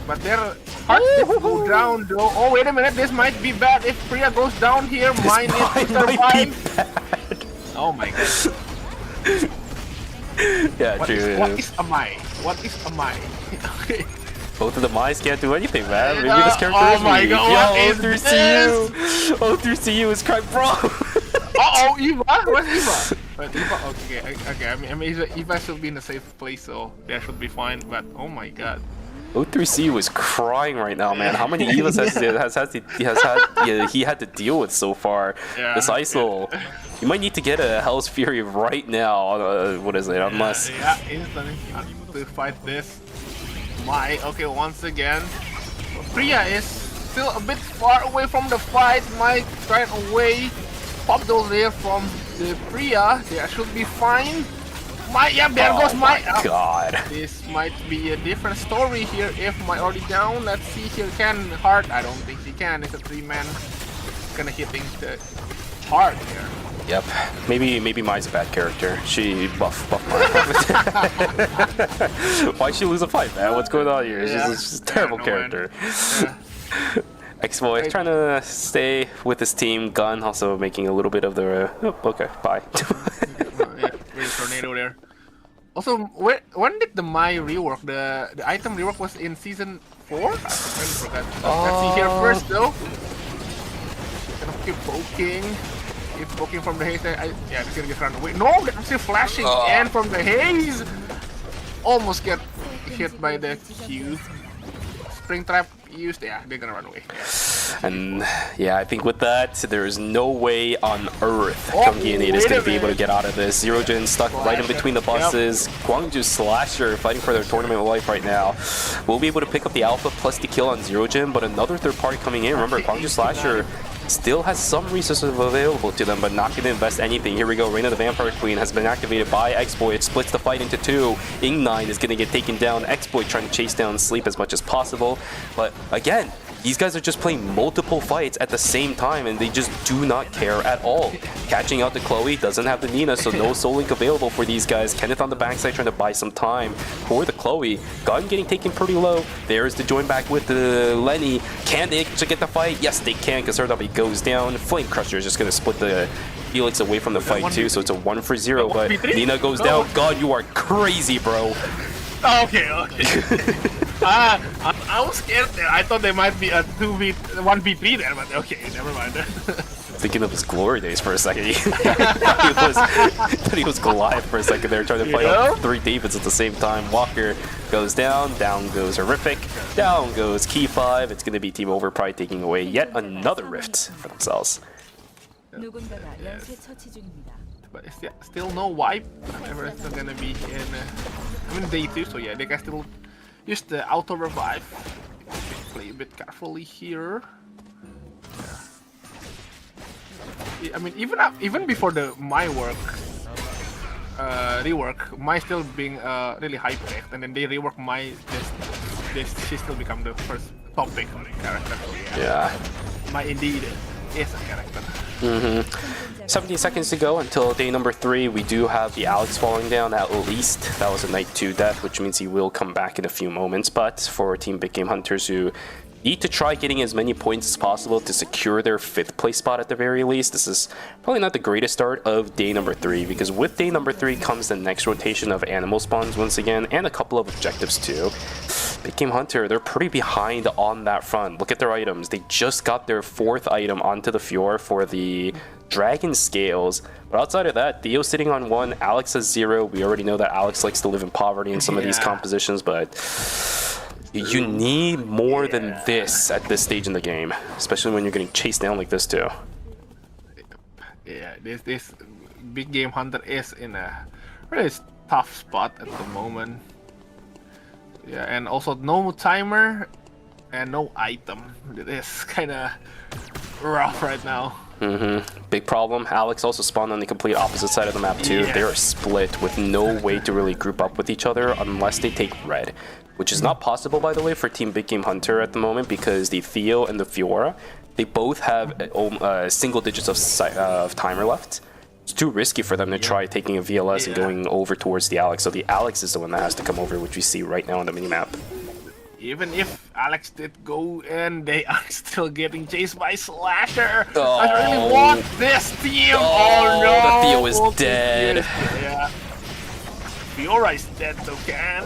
But their hearts did go down though. Oh, wait a minute. This might be bad if Priya goes down here. Mai needs to survive. Oh my god.
Yeah,
What is a Mai? What is a Mai? Okay.
Both of the Mais can't do anything, man. Maybe
No,
this character
oh
is
my
weak.
god, what is
through
this?
CU. Oh, through CU is cracked, bro.
Uh-oh, Eva? Where's Eva? But Eva, okay, I mean Eva should be in a safe place, so that should be fine, but oh my god.
O3C is crying right now, man. How many Evas he had to deal with so far?
Yeah,
This ISIL, you might need to get a Hell's Fury right now. What is it? Unless
Yeah, instantly to fight this. Mai, okay, once again. Priya is still a bit far away from the fight. Mai trying away. Pop those there from the Priya. They should be fine. Mai, yeah, there goes Mai.
Oh my god.
This might be a different story here if Mai already down. Let's see here. Can Hard? I don't think he can. It's a 3-man. Gonna hitting the hard here.
Yep. Maybe Mai's a bad character. She buff Mai. Why'd she lose a fight, man? What's going on here? She's a terrible character. X-Boy trying to stay with his team. Gun also making a little bit of the... oh, okay, bye.
Yeah, great tornado there. Also, when did the Mai rework? The item rework was in season 4? I forgot. Let's see here first though. Gonna keep poking. Keep poking from the haze. Yeah, it's gonna get run away. No, they're still flashing and from the haze. Almost get hit by the Q. Spring trap used. Yeah, they're gonna run away. Yeah.
And yeah, I think with that, there is no way on earth Chunky and 8 is going to be able to get out of this. Zero Jin stuck right in between the buses. Gwangju Slasher fighting for their tournament life right now. We'll be able to pick up the alpha plus the kill on Zero Jin, but another third party coming in. Remember, Gwangju Slasher still has some resources available to them, but not going to invest anything. Here we go. Reign of the Vampire Queen has been activated by X-Boy. It splits the fight into two. Ing9 is going to get taken down. X-Boy trying to chase down Sleep as much as possible. But again, these guys are just playing multiple fights at the same time, and they just do not care at all. Catching out to Chloe, doesn't have the Nina, so no Soul Link available for these guys. Kenneth on the backside trying to buy some time for the Chloe. Gun getting taken pretty low. There's the join back with the Lenny. Can they actually get the fight? Yes, they can, because Herdabi goes down. Flame Crusher is just going to split the Felix away from the fight too, so it's a 1-for-0, but Nina goes down. God, you are crazy, bro.
Okay. I was scared there. I thought there might be a 1v3 there, but okay, never mind.
Thinking of his glory days for a second. thought he was Goliath for a second there, trying to fight off 3 Davids at the same time. Walker goes down goes Horrific, down goes Key 5. It's going to be Team Overpride taking away yet another rift for themselves.
누군가가 연쇄 처치 중입니다.
But it's still no wipe. However, it's not gonna be in. I mean, day 2, so yeah, they can still use the auto revive. Play a bit carefully here. Yeah. I mean, even before the my work, rework, my still being really high picked, and then they rework my this she still become the first top pick character.
Yeah.
My indeed is a character.
17 seconds to go until day number 3. We do have the Alex falling down at least. That was a Night 2 death, which means he will come back in a few moments. But for Team Big Game Hunters who need to try getting as many points as possible to secure their 5th place spot at the very least, this is probably not the greatest start of day number 3, because with day number 3 comes the next rotation of animal spawns once again, and a couple of objectives too. Big Game Hunter, they're pretty behind on that front. Look at their items. They just got their 4th item onto the Fiora for the Dragon Scales. But outside of that, Theo's sitting on 1, Alex has 0. We already know that Alex likes to live in poverty in some of these compositions, but you need more than this at this stage in the game, especially when you're getting chased down like this too.
Yeah, this Big Game Hunter is in a really tough spot at the moment. Yeah, and also no timer and no item. It is kind of rough right now.
Big problem. Alex also spawned on the complete opposite side of the map too. They're split with no way to really group up with each other unless they take red, which is not possible, by the way, for Team Big Game Hunter at the moment, because the Theo and the Fiora, they both have single digits of timer left. It's too risky for them to try taking a VLS and going over towards the Alex. So the Alex is the one that has to come over, which we see right now on the minimap.
Even if Alex did go in, they are still getting chased by Slasher. I really want this team. Oh no!
The Theo is dead.
Yeah. Fiora is dead, so can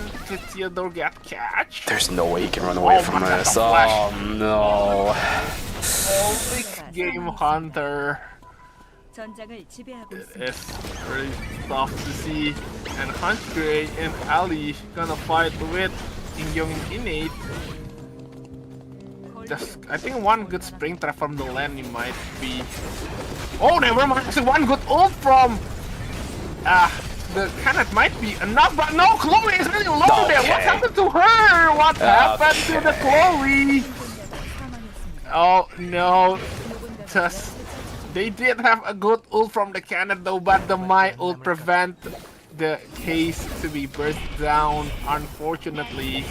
Theodore get catch?
There's no way he can run away from this. Oh no.
Big Game Hunter.
전장을 지배하고 있습니다.
It's really tough to see. And Hunter and Ali gonna fight with Young Innate. Just, I think one good spring trap from the Lenny might be. Oh, never mind. Actually, one good ult from the Kenneth might be enough, but no, Chloe is really low there. What happened to her? What happened to the Chloe? Oh no, just they did have a good ult from the Kenneth though, but the My ult prevent the case to be burst down, unfortunately.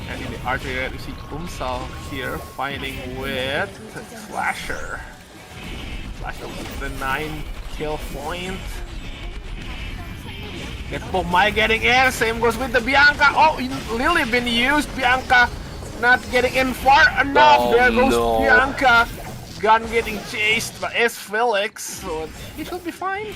And in the archery, we see Umsal here fighting with Slasher. Slasher with the 9 kill point. Get Mai getting in, same goes with the Bianca. Oh, Lily been used, Bianca not getting in far enough. There goes Bianca. Gun getting chased by Felix, so he should be fine.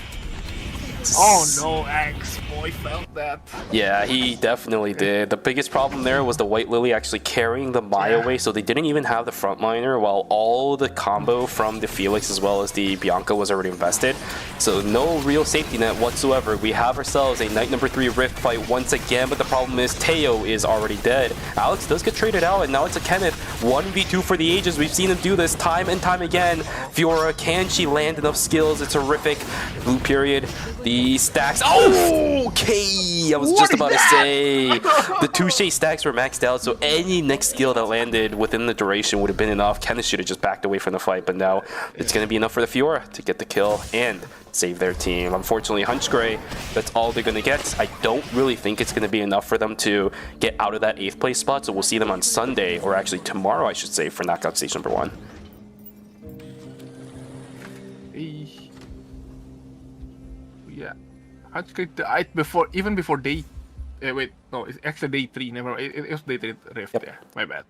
Oh no, X boy felt that.
Yeah, he definitely did. The biggest problem there was the White Lily actually carrying the Mai away, so they didn't even have the frontliner, while all the combo from the Felix as well as the Bianca was already invested. So no real safety net whatsoever. We have ourselves a night number 3 Rift fight once again, but the problem is Teo is already dead. Alex does get traded out, and now it's a Kenneth 1v2 for the ages. We've seen him do this time and time again. Fiora, can she land enough skills? It's horrific. Blue period. The stacks. Oh, okay. I was just about to say the touche stacks were maxed out, so any next skill that landed within the duration would have been enough. Kenneth should have just backed away from the fight, but now it's going to be enough for the Fiora to get the kill and save their team. Unfortunately, Hunchgrey, that's all they're going to get. I don't really think it's going to be enough for them to get out of that 8th place spot, so we'll see them on Sunday, or actually tomorrow, I should say, for knockout stage number 1.
Yeah, Hunchgrey died before, even before day. Wait, no, it's actually day 3. Never mind. It was day 3 Rift there. My bad.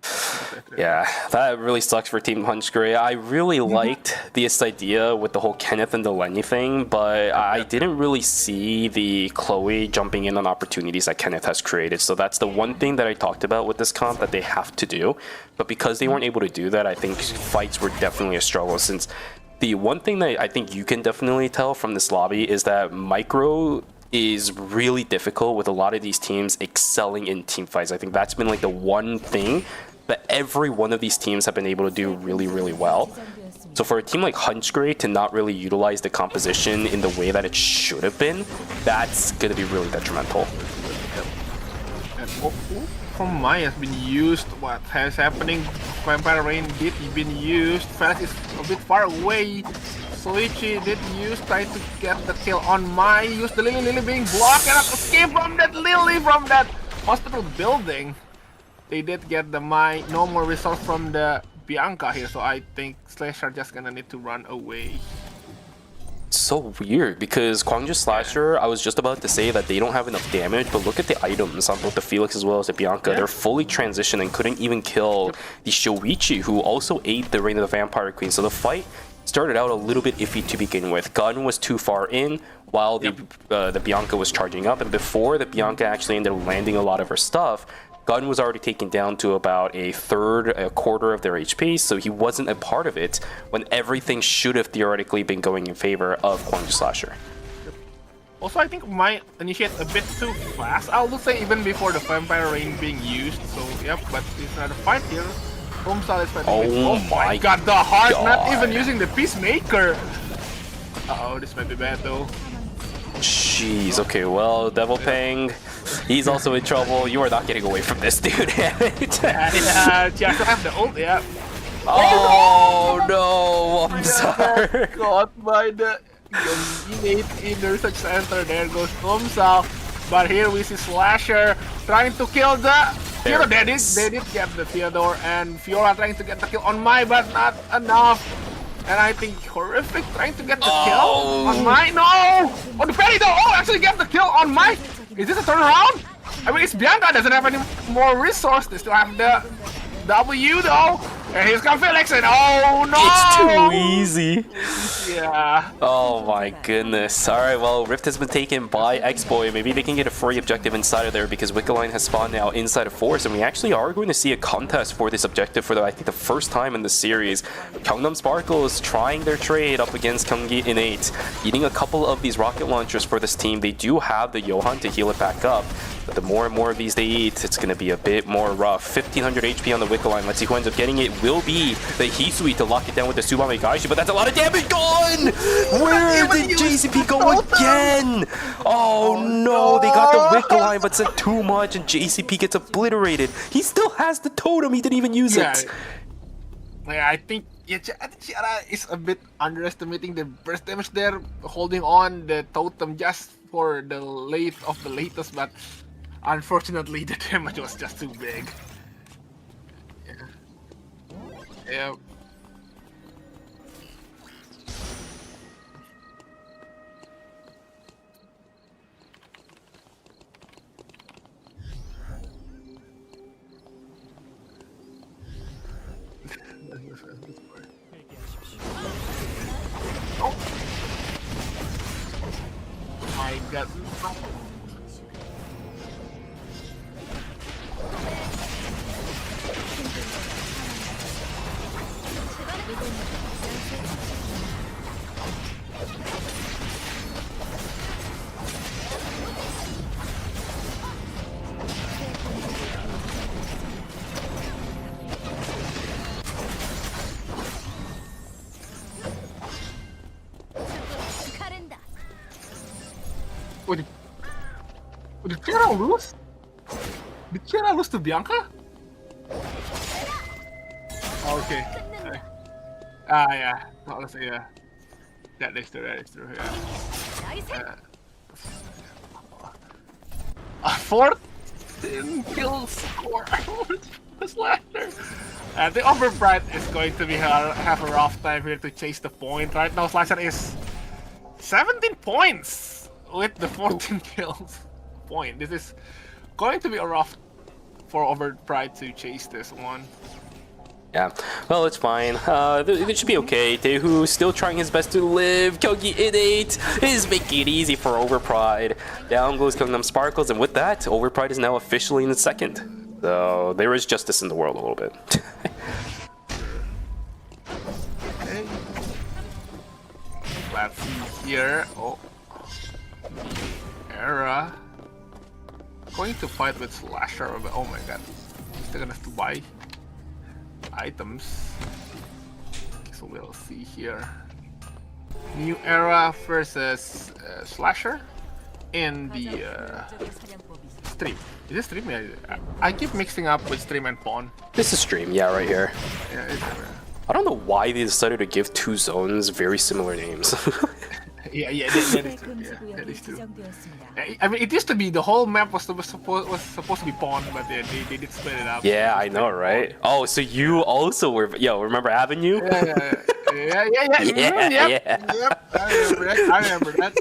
Yeah, that really sucks for Team Hunchgrey. I really liked this idea with the whole Kenneth and the Lenny thing, but I didn't really see the Chloe jumping in on opportunities that Kenneth has created. So that's the one thing that I talked about with this comp that they have to do. But because they weren't able to do that, I think fights were definitely a struggle, since the one thing that I think you can definitely tell from this lobby is that micro is really difficult with a lot of these teams excelling in team fights. I think that's been like the one thing that every one of these teams have been able to do really, really well. So for a team like Hunchgrey to not really utilize the composition in the way that it should have been, that's going to be really detrimental.
And from Mai has been used. What has happening? Vampire Rain did been used. Felix is a bit far away. Soichi did try to get the kill on Mai. Use the Lily being blocked and escape from that Lily from that hospital building. They did get the Mai. No more resource from the Bianca here, so I think Slasher just gonna need to run away.
So weird because Kwangju Slasher, I was just about to say that they don't have enough damage, but look at the items on both the Felix as well as the Bianca.
Yeah.
They're fully transitioned and couldn't even kill the Shoichi, who also ate the Reign of the Vampire Queen. So the fight started out a little bit iffy to begin with. Gun was too far in while the Bianca was charging up, and before the Bianca actually ended up landing a lot of her stuff, Gun was already taken down to about a quarter of their HP, so he wasn't a part of it when everything should have theoretically been going in favor of Kwangju Slasher.
Also, I think might initiate a bit too fast. I would say even before the Vampire Rain being used. So yep, but it's another fight here. Homesal is fighting with, oh my god, the heart, not even using the Peacemaker. Uh-oh, this might be bad though.
Jeez, okay, well, Devil Pang, he's also in trouble. You are not getting away from this, dude.
Yeah, just have the ult, yeah.
Oh no, I'm sorry.
Caught by the innate inner search center. There goes Homesal. But here we see Slasher trying to kill the Theodore. They did get the Theodore, and Fiora trying to get the kill on Mai, but not enough. And I think Horrific trying to get the kill on Mai. No! Oh, the Penny though! Oh, actually get the kill on Mai. Is this a turnaround? I mean, it's Bianca doesn't have any more resource. They still have the W though. And here's come Felix, and oh no!
It's too easy.
Yeah.
Oh my goodness. Alright, well, Rift has been taken by X-Boy. Maybe they can get a free objective inside of there because Wickeline has spawned now inside of Force, and we actually are going to see a contest for this objective for, I think, the first time in the series. Gyeongnam Sparkles trying their trade up against Gyeonggi Innate, eating a couple of these rocket launchers for this team. They do have the Johan to heal it back up, but the more and more of these they eat, it's going to be a bit more rough. 1500 HP on the Wickeline. Let's see who ends up getting it. Will be the Hisui to lock it down with the Tsubame Gaishi, but that's a lot of damage gone! Where did JCP go again? Oh no, they got the Wickeline, but sent too much, and JCP gets obliterated. He still has the totem, he didn't even use it.
Yeah, I think Chiara is a bit underestimating the burst damage there, holding on the totem just for the latest, but unfortunately the damage was just too big. Yeah. Oh my god. Did Chiara lose? Did Chiara lose to Bianca? Okay. Yeah. No, let's say, yeah. That is true, yeah. A 14 kill score for Slasher. The Overbright is going to be have a rough time here to chase the point. Right now, Slasher is 17 points with the 14 kills point. This is going to be a rough for Overpride to chase this one.
Yeah, well, it's fine. It should be okay. Daehu still trying his best to live. Gyeonggi Innate is making it easy for Overpride. Down goes Gyeongnam Sparkles, and with that, Overpride is now officially in the second. So there is justice in the world a little bit.
Okay. Let's see here. Oh, Era going to fight with Slasher. Oh my god, he's gonna have to buy items. So we'll see here. New Era versus Slasher in the stream. Is this stream? Yeah, I keep mixing up with stream and pawn.
This is stream, yeah, right here.
Yeah, it's
I don't know why they decided to give two zones very similar names.
Yeah, that is true. Yeah, that is true. I mean, it used to be the whole map was supposed to be pawn, but they did split it up.
Yeah, I know, right? Oh, so you also were, remember Avenue?
Yeah. Yep. I remember that.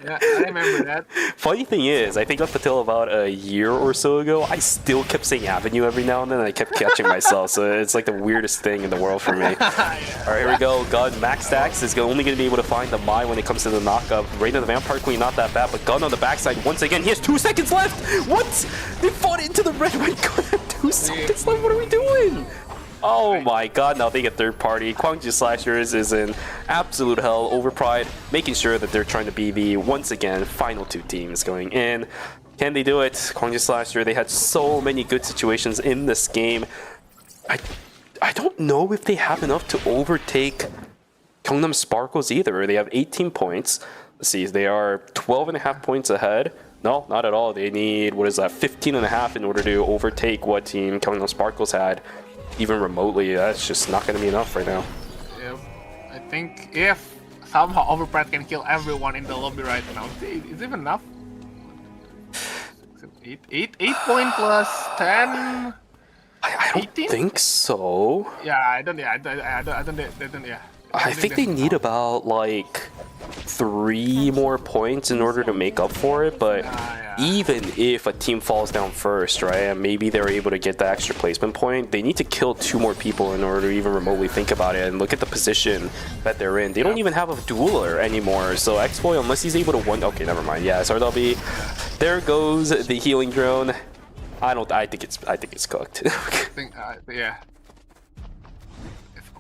Yeah, I remember that.
Funny thing is, I think up until about a year or so ago, I still kept saying Avenue every now and then, and I kept catching myself, so it's like the weirdest thing in the world for me. Alright, here we go. Gun, Max Stacks is only going to be able to find the Mai when it comes to the knockup. Raiden the Vampire Queen, not that bad, but Gun on the backside once again. He has 2 seconds left! What? They fought into the red when Gun had 2 seconds left. What are we doing? Oh my god, now they get third party. Kwangji Slashers is in absolute hell. Overpride making sure that they're trying to be the, once again, final 2 teams going in. Can they do it? Kwangji Slasher, they had so many good situations in this game. I don't know if they have enough to overtake Gyeongnam Sparkles either. They have 18 points. Let's see, they are 12.5 points ahead. No, not at all. They need, 15.5 in order to overtake what team Gyeongnam Sparkles had. Even remotely, that's just not going to be enough right now.
Yeah, I think if somehow Overpride can kill everyone in the lobby right now, is it even enough? 8 point plus 10.
I don't
18?
think so.
Yeah, I don't.
I think they need about like 3 more points in order to make up for it, but even if a team falls down first, right, and maybe they're able to get the extra placement point, they need to kill 2 more people in order to even remotely think about it. And look at the position that they're in. They don't even have a dueler anymore, so X-Boy, unless he's able to win, okay, never mind. Yeah, Sardabi, there goes the healing drone. I think it's cooked.
Yeah.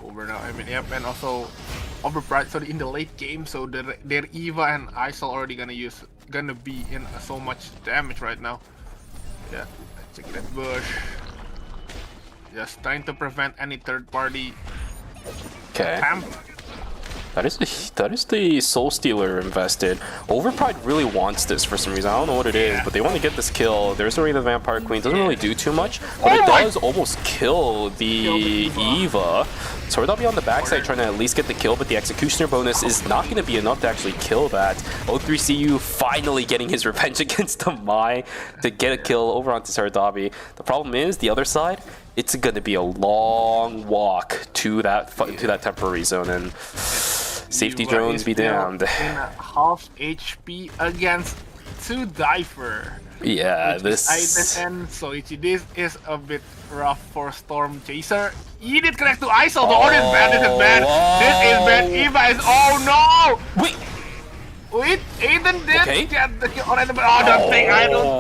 Over now. I mean, yep, and also Overpride. So in the late game, so their Eva and Isol already gonna be in so much damage right now. Yeah, check that bush. Just trying to prevent any third party.
Okay.
Camp.
That is the Soul Stealer invested. Overpride really wants this for some reason. I don't know what it is, but they want to get this kill. There's already the Vampire Queen. Doesn't really do too much, but it does almost kill the Eva. So we're on the backside trying to at least get the kill, but the Executioner bonus is not going to be enough to actually kill that. O3CU finally getting his revenge against the Mai to get a kill over onto Saradabi. The problem is, the other side, it's going to be a long walk to that temporary zone, and safety drones be damned.
In half HP against 2 Diver.
Yeah, this.
So this is a bit rough for Storm Chaser. He did connect to ISO. Oh, this is bad. This is bad. This is bad. Eva is. Oh no! Wait, Aiden did get the kill on Aiden, but I don't think that will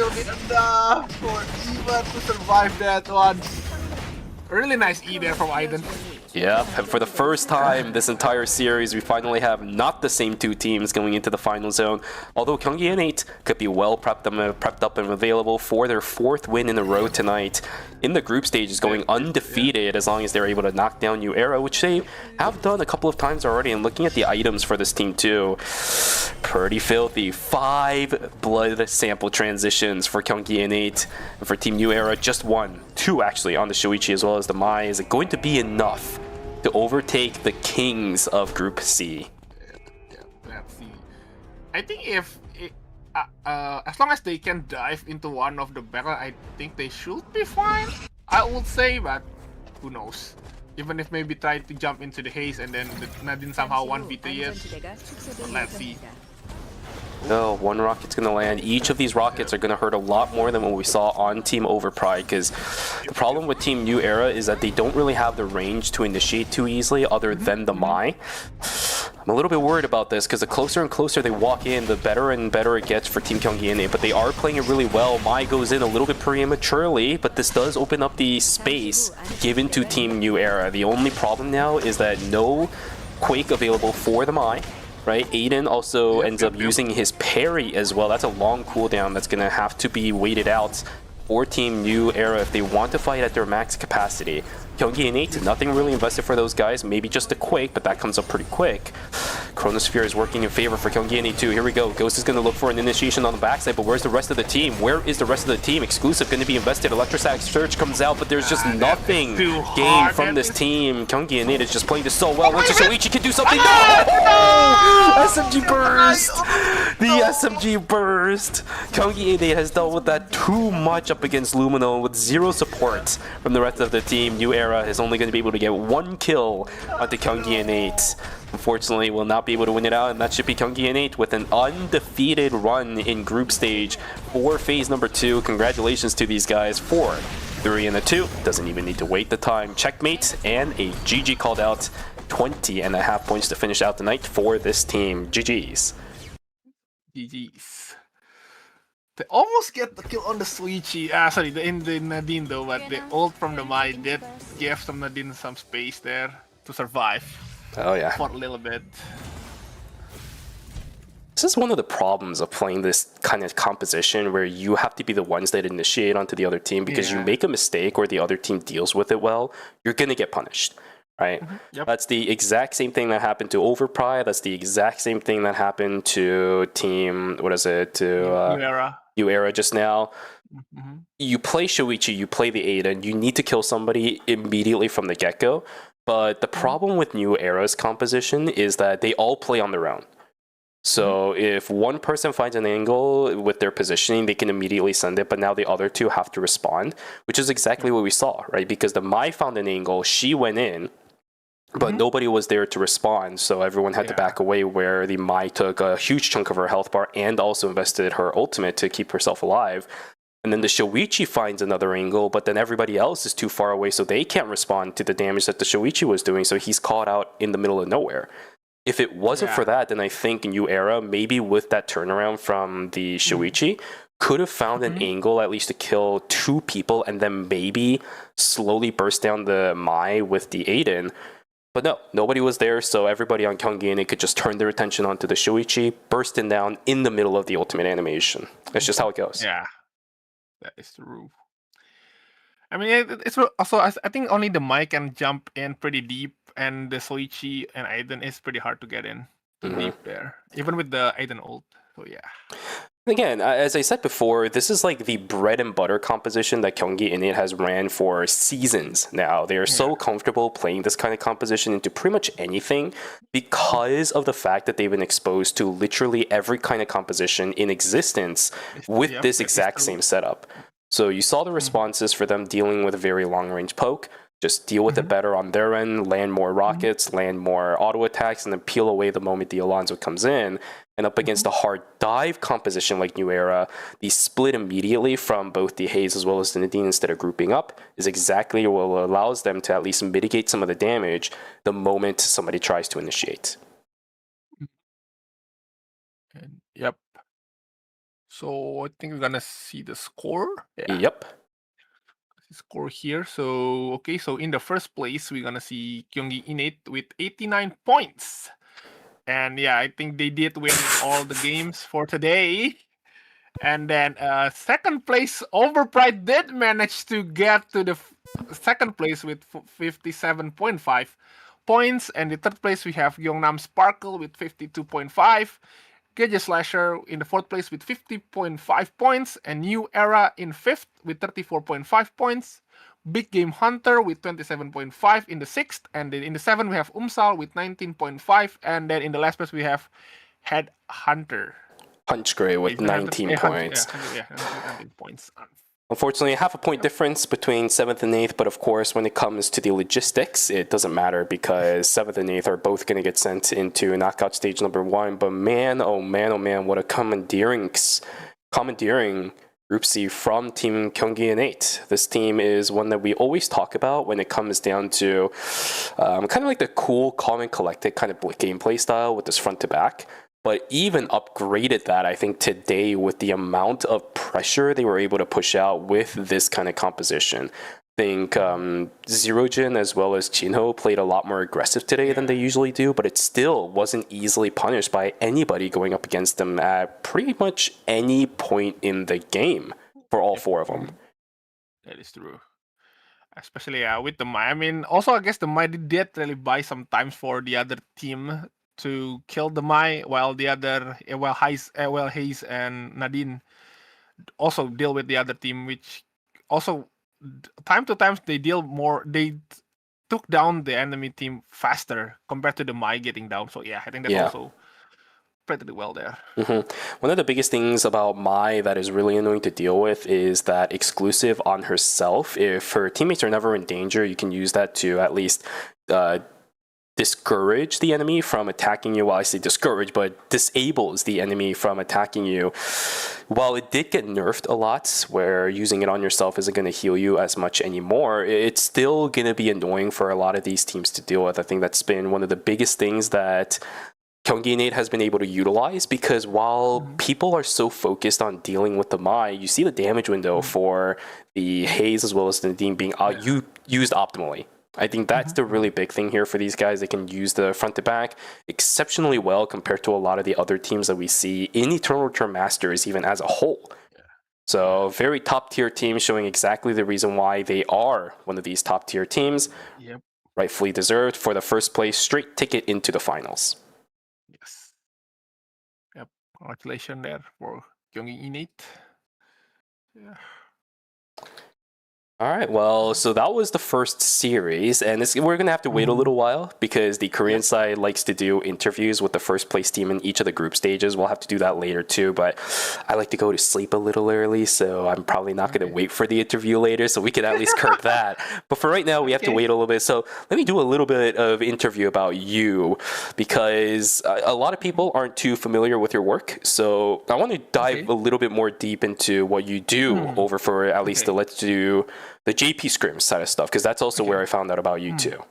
be enough for Eva to survive that one. Really nice E there from Aiden.
Yeah, and for the first time this entire series, we finally have not the same 2 teams going into the final zone. Although Gyeonggi N8 could be well prepped up and available for their 4th win in a row tonight. In the group stage is going undefeated as long as they're able to knock down New Era, which they have done a couple of times already. And looking at the items for this team too, pretty filthy. 5 blood sample transitions for Gyeonggi N8, and for Team New Era just 1. 2 actually on the Shoichi as well as the Mai. Is it going to be enough to overtake the kings of Group C?
Let's see. I think if as long as they can dive into one of the battle, I think they should be fine, I would say, but who knows. Even if maybe try to jump into the haze and then Nadine somehow 1v3 it. But let's see.
No, 1 rocket's going to land. Each of these rockets are going to hurt a lot more than what we saw on Team Overpride, because the problem with Team New Era is that they don't really have the range to initiate too easily other than the Mai. I'm a little bit worried about this, because the closer and closer they walk in, the better and better it gets for Team Gyeonggi N8, but they are playing it really well. Mai goes in a little bit prematurely, but this does open up the space given to Team New Era. The only problem now is that no Quake available for the Mai. Right, Aiden also ends up using his parry as well. That's a long cooldown that's going to have to be waited out for Team New Era if they want to fight at their max capacity. Gyeonggi N8, nothing really invested for those guys. Maybe just a Quake, but that comes up pretty quick. Chronosphere is working in favor for Gyeonggi NA2. Here we go. Ghost is going to look for an initiation on the backside, but where's the rest of the team? Where is the rest of the team? Exclusive going to be invested. Electrostatic Surge comes out, but there's just nothing gained from this team. Gyeonggi NA is just playing this so well. Let's Shoichi can do something. No! SMG burst! The SMG burst! Gyeonggi NA has dealt with that too much up against Lumino with zero support from the rest of the team. New Era is only going to be able to get 1 kill onto Gyeonggi NA. Unfortunately, will not be able to win it out, and that should be Gyeonggi NA with an undefeated run in group stage for phase number 2. Congratulations to these guys for 3-2. Doesn't even need to wait the time. Checkmate and a GG called out. 20.5 points to finish out the night for this team. GG's.
GG's. They almost get the kill on the Suichi. Sorry, in the Nadine though, but the ult from the Mai did give some Nadine some space there to survive.
Oh yeah.
For a little bit.
This is one of the problems of playing this kind of composition where you have to be the ones that initiate onto the other team, because you make a mistake or the other team deals with it well, you're gonna get punished. Right?
Yep.
That's the exact same thing that happened to Overpride. That's the exact same thing that happened to team, what is it, to New Era just now. You play Shoichi, you play the Aiden, you need to kill somebody immediately from the get-go. But the problem with New Era's composition is that they all play on their own. So if one person finds an angle with their positioning, they can immediately send it, but now the other two have to respond, which is exactly what we saw, right? Because the Mai found an angle, she went in, but nobody was there to respond, so everyone had to back away, where the Mai took a huge chunk of her health bar and also invested her ultimate to keep herself alive. And then the Shoichi finds another angle, but then everybody else is too far away, so they can't respond to the damage that the Shoichi was doing, so he's caught out in the middle of nowhere. If it wasn't for that, then I think New Era, maybe with that turnaround from the Shoichi, could have found an angle at least to kill 2 people and then maybe slowly burst down the Mai with the Aiden. But no, nobody was there, so everybody on Gyeonggi NA could just turn their attention onto the Shoichi, bursting down in the middle of the ultimate animation. That's just how it goes.
Yeah, that is true. I mean, it's also, I think only the Mai can jump in pretty deep, and the Soichi and Aiden is pretty hard to get in deep there, even with the Aiden ult. So yeah.
Again, as I said before, this is like the bread and butter composition that Gyeonggi NA has ran for seasons now. They are so comfortable playing this kind of composition into pretty much anything because of the fact that they've been exposed to literally every kind of composition in existence with this exact same setup. So you saw the responses for them dealing with a very long-range poke. Just deal with it better on their end, land more rockets, land more auto attacks, and then peel away the moment the Alonzo comes in. And up against a hard dive composition like New Era, the split immediately from both the Haze as well as the Nadine instead of grouping up is exactly what allows them to at least mitigate some of the damage the moment somebody tries to initiate.
Yep. So I think we're gonna see the score.
Yep.
Score here. So okay, so in the first place we're gonna see Gyeonggi NA with 89 points, and yeah, I think they did win all the games for today. And then second place, Overpride did manage to get to the second place with 57.5 points, and the third place we have Gyeongnam Sparkle with 52.5. Gage Slasher in the fourth place with 50.5 points, and New Era in fifth with 34.5 points. Big Game Hunter with 27.5 in the sixth, and then in the seventh we have Umsal with 19.5, and then in the last place we have Head Hunter.
Punch Gray with 19 points.
19 points.
Unfortunately, half a point difference between 7th and 8th, but of course, when it comes to the logistics, it doesn't matter because 7th and 8th are both going to get sent into knockout stage number 1. But man, oh man, what a commandeering Group C from Team Gyeonggi NA. This team is one that we always talk about when it comes down to kind of like the cool, calm and collected kind of gameplay style with this front to back. But even upgraded that, I think, today with the amount of pressure they were able to push out with this kind of composition. I think Zerojin as well as Jinho played a lot more aggressive today than they usually do, but it still wasn't easily punished by anybody going up against them at pretty much any point in the game for all 4 of them.
That is true. Especially with the Mai. I mean, also I guess the Mai did really buy some time for the other team to kill the Mai, while the other, while Hayes and Nadine also deal with the other team, which also time to time they deal more. They took down the enemy team faster compared to the Mai getting down. So yeah, I think that's
Yeah.
also pretty well there.
One of the biggest things about Mai that is really annoying to deal with is that exclusive on herself. If her teammates are never in danger, you can use that to at least discourage the enemy from attacking you. Well, I say discourage, but disables the enemy from attacking you. While it did get nerfed a lot, where using it on yourself isn't going to heal you as much anymore, it's still going to be annoying for a lot of these teams to deal with. I think that's been one of the biggest things that Kyunggi has been able to utilize, because while people are so focused on dealing with the Mai, you see the damage window for the Haze as well as the Nadine being used optimally. I think that's the really big thing here for these guys. They can use the front to back exceptionally well compared to a lot of the other teams that we see in Eternal Return Masters, even as a whole. So very top tier team, showing exactly the reason why they are one of these top tier teams.
Yep.
Rightfully deserved for the first place straight ticket into the finals.
Yes. Yep. Congratulations there for Kyunggi. Yeah.
All right, well, so that was the first series, and we're going to have to wait a little while because the Korean side likes to do interviews with the first place team in each of the group stages. We'll have to do that later too, but I like to go to sleep a little early, so I'm probably not going to wait for the interview later, so we can at least curb that. But for right now, we have to wait a little bit. So let me do a little bit of interview about you, because a lot of people aren't too familiar with your work, so I want to dive a little bit more deep into what you do over for at least the Let's Do the JP scrims side of stuff, because that's also where I found out about you too.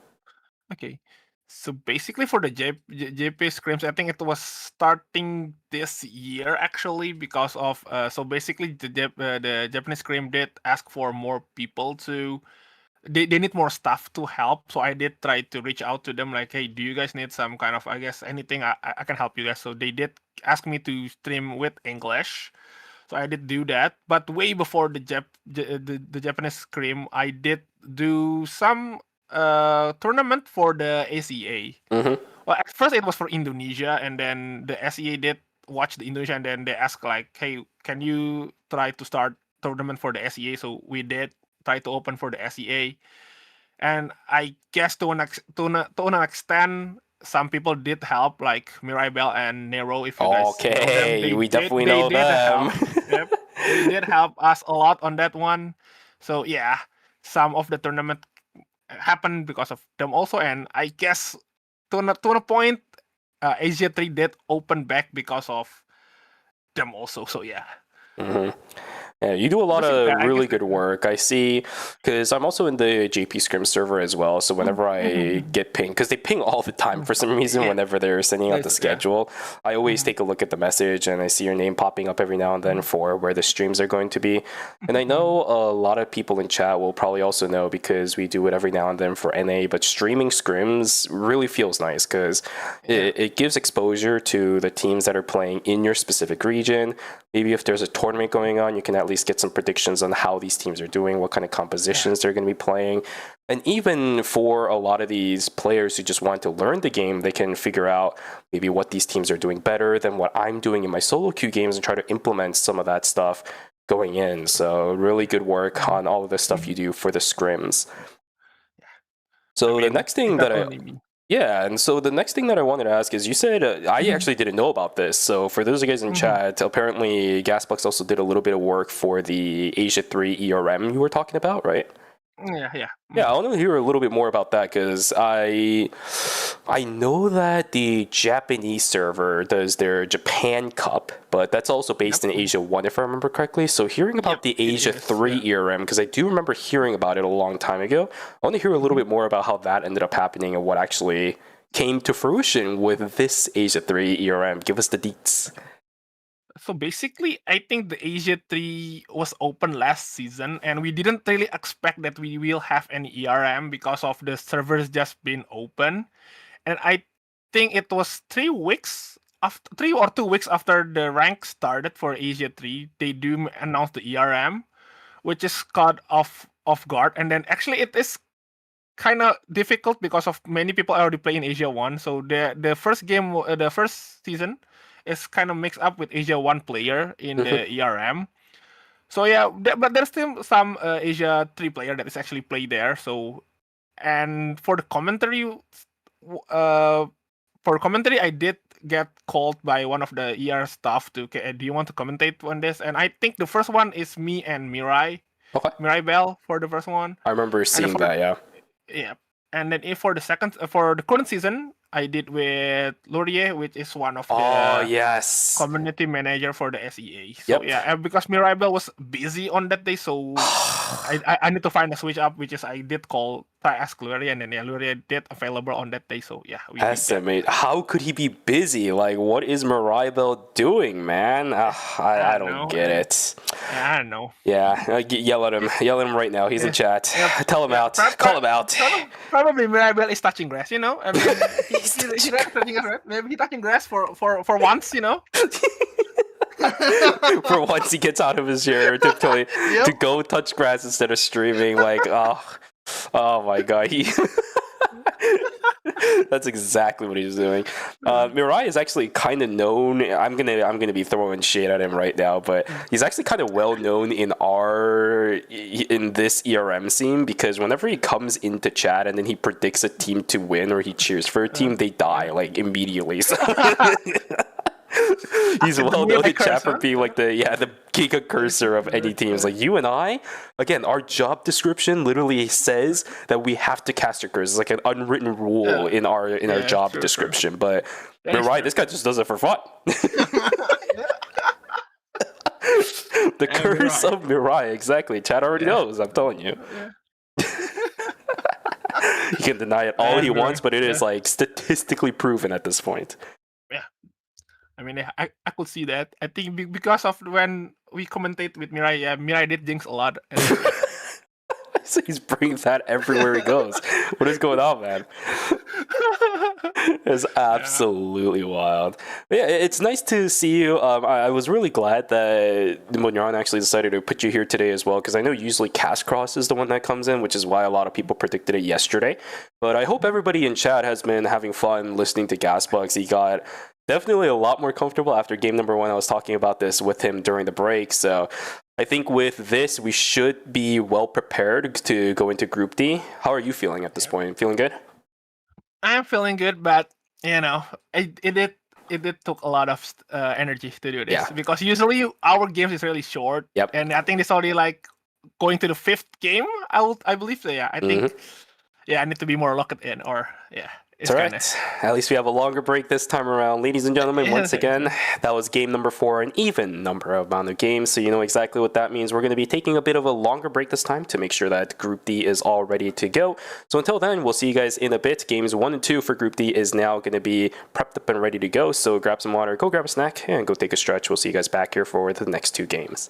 Okay. So basically for the JP scrims, I think it was starting this year actually, because of so basically the Japanese scrim did ask for more people to they need more staff to help. So I did try to reach out to them like, hey, do you guys need some kind of, I guess, anything I can help you guys. So they did ask me to stream with English. So I did do that, but way before the Japanese scrim, I did do some tournament for the ACA. Well, at first it was for Indonesia, and then the SEA did watch the Indonesia, and then they asked like, "Hey, can you try to start tournament for the SEA?" So we did try to open for the SEA, and I guess to an extent, some people did help, like Mirai Bell and Nero. If you guys know them,
we definitely know them.
Yep, they did help us a lot on that one. So yeah, some of the tournament happened because of them also, and I guess to a point, Asia 3 did open back because of them also. So yeah.
Yeah, you do a lot of really good work. I see, because I'm also in the JP Scrim server as well. So whenever I get pinged, because they ping all the time for some reason, whenever they're sending out the schedule, I always take a look at the message and I see your name popping up every now and then for where the streams are going to be. And I know a lot of people in chat will probably also know, because we do it every now and then for NA, but streaming scrims really feels nice because it gives exposure to the teams that are playing in your specific region. Maybe if there's a tournament going on, you can at least get some predictions on how these teams are doing, what kind of compositions they're going to be playing. And even for a lot of these players who just want to learn the game, they can figure out maybe what these teams are doing better than what I'm doing in my solo queue games and try to implement some of that stuff going in. So really good work on all of the stuff you do for the scrims. So the next thing that and so the next thing that I wanted to ask is, you said, I actually didn't know about this. So for those of you guys in chat, apparently Gasbox also did a little bit of work for the Asia 3 ERM you were talking about, right? Yeah, I want to hear a little bit more about that, because I know that the Japanese server does their Japan Cup, but that's also based in Asia 1, if I remember correctly. So hearing about the Asia 3 ERM, because I do remember hearing about it a long time ago, I want to hear a little bit more about how that ended up happening and what actually came to fruition with this Asia 3 ERM. Give us the deets.
So basically, I think the Asia 3 was open last season, and we didn't really expect that we will have any ERM because of the servers just being open. And I think it was 3 or 2 weeks after the rank started for Asia 3, they do announce the ERM, which is caught off guard. And then actually it is kind of difficult because of many people already play in Asia 1. So the first game, the first season is kind of mixed up with Asia 1 player in the ERM. So yeah, but there's still some Asia 3 player that is actually play there. So, and for the commentary, I did get called by one of the ER staff to, "Okay, do you want to commentate on this?" And I think the first one is me and Mirai.
Okay.
Mirai Bell for the first one.
I remember seeing that, yeah.
Yeah. And then for the second, for the current season, I did with Laurier, which is one of the
yes.
community manager for the SEA. So
Yep.
yeah, and because Mirabel was busy on that day, so I need to find a switch up, which is I did try ask Laurier, and then yeah, Laurier did available on that day. So yeah, we did that.
Estimate. How could he be busy? Like, what is Maribel doing, man? I don't get it.
I don't know.
Yeah, yell at him. Yell at him right now. He's in chat.
Yep.
Tell him out. Call him out.
Probably Mirabel is touching grass, you know. I mean, he's touching grass. Maybe he's touching grass for once, you know.
For once, he gets out of his chair to go touch grass instead of streaming. Like, oh my god, that's exactly what he's doing. Mirai is actually kind of known. I'm gonna be throwing shade at him right now, but he's actually kind of well known in this ERM scene, because whenever he comes into chat and then he predicts a team to win or he cheers for a team, they die like immediately. So he's well known in chat for being like the Giga cursor of any team. It's like, you and I, again, our job description literally says that we have to cast your curse. It's like an unwritten rule in our job description. But Mirai, this guy just does it for fun. The curse of Mirai, exactly. Chat already knows. I'm telling you. He can deny it all he wants, but it is like statistically proven at this point.
I mean, I could see that. I think because of when we commentate with Mirai, Mirai did jinx a lot.
So he's bringing that everywhere he goes. What is going on, man? It's absolutely wild. But yeah, it's nice to see you. I was really glad that Munyan actually decided to put you here today as well, because I know usually Cast Cross is the one that comes in, which is why a lot of people predicted it yesterday. But I hope everybody in chat has been having fun listening to Gasbugs. He got definitely a lot more comfortable after game number 1. I was talking about this with him during the break. So I think with this, we should be well prepared to go into Group D. How are you feeling at this point? Feeling good?
I'm feeling good, but you know, it did took a lot of energy to do this, because usually our games is really short.
Yep.
And I think it's already like going to the 5th game. I believe so. Yeah, I think. Yeah, I need to be more locked in, or
It's all right. At least we have a longer break this time around. Ladies and gentlemen, once again, that was game number 4, an even number of amount of games, so you know exactly what that means. We're going to be taking a bit of a longer break this time to make sure that Group D is all ready to go. So until then, we'll see you guys in a bit. Games 1 and 2 for Group D is now going to be prepped up and ready to go, so grab some water, go grab a snack, and go take a stretch. We'll see you guys back here for the next 2 games.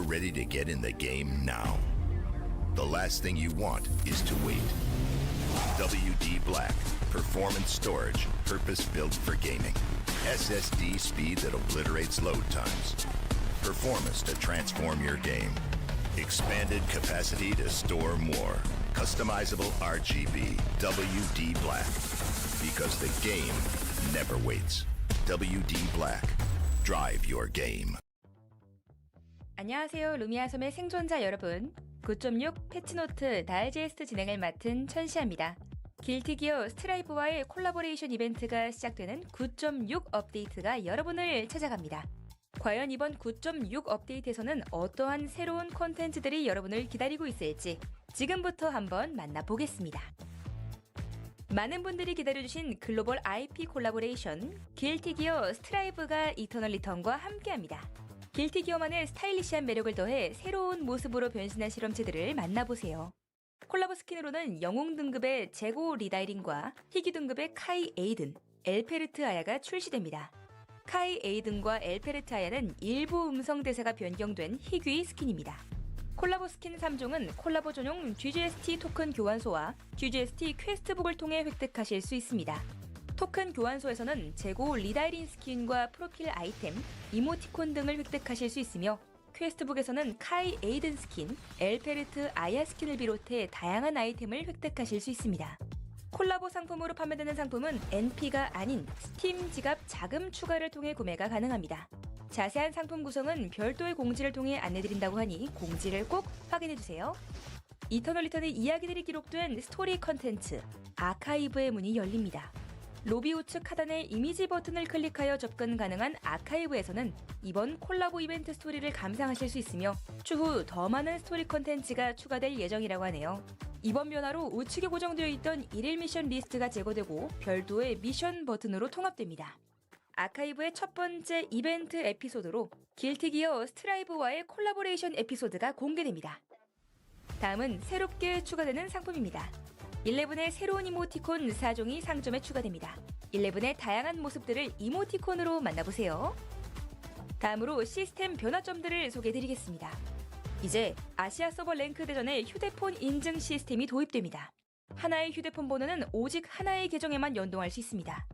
You're ready to get in the game now. The last thing you want is to wait. WD Black. Performance storage. Purpose-built for gaming. SSD speed that obliterates load times. Performance to transform your game. Expanded capacity to store more. Customizable RGB. WD Black. Because the game never waits. WD Black. Drive your game.
안녕하세요. 루미아 섬의 생존자 여러분. 9.6 패치노트 다이제스트 진행을 맡은 천시아입니다. 길티기어 스트라이브와의 콜라보레이션 이벤트가 시작되는 9.6 업데이트가 여러분을 찾아갑니다. 과연 이번 9.6 업데이트에서는 어떠한 새로운 콘텐츠들이 여러분을 기다리고 있을지 지금부터 한번 만나보겠습니다. 많은 분들이 기다려주신 글로벌 IP 콜라보레이션 길티기어 스트라이브가 이터널 리턴과 함께합니다. 길티기어만의 스타일리시한 매력을 더해 새로운 모습으로 변신한 실험체들을 만나보세요. 콜라보 스킨으로는 영웅 등급의 제고 리다이린과 희귀 등급의 카이 에이든, 엘페르트 아야가 출시됩니다. 카이 에이든과 엘페르트 아야는 일부 음성 대사가 변경된 희귀 스킨입니다. 콜라보 스킨 3종은 콜라보 전용 GGST 토큰 교환소와 GGST 퀘스트북을 통해 획득하실 수 있습니다. 토큰 교환소에서는 재고 리다이린 스킨과 프로필 아이템, 이모티콘 등을 획득하실 수 있으며 퀘스트북에서는 카이 에이든 스킨, 엘페르트 아야 스킨을 비롯해 다양한 아이템을 획득하실 수 있습니다. 콜라보 상품으로 판매되는 상품은 NP가 아닌 스팀 지갑 자금 추가를 통해 구매가 가능합니다. 자세한 상품 구성은 별도의 공지를 통해 안내드린다고 하니 공지를 꼭 확인해주세요. 이터널 리턴의 이야기들이 기록된 스토리 컨텐츠, 아카이브의 문이 열립니다. 로비 우측 하단의 이미지 버튼을 클릭하여 접근 가능한 아카이브에서는 이번 콜라보 이벤트 스토리를 감상하실 수 있으며 추후 더 많은 스토리 컨텐츠가 추가될 예정이라고 하네요. 이번 변화로 우측에 고정되어 있던 1일 미션 리스트가 제거되고 별도의 미션 버튼으로 통합됩니다. 아카이브의 첫 번째 이벤트 에피소드로 길티기어 스트라이브와의 콜라보레이션 에피소드가 공개됩니다. 다음은 새롭게 추가되는 상품입니다. 11의 새로운 이모티콘 4종이 상점에 추가됩니다. 11의 다양한 모습들을 이모티콘으로 만나보세요. 다음으로 시스템 변화점들을 소개해드리겠습니다. 이제 아시아 서버 랭크 대전에 휴대폰 인증 시스템이 도입됩니다. 하나의 휴대폰 번호는 오직 하나의 계정에만 연동할 수 있습니다.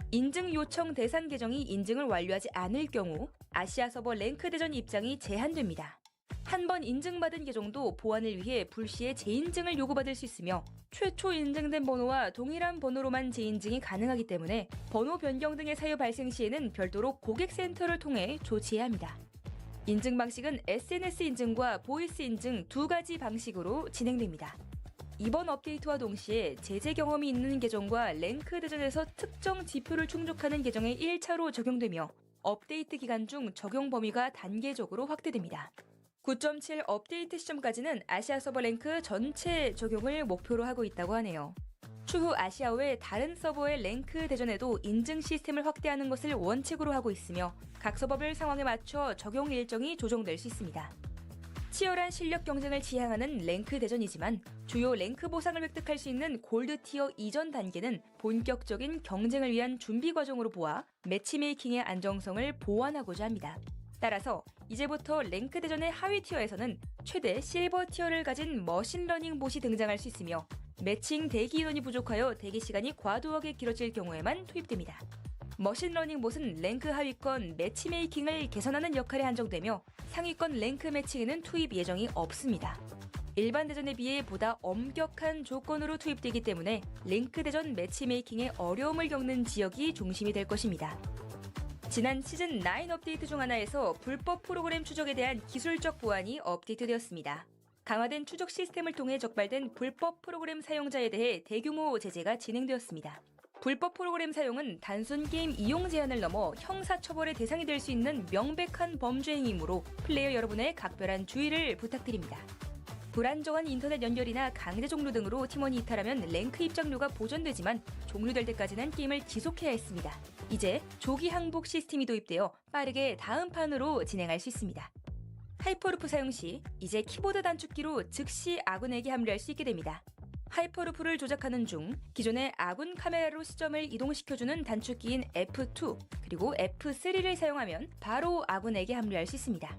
인증 요청 대상 계정이 인증을 완료하지 않을 경우 아시아 서버 랭크 대전 입장이 제한됩니다. 한 번 인증받은 계정도 보안을 위해 불시에 재인증을 요구받을 수 있으며 최초 인증된 번호와 동일한 번호로만 재인증이 가능하기 때문에 번호 변경 등의 사유 발생 시에는 별도로 고객센터를 통해 조치해야 합니다. 인증 방식은 SNS 인증과 보이스 인증 두 가지 방식으로 진행됩니다. 이번 업데이트와 동시에 제재 경험이 있는 계정과 랭크 대전에서 특정 지표를 충족하는 계정에 1차로 적용되며 업데이트 기간 중 적용 범위가 단계적으로 확대됩니다. 9.7 업데이트 시점까지는 아시아 서버 랭크 전체 적용을 목표로 하고 있다고 하네요. 추후 아시아 외 다른 서버의 랭크 대전에도 인증 시스템을 확대하는 것을 원칙으로 하고 있으며 각 서버별 상황에 맞춰 적용 일정이 조정될 수 있습니다. 치열한 실력 경쟁을 지향하는 랭크 대전이지만 주요 랭크 보상을 획득할 수 있는 골드 티어 이전 단계는 본격적인 경쟁을 위한 준비 과정으로 보아 매치메이킹의 안정성을 보완하고자 합니다. 따라서 이제부터 랭크 대전의 하위 티어에서는 최대 실버 티어를 가진 머신러닝 봇이 등장할 수 있으며 매칭 대기 인원이 부족하여 대기 시간이 과도하게 길어질 경우에만 투입됩니다. 머신러닝 봇은 랭크 하위권 매치메이킹을 개선하는 역할에 한정되며 상위권 랭크 매칭에는 투입 예정이 없습니다. 일반 대전에 비해 보다 엄격한 조건으로 투입되기 때문에 랭크 대전 매치메이킹에 어려움을 겪는 지역이 중심이 될 것입니다. 지난 시즌 9 업데이트 중 하나에서 불법 프로그램 추적에 대한 기술적 보완이 업데이트되었습니다. 강화된 추적 시스템을 통해 적발된 불법 프로그램 사용자에 대해 대규모 제재가 진행되었습니다. 불법 프로그램 사용은 단순 게임 이용 제한을 넘어 형사처벌의 대상이 될 수 있는 명백한 범죄 행위이므로 플레이어 여러분의 각별한 주의를 부탁드립니다. 불안정한 인터넷 연결이나 강제 종료 등으로 팀원이 이탈하면 랭크 입장료가 보전되지만 종료될 때까지는 게임을 지속해야 했습니다. 이제 조기 항복 시스템이 도입되어 빠르게 다음 판으로 진행할 수 있습니다. 하이퍼루프 사용 시 이제 키보드 단축키로 즉시 아군에게 합류할 수 있게 됩니다. 하이퍼루프를 조작하는 중 기존의 아군 카메라로 시점을 이동시켜주는 단축키인 F2 그리고 F3를 사용하면 바로 아군에게 합류할 수 있습니다.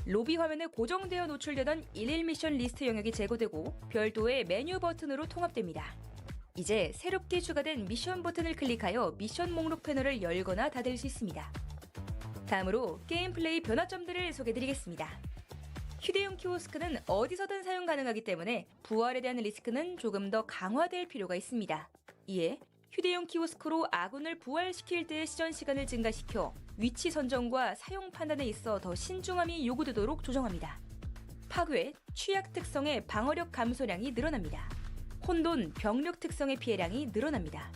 로비 화면에 고정되어 노출되던 일일 미션 리스트 영역이 제거되고 별도의 메뉴 버튼으로 통합됩니다. 이제 새롭게 추가된 미션 버튼을 클릭하여 미션 목록 패널을 열거나 닫을 수 있습니다. 다음으로 게임 플레이 변화점들을 소개드리겠습니다. 휴대용 키오스크는 어디서든 사용 가능하기 때문에 부활에 대한 리스크는 조금 더 강화될 필요가 있습니다. 이에 휴대용 키오스크로 아군을 부활시킬 때의 시전 시간을 증가시켜 위치 선정과 사용 판단에 있어 더 신중함이 요구되도록 조정합니다. 파괴, 취약 특성의 방어력 감소량이 늘어납니다. 혼돈, 병력 특성의 피해량이 늘어납니다.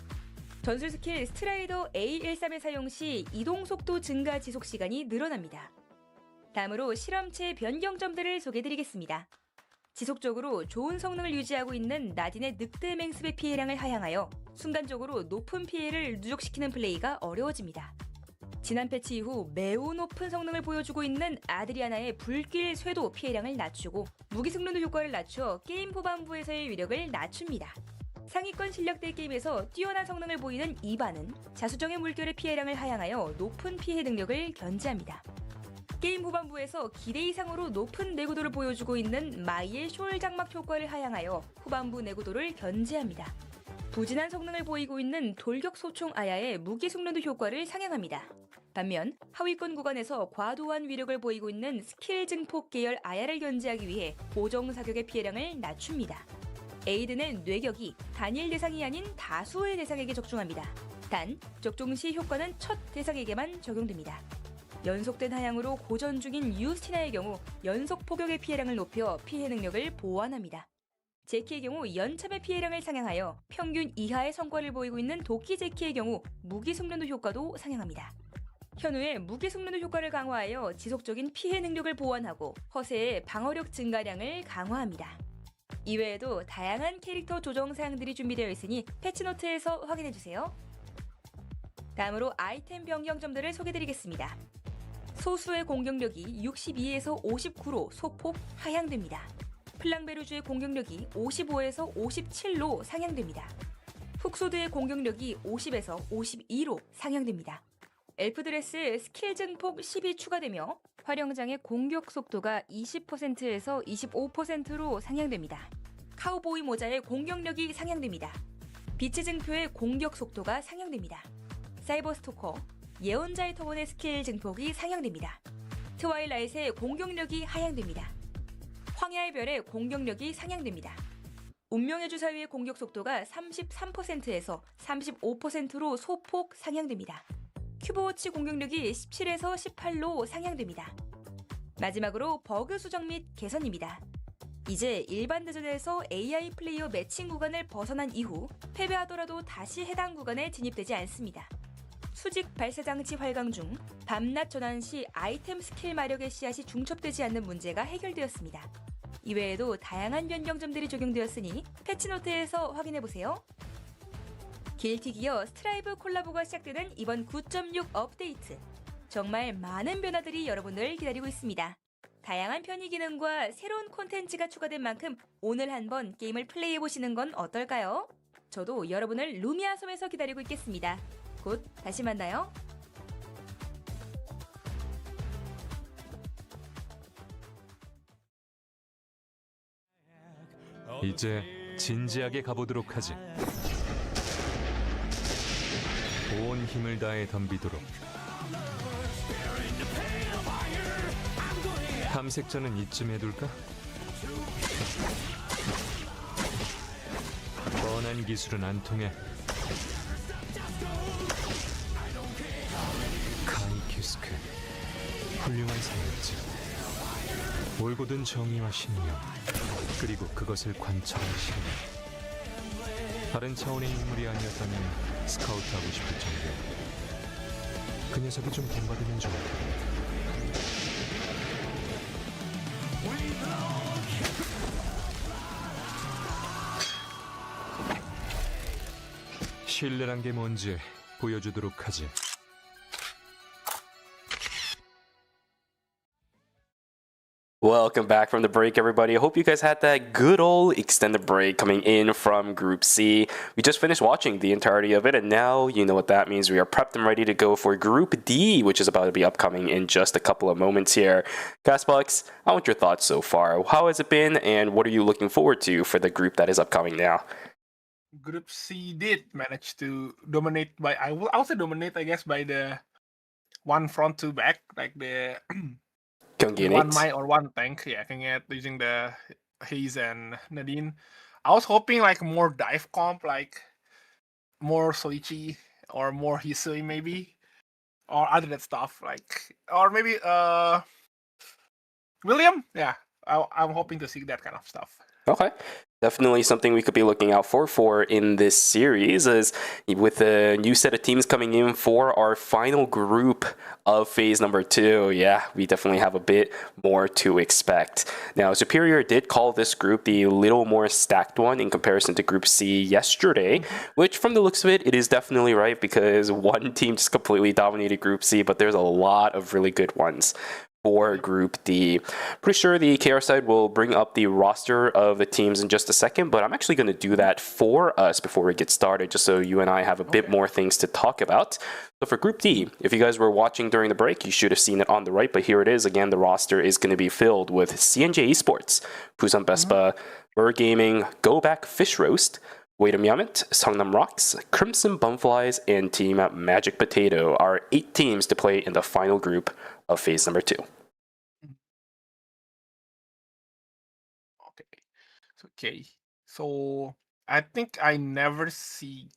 전술 스킬 스트라이더 A13의 사용 시 이동 속도 증가 지속 시간이 늘어납니다. 다음으로 실험체 변경점들을 소개드리겠습니다. 지속적으로 좋은 성능을 유지하고 있는 나딘의 늑대 맹습의 피해량을 하향하여 순간적으로 높은 피해를 누적시키는 플레이가 어려워집니다. 지난 패치 이후 매우 높은 성능을 보여주고 있는 아드리아나의 불길 쇄도 피해량을 낮추고 무기 승론도 효과를 낮춰 게임 후반부에서의 위력을 낮춥니다. 상위권 실력대 게임에서 뛰어난 성능을 보이는 이반은 자수정의 물결의 피해량을 하향하여 높은 피해 능력을 견지합니다. 게임 후반부에서 기대 이상으로 높은 내구도를 보여주고 있는 마이의 숄 장막 효과를 하향하여 후반부 내구도를 견지합니다. 부진한 성능을 보이고 있는 돌격 소총 아야의 무기 숙련도 효과를 상향합니다. 반면 하위권 구간에서 과도한 위력을 보이고 있는 스킬 증폭 계열 아야를 견제하기 위해 고정 사격의 피해량을 낮춥니다. 에이든의 뇌격이 단일 대상이 아닌 다수의 대상에게 적중합니다. 단, 적중 시 효과는 첫 대상에게만 적용됩니다. 연속된 하향으로 고전 중인 유스티나의 경우 연속 포격의 피해량을 높여 피해 능력을 보완합니다. 제키의 경우 연참의 피해량을 상향하여 평균 이하의 성과를 보이고 있는 도끼 제키의 경우 무기 숙련도 효과도 상향합니다. 현우의 무기 숙련도 효과를 강화하여 지속적인 피해 능력을 보완하고 허세의 방어력 증가량을 강화합니다. 이외에도 다양한 캐릭터 조정 사항들이 준비되어 있으니 패치노트에서 확인해주세요. 다음으로 아이템 변경점들을 소개드리겠습니다. 소수의 공격력이 62에서 59로 소폭 하향됩니다. 플랑베르주의 공격력이 55에서 57로 상향됩니다. 훅소드의 공격력이 50에서 52로 상향됩니다. 엘프드레스의 스킬 증폭 10이 추가되며 활용장의 공격 속도가 20%에서 25%로 상향됩니다. 카우보이 모자의 공격력이 상향됩니다. 빛의 증표의 공격 속도가 상향됩니다. 사이버 스토커, 예언자의 터번의 스킬 증폭이 상향됩니다. 트와일라잇의 공격력이 하향됩니다. 황야의 별의 공격력이 상향됩니다. 운명의 주사위의 공격 속도가 33%에서 35%로 소폭 상향됩니다. 큐브워치 공격력이 17에서 18로 상향됩니다. 마지막으로 버그 수정 및 개선입니다. 이제 일반 대전에서 AI 플레이어 매칭 구간을 벗어난 이후 패배하더라도 다시 해당 구간에 진입되지 않습니다. 수직 발사장치 활강 중 밤낮 전환 시 아이템 스킬 마력의 씨앗이 중첩되지 않는 문제가 해결되었습니다. 이외에도 다양한 변경점들이 적용되었으니 패치노트에서 확인해보세요. 길티기어 스트라이브 콜라보가 시작되는 이번 9.6 업데이트. 정말 많은 변화들이 여러분을 기다리고 있습니다. 다양한 편의 기능과 새로운 콘텐츠가 추가된 만큼 오늘 한번 게임을 플레이해보시는 건 어떨까요? 저도 여러분을 루미아 섬에서 기다리고 있겠습니다. 곧 다시 만나요.
이제 진지하게 가보도록 하지. 온 힘을 다해 덤비도록. 탐색전은 이쯤 해둘까? 뻔한 기술은 안 통해. 카이키스크, 훌륭한 사였지. 올곧은 정의와 신념, 그리고 그것을 관철한 신념. 다른 차원의 인물이 아니었다면 스카우트하고 싶을 정도. 그 녀석이 좀 본받으면 좋을 텐데. 신뢰란 게 뭔지 보여주도록 하지.
Welcome back from the break, everybody. I hope you guys had that good old extended break coming in from Group C. We just finished watching the entirety of it, and now you know what that means. We are prepped and ready to go for Group D, which is about to be upcoming in just a couple of moments here. Gasbox, I want your thoughts so far. How has it been, and what are you looking forward to for the group that is upcoming now?
Group C did manage to dominate by, I will also dominate, I guess, by the one front, two back, like the one mine or one tank. Yeah, I can get using the Haze and Nadine. I was hoping like more dive comp, like more Soichi or more Hisui maybe, or other that stuff, like, or maybe William. Yeah, I'm hoping to see that kind of stuff.
Okay. Definitely something we could be looking out for in this series, is with a new set of teams coming in for our final group of phase number 2. Yeah, we definitely have a bit more to expect. Now, Superior did call this group the little more stacked one in comparison to Group C yesterday, which from the looks of it, it is definitely right, because one team just completely dominated Group C, but there's a lot of really good ones for Group D. Pretty sure the KR side will bring up the roster of the teams in just a second, but I'm actually going to do that for us before we get started, just so you and I have a bit more things to talk about. So for Group D, if you guys were watching during the break, you should have seen it on the right, but here it is. Again, the roster is going to be filled with CNJ Esports, Busan Bespa, Burr Gaming, Go Back Fish Roast, Wadam Yamit, Songnam Rocks, Crimson Bumflies, and Team Magic Potato are 8 teams to play in the final group of phase number 2.
Okay, so I think I never see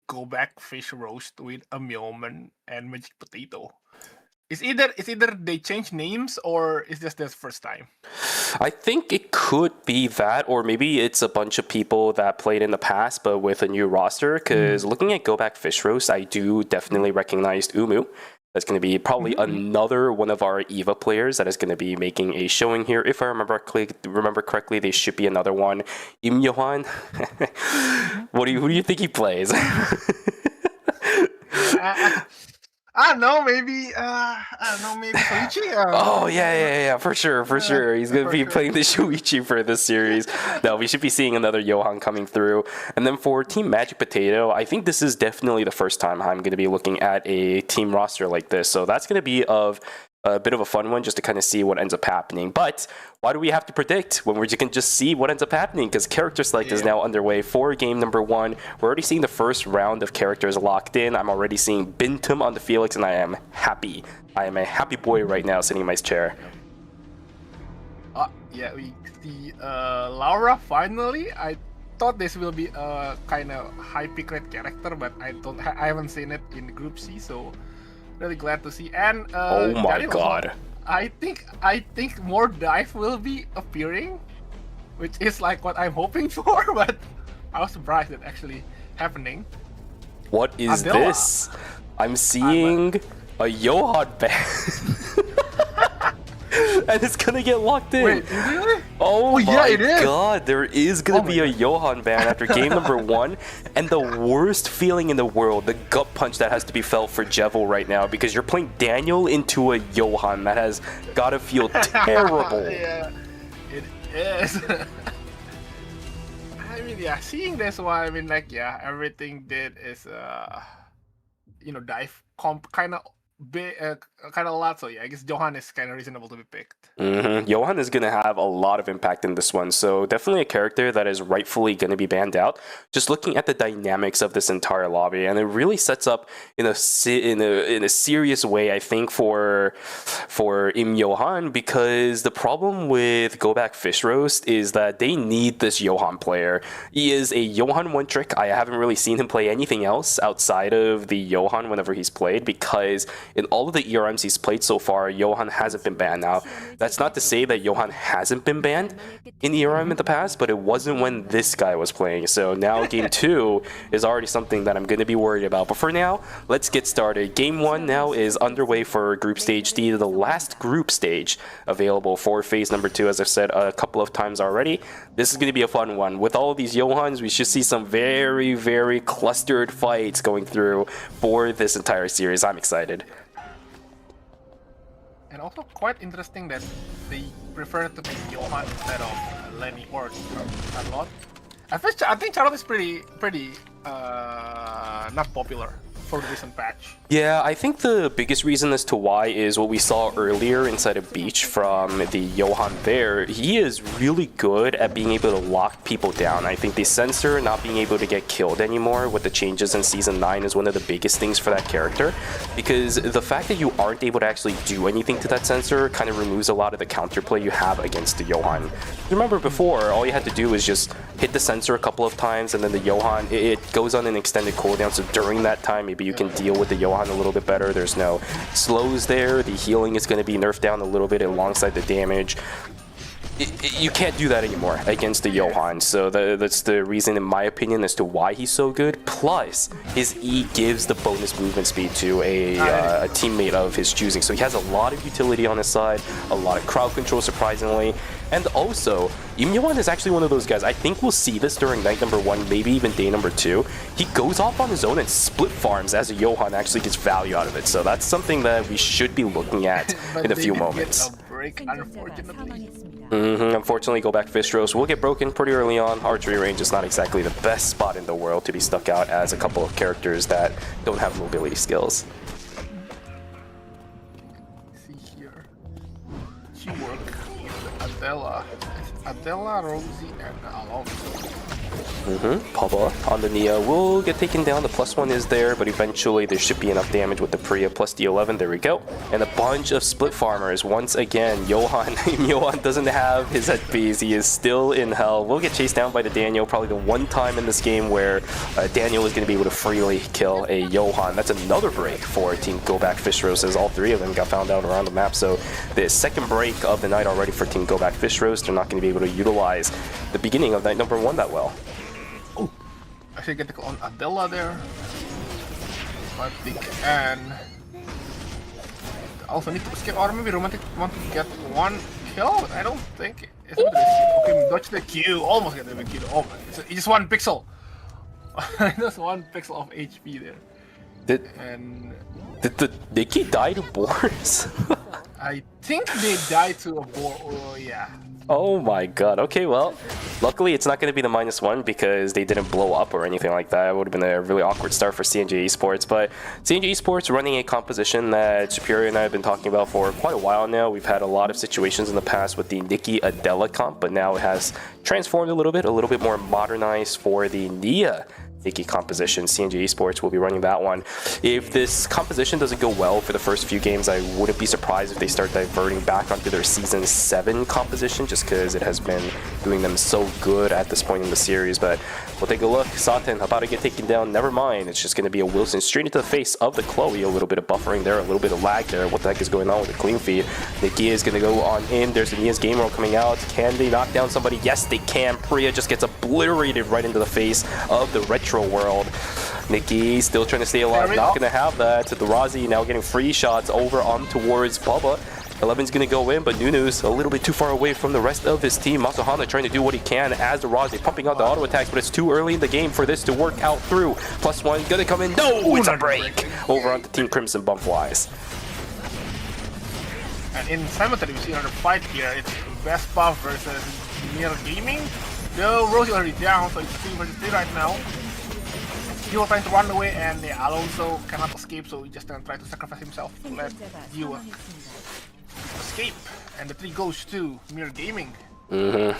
Go Back Fish Roast with a Meowman and Magic Potato. It's either they change names, or is this their first time?
I think it could be that, or maybe it's a bunch of people that played in the past but with a new roster, because looking at Go Back Fish Roast, I do definitely recognize Umu. That's going to be probably another one of our EVA players that is going to be making a showing here. If I remember correctly, there should be another one. Im Yohan. Who do you think he plays?
I don't know, maybe Soichi.
Oh yeah, for sure. He's gonna be playing the Shuichi for this series. No, we should be seeing another Johan coming through. And then for Team Magic Potato, I think this is definitely the first time I'm gonna be looking at a team roster like this. So that's gonna be a bit of a fun one, just to kind of see what ends up happening. But why do we have to predict when we can just see what ends up happening? Because character select is now underway for game number 1. We're already seeing the first round of characters locked in. I'm already seeing Bintum on the Felix, and I am happy. I am a happy boy right now, sitting in my chair.
Yeah, we see Laura finally. I thought this will be a kind of high pick rate character, but I haven't seen it in Group C, so really glad to see. And
oh my god,
I think more dive will be appearing, which is like what I'm hoping for, but I was surprised it actually happening.
What is this? I'm seeing a Johan ban. And it's gonna get locked in.
Wait, really?
Oh my god, there is gonna be a Johan ban after game number 1. And the worst feeling in the world, the gut punch that has to be felt for Jevil right now, because you're playing Daniel into a Johan. That has gotta feel terrible.
Yeah, it is. I mean, yeah, seeing this one, I mean, like, yeah, everything did is, dive comp kind of big, kind of a lot. So yeah, I guess Johan is kind of reasonable to be picked.
Johan is going to have a lot of impact in this one, so definitely a character that is rightfully going to be banned out. Just looking at the dynamics of this entire lobby, and it really sets up in a serious way, I think, for Im Johan, because the problem with Go Back Fish Roast is that they need this Johan player. He is a Johan one trick. I haven't really seen him play anything else outside of the Johan whenever he's played, because in all of the ERMs he's played so far, Johan hasn't been banned. Now, that's not to say that Johan hasn't been banned in ERM in the past, but it wasn't when this guy was playing. So now game 2 is already something that I'm going to be worried about. But for now, let's get started. Game 1 now is underway for Group Stage D, the last group stage available for phase number 2, as I've said a couple of times already. This is going to be a fun one. With all of these Johans, we should see some very, very clustered fights going through for this entire series. I'm excited.
And also quite interesting that they prefer to pick Johan instead of Lenny or Charlotte. I think Charlotte is pretty not popular for the recent patch.
Yeah, I think the biggest reason as to why is what we saw earlier inside of Beach from the Johan there. He is really good at being able to lock people down. I think the sensor not being able to get killed anymore with the changes in Season 9 is one of the biggest things for that character, because the fact that you aren't able to actually do anything to that sensor kind of removes a lot of the counterplay you have against the Johan. Remember before, all you had to do was just hit the sensor a couple of times and then the Johan, it goes on an extended cooldown, so during that time maybe you can deal with the Johan a little bit better. There's no slows there. The healing is going to be nerfed down a little bit alongside the damage. You can't do that anymore against the Johan, so that's the reason, in my opinion, as to why he's so good. Plus, his E gives the bonus movement speed to a teammate of his choosing, so he has a lot of utility on his side, a lot of crowd control, surprisingly. And also, Johan is actually one of those guys, I think we'll see this during night number 1, maybe even day number 2. He goes off on his own and split farms as a Johan actually gets value out of it, so that's something that we should be looking at in a few moments. Unfortunately, go back Fistros will get broken pretty early on. Archery range is not exactly the best spot in the world to be stuck out as a couple of characters that don't have mobility skills.
See here. Teamwork. Adela, Rosie, and Alonso.
Papa on the Nia will get taken down. The +1 is there, but eventually there should be enough damage with the Priya plus the 11. There we go. And a bunch of split farmers. Once again, Johan doesn't have his headpiece. He is still in hell. Will get chased down by the Daniel. Probably the one time in this game where Daniel is going to be able to freely kill a Johan. That's another break for Team Go Back Fish Roast, as all three of them got found out around the map. So the second break of the night already for Team Go Back Fish Roast. They're not going to be able to utilize the beginning of night number 1 that well.
I should get the on Adela there. I think, and also need to escape, or maybe Romantic want to get one kill, but I don't think it's going to be. Okay, dodge the Q, almost get the Q. Oh, it's just 1 pixel. Just 1 pixel of HP there.
Did the Nikki die to boars?
I think they died to a boar. Oh yeah.
Oh my god. Okay, well, luckily it's not going to be the -1 because they didn't blow up or anything like that. It would have been a really awkward start for CNJ Esports, but CNJ Esports running a composition that Superior and I have been talking about for quite a while now. We've had a lot of situations in the past with the Nikki Adela comp, but now it has transformed a little bit more modernized for the Nia Nikki composition. CNJ Esports will be running that one. If this composition doesn't go well for the first few games, I wouldn't be surprised if they start diverting back onto their Season 7 composition, just because it has been doing them so good at this point in the series. But we'll take a look. Satan about to get taken down. Never mind. It's just going to be a Wilson straight into the face of the Chloe. A little bit of buffering there, a little bit of lag there. What the heck is going on with the clean feed? Nikki is going to go on in. There's the Nia's game roll coming out. Can they knock down somebody? Yes, they can. Priya just gets obliterated right into the face of the retro world. Nikki still trying to stay alive, not gonna have that. The Razi now getting free shots over on towards Bubba. 11's gonna go in, but Nunu's a little bit too far away from the rest of his team. Masuhana trying to do what he can as the Razi pumping out the auto attacks, but it's too early in the game for this to work out through. +1 gonna come in. No, it's a break over on the Team Crimson Bump-wise.
And in Cemetery, we see another fight here. It's Vespa versus Mir Gaming. No, Rosie already down, so it's 2 versus 3 right now. Dio trying to run away, and Alonso cannot escape, so he just gonna try to sacrifice himself to let Dio escape. And the 3 goes to Mir Gaming.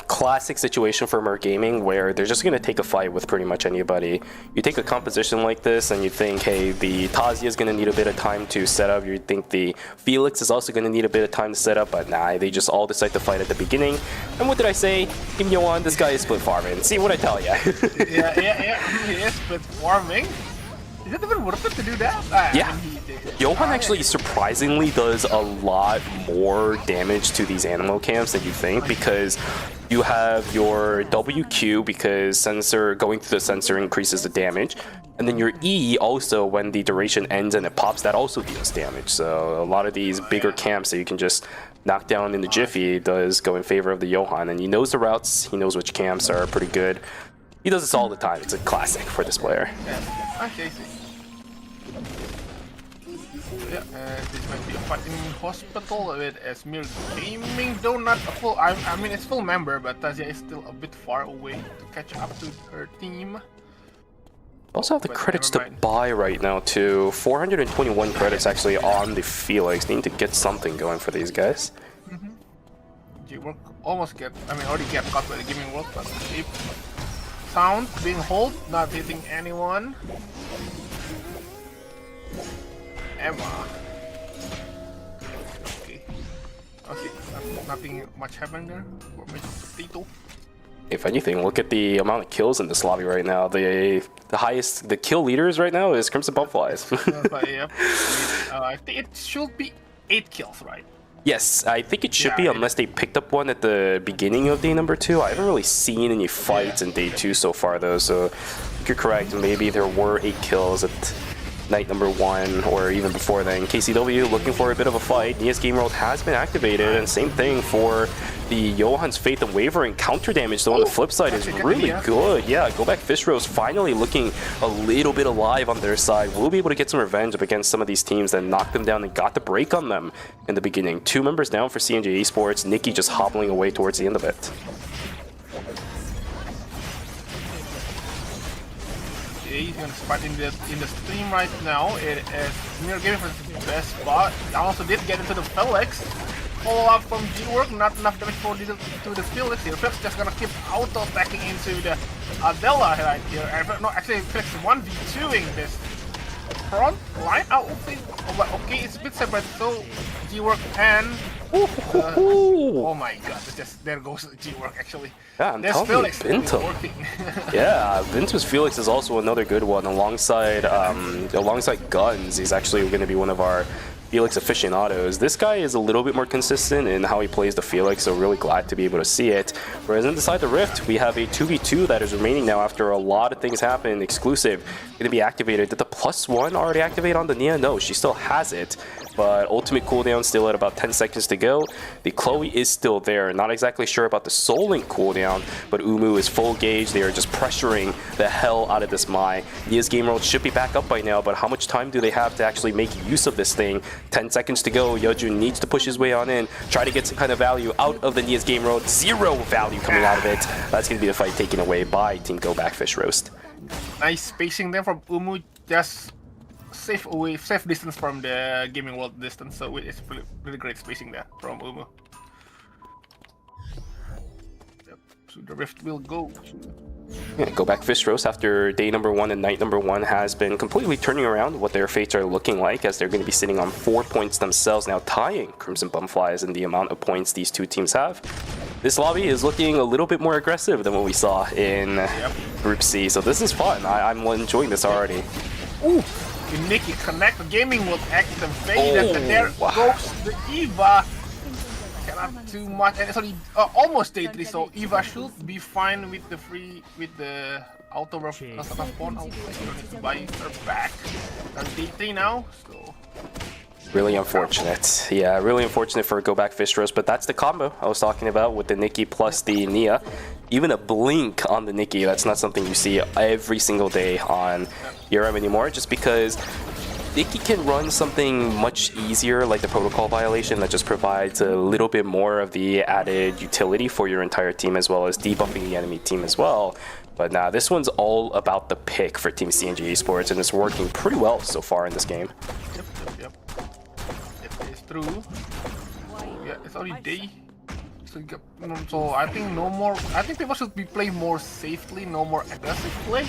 Classic situation for Mir Gaming, where they're just going to take a fight with pretty much anybody. You take a composition like this and you think, hey, the Tazia is going to need a bit of time to set up. You think the Felix is also going to need a bit of time to set up, but nah, they just all decide to fight at the beginning. And what did I say? Kim Yoan, this guy is split farming. See what I tell ya.
yeah, he is split farming. Is it even worth it to do that?
Yeah. Johan actually surprisingly does a lot more damage to these animal camps than you think, because you have your WQ, because sensor going through the sensor increases the damage, and then your E also, when the duration ends and it pops, that also deals damage. So a lot of these bigger camps that you can just knock down in the jiffy does go in favor of the Johan, and he knows the routes, he knows which camps are pretty good. He does this all the time. It's a classic for this player.
Okay, Yeah, this might be a fight in hospital with Esmir Gaming, though not a full. I mean, it's full member, but Tazia is still a bit far away to catch up to her team.
Also have the
But
credits to
never mind.
buy right now too. 421 credits actually on the Felix. Need to get something going for these guys.
G-Work almost already get caught by the Gaming World, but escape. Sound being hold, not hitting anyone. Emma. Okay, nothing much happening there for Mr. Potato.
If anything, look at the amount of kills in this lobby right now. The highest, the kill leaders right now is Crimson Bumflies.
But yep, I think it should be 8 kills, right?
Yes, I think it should
Yeah,
be, unless they picked up one at the beginning of day number 2. I haven't really seen any fights in day 2 so far, though, so if you're correct, maybe there were 8 kills at night number 1, or even before then. KCW looking for a bit of a fight. Nia's Game World has been activated, and same thing for the Johan's Faith and Wavering. Counter damage, though, on the flip side is really good. Yeah, Go Back Fish Rose finally looking a little bit alive on their side. We'll be able to get some revenge up against some of these teams that knocked them down and got the break on them in the beginning. 2 members down for CNJ Esports. Nikki just hobbling away towards the end of it.
He's gonna spot in the stream right now. It is Mirror Gaming for the best spot. He also did get into the Felix. Follow up from G-Work, not enough damage for to the Felix here. Felix just gonna keep auto attacking into the Adela right here. No, actually Felix 1v2ing this front line. Okay, it's a bit separate. So G-Work and oh my god, it's just there goes G-Work actually.
Yeah, I'm
There's
telling
Felix
you, Vinto.
working.
Yeah, Vinto's Felix is also another good one. Alongside Guns, he's actually going to be one of our Felix aficionados. This guy is a little bit more consistent in how he plays the Felix, so really glad to be able to see it. Whereas inside the Rift, we have a 2v2 that is remaining now after a lot of things happen. Exclusive, going to be activated. Did the +1 already activate on the Nia? No, she still has it. But ultimate cooldown still at about 10 seconds to go. The Chloe is still there. Not exactly sure about the Soul Link cooldown, but Umu is full gauge. They are just pressuring the hell out of this Mai. Nia's Game World should be back up by now, but how much time do they have to actually make use of this thing? 10 seconds to go. Yeoju needs to push his way on in, try to get some kind of value out of the Nia's Game World. 0 value coming out of it. That's going to be the fight taken away by Team Go Back Fish Roast.
Nice spacing there from Umu, just safe distance from the Gaming World distance, so it's really great spacing there from Umu. Yep, so the Rift will go.
Yeah, Go Back Fish Roast after day number 1 and night number 1 has been completely turning around what their fates are looking like, as they're going to be sitting on 4 points themselves now, tying Crimson Bumflies in the amount of points these two teams have. This lobby is looking a little bit more aggressive than what we saw in Group C, so this is fun. I'm enjoying this already.
Ooh! Nikki connect the Gaming World activate, and there goes the Eva. Cannot too much, and it's only almost day 3, so Eva should be fine with the auto spawn. I don't need to buy her back. And day 3 now, so
really unfortunate. Yeah, really unfortunate for Go Back Fish Roast, but that's the combo I was talking about with the Nikki plus the Nia. Even a blink on the Nikki, that's not something you see every single day on ERM anymore, just because Nikki can run something much easier like the protocol violation that just provides a little bit more of the added utility for your entire team, as well as debuffing the enemy team as well. But nah, this one's all about the pick for Team CNJ Esports, and it's working pretty well so far in this game.
Yep. It is true. Yeah, it's already day. So I think no more. I think people should be playing more safely, no more aggressive play,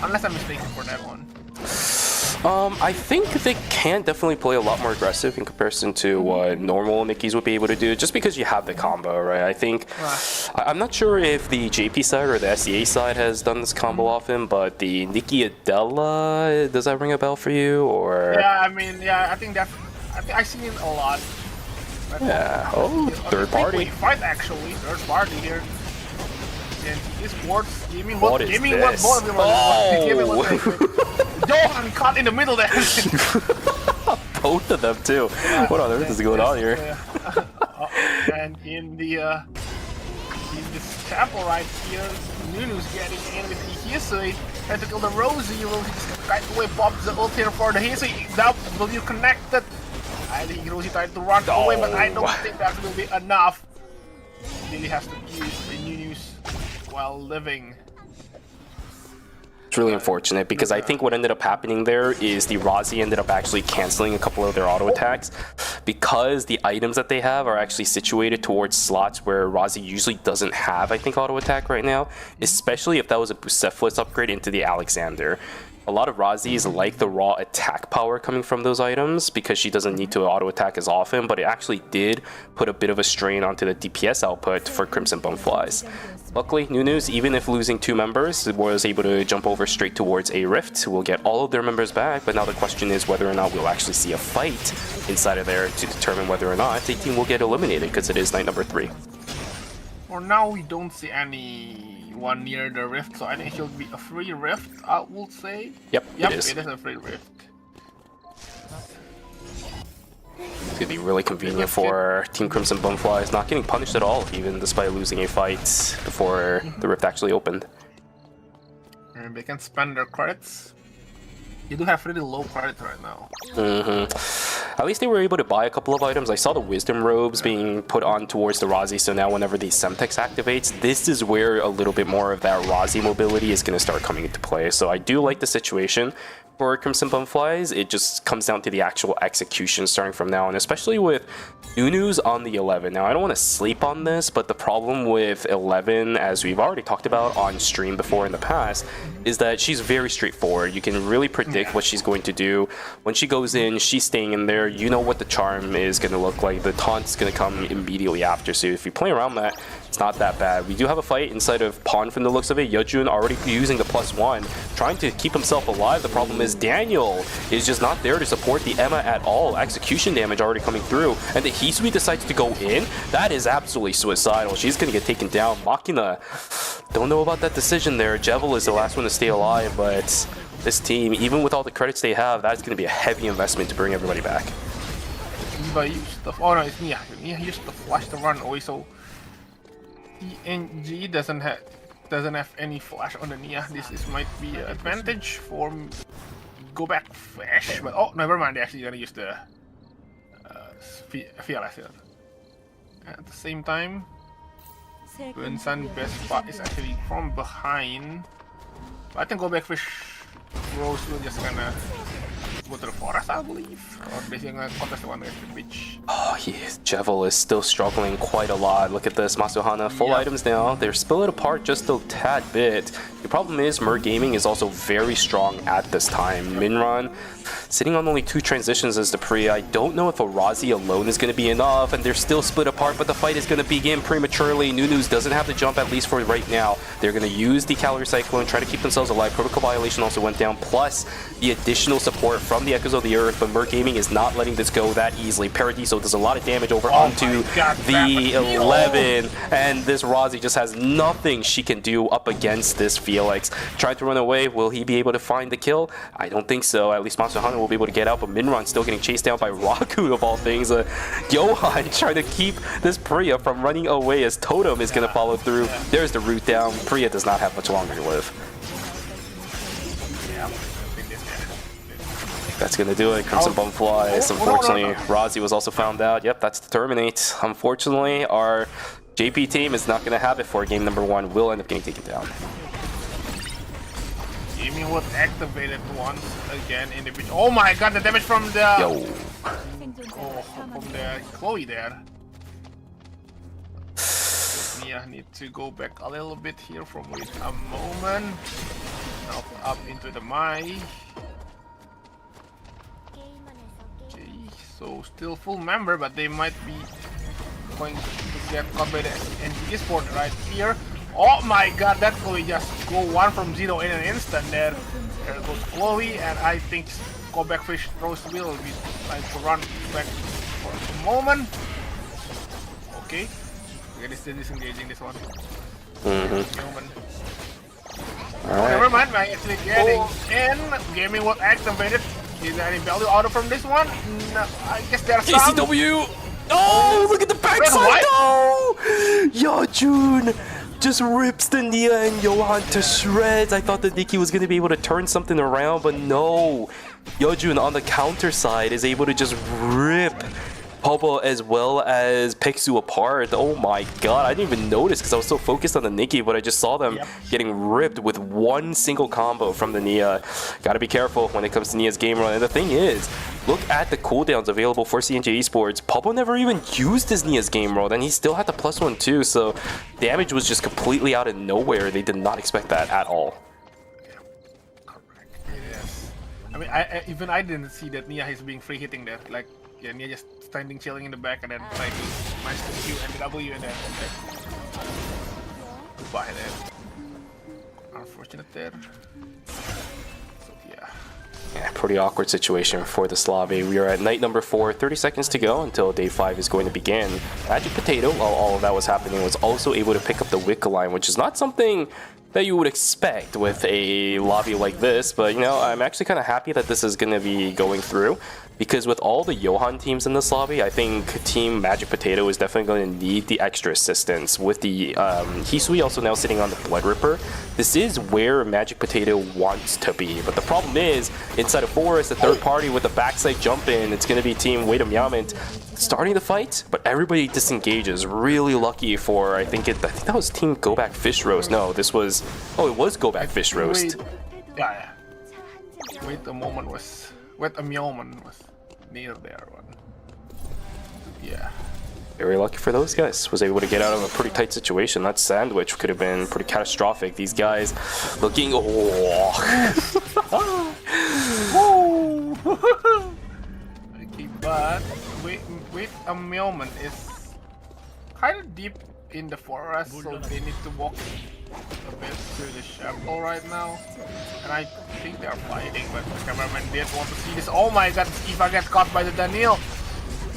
unless I'm mistaken for that one.
I think they can definitely play a lot more aggressive in comparison to what normal Nikki's would be able to do, just because you have the combo, right? I think, I'm not sure if the JP side or the SEA side has done this combo often, but the Nikki Adela, does that ring a bell for you, or?
Yeah, I mean, I think I've seen it a lot.
Yeah, oh, third party.
Fight actually, third party here. And esports, gaming,
what is
gaming,
this?
Both of them Johan caught in the middle there.
Both of them too. What on earth is going on here?
And in the in this chapel right here. Nunu's getting in with the Hisui. Trying to kill the Rosie. Rosie just right away pops the ult here for the Hisui. Now, will you connect it? I think Rosie tried to run away, but I don't think that will be enough. Really has to use the Nunu's while living.
It's really unfortunate because I think what ended up happening there is the Razi ended up actually canceling a couple of their auto attacks because the items that they have are actually situated towards slots where Razi usually doesn't have, I think, auto attack right now, especially if that was a Bucephalus upgrade into the Alexander. A lot of Razis like the raw attack power coming from those items because she doesn't need to auto attack as often, but it actually did put a bit of a strain onto the DPS output for Crimson Bumflies. Luckily, Nunu's, even if losing 2 members, was able to jump over straight towards a rift. We'll get all of their members back, but now the question is whether or not we'll actually see a fight inside of there to determine whether or not a team will get eliminated, because it is night number 3.
For now, we don't see anyone near the rift, so I think it should be a free rift, I will say.
Yep, it is.
It is a free rift.
It's gonna be really convenient for Team Crimson Bumflies, not getting punished at all, even despite losing a fight before the rift actually opened.
And they can spend their credits. You do have really low credits right now.
At least they were able to buy a couple of items. I saw the Wisdom Robes being put on towards the Razi, so now whenever the Semtex activates, this is where a little bit more of that Razi mobility is going to start coming into play. So I do like the situation for Crimson Bumflies. It just comes down to the actual execution starting from now on, especially with Nunu's on the 11. Now, I don't want to sleep on this, but the problem with 11, as we've already talked about on stream before in the past, is that she's very straightforward. You can really predict what she's going to do. When she goes in, she's staying in there. You know what the charm is going to look like. The taunt's going to come immediately after. So if you play around that, it's not that bad. We do have a fight inside of Pawn from the looks of it. Yejun already using the +1, trying to keep himself alive. The problem is Daniel is just not there to support the Emma at all. Execution damage already coming through, and the Hisui decides to go in. That is absolutely suicidal. She's going to get taken down. Machina, don't know about that decision there. Jevel is the last one to stay alive, but this team, even with all the credits they have, that's going to be a heavy investment to bring everybody back.
Eva used the... Oh no, it's Nia. Nia used the flash to run away, so TNG doesn't have any flash on the Nia. This might be an advantage for go back flash, but oh, never mind. They're actually gonna use the Fearless here. At the same time, Bunsan best spot is actually from behind. But I think go back fish Rose will just gonna go to the forest, I believe, or they're gonna contest the one against the beach.
Oh, Jevel is still struggling quite a lot. Look at this, Masuhana, full items now. They're split apart just a tad bit. The problem is Mer Gaming is also very strong at this time. Minran sitting on only 2 transitions as the pre. I don't know if a Razi alone is going to be enough, and they're still split apart, but the fight is going to begin prematurely. Nunu's doesn't have the jump, at least for right now. They're going to use the Calorie Cyclone, try to keep themselves alive. Protocol Violation also went down, plus the additional support from the Echoes of the Earth, but Mer Gaming is not letting this go that easily. Paradiso does a lot of damage over onto the 11, and this Razi just has nothing she can do up against this Felix. Trying to run away, will he be able to find the kill? I don't think so. At least Monster Hunter will be able to get out, but Minron still getting chased down by Raku of all things. Johan trying to keep this Priya from running away as Totem is going to follow through. There's the root down. Priya does not have much longer to live. That's going to do it. Crimson Bumflies. Unfortunately, Razi was also found out. Yep, that's the Terminate. Unfortunately, our JP team is not going to have it for game number 1. Will end up getting taken down.
Jimmy was activated once again in the beach. Oh my god, the damage from the... from the Chloe there. Nia need to go back a little bit here from wait a moment. Now up into the Mai. Okay, so still full member, but they might be going to get caught by the NG Sport right here. Oh my god, that Chloe just go 1 from 0 in an instant there. There goes Chloe, and I think go back fish Rose will be trying to run back for a moment. Okay, it's still disengaging this one.
Alright.
Never mind, I'm actually getting in. Gaming was activated. Is there any value out from this one? No, I guess there's some.
KCW! Oh, look at the backside! No! Yeojun just rips the Nia and Johan to shreds. I thought that Nikki was going to be able to turn something around, but no. Yeojun on the counter side is able to just rip Popo as well as Pixu apart. Oh my god, I didn't even notice because I was so focused on the Nikki, but I just saw them getting ripped with one single combo from the Nia. Gotta be careful when it comes to Nia's game run. And the thing is, look at the cooldowns available for CNJ Esports. Popo never even used his Nia's game roll, and he still had the +1 too, so damage was just completely out of nowhere. They did not expect that at all.
Yes. I mean, even I didn't see that Nia is being free hitting there. Like, yeah, Nia just standing chilling in the back and then trying to smash the Q and the W and then goodbye there. Unfortunate there. So yeah.
Yeah, pretty awkward situation for the Slavi. We are at night number 4, 30 seconds to go until day 5 is going to begin. Magic Potato, while all of that was happening, was also able to pick up the Wicca line, which is not something that you would expect with a lobby like this, but you know, I'm actually kind of happy that this is going to be going through, because with all the Johan teams in this lobby, I think Team Magic Potato is definitely going to need the extra assistance. With the Hisui also now sitting on the Blood Ripper, this is where Magic Potato wants to be, but the problem is, inside of Forest, the third party with the backside jump in, it's going to be Team Waydam Yamant starting the fight, but everybody disengages. Really lucky for, I think that was Team Go Back Fish Roast. No, this was, oh, it was Go Back Fish Roast.
Yeah. Wait a moment was near there one. Yeah.
Very lucky for those guys. Was able to get out of a pretty tight situation. That sandwich could have been pretty catastrophic. These guys looking,
Okay, but wait a moment is kind of deep in the forest, so they need to walk a bit through the shamble right now. And I think they are fighting, but the cameraman did want to see this. Oh my god, Eva gets caught by the Daniel.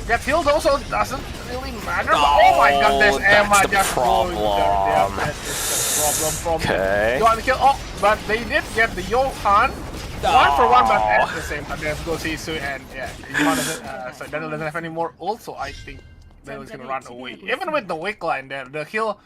Get healed also doesn't really matter. Oh my god, there's Emma just going there. That is the problem.
Okay.
Johan kill. Oh, but they did get the Johan. 1 for 1, but at the same time, there goes Hisui, and yeah, Johan doesn't, so Daniel doesn't have any more. Also, I think Daniel is gonna run away. Even with the wick line there, the kill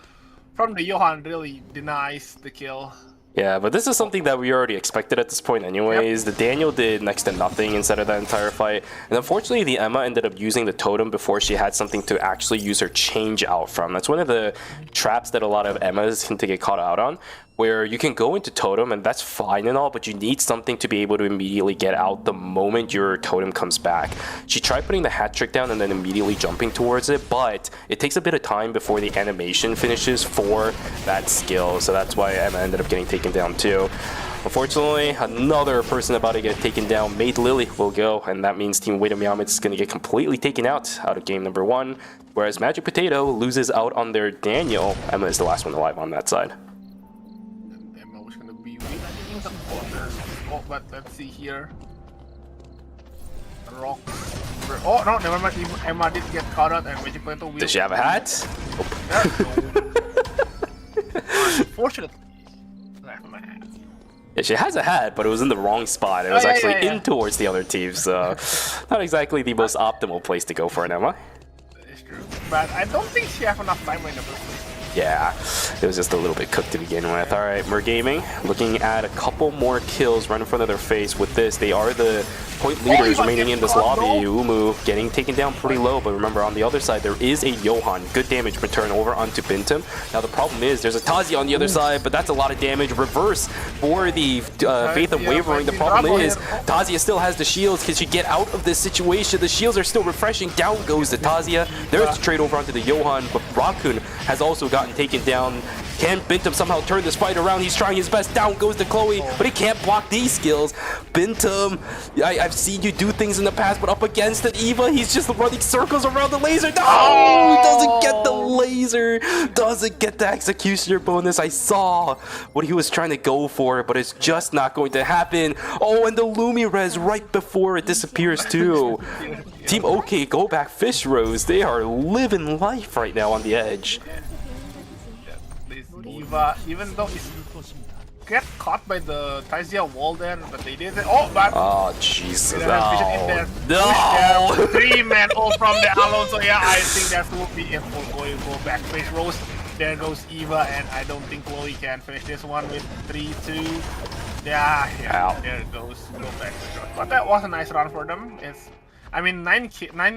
from the Johan really denies the kill.
Yeah, but this is something that we already expected at this point anyways. The Daniel did next to nothing inside of that entire fight. And unfortunately, the Emma ended up using the totem before she had something to actually use her change out from. That's one of the traps that a lot of Emmas tend to get caught out on, where you can go into totem and that's fine and all, but you need something to be able to immediately get out the moment your totem comes back. She tried putting the hat trick down and then immediately jumping towards it, but it takes a bit of time before the animation finishes for that skill, so that's why Emma ended up getting taken down too. Unfortunately, another person about to get taken down, Maid Lily, will go, and that means Team Waydam Yamant is going to get completely taken out of game number 1, whereas Magic Potato loses out on their Daniel. Emma is the last one alive on that side.
Oh, but let's see here. Rock. Oh no, never mind. Emma did get caught out, and Magic Potato will.
Does she have a hat?
Unfortunately.
Yeah, she has a hat, but it was in the wrong spot. It was actually in towards the other team, so not exactly the most optimal place to go for an Emma.
That is true. But I don't think she has enough time in the first place.
Yeah, it was just a little bit cooked to begin with. Alright, Gaming looking at a couple more kills right in front of their face with this. They are the point leaders remaining in this lobby. Umu getting taken down pretty low, but remember on the other side there is a Johan. Good damage return over onto Bintum. Now the problem is there's a Tazia on the other side, but that's a lot of damage. Reverse for the Faith of Wavering. The problem is Tazia still has the shields. Can she get out of this situation? The shields are still refreshing. Down goes the Tazia. There's the trade over onto the Johan, but Rakun has also gotten taken down. Can Bintum somehow turn this fight around? He's trying his best. Down goes to Chloe, but he can't block these skills. Bintum, I've seen you do things in the past, but up against it, Eva, he's just running circles around the laser. No! Doesn't get the laser. Doesn't get the executioner bonus. I saw what he was trying to go for, but it's just not going to happen. Oh, and the Lumi res right before it disappears too. Team OK, Go Back Fish Rose. They are living life right now on the edge.
Eva, even though he's get caught by the Tazia wall there, but they didn't. Oh, but
oh Jesus!
No, no. 3-man ult from the Alonso. Yeah, I think that will be it for Go Back Face Rose. there goes Eva, and I don't think Chloe can finish this one with 3-2. Yeah,
Ow.
there goes Glow back. But that was a nice run for them. I mean, 9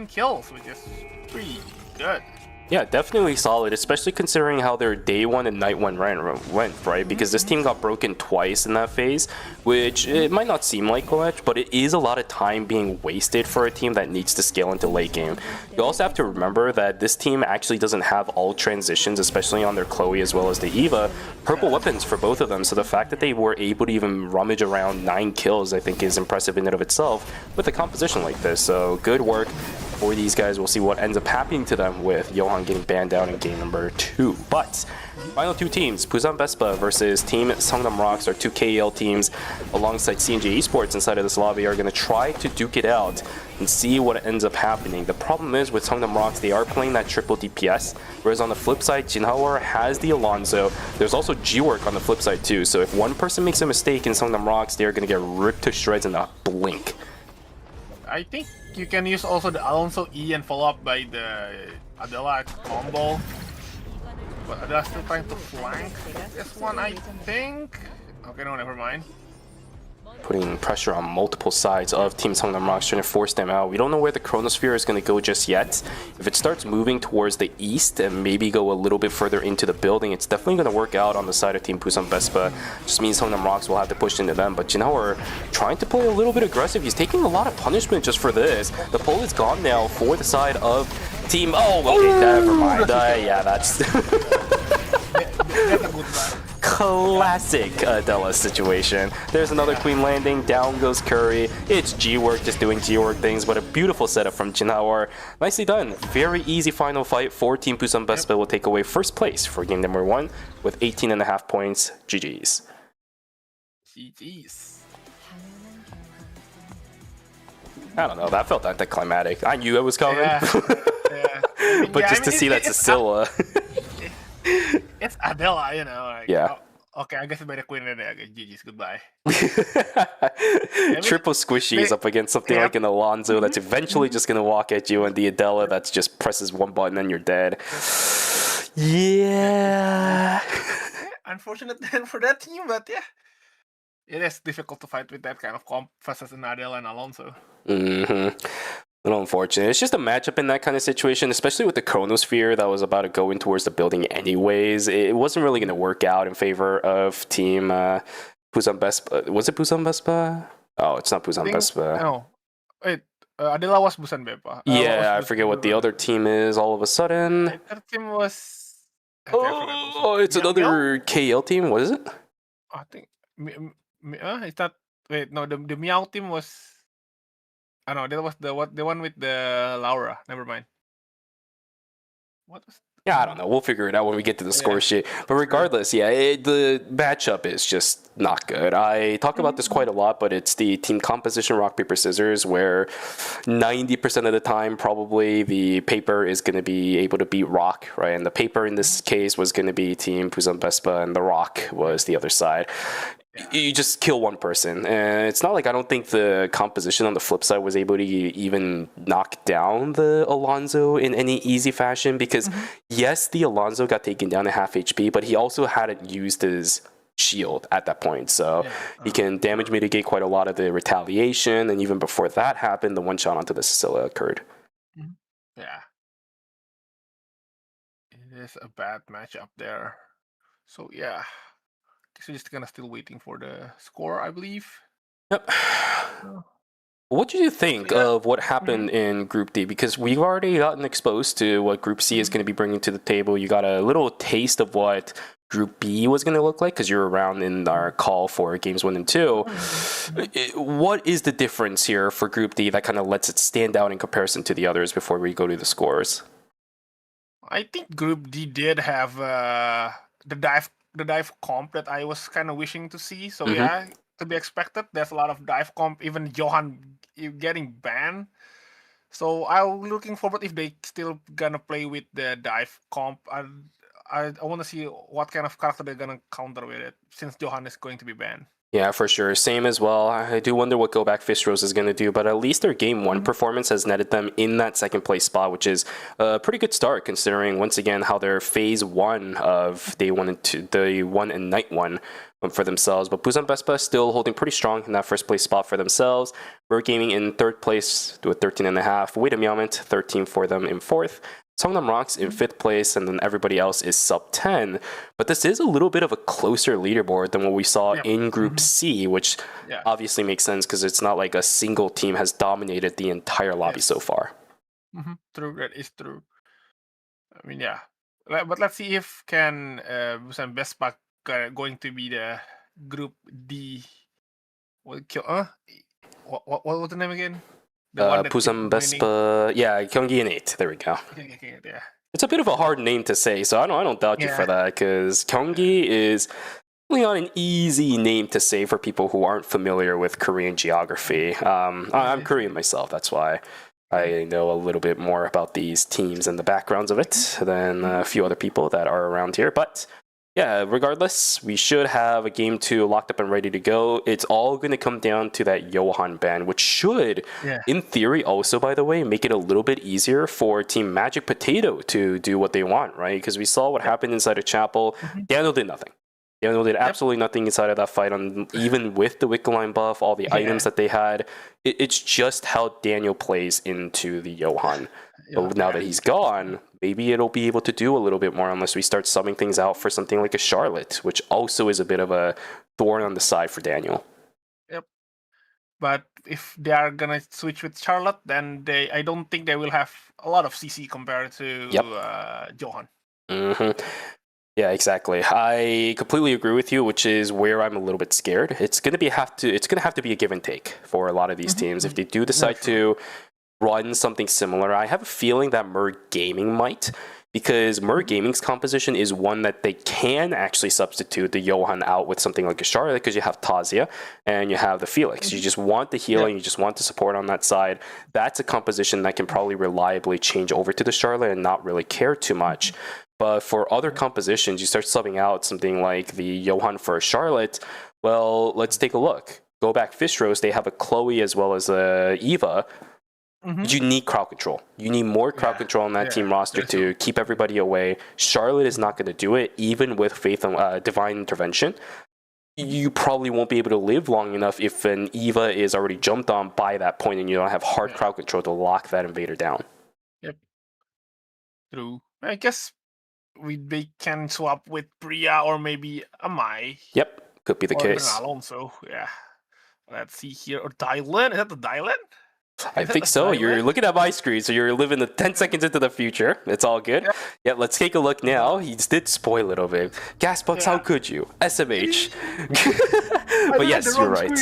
kills, which is pretty good.
Yeah, definitely solid, especially considering how their day one and night one went, right? Because this team got broken twice in that phase, which it might not seem like much, but it is a lot of time being wasted for a team that needs to scale into late game. You also have to remember that this team actually doesn't have all transitions, especially on their Chloe as well as the Eva, purple weapons for both of them. So the fact that they were able to even rummage around 9 kills, I think is impressive in and of itself with a composition like this. So good work for these guys. We'll see what ends up happening to them with Johan getting banned out in game number 2. But final 2 teams, Busan Vespa versus Team Songnam Rocks, are 2 KEL teams alongside CNJ Esports inside of this lobby, are going to try to duke it out and see what ends up happening. The problem is with Songnam Rocks, they are playing that triple DPS, whereas on the flip side, Jinhawar has the Alonzo. There's also G-Work on the flip side too, so if one person makes a mistake in Songnam Rocks, they're going to get ripped to shreds in a blink.
I think you can use also the Alonso E and follow up by the Adela combo. But Adela still trying to flank this one, I think. Okay, no, never mind.
Putting pressure on multiple sides of Team Songnam Rocks, trying to force them out. We don't know where the Chronosphere is going to go just yet. If it starts moving towards the east and maybe go a little bit further into the building, it's definitely going to work out on the side of Team Busan Vespa. Just means Songnam Rocks will have to push into them. But Jinhao are trying to play a little bit aggressive. He's taking a lot of punishment just for this. The pole is gone now for the side of Team... Oh, okay, never mind. Yeah, that's...
That's a good one.
Classic Adela situation. There's another Queen landing, down goes Curry. It's G-Work just doing G-Work things, but a beautiful setup from Jinhawar. Nicely done. Very easy final fight for Team Busan Vespa. Will take away first place for game number 1 with 18.5 points. GG's.
GG's.
I don't know, that felt anticlimactic. I knew it was coming.
Yeah. Yeah.
But just to see that Cecilia.
It's Adela, you know. Like,
Yeah.
Oh, okay, I guess it's by the Queen and then GG's, goodbye.
Triple squishy is up against something like an Alonzo that's eventually just going to walk at you, and the Adela that's just presses one button and you're dead. Yeah.
Unfortunate then for that team, but yeah. It is difficult to fight with that kind of comp versus an Adela and Alonso.
A little unfortunate. It's just a matchup in that kind of situation, especially with the Chronosphere that was about to go in towards the building anyways. It wasn't really going to work out in favor of Team Busan Vespa. Was it Busan Vespa? Oh, it's not Busan Vespa.
No. Wait, Adela was Busan Vespa.
Yeah, I forget what the other team is all of a sudden.
The other team was...
Oh, it's another KL team. What is it?
I think... it's not... Wait, no, the Meow team was... I know that was the one with the Laura. Never mind. What was?
Yeah, I don't know. We'll figure it out when we get to the score sheet. But regardless, yeah, the matchup is just not good. I talk about this quite a lot, but it's the team composition rock, paper, scissors, where 90% of the time, probably the paper is going to be able to beat rock, right? And the paper in this case was going to be Team Busan Vespa, and the rock was the other side. You just kill one person, and it's not like I don't think the composition on the flip side was able to even knock down the Alonzo in any easy fashion, because yes, the Alonzo got taken down to half HP, but he also hadn't used his shield at that point, so he can damage mitigate quite a lot of the retaliation, and even before that happened, the one shot onto the Scylla occurred.
Yeah. It is a bad matchup there. So yeah. So just kind of still waiting for the score, I believe.
Yep. What did you think of what happened in Group D? Because we've already gotten exposed to what Group C is going to be bringing to the table. You got a little taste of what Group B was going to look like because you're around in our call for games 1 and 2. What is the difference here for Group D that kind of lets it stand out in comparison to the others before we go to the scores?
I think Group D did have the dive comp that I was kind of wishing to see. So yeah, to be expected. There's a lot of dive comp, even Johan getting banned. So I'm looking forward if they still gonna play with the dive comp. I want to see what kind of character they're gonna counter with it, since Johan is going to be banned.
Yeah, for sure. Same as well. I do wonder what Go Back Fist Rose is going to do, but at least their game one performance has netted them in that second place spot, which is a pretty good start considering, once again, how their phase one of day one and two, day one and night one went for themselves. But Busan Vespa still holding pretty strong in that first place spot for themselves. We're gaming in third place with 13.5. Wait a moment, 13 for them in fourth. Songnam Rocks in fifth place, and then everybody else is sub 10. But this is a little bit of a closer leaderboard than what we saw in Group C, which obviously makes sense because it's not like a single team has dominated the entire lobby so far.
True, that is true. I mean, yeah. But let's see if can Busan Vespa going to be the Group D. What was the name again?
Busan Vespa, yeah, 경기 in 8. There we go.
Yeah.
It's a bit of a hard name to say, so I don't doubt you for that, because 경기 is really not an easy name to say for people who aren't familiar with Korean geography. I'm Korean myself, that's why I know a little bit more about these teams and the backgrounds of it than a few other people that are around here. But yeah, regardless, we should have a game 2 locked up and ready to go. It's all going to come down to that Johan ban, which should, in theory, also, by the way, make it a little bit easier for Team Magic Potato to do what they want, right? Because we saw what happened inside of Chapel. Daniel did nothing. Daniel did absolutely nothing inside of that fight, even with the Wicked Line buff, all the items that they had. It's just how Daniel plays into the Johan. But now that he's gone, maybe it'll be able to do a little bit more unless we start subbing things out for something like a Charlotte, which also is a bit of a thorn on the side for Daniel.
Yep. But if they are gonna switch with Charlotte, then I don't think they will have a lot of CC compared to Johan.
Yeah, exactly. I completely agree with you, which is where I'm a little bit scared. It's gonna have to be a give and take for a lot of these teams. If they do decide to run something similar, I have a feeling that Merg Gaming might, because Merg Gaming's composition is one that they can actually substitute the Johan out with something like a Charlotte, because you have Tazia and you have the Felix. You just want the healing, you just want the support on that side. That's a composition that can probably reliably change over to the Charlotte and not really care too much. But for other compositions, you start subbing out something like the Johan for a Charlotte. Well, let's take a look. Go Back Fish Roast, they have a Chloe as well as a Eva. You need crowd control. You need more crowd control on that team roster to keep everybody away. Charlotte is not going to do it, even with Faith and Divine Intervention. You probably won't be able to live long enough if an Eva is already jumped on by that point and you don't have hard crowd control to lock that invader down.
Yep. True. I guess they can swap with Priya or maybe Amai.
Yep, could be the case.
Alonso, yeah. Let's see here. Or Dylan? Is that the Dylan?
I think so. You're looking at my screen, so you're living the 10 seconds into the future. It's all good. Yeah, let's take a look now. He did spoil it over. Gasbucks, how could you? SMH. But yes, you're right.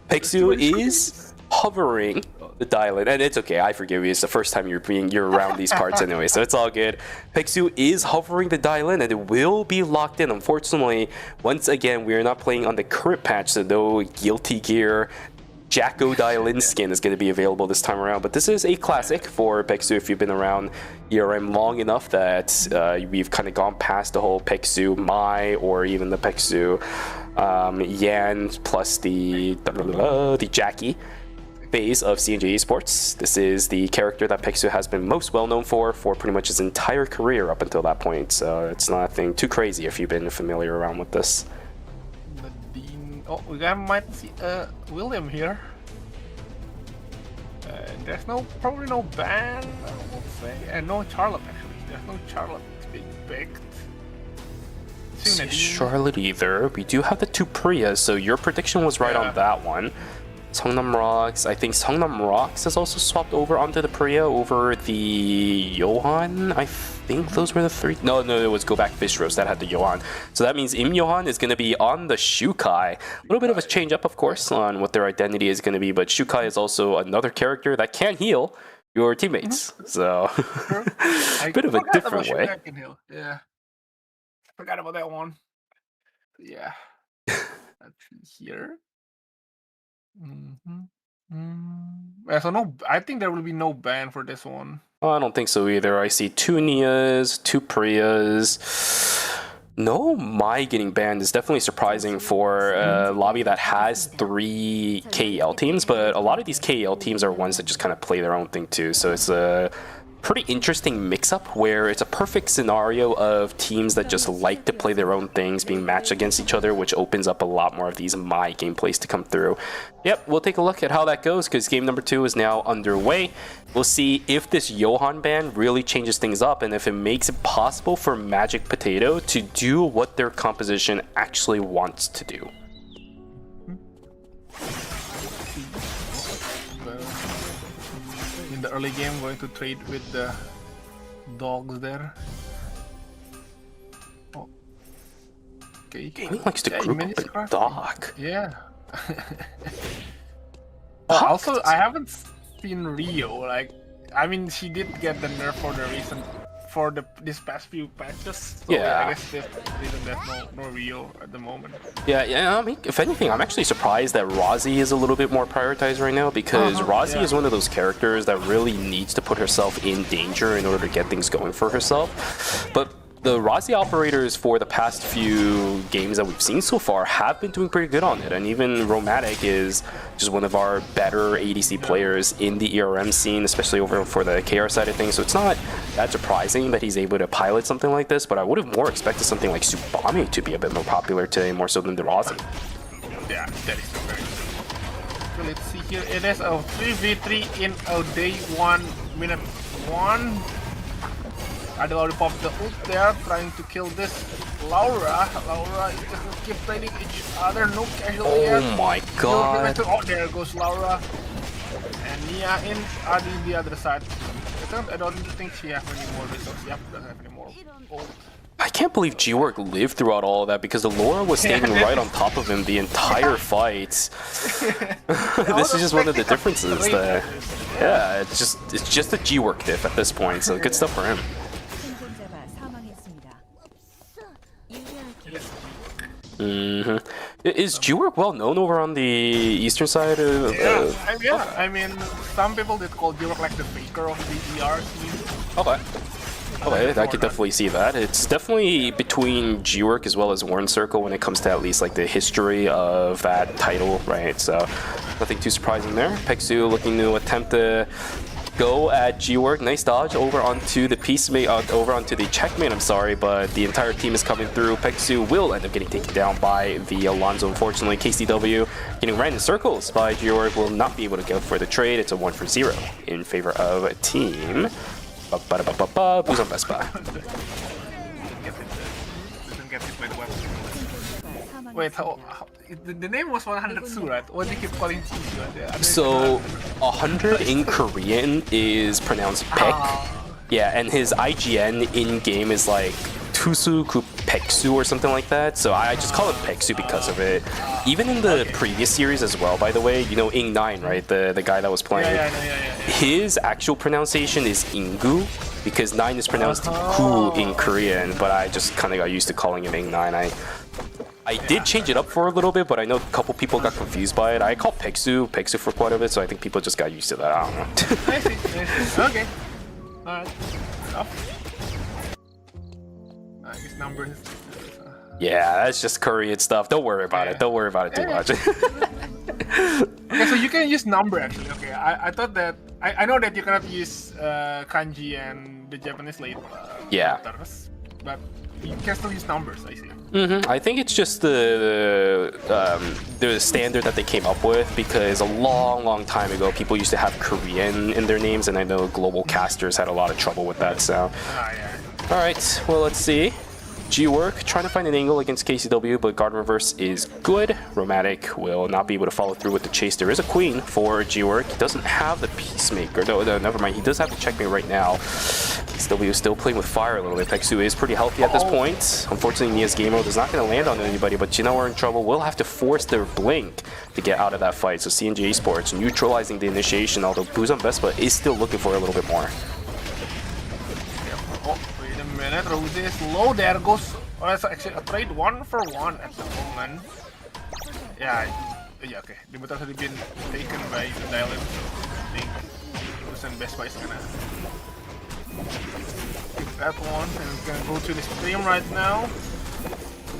Pixu is hovering the dial-in, and it's okay. I forgive you. It's the first time you're around these parts anyway, so it's all good. Pixu is hovering the dial-in, and it will be locked in. Unfortunately, once again, we are not playing on the current patch, so no Guilty Gear Jacko dial-in skin is going to be available this time around, but this is a classic for Pexu if you've been around ERM long enough that we've kind of gone past the whole Pexu Mai or even the Pexu Yan plus the Jackie phase of C&J Esports. This is the character that Pexu has been most well known for pretty much his entire career up until that point, so it's nothing too crazy if you've been familiar around with this.
Oh, we might see William here. There's probably no ban, I would say, and no Charlotte actually. There's no Charlotte being picked.
See Charlotte either. We do have the two Priyas, so your prediction was right on that one. Songnam Rocks. I think Songnam Rocks has also swapped over onto the Priya over the Johan. I think those were the three. No, it was Go Back Fish Roast that had the Johan. So that means Im Johan is going to be on the Shukai. A little bit of a change up, of course, on what their identity is going to be, but Shukai is also another character that can heal your teammates. So, a bit of a different way.
Yeah. Forgot about that one. Yeah. Let's see here. Yeah, so no, I think there will be no ban for this one.
Oh, I don't think so either. I see two Nias, two Priyas. No, Mai getting banned is definitely surprising for a lobby that has 3 KEL teams, but a lot of these KEL teams are ones that just kind of play their own thing too. So it's a pretty interesting mix-up where it's a perfect scenario of teams that just like to play their own things being matched against each other, which opens up a lot more of these Mai gameplays to come through. Yep, we'll take a look at how that goes because game number 2 is now underway. We'll see if this Johan ban really changes things up and if it makes it possible for Magic Potato to do what their composition actually wants to do.
In the early game, going to trade with the dogs there. Oh. Okay.
Gaming likes to group up a dog.
Yeah. Also, I haven't seen Rio. Like, I mean, she did get the nerf for the recent, for this past few patches. So
Yeah.
I guess that's the reason there's no Rio at the moment.
Yeah, I mean, if anything, I'm actually surprised that Rozzy is a little bit more prioritized right now because Rozzy is one of those characters that really needs to put herself in danger in order to get things going for herself. But the Rozzy operators for the past few games that we've seen so far have been doing pretty good on it, and even Romantic is just one of our better ADC players in the ERM scene, especially over for the KR side of things, so it's not that surprising that he's able to pilot something like this, but I would have more expected something like Subami to be a bit more popular today, more so than the Rozzy.
Yeah, that is very good. So let's see here, it is a 3v3 in a day 1, minute 1. I'd already popped the ult there, trying to kill this Laura. Laura is just keep trading each other, no casualty yet.
Oh my god.
Oh, there goes Laura. And Nia in Adi the other side. I don't think she has any more resources. Yep, doesn't have any more ult.
I can't believe G-Work lived throughout all of that because the Laura was standing right on top of him the entire fight. This is just one of the differences that, yeah, it's just a G-Work diff at this point, so good stuff for him. Is G-Work well known over on the eastern side of
I mean, some people did call G-Work like the faker of the ER scene.
Okay, I could definitely see that. It's definitely between G-Work as well as Warren Circle when it comes to at least like the history of that title, right? So nothing too surprising there. Peksu looking to attempt to go at G-Work. Nice dodge over onto the Peacemate, over onto the Checkmate, I'm sorry, but the entire team is coming through. Peksu will end up getting taken down by the Alonzo, unfortunately. KCW getting ran in circles by G-Work will not be able to go for the trade. It's a 1-for-0 in favor of team. Who's on Best Buy?
Wait, the name was 100 right? What do you keep calling T?
So 100 in Korean is pronounced Pek. Yeah, and his IGN in game is like Tusuku Peksu or something like that. So I just call it Peksu because of it. Even in the previous series as well, by the way, you know Ing9, right? The guy that was playing.
Yeah.
His actual pronunciation is Ingu because 9 is pronounced Gu in Korean, but I just kind of got used to calling him Ing9. I did change it up for a little bit, but I know a couple people got confused by it. I call Peksu for quite a bit, so I think people just got used to that. I don't know.
I see. Okay. Alright. I guess numbers.
Yeah, that's just Korean stuff. Don't worry about it. Don't worry about it too much.
Okay, so you can use number actually. Okay, I thought that I know that you cannot use kanji and the Japanese letters, but you can still use numbers. I see.
I think it's just the standard that they came up with because a long time ago people used to have Korean in their names, and I know global casters had a lot of trouble with that. So, all right, well, let's see. G-Work trying to find an angle against KCW, but guard reverse is good. Romantic will not be able to follow through with the chase. There is a queen for G-Work. He doesn't have the Peacemaker. No, never mind. He does have the Checkmate right now. KCW is still playing with fire a little bit. Peksu is pretty healthy at this point. Unfortunately, Nia's game mode is not going to land on anybody, but you know we're in trouble. We'll have to force their blink to get out of that fight. So CNG Esports neutralizing the initiation, although Buzan Vespa is still looking for a little bit more.
Minute, Rose is low. There goes. Oh, it's actually a trade 1-for-1 at the moment. Yeah, okay. The button has been taken by the Dylan. I think Rose Best Buy is gonna keep that one, and it's gonna go to the stream right now.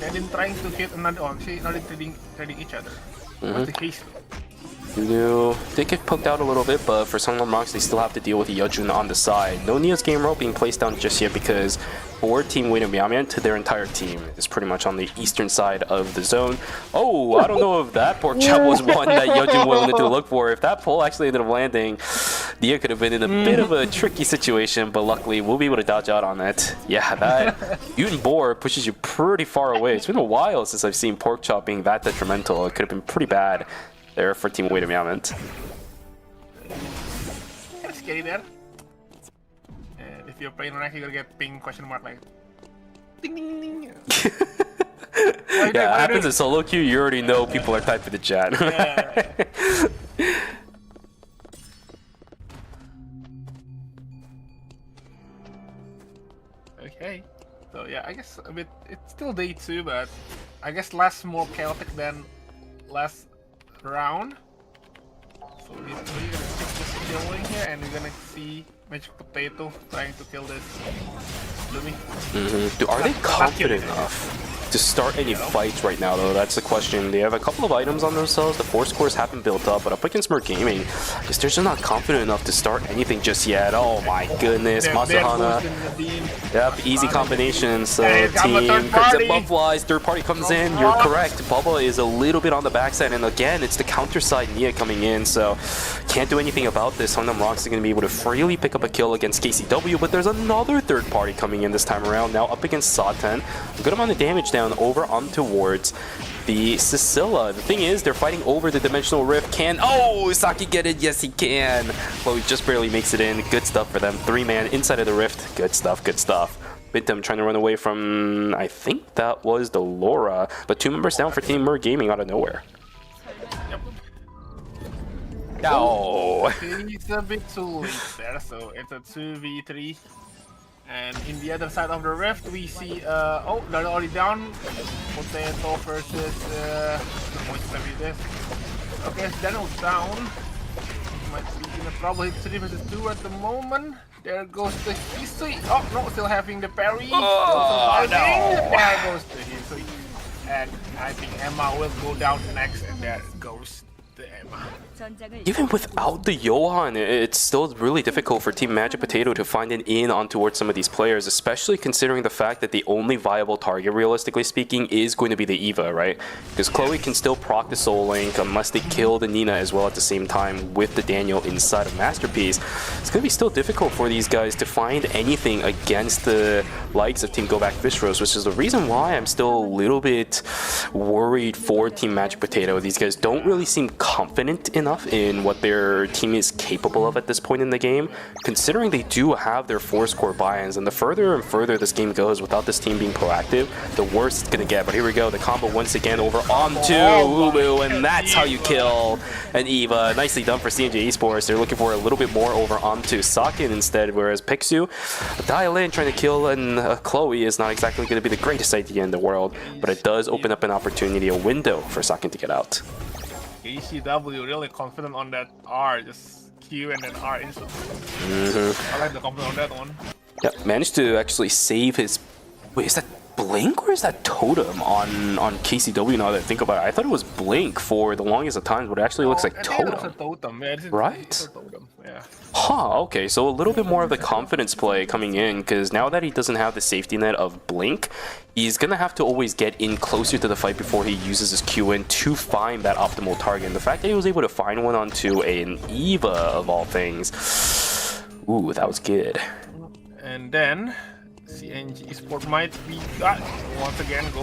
and then trying to hit another on. See, not trading each other. What's the case?
Did get poked out a little bit, but for Songnam Rocks, they still have to deal with Yeojun on the side. No Neo's game rope being placed down just yet because for Team Win and Meowman, their entire team is pretty much on the eastern side of the zone. Oh, I don't know if that pork chop was one that Yeojun wanted to look for. If that pole actually ended up landing, Nia could have been in a bit of a tricky situation, but luckily we'll be able to dodge out on it. Yeah, that Mutant Boar pushes you pretty far away. It's been a while since I've seen pork chop being that detrimental. It could have been pretty bad there for Team Wait a Meowman.
That's scary there. And if you're playing rank, you're gonna get ping question mark like ding ding ding ding.
Yeah, it happens in solo queue, you already know people are typing the chat.
Okay. So yeah, I guess a bit. It's still day 2, but I guess less more chaotic than last round. So we're gonna keep this going here, and we're gonna see Magic Potato trying to kill this Lumi.
Are they confident enough to start any fights right now, though? That's the question. They have a couple of items on themselves. The force cores haven't built up, but up against Merc Gaming, they're just not confident enough to start anything just yet. Oh my goodness, Masahana. Yep, easy combination. So team comes in, Bubflies, third party comes in. You're correct. Bubba is a little bit on the backside, and again, it's the counter side Nia coming in, so can't do anything about this. Songnam Rocks is going to be able to freely pick up a kill against KCW, but there's another third party coming in this time around. Now up against Satan. A good amount of damage down over on towards the Sicilla. The thing is, they're fighting over the Dimensional Rift. Can Saki get it? Yes, he can. Chloe just barely makes it in. Good stuff for them. 3-man inside of the Rift. Good stuff, good stuff. Bintum trying to run away from, I think that was the Laura, but 2 members down for Team Mer Gaming out of nowhere. No.
It's a bit too late there, so it's a 2v3. And in the other side of the rift, we see, oh, they're already down. Potato versus, okay, Daniel's down. Might be in a trouble. It's 3 versus 2 at the moment. There goes the Hisui. Oh, no, still having the parry.
Oh, no.
There goes the Hisui. And I think Emma will go down next, and there goes the Emma.
Even without the Johan, it's still really difficult for Team Magic Potato to find an in on towards some of these players, especially considering the fact that the only viable target, realistically speaking, is going to be the Eva, right? Because Chloe can still proc the Soul Link unless they kill the Nina as well at the same time with the Daniel inside of Masterpiece. It's going to be still difficult for these guys to find anything against the likes of Team Go Back Fishros, which is the reason why I'm still a little bit worried for Team Magic Potato. These guys don't really seem confident enough in what their team is capable of at this point in the game, considering they do have their force core buy-ins, and the further and further this game goes without this team being proactive, the worse it's gonna get. But here we go, the combo once again over onto Ubu, and that's how you kill an Eva. Nicely done for CNJ Esports. They're looking for a little bit more over onto Sakin instead, whereas Pixu, dial in trying to kill Chloe is not exactly going to be the greatest idea in the world, but it does open up an opportunity, a window for Sakin to get out.
KCW really confident on that R, just Q and then R instantly. I like the confidence on that one.
Yeah, managed to actually save his... Wait, is that Blink or is that Totem on KCW now that I think about it? I thought it was Blink for the longest of times, but it actually looks like Totem.
It's a Totem. Yeah,
right?
It's a Totem. Yeah.
Huh, okay, so a little bit more of the confidence play coming in, because now that he doesn't have the safety net of Blink, he's going to have to always get in closer to the fight before he uses his Q in to find that optimal target. And the fact that he was able to find one onto an Eva, of all things, ooh, that was good.
And then, CNG Esport might be once again go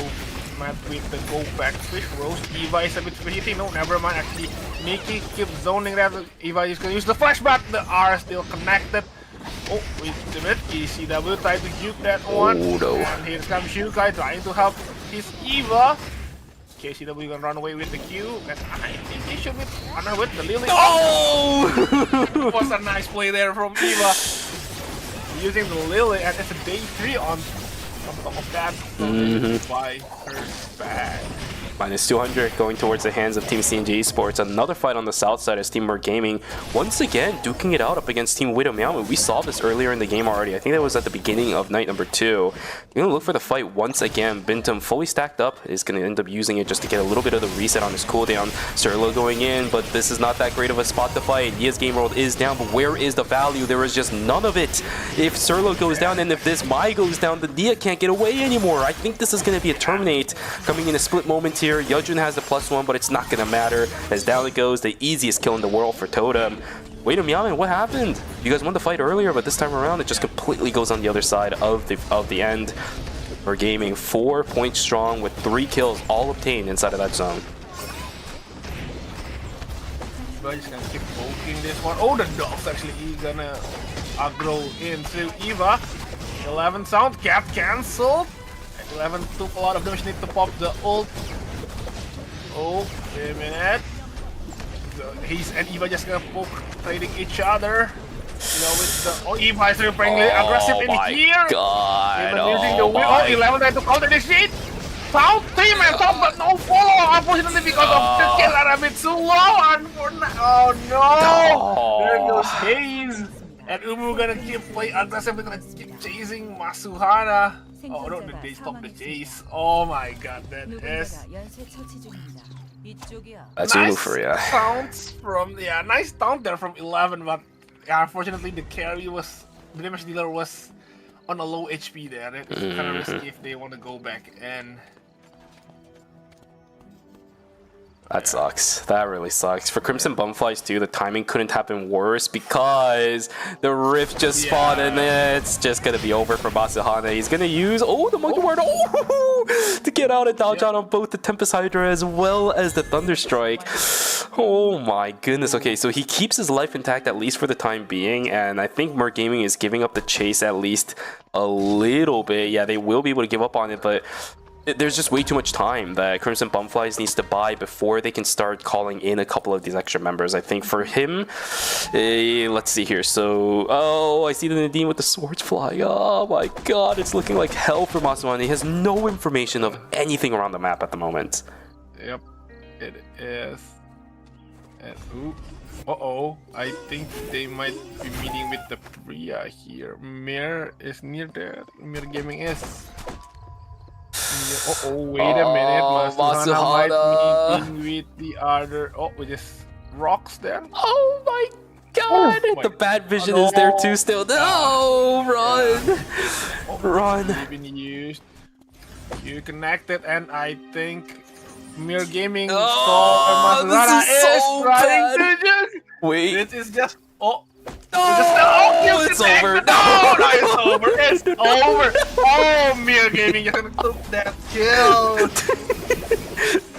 mad with the go back fish roast. Eva is a bit hitting. No, never mind. Actually, Nikki keeps zoning that. Eva is gonna use the flash, but the R is still connected. Oh, wait a minute. ECW trying to juke that one.
Oh, no.
And here comes Shukai trying to help his Eva. KCW gonna run away with the Q. And I think he should run away with the Lily.
Oh!
Was a nice play there from Eva. Using the Lily, and it's a day 3 on top of that. So by her back.
Minus 200 going towards the hands of Team CNG Esports. Another fight on the south side as Team Merc Gaming once again duking it out up against Team 9ㅅPhase. We saw this earlier in the game already. I think that was at the beginning of night number 2. You're going to look for the fight once again. Bintum fully stacked up is going to end up using it just to get a little bit of the reset on his cooldown. Serlo going in, but this is not that great of a spot to fight. Nia's game world is down, but where is the value? There is just none of it. If Serlo goes down and if this Mai goes down, the Nia can't get away anymore. I think this is going to be a terminate coming in a split moment here. Yejun has the +1, but it's not going to matter as down it goes. The easiest kill in the world for Totem. 9ㅅPhase, what happened? You guys won the fight earlier, but this time around it just completely goes on the other side of the end. We're gaming 4 points strong with 3 kills all obtained inside of that zone.
But just gonna keep poking this one. Oh, the dogs actually gonna aggro into Eva. 11 sound cap cancelled. 11 took a lot of damage. Need to pop the ult. Oh, wait a minute. He's and Eva just gonna poke, trading each other. You know, with the Eva is playing aggressive in here.
God,
Even using the wheel. Oh, 11 trying to counter this shit. South team and top, but no follow. Unfortunately, because of the kill are a bit too low. And for now, oh no! There goes Hayes. And Umu gonna keep playing aggressively, gonna keep chasing Masuhara. Oh no, they stop the chase. Oh my god, that is
that's
nice
Umu for ya.
Sounds from nice taunt there from 11, but yeah, unfortunately the carry was the damage dealer was on a low HP there. It's kind of risky if they want to go back and.
That sucks. That really sucks. For Crimson Bumflies too, the timing couldn't happen worse because the Rift just spawned and it's just gonna be over for Masuhara. He's gonna use the Monkey Ward to get out and dodge out on both the Tempest Hydra as well as the Thunderstrike. Oh my goodness. Okay, so he keeps his life intact at least for the time being, and I think Merc Gaming is giving up the chase at least a little bit. Yeah, they will be able to give up on it, but there's just way too much time that Crimson Bumflies needs to buy before they can start calling in a couple of these extra members. I think for him, let's see here. So, I see the Nadine with the swords flying. Oh my god, it's looking like hell for Masuhara. He has no information of anything around the map at the moment.
Yep, it is. And I think they might be meeting with the Priya here. Mir is near there. Mir Gaming is. Wait a minute. Masuhara might be meeting with the other. We just rocks there.
Oh my god! The bad vision is there too still. No! Run! Run!
Been used. You connected, and I think Mir Gaming
saw
Masuhara
is so
trying to just.
Wait.
This is just.
It's over.
No, it's over. It's over. Oh, Mir Gaming, you're gonna took that kill.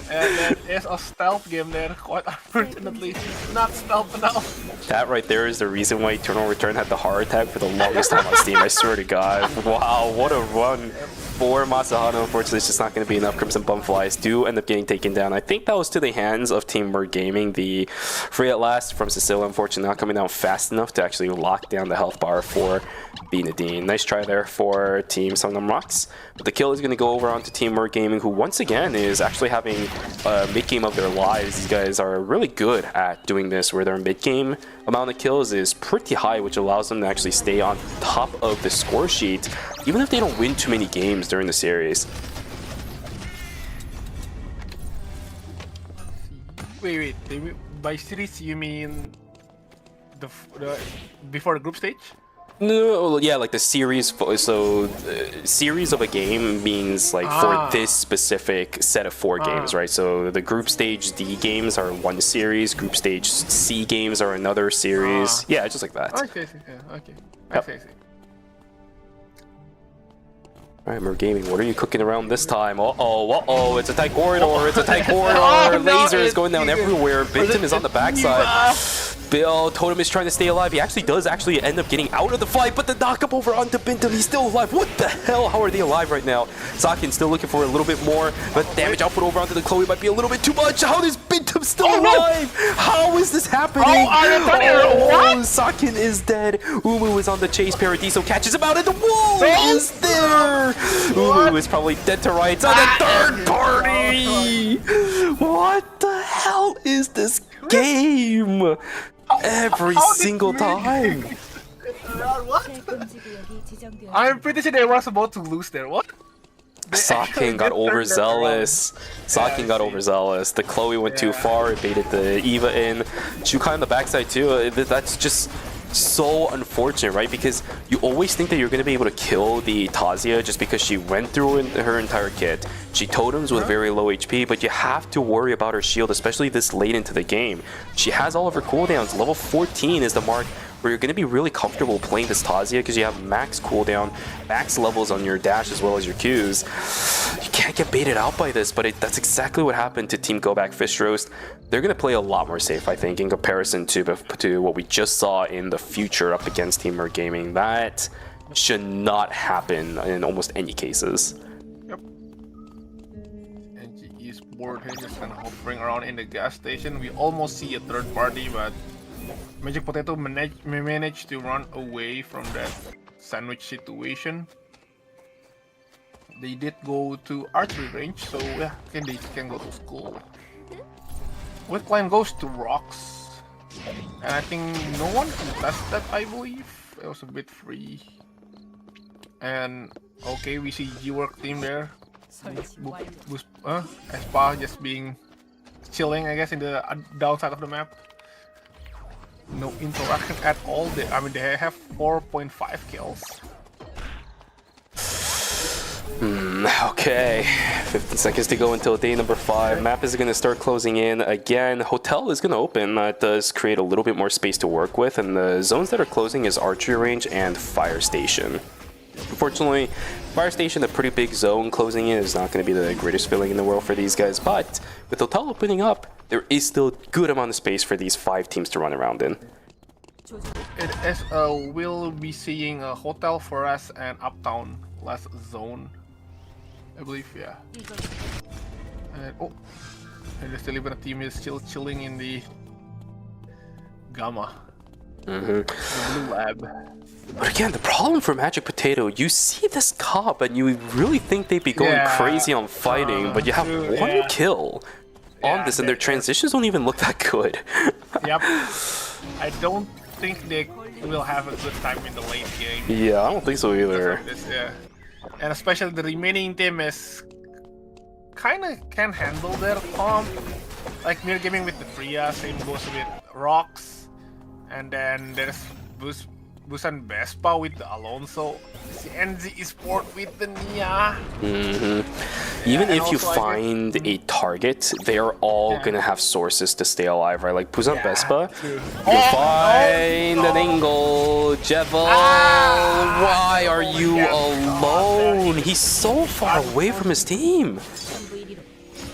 And that is a stealth game there, quite unfortunately. Not stealth enough.
That right there is the reason why Eternal Return had the heart attack for the longest time on Steam, I swear to god. Wow, what a run for Masuhara. Unfortunately, it's just not going to be enough. Crimson Bumflies do end up getting taken down. I think that was to the hands of Team Merc Gaming. The free at last from Cecilia, unfortunately, not coming down fast enough to actually lock down the health bar for the Nadine. Nice try there for Team Songnam Rocks. But the kill is going to go over onto Team Merc Gaming, who once again is actually having a mid-game of their lives. These guys are really good at doing this, where their mid-game amount of kills is pretty high, which allows them to actually stay on top of the score sheet, even if they don't win too many games during the series.
Wait. By series, you mean the before the group stage?
No, yeah, like the series. So, series of a game means like for this specific set of 4 games, right? So the group stage D games are one series, group stage C games are another series. Yeah, just like that.
Okay. I see.
Alright, Merc Gaming, what are you cooking around this time? It's a tight corridor, it's a tight corridor. Laser is going down everywhere. Bintum is on the backside. Bill, Totem is trying to stay alive. He does end up getting out of the fight, but the knock-up over onto Bintum, he's still alive. What the hell? How are they alive right now? Sakin still looking for a little bit more, but damage output over onto the Chloe might be a little bit too much. How is Bintum still alive? How is this happening? Sakin is dead. Umu is on the chase. Paradiso catches him out, and the wall is there. Umu is probably dead to rights on the third party. What the hell is this game? Every single time.
What? I'm pretty sure they were about to lose there. What?
Sakin got overzealous. Sakin got overzealous. The Chloe went too far. It baited the Eva in. Shukai on the backside too. That's just so unfortunate, right? Because you always think that you're going to be able to kill the Tazia just because she went through her entire kit. She totems with very low HP, but you have to worry about her shield, especially this late into the game. She has all of her cooldowns. Level 14 is the mark where you're going to be really comfortable playing this Tazia because you have max cooldown, max levels on your dash as well as your Qs. You can't get baited out by this, but that's exactly what happened to Team Go Back Fish Roast. They're going to play a lot more safe, I think, in comparison to what we just saw in the future up against Team Mer Gaming. That should not happen in almost any cases.
Yep. NG Esport here just kind of hovering around in the gas station. We almost see a third party, but Magic Potato managed to run away from that sandwich situation. They did go to archery range, so yeah, they can go to school. With Climb goes to rocks, and I think no one can test that, I believe. It was a bit free. And okay, we see G-Work team there. Espa just being chilling, I guess, in the downside of the map. No interaction at all. They have 4.5 kills.
Okay, 15 seconds to go until day number 5. Map is going to start closing in again. Hotel is going to open. That does create a little bit more space to work with, and the zones that are closing is archery range and fire station. Unfortunately, fire station, a pretty big zone closing in, is not going to be the greatest feeling in the world for these guys, but with Hotel opening up, there is still a good amount of space for these 5 teams to run around in.
It is, we'll be seeing a Hotel for us and Uptown last zone, I believe, yeah. And and the still even a team is still chilling in the Gamma, the blue lab.
But again, the problem for Magic Potato, you see this comp and you really think they'd be going crazy on fighting, but you have one kill on this, and their transitions don't even look that good.
Yep. I don't think they will have a good time in the late game.
Yeah, I don't think so either.
And especially the remaining team is kinda can handle their comp. Like Mir Gaming with the Freya, same goes with Rocks. And then there's Busan Vespa with the Alonso, NZ Esport with the Nia.
Even if you find a target, they are all gonna have sources to stay alive, right? Like Busan Vespa, you find an angle. Jevel, why are you alone? He's so far away from his team.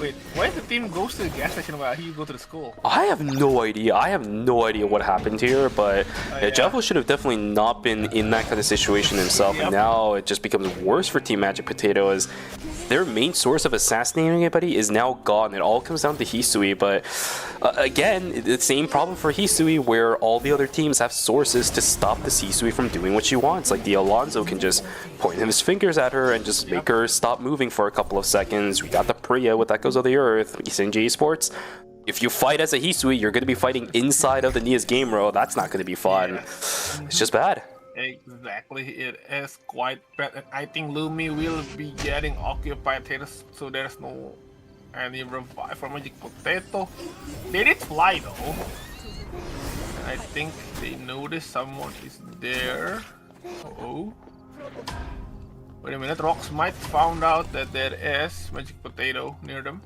Wait, why the team goes to the gas station while he go to the school?
I have no idea. I have no idea what happened here, but Jevel should have definitely not been in that kind of situation himself, and now it just becomes worse for Team Magic Potato as their main source of assassinating anybody is now gone. It all comes down to Hisui, but again, the same problem for Hisui where all the other teams have sources to stop this Hisui from doing what she wants. Like the Alonso can just point his fingers at her and just make her stop moving for a couple of seconds. We got the Priya with Echoes of the Earth, SNG Sports. If you fight as a Hisui, you're going to be fighting inside of the Nia's game row. That's not going to be fun. It's just bad.
Exactly, it is quite bad, and I think Lumi will be getting occupied here, so there's no any revive for Magic Potato. They did fly though. I think they noticed someone is there. Wait a minute, Rocks might found out that there is Magic Potato near them.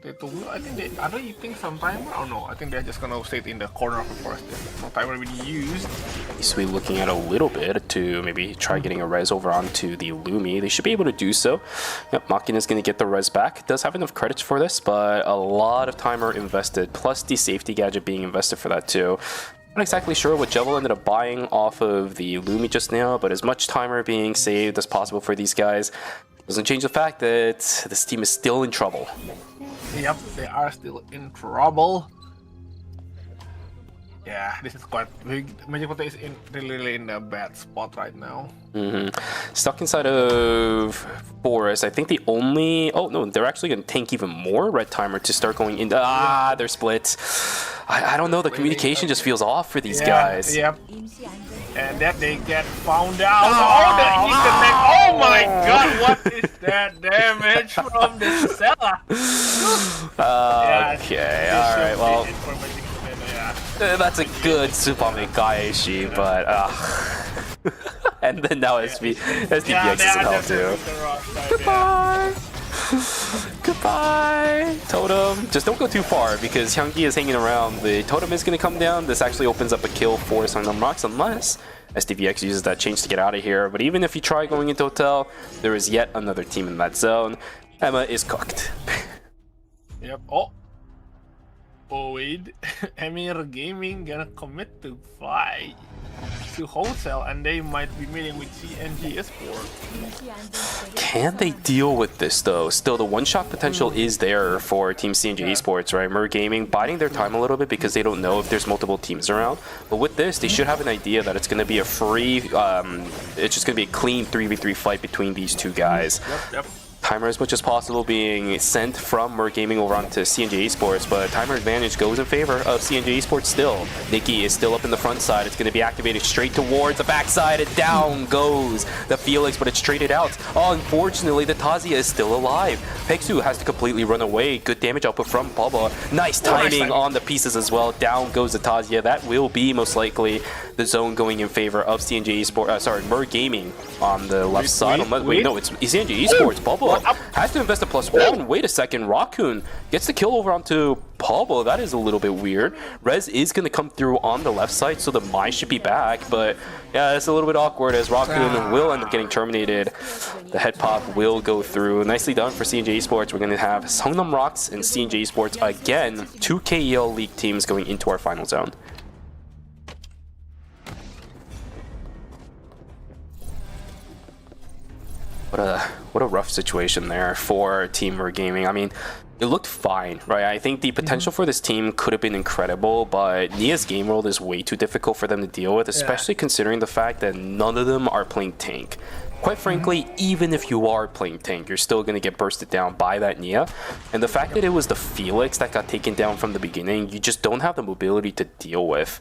I think are they eating some timer? Oh no, I think they're just gonna stay in the corner of the forest. No timer will be used.
Hisui looking at a little bit to maybe try getting a res over onto the Lumi. They should be able to do so. Yep, Makin is going to get the res back. Does have enough credits for this, but a lot of timer invested, plus the safety gadget being invested for that too. Not exactly sure what Jevel ended up buying off of the Lumi just now, but as much timer being saved as possible for these guys doesn't change the fact that this team is still in trouble.
Yep, they are still in trouble. Yeah, this is quite big. Magic Potato is really in a bad spot right now.
Stuck inside of Forest. I think the only... Oh, no, they're actually going to tank even more Red Timer to start going into... Ah, they're split. I don't know, the communication just feels off for these guys.
Yep. And that they get found out. The Ethernet. Oh my god, what is that damage from the Stella?
Okay, alright, well... That's a good Supame Gaeshi, but and then now SDPX is in hell too. Goodbye! Goodbye! Totem, just don't go too far because Hyungi is hanging around. The totem is going to come down. This actually opens up a kill for Songnam Rocks unless SDVX uses that change to get out of here. But even if you try going into Hotel, there is yet another team in that zone. Emma is cooked.
Yep. Oh. Oh wait, Emir Gaming gonna commit to fly to Hotel and they might be meeting with CNG Esports.
Can they deal with this though? Still, the one-shot potential is there for Team CNG Esports, right? Mer Gaming biding their time a little bit because they don't know if there's multiple teams around. But with this, they should have an idea that it's going to be a free, it's just going to be a clean 3v3 fight between these two guys.
Yep.
Timer as much as possible being sent from Mer Gaming over onto CNG Esports, but timer advantage goes in favor of CNG Esports still. Nikki is still up in the front side. It's going to be activated straight towards the backside, and down goes the Felix, but it's traded out. Oh, unfortunately, the Tazia is still alive. Peksu has to completely run away. Good damage output from Bubba. Nice timing on the pieces as well. Down goes the Tazia. That will be most likely the zone going in favor of CNG Esports. Mer Gaming on the left side. Wait, no, it's CNG Esports. Bubba has to invest a +1. Wait a second. Raccoon gets the kill over onto Pablo. That is a little bit weird. Rez is going to come through on the left side, so the Mai should be back. But yeah, it's a little bit awkward as Raccoon will end up getting terminated. The head pop will go through. Nicely done for CNG Esports. We're going to have Songnam Rocks and CNG Esports again. 2 KEL League teams going into our final zone. What a rough situation there for Team Mer Gaming. I mean, it looked fine, right? I think the potential for this team could have been incredible, but Nia's game world is way too difficult for them to deal with, especially considering the fact that none of them are playing tank. Quite frankly, even if you are playing tank, you're still going to get bursted down by that Nia. And the fact that it was the Felix that got taken down from the beginning, you just don't have the mobility to deal with.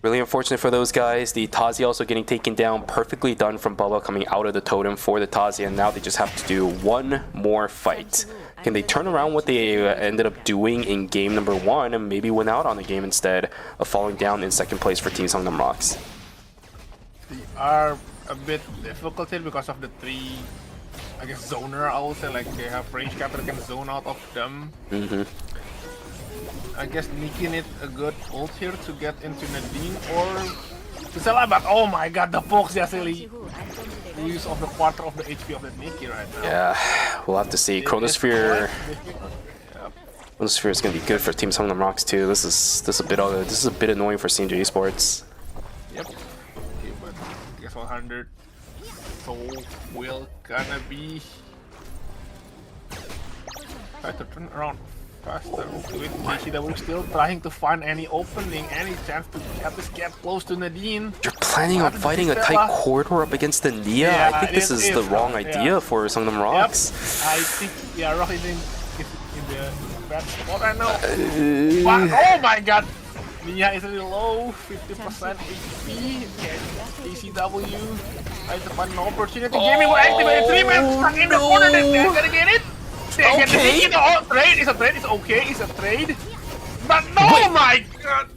Really unfortunate for those guys. The Tazia also getting taken down. Perfectly done from Bubba coming out of the totem for the Tazia. And now they just have to do one more fight. Can they turn around what they ended up doing in game number 1 and maybe win out on the game instead of falling down in second place for Team Songnam Rocks?
They are a bit difficult here because of the 3, I guess, zoner, I would say. Like, they have range cap that can zone out of them. I guess Nikki needs a good ult here to get into Nadine or to Stella, but oh my god, the Fox just really use of the quarter of the HP of that Nikki right now.
Yeah, we'll have to see. Chronosphere. Chronosphere is going to be good for Team Songnam Rocks too. This is a bit annoying for CNG Esports.
Yep. Okay, but I guess 100 soul will gonna be try to turn around faster with JCW still trying to find any opening, any chance to at least get close to Nadine.
You're planning on fighting a tight corridor up against the Nia?
Yeah,
I think this is the wrong idea for Songnam Rocks.
Yep. I think Rock is in the bad spot right now. Oh my god! Nia is a little low, 50% HP. JCW trying to find an opportunity. Gaming will activate 3 men stuck in the corner. They're gonna get it. Okay. It's a trade. It's a trade. But oh my god.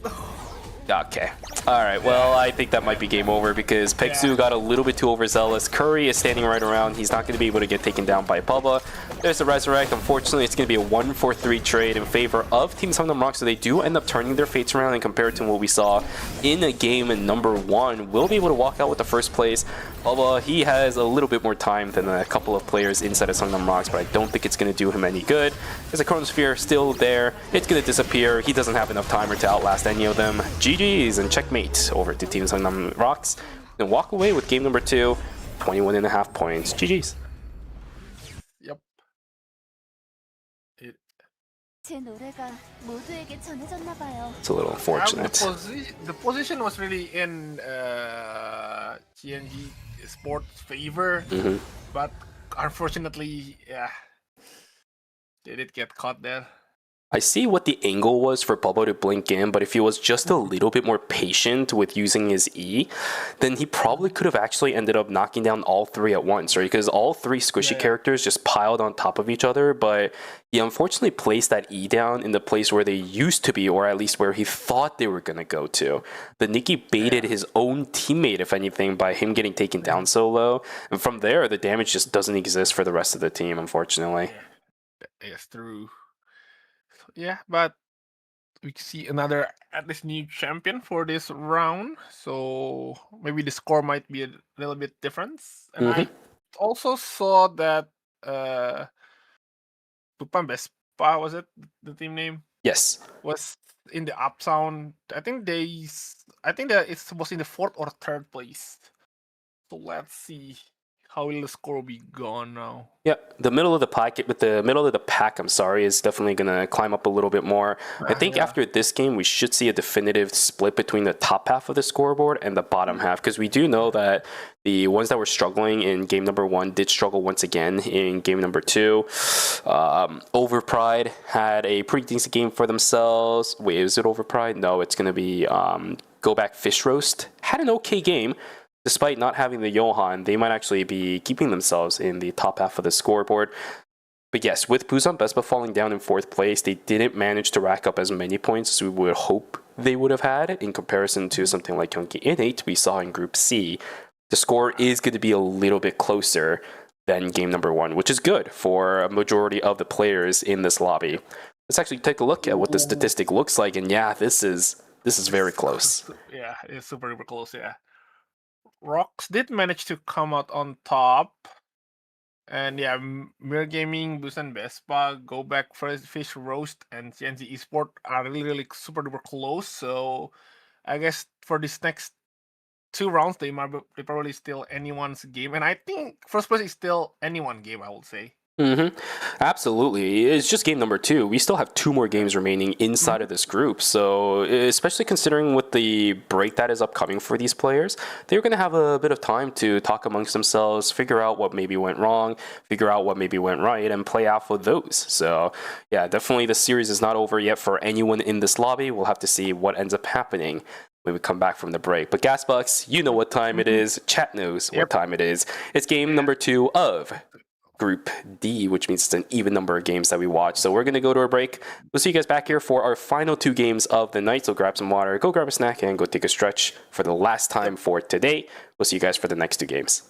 Okay. Alright, well, I think that might be game over because Peksu got a little bit too overzealous. Curry is standing right around. He's not going to be able to get taken down by Bubba. There's the Resurrect. Unfortunately, it's going to be a 1-4-3 trade in favor of Team Songnam Rocks, so they do end up turning their fates around and compared to what we saw in a game in number 1. Will be able to walk out with the first place. Bubba, he has a little bit more time than a couple of players inside of Songnam Rocks, but I don't think it's going to do him any good. There's a Chronosphere still there. It's going to disappear. He doesn't have enough timer to outlast any of them. GG's and checkmate over to Team Songnam Rocks. And walk away with game number 2, 21.5 points. GG's.
Yep.
제 노래가 모두에게 전해졌나 봐요.
It's a little unfortunate.
The position was really in GNG Sports' favor, but unfortunately, yeah, they did get caught there.
I see what the angle was for Bubba to blink in, but if he was just a little bit more patient with using his E, then he probably could have actually ended up knocking down all three at once, right? Because all three squishy characters just piled on top of each other, but he unfortunately placed that E down in the place where they used to be, or at least where he thought they were going to go to. The Nikki baited his own teammate, if anything, by him getting taken down so low. And from there, the damage just doesn't exist for the rest of the team, unfortunately.
Yes, true. Yeah, but we see another at least new champion for this round, so maybe the score might be a little bit different. And I also saw that Pupan Vespa, was it the team name?
Yes.
Was in the uptown. I think that it was in the 4th or 3rd place. So let's see how will the score be gone now.
Yeah, the middle of the pack, I'm sorry, is definitely gonna climb up a little bit more. I think after this game, we should see a definitive split between the top half of the scoreboard and the bottom half, because we do know that the ones that were struggling in game number 1 did struggle once again in game number 2. Overpride had a pretty decent game for themselves. Wait, is it Overpride? No, it's gonna be Go Back Fish Roast. Had an okay game. Despite not having the Johan, they might actually be keeping themselves in the top half of the scoreboard. But yes, with Busan Vespa falling down in 4th place, they didn't manage to rack up as many points as we would hope they would have had in comparison to something like Gyeonggi Innate we saw in Group C. The score is going to be a little bit closer than game number 1, which is good for a majority of the players in this lobby. Let's actually take a look at what the statistic looks like, and yeah, this is very close.
Yeah, it's super close, yeah. Rocks did manage to come out on top. And yeah, Mirror Gaming, Busan Vespa, Go Back Fish Roast, and CNC Esport are really super duper close. So I guess for this next 2 rounds, they probably still anyone's game. And I think first place is still anyone's game, I would say.
Absolutely. It's just game number 2. We still have 2 more games remaining inside of this group. So especially considering with the break that is upcoming for these players, they're going to have a bit of time to talk amongst themselves, figure out what maybe went wrong, figure out what maybe went right, and play off of those. So yeah, definitely the series is not over yet for anyone in this lobby. We'll have to see what ends up happening when we come back from the break. But Gasbucks, you know what time it is. Chat knows what time it is. It's game number 2 of Group D, which means it's an even number of games that we watch. So we're going to go to a break. We'll see you guys back here for our final 2 games of the night. So grab some water, go grab a snack, and go take a stretch for the last time for today. We'll see you guys for the next 2 games.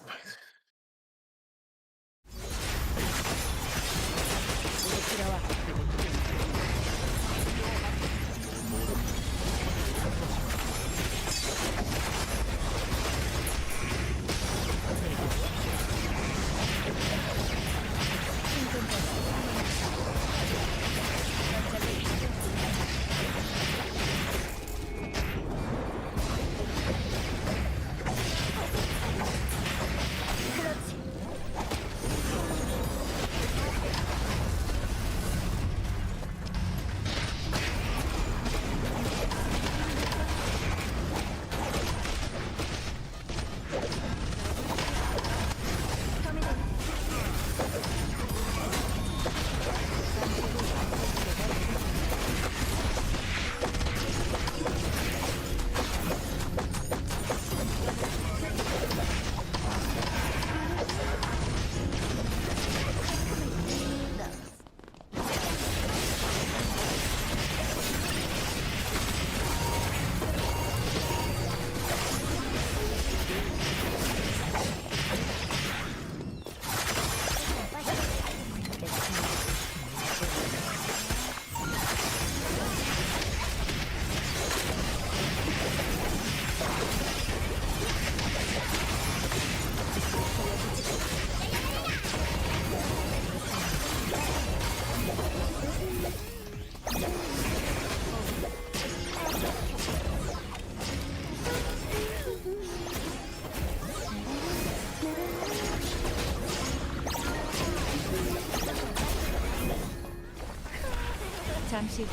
잠시 후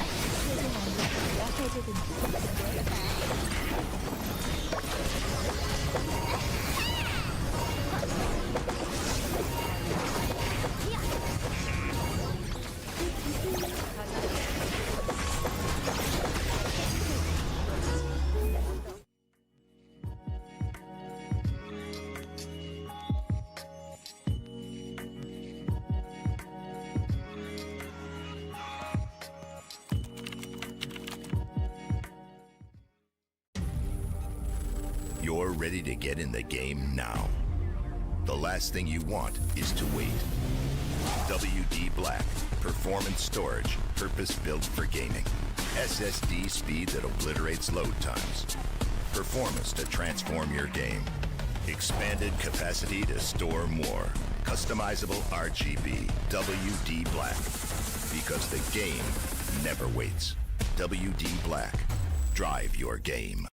최종 업데이트가 해제됩니다.
You're ready to get in the game now. The last thing you want is to wait. WD Black, performance storage, purpose-built for gaming. SSD speed that obliterates load times. Performance to transform your game. Expanded capacity to store more. Customizable RGB. WD Black. Because the game never waits. WD Black. Drive your game.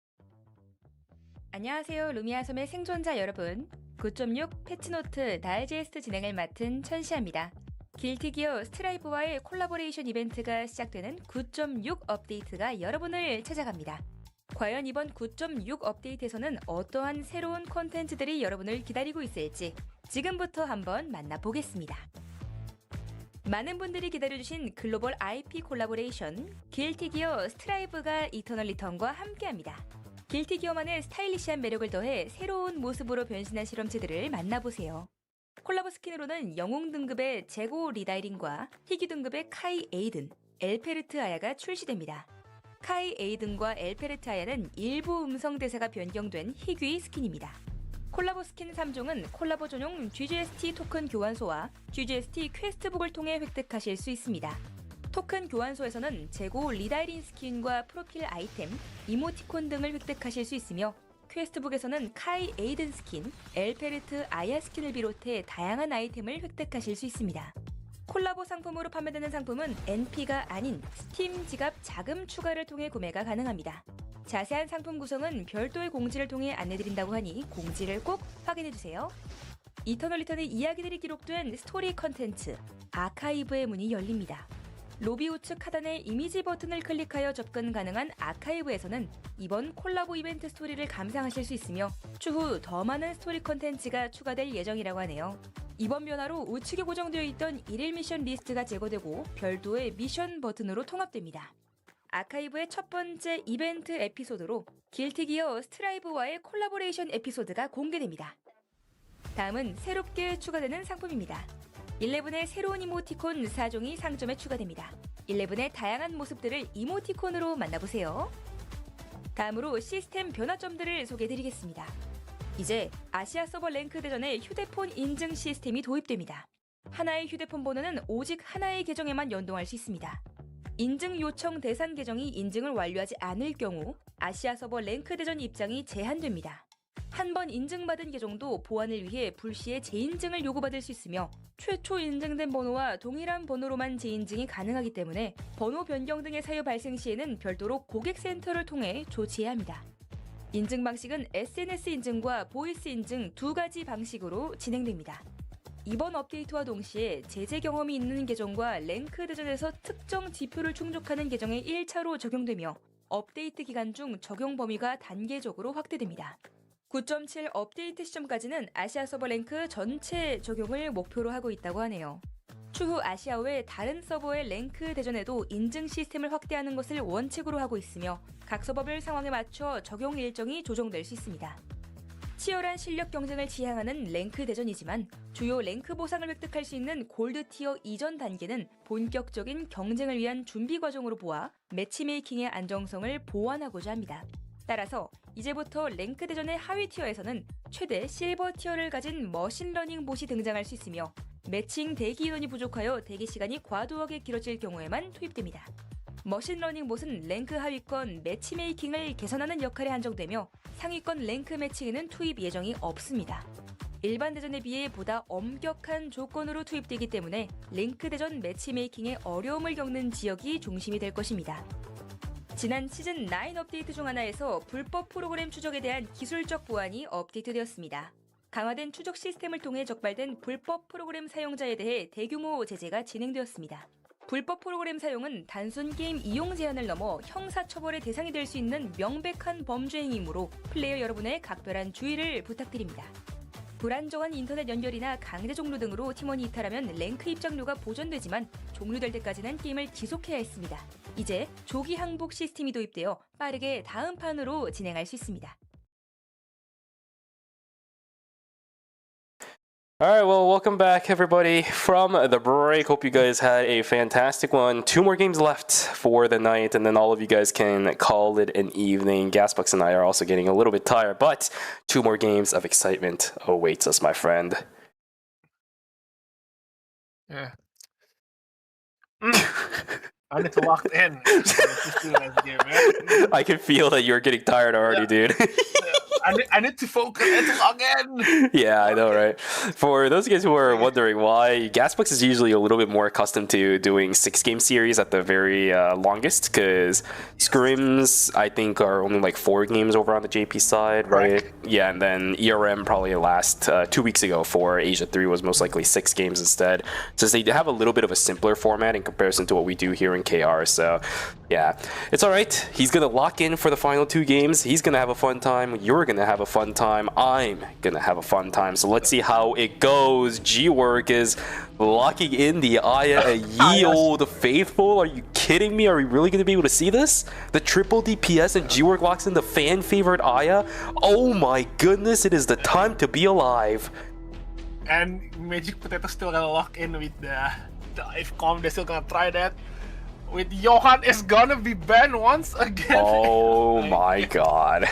안녕하세요. 루미아 섬의 생존자 여러분. 9.6 패치노트 다이제스트 진행을 맡은 천시아입니다. 길티기어 스트라이브와의 콜라보레이션 이벤트가 시작되는 9.6 업데이트가 여러분을 찾아갑니다. 과연 이번 9.6 업데이트에서는 어떠한 새로운 콘텐츠들이 여러분을 기다리고 있을지 지금부터 한번 만나보겠습니다. 많은 분들이 기다려주신 글로벌 IP 콜라보레이션 길티기어 스트라이브가 이터널 리턴과 함께합니다. 길티기어만의 스타일리시한 매력을 더해 새로운 모습으로 변신한 실험체들을 만나보세요. 콜라보 스킨으로는 영웅 등급의 제고 리다이린과 희귀 등급의 카이 에이든, 엘페르트 아야가 출시됩니다. 카이 에이든과 엘페르트 아야는 일부 음성 대사가 변경된 희귀 스킨입니다. 콜라보 스킨 3종은 콜라보 전용 GGST 토큰 교환소와 GGST 퀘스트북을 통해 획득하실 수 있습니다. 토큰 교환소에서는 재고 리다이린 스킨과 프로필 아이템, 이모티콘 등을 획득하실 수 있으며 퀘스트북에서는 카이 에이든 스킨, 엘페르트 아야 스킨을 비롯해 다양한 아이템을 획득하실 수 있습니다. 콜라보 상품으로 판매되는 상품은 NP가 아닌 스팀 지갑 자금 추가를 통해 구매가 가능합니다. 자세한 상품 구성은 별도의 공지를 통해 안내드린다고 하니 공지를 꼭 확인해주세요. 이터널 리턴의 이야기들이 기록된 스토리 컨텐츠, 아카이브의 문이 열립니다. 로비 우측 하단의 이미지 버튼을 클릭하여 접근 가능한 아카이브에서는 이번 콜라보 이벤트 스토리를 감상하실 수 있으며 추후 더 많은 스토리 컨텐츠가 추가될 예정이라고 하네요. 이번 변화로 우측에 고정되어 있던 1일 미션 리스트가 제거되고 별도의 미션 버튼으로 통합됩니다. 아카이브의 첫 번째 이벤트 에피소드로 길티기어 스트라이브와의 콜라보레이션 에피소드가 공개됩니다. 다음은 새롭게 추가되는 상품입니다. 11의 새로운 이모티콘 4종이 상점에 추가됩니다. 11의 다양한 모습들을 이모티콘으로 만나보세요. 다음으로 시스템 변화점들을 소개해드리겠습니다. 이제 아시아 서버 랭크 대전에 휴대폰 인증 시스템이 도입됩니다. 하나의 휴대폰 번호는 오직 하나의 계정에만 연동할 수 있습니다. 인증 요청 대상 계정이 인증을 완료하지 않을 경우 아시아 서버 랭크 대전 입장이 제한됩니다. 한 번 인증받은 계정도 보안을 위해 불시에 재인증을 요구받을 수 있으며 최초 인증된 번호와 동일한 번호로만 재인증이 가능하기 때문에 번호 변경 등의 사유 발생 시에는 별도로 고객센터를 통해 조치해야 합니다. 인증 방식은 SNS 인증과 보이스 인증 두 가지 방식으로 진행됩니다. 이번 업데이트와 동시에 제재 경험이 있는 계정과 랭크 대전에서 특정 지표를 충족하는 계정에 1차로 적용되며 업데이트 기간 중 적용 범위가 단계적으로 확대됩니다. 9.7 업데이트 시점까지는 아시아 서버 랭크 전체 적용을 목표로 하고 있다고 하네요. 추후 아시아 외 다른 서버의 랭크 대전에도 인증 시스템을 확대하는 것을 원칙으로 하고 있으며 각 서버별 상황에 맞춰 적용 일정이 조정될 수 있습니다. 치열한 실력 경쟁을 지향하는 랭크 대전이지만 주요 랭크 보상을 획득할 수 있는 골드 티어 이전 단계는 본격적인 경쟁을 위한 준비 과정으로 보아 매치메이킹의 안정성을 보완하고자 합니다. 따라서 이제부터 랭크 대전의 하위 티어에서는 최대 실버 티어를 가진 머신러닝 봇이 등장할 수 있으며 매칭 대기 인원이 부족하여 대기 시간이 과도하게 길어질 경우에만 투입됩니다. 머신러닝 봇은 랭크 하위권 매치메이킹을 개선하는 역할에 한정되며 상위권 랭크 매칭에는 투입 예정이 없습니다. 일반 대전에 비해 보다 엄격한 조건으로 투입되기 때문에 랭크 대전 매치메이킹에 어려움을 겪는 지역이 중심이 될 것입니다. 지난 시즌 9 업데이트 중 하나에서 불법 프로그램 추적에 대한 기술적 보완이 업데이트되었습니다. 강화된 추적 시스템을 통해 적발된 불법 프로그램 사용자에 대해 대규모 제재가 진행되었습니다. 불법 프로그램 사용은 단순 게임 이용 제한을 넘어 형사처벌의 대상이 될 수 있는 명백한 범죄 행위이므로 플레이어 여러분의 각별한 주의를 부탁드립니다. 불안정한 인터넷 연결이나 강제 종료 등으로 팀원이 이탈하면 랭크 입장료가 보전되지만 종료될 때까지는 게임을 지속해야 했습니다. 이제 조기 항복 시스템이 도입되어 빠르게 다음 판으로 진행할 수 있습니다.
Alright, well, welcome back, everybody, from the break. Hope you guys had a fantastic one. 2 more games left for the night, and then all of you guys can call it an evening. Gasbucks and I are also getting a little bit tired, but 2 more games of excitement awaits us, my friend.
Yeah. I need to lock in.
I can feel that you're getting tired already, dude.
I need to focus and to log in.
Yeah, I know, right? For those of you guys who are wondering why, Gasbucks is usually a little bit more accustomed to doing 6-game series at the very longest, because scrims, I think, are only like 4 games over on the JP side, right? Yeah, and then ERM probably last 2 weeks ago for Asia 3 was most likely 6 games instead, since they have a little bit of a simpler format in comparison to what we do here in KR. So, yeah, it's all right. He's going to lock in for the final 2 games. He's going to have a fun time. You're going to have a fun time. I'm gonna have a fun time. So let's see how it goes. G-Work is locking in the Aya, ye old faithful. Are you kidding me? Are we really gonna be able to see this? The triple DPS and G-Work locks in the fan favorite Aya. Oh my goodness, it is the time to be alive.
And Magic Potato still gonna lock in with the IFCOM. They're still gonna try that. With Johan is gonna be banned once again.
Oh my god.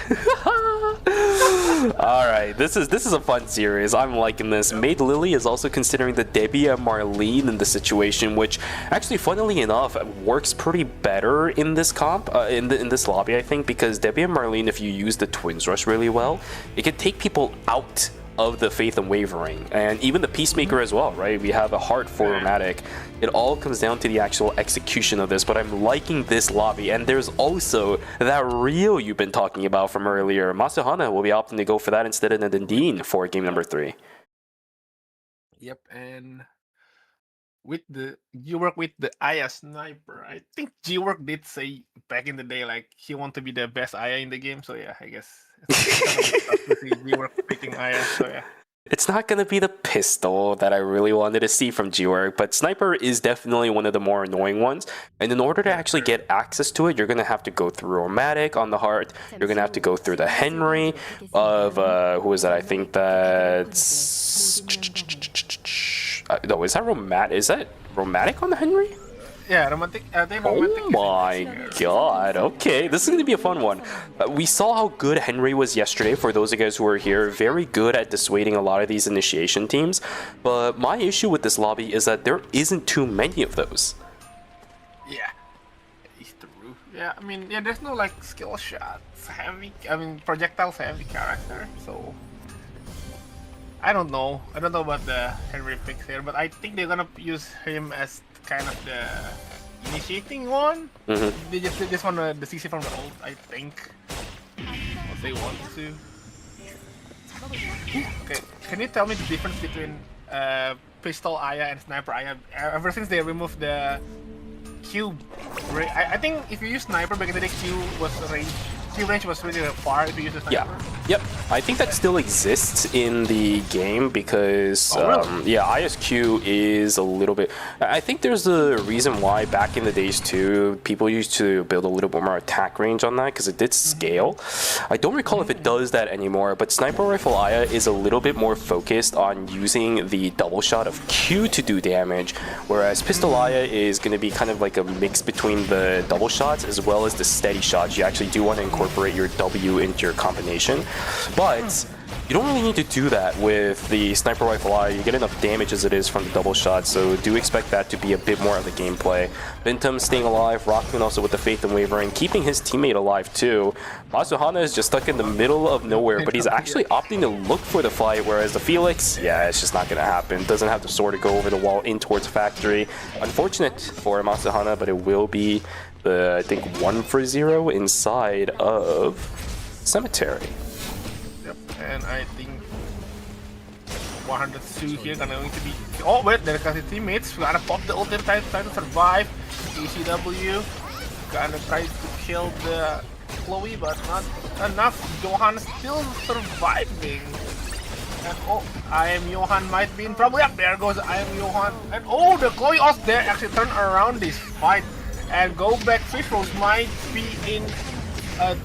Alright, this is a fun series. I'm liking this. Maid Lily is also considering the Debbie and Marlene in the situation, which actually, funnily enough, works pretty better in this comp, in this lobby, I think, because Debbie and Marlene, if you use the Twins Rush really well, it can take people out of the Faith and Wavering, and even the Peacemaker as well, right? We have a heart for Romantic. It all comes down to the actual execution of this, but I'm liking this lobby, and there's also that reel you've been talking about from earlier. Masuhana will be opting to go for that instead of Nadine for game number 3.
Yep, and with the G-Work with the Aya sniper, I think G-Work did say back in the day like he want to be the best Aya in the game, so yeah, I guess it's tough to see G-Work picking Aya, so yeah.
It's not going to be the pistol that I really wanted to see from G-Work, but Sniper is definitely one of the more annoying ones. And in order to actually get access to it, you're going to have to go through Romantic on the heart. You're going to have to go through the Henry of, who is that? I think that's... no, is that Romantic? Is that Romantic on the Henry?
Yeah, romantic. Romantic.
Oh my god. Okay, this is going to be a fun one. We saw how good Henry was yesterday, for those of you guys who were here. Very good at dissuading a lot of these initiation teams. But my issue with this lobby is that there isn't too many of those.
Yeah. It's true. Yeah, I mean, yeah, there's no like skill shots heavy, I mean, projectiles heavy character, so... I don't know about the Henry picks here, but I think they're gonna use him as kind of the initiating one. They just want the CC from the ult, I think. What they want to. Okay, can you tell me the difference between pistol Aya and sniper Aya? Ever since they removed the Q, I think if you use sniper back in the day, Q range was really far if you use the sniper.
Yeah. Yep. I think that still exists in the game because,
really?
yeah, Aya's Q is a little bit... I think there's a reason why back in the days too, people used to build a little bit more attack range on that because it did scale. I don't recall if it does that anymore, but Sniper Rifle Aya is a little bit more focused on using the double shot of Q to do damage, whereas Pistol Aya is going to be kind of like a mix between the double shots as well as the steady shots. You actually do want to incorporate your W into your combination. But you don't really need to do that with the Sniper Rifle Eye. You get enough damage as it is from the double shot, so do expect that to be a bit more of the gameplay. Bintum staying alive, Rockman also with the Faith and Wavering, keeping his teammate alive too. Masuhana is just stuck in the middle of nowhere, but he's actually opting to look for the fight, whereas the Felix, yeah, it's just not going to happen. Doesn't have the sword to go over the wall in towards Factory. Unfortunate for Masuhana, but it will be the, I think, 1-for-0 inside of Cemetery.
Yep, and I think 102 here going to be. Oh wait, there are his teammates. Gonna pop the ultimate, try to survive. ECW gonna try to kill the Chloe, but not enough. Johan still surviving. And oh, I am Johan might be in trouble. Yep, there goes I am Johan. And oh, the Chloe also there actually turn around this fight and go back. Fish Rose might be in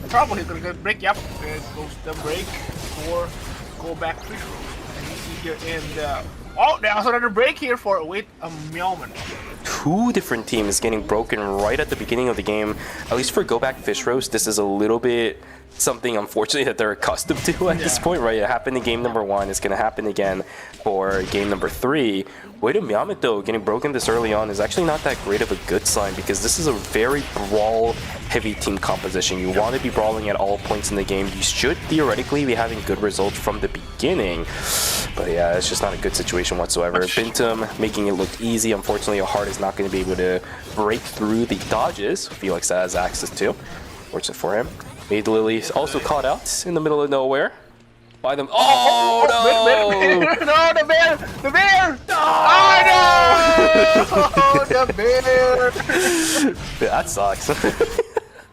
trouble. He's gonna get break. Yep, there goes the break for go back Fish Rose. And you see here in the oh, there's also another break here for wait a moment.
Two different teams getting broken right at the beginning of the game. At least for Go Back Fish Roast, this is a little bit something unfortunately that they're accustomed to at this point, right? It happened in game number 1. It's going to happen again for game number 3. Wait a Myamet though, getting broken this early on is actually not that great of a good sign because this is a very brawl-heavy team composition. You want to be brawling at all points in the game. You should theoretically be having good results from the beginning. But yeah, it's just not a good situation whatsoever. Bintum making it look easy. Unfortunately, Hart is not going to be able to break through the dodges Felix has access to. Fortunate for him. Made Lily also caught out in the middle of nowhere by them. Oh, no!
No, the bear! The bear! Oh, no! The bear!
Yeah, that sucks.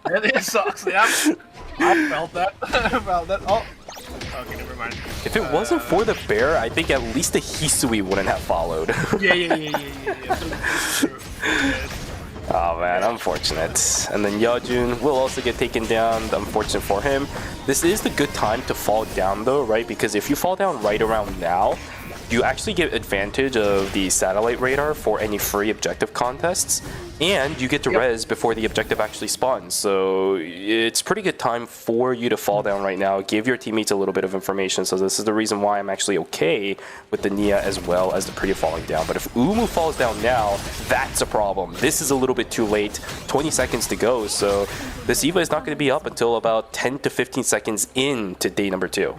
It sucks, yep. I felt that. I felt that. Oh. Okay, never mind.
If it wasn't for the bear, I think at least the Hisui wouldn't have followed.
Yeah.
Oh man, unfortunate. And then Yeojun will also get taken down, unfortunate for him. This is the good time to fall down though, right? Because if you fall down right around now, you actually get advantage of the satellite radar for any free objective contests, and you get to res before the objective actually spawns. So it's pretty good time for you to fall down right now, give your teammates a little bit of information. So this is the reason why I'm actually okay with the Nia as well as the Priya falling down. But if Umu falls down now, that's a problem. This is a little bit too late, 20 seconds to go. So this EVA is not going to be up until about 10 to 15 seconds into day number 2.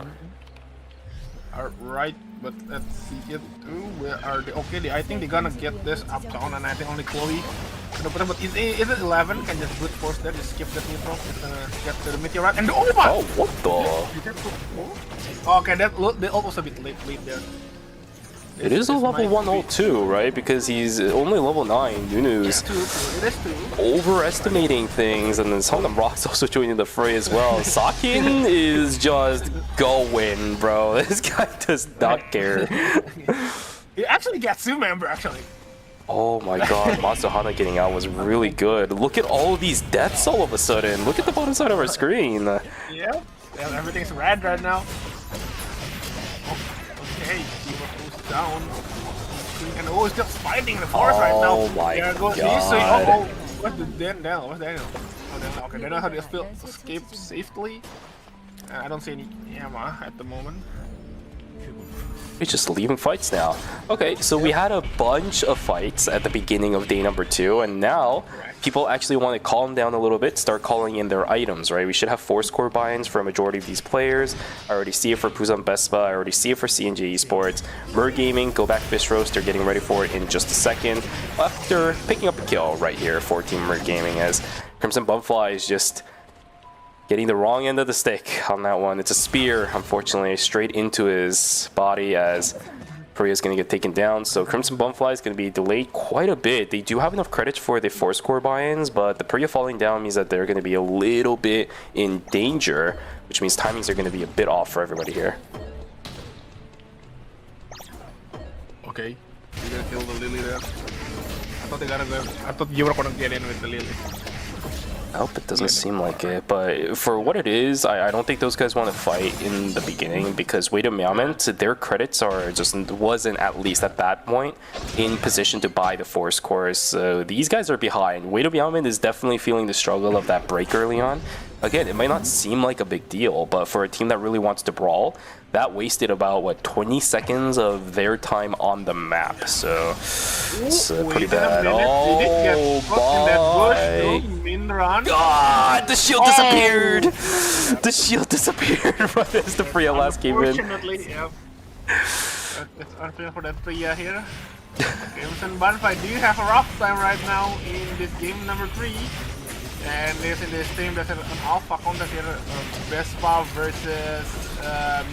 Alright, but let's see it. Where are they? Okay, I think they're gonna get this uptown, and I think only Chloe. But is it 11? Can just brute force there, just skip that neutral, get the meteorite, and oh my!
Oh, what the?
Okay, that was a bit late there.
It is a level 1 ult too, right? Because he's only level 9. Nunu's overestimating things, and then Songnam Rock's also joining the fray as well. Sakin is just going, bro. This guy does not care.
He actually gets 2 member, actually.
Oh my god, Matsuhana getting out was really good. Look at all of these deaths all of a sudden. Look at the bottom side of our screen.
Yeah, everything's red right now. Okay, down. And oh, he's just fighting in the forest right now.
Oh my
there goes
god.
Oh, what's the Daniel? What's Daniel? Oh, Daniel. Okay, Daniel how to escape safely. I don't see any Yama at the moment.
He's just leaving fights now. Okay, so we had a bunch of fights at the beginning of day number 2, and now people actually want to calm down a little bit, start calling in their items, right? We should have 4-score buy-ins for a majority of these players. I already see it for Puzan Bespa, I already see it for CNJ Esports. Mer Gaming, Go Back Fish Roast, they're getting ready for it in just a second. After picking up a kill right here for Team Mer Gaming, as Crimson Bumfly is just getting the wrong end of the stick on that one. It's a spear, unfortunately, straight into his body as Priya's going to get taken down. So Crimson Bumfly is going to be delayed quite a bit. They do have enough credits for the 4-score buy-ins, but the Priya falling down means that they're going to be a little bit in danger, which means timings are going to be a bit off for everybody here.
Okay, you're gonna kill the Lily there. I thought you were gonna get in with the Lily.
Nope, it doesn't seem like it, but for what it is, I don't think those guys want to fight in the beginning because Wade and Meowment, their credits are just wasn't, at least at that point, in position to buy the 4-scores. So these guys are behind. Wade and Meowment is definitely feeling the struggle of that break early on. Again, it might not seem like a big deal, but for a team that really wants to brawl, that wasted about, what, 20 seconds of their time on the map. So it's pretty bad. Oh, God, the shield disappeared! The shield disappeared right as the Priya last came in.
Unfortunately, yeah. It's unfair for that Priya here. Crimson Bumfly do have a rough time right now in this game number 3. And there's in this team there's an alpha contest here, Vespa versus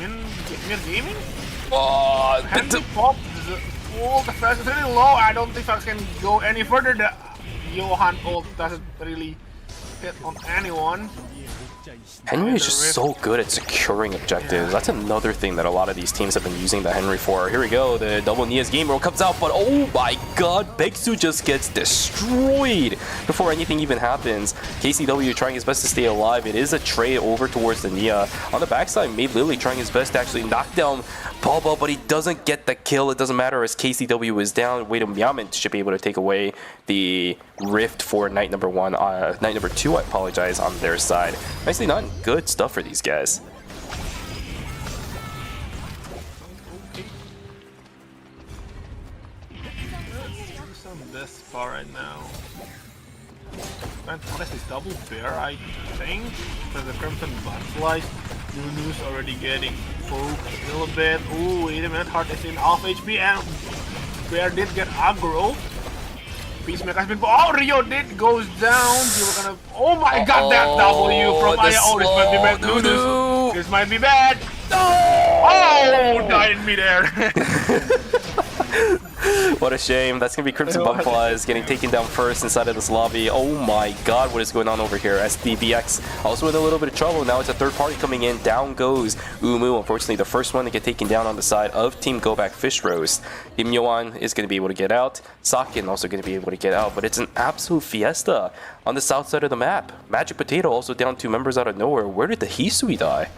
Min Gaming.
Oh,
Henry Pop, the flash is really low. I don't think I can go any further. The Johan ult doesn't really hit on anyone.
Henry is just so good at securing objectives. That's another thing that a lot of these teams have been using the Henry for. Here we go, the double Nia's game roll comes out, but oh my god, Beksu just gets destroyed before anything even happens. KCW trying his best to stay alive. It is a trade over towards the Nia. On the backside, Made Lily trying his best to actually knock down Baba, but he doesn't get the kill. It doesn't matter as KCW is down. Wait, Yamin should be able to take away the rift for night number 2, I apologize, on their side. Nicely done. Good stuff for these guys.
This far right now. And honestly, double bear, I think. Because the Crimson Butterflies, Nunu's already getting poked a little bit. Ooh, wait a minute, Heart is in off HP, and Bear did get aggro. Peacemaker has been. Oh, Rio did goes down. You were gonna. Oh my god, that W from Aya. Oh, this might be bad. Nunu's. This might be bad. Oh, died in midair.
What a shame. That's going to be Crimson Butterflies getting taken down first inside of this lobby. Oh my god, what is going on over here? SDBX also in a little bit of trouble. Now it's a third party coming in. Down goes Umu. Unfortunately, the first one to get taken down on the side of Team Go Back Fish Roast. Im Yoan is going to be able to get out. Sakin also going to be able to get out. But it's an absolute fiesta on the south side of the map. Magic Potato also down 2 members out of nowhere. Where did the Hisui die?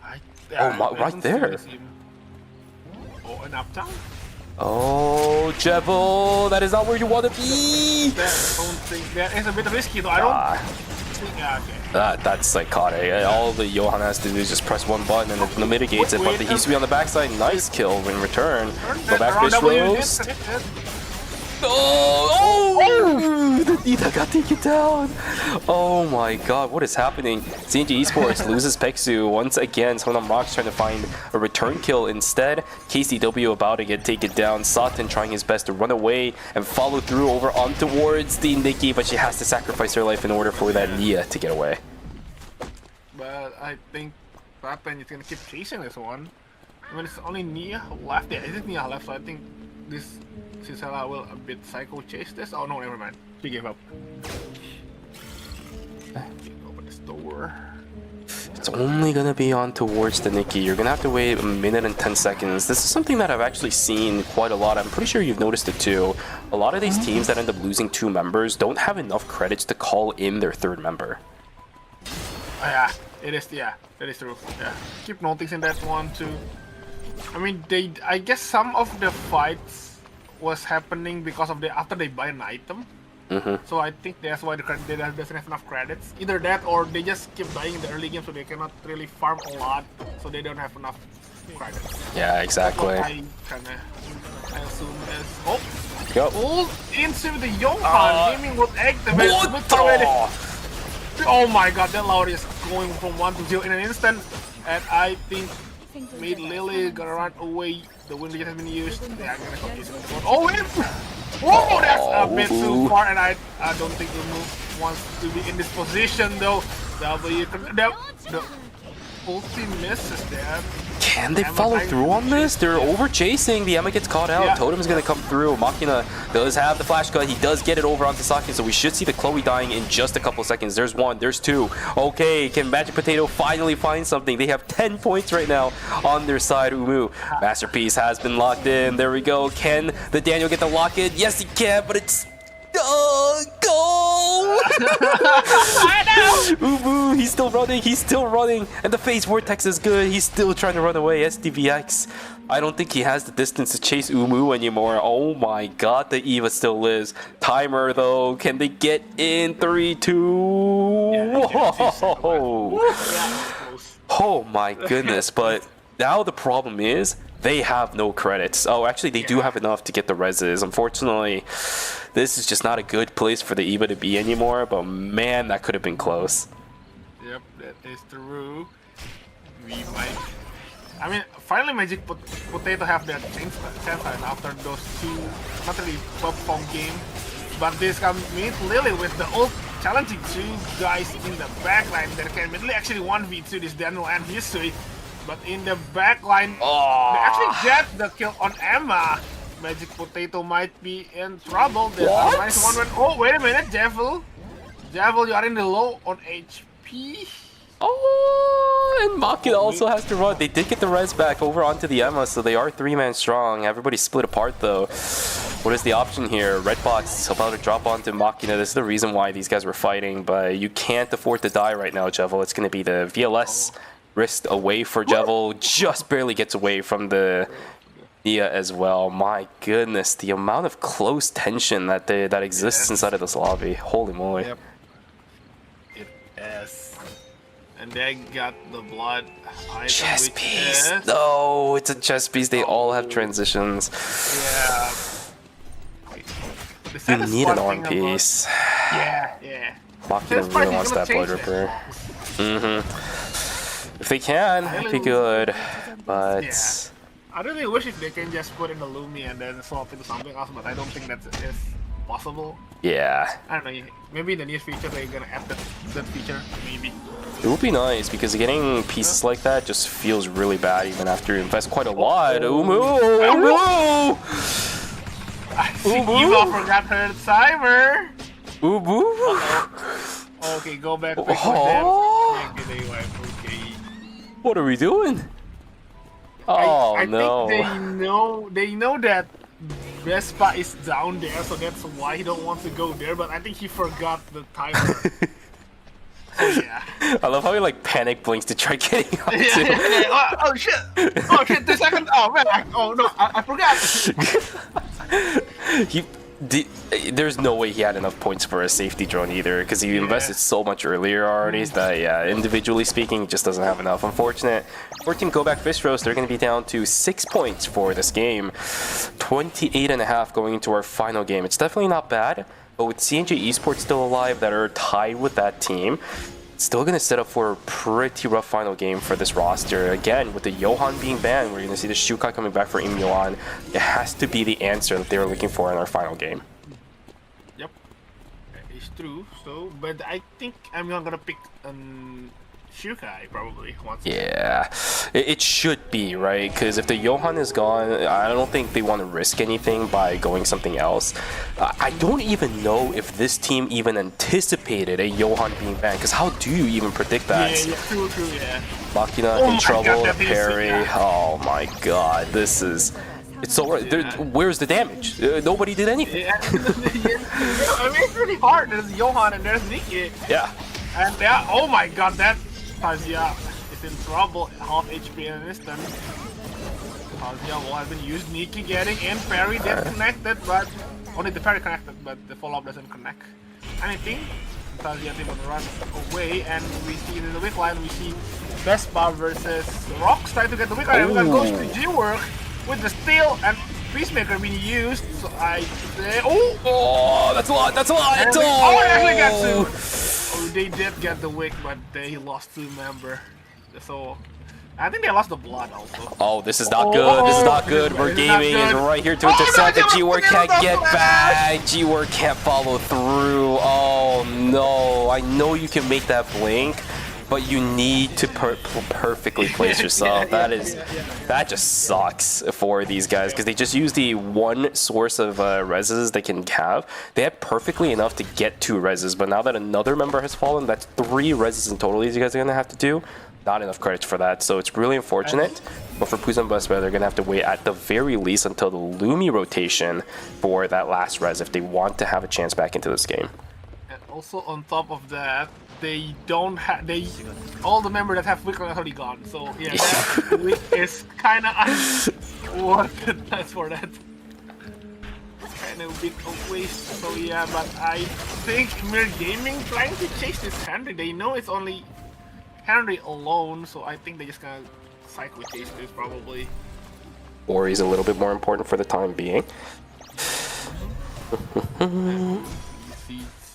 Right there.
Oh, an uptown?
Oh, Jebel, that is not where you want to be.
Don't think that is a bit risky though. I don't think. Yeah, okay.
That's psychotic. All the Johan has to do is just press one button and it mitigates it. But the Hisui on the backside, nice kill in return. Go back Fish Roast. Oh, the Nita got taken down. Oh my god, what is happening? CNG Esports loses Peksu once again. Sonam Rocks trying to find a return kill instead. KCW about to get taken down. Satan trying his best to run away and follow through over on towards the Nikki, but she has to sacrifice her life in order for that Nia to get away.
But I think Satan is gonna keep chasing this one. I mean, it's only Nia left. Yeah, is it Nia left? So I think this Cisela will a bit psycho chase this. Oh no, never mind. She gave up. Open this door.
It's only gonna be on towards the Nikki. You're gonna have to wait 1 minute and 10 seconds. This is something that I've actually seen quite a lot. I'm pretty sure you've noticed it too. A lot of these teams that end up losing 2 members don't have enough credits to call in their 3rd member.
Yeah, it is. Yeah, that is true. Yeah, keep noticing that one too. I mean, I guess some of the fights was happening because of after they buy an item. So I think that's why they doesn't have enough credits. Either that or they just keep buying in the early game so they cannot really farm a lot, so they don't have enough credits.
Yeah, exactly.
I assume as
Go.
Ult into the Johan aiming with activate. Oh my god, that Lauri is going from 1 to 0 in an instant, and I think Made Lily gonna run away. The wind has been used. Yeah, I'm gonna confuse it. Oh, wait! Whoa, that's a bit too far, and I don't think Umu wants to be in this position though. The ulti misses there.
Can they follow through on this? They're over chasing. The Emma gets caught out.
Yeah.
Totem is going to come through. Machina does have the flash cut. He does get it over onto Saki, so we should see the Chloe dying in just a couple seconds. There's 1, there's 2. Okay, can Magic Potato finally find something? They have 10 points right now on their side. Umu, Masterpiece has been locked in. There we go. Can the Daniel get the lock in? Yes, he can, but it's... go! Umu, he's still running, and the phase vortex is good. He's still trying to run away. SDVX, I don't think he has the distance to chase Umu anymore. Oh my god, the Eva still lives. Timer though, can they get in? 3, 2, whoa! Oh my goodness, but now the problem is they have no credits. Oh, actually they do have enough to get the reses. Unfortunately, this is just not a good place for the Eva to be anymore, but man, that could have been close.
Yep, that is true. We might... I mean, finally Magic Potato have that chance after those 2, not really top-form game. But this comes Made Lily with the ult challenging 2 guys in the backline that can immediately actually 1v2 this Daniel and Hisui. but in the back line, they actually get the kill on Emma. Magic Potato might be in trouble. There's a nice one. Oh, wait a minute, Devil. Devil, you are in the low on HP.
Oh, and Machina also has to run. They did get the res back over onto the Emma, so they are 3-man strong. Everybody's split apart though. What is the option here? Redbox about to drop onto Machina. This is the reason why these guys were fighting, but you can't afford to die right now, Jevil. It's going to be the VLS wrist away for Jevil. Just barely gets away from the Nia as well. My goodness, the amount of close tension that exists inside of this lobby. Holy moly.
Yep. It is. And they got the blood item,
chess piece. No, it's a chess piece. They all have transitions.
Yeah.
You need an arm piece.
Yeah.
Machina really wants that blood ripper. If they can, it'd be good. But
I really wish if they can just put in the Lumi and then swap into something else, but I don't think that is possible.
Yeah.
I don't know. Maybe in the near future they're gonna add that feature. Maybe.
It would be nice because getting pieces like that just feels really bad even after you invest quite a lot. Umu!
I think Eva forgot her timer. Okay, go back. Okay.
What are we doing? Oh
I
no!
think they know that Vespa is down there, so that's why he don't want to go there. But I think he forgot the timer. Yeah.
I love how he like panic blinks to try getting up.
Oh shit! Oh shit! 2 seconds! Oh man! Oh no! I forgot.
There's no way he had enough points for a safety drone either, because he invested so much earlier already that individually speaking, he just doesn't have enough. Unfortunate. For Team Go Back Fish Roast, they're going to be down to 6 points for this game. 28.5 going into our final game. It's definitely not bad. But with CNG Esports still alive that are tied with that team, it's still going to set up for a pretty rough final game for this roster. Again, with the Johan being banned, we're going to see the Shukai coming back for Im Johan. It has to be the answer that they were looking for in our final game.
Yep, it's true. So, but I think I'm not going to pick Shukai probably.
Yeah, it should be, right? Because if the Johan is gone, I don't think they want to risk anything by going something else. I don't even know if this team even anticipated a Johan being banned, because how do you even predict that?
Yeah, true, yeah.
Machina in trouble, parry. Oh my god, this is... It's so... Where's the damage? Nobody did anything.
Yeah. I mean, it's really hard. There's Johan and there's Nikki.
Yeah.
And oh my god, that Tazia is in trouble. Half HP in an instant. Tazia will have been used. Nikki getting in. Parry did connected, but only the parry connected, but the follow-up doesn't connect anything. Tazia didn't run away, and we see in the weak line, we see Vespa versus Rocks trying to get the weak line. Everyone goes to G-Work with the steal and Peacemaker being used. So I say,
oh, that's a lot. That's a lot.
And I actually got to. Oh, they did get the wick, but they lost 2 members. So I think they lost the blood also.
Oh, this is not good. This is not good. We're gaming is right here to intercept. The G-Work can't get back. G-Work can't follow through. Oh no! I know you can make that blink, but you need to perfectly place yourself. That just sucks for these guys, because they just use the one source of reses they can have. They have perfectly enough to get 2 reses, but now that another member has fallen, that's 3 reses in total these guys are gonna have to do. Not enough credits for that, so it's really unfortunate. But for Puzan Vespa, they're gonna have to wait at the very least until the Lumi rotation for that last res if they want to have a chance back into this game.
And also on top of that, they don't have all the members that have wick are already gone. So yeah, that wick is kind of unworth it. That's for that. Kind of a bit of waste. So yeah, but I think Mir Gaming trying to chase this Henry. They know it's only Henry alone, so I think they just gonna cycle chase this probably.
Or he's a little bit more important for the time being.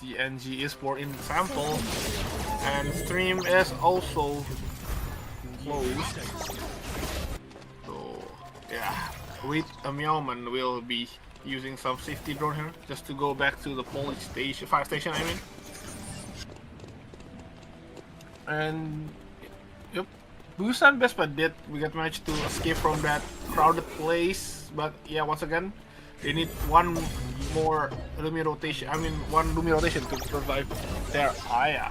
CNG is for example, and stream is also closed. So yeah, with a Meowman will be using some safety drone here just to go back to the police station, fire station. I mean, and yep, Busan Vespa did we get managed to escape from that crowded place, but yeah, once again, they need one more Lumi rotation. I mean, one Lumi rotation to survive their Aya.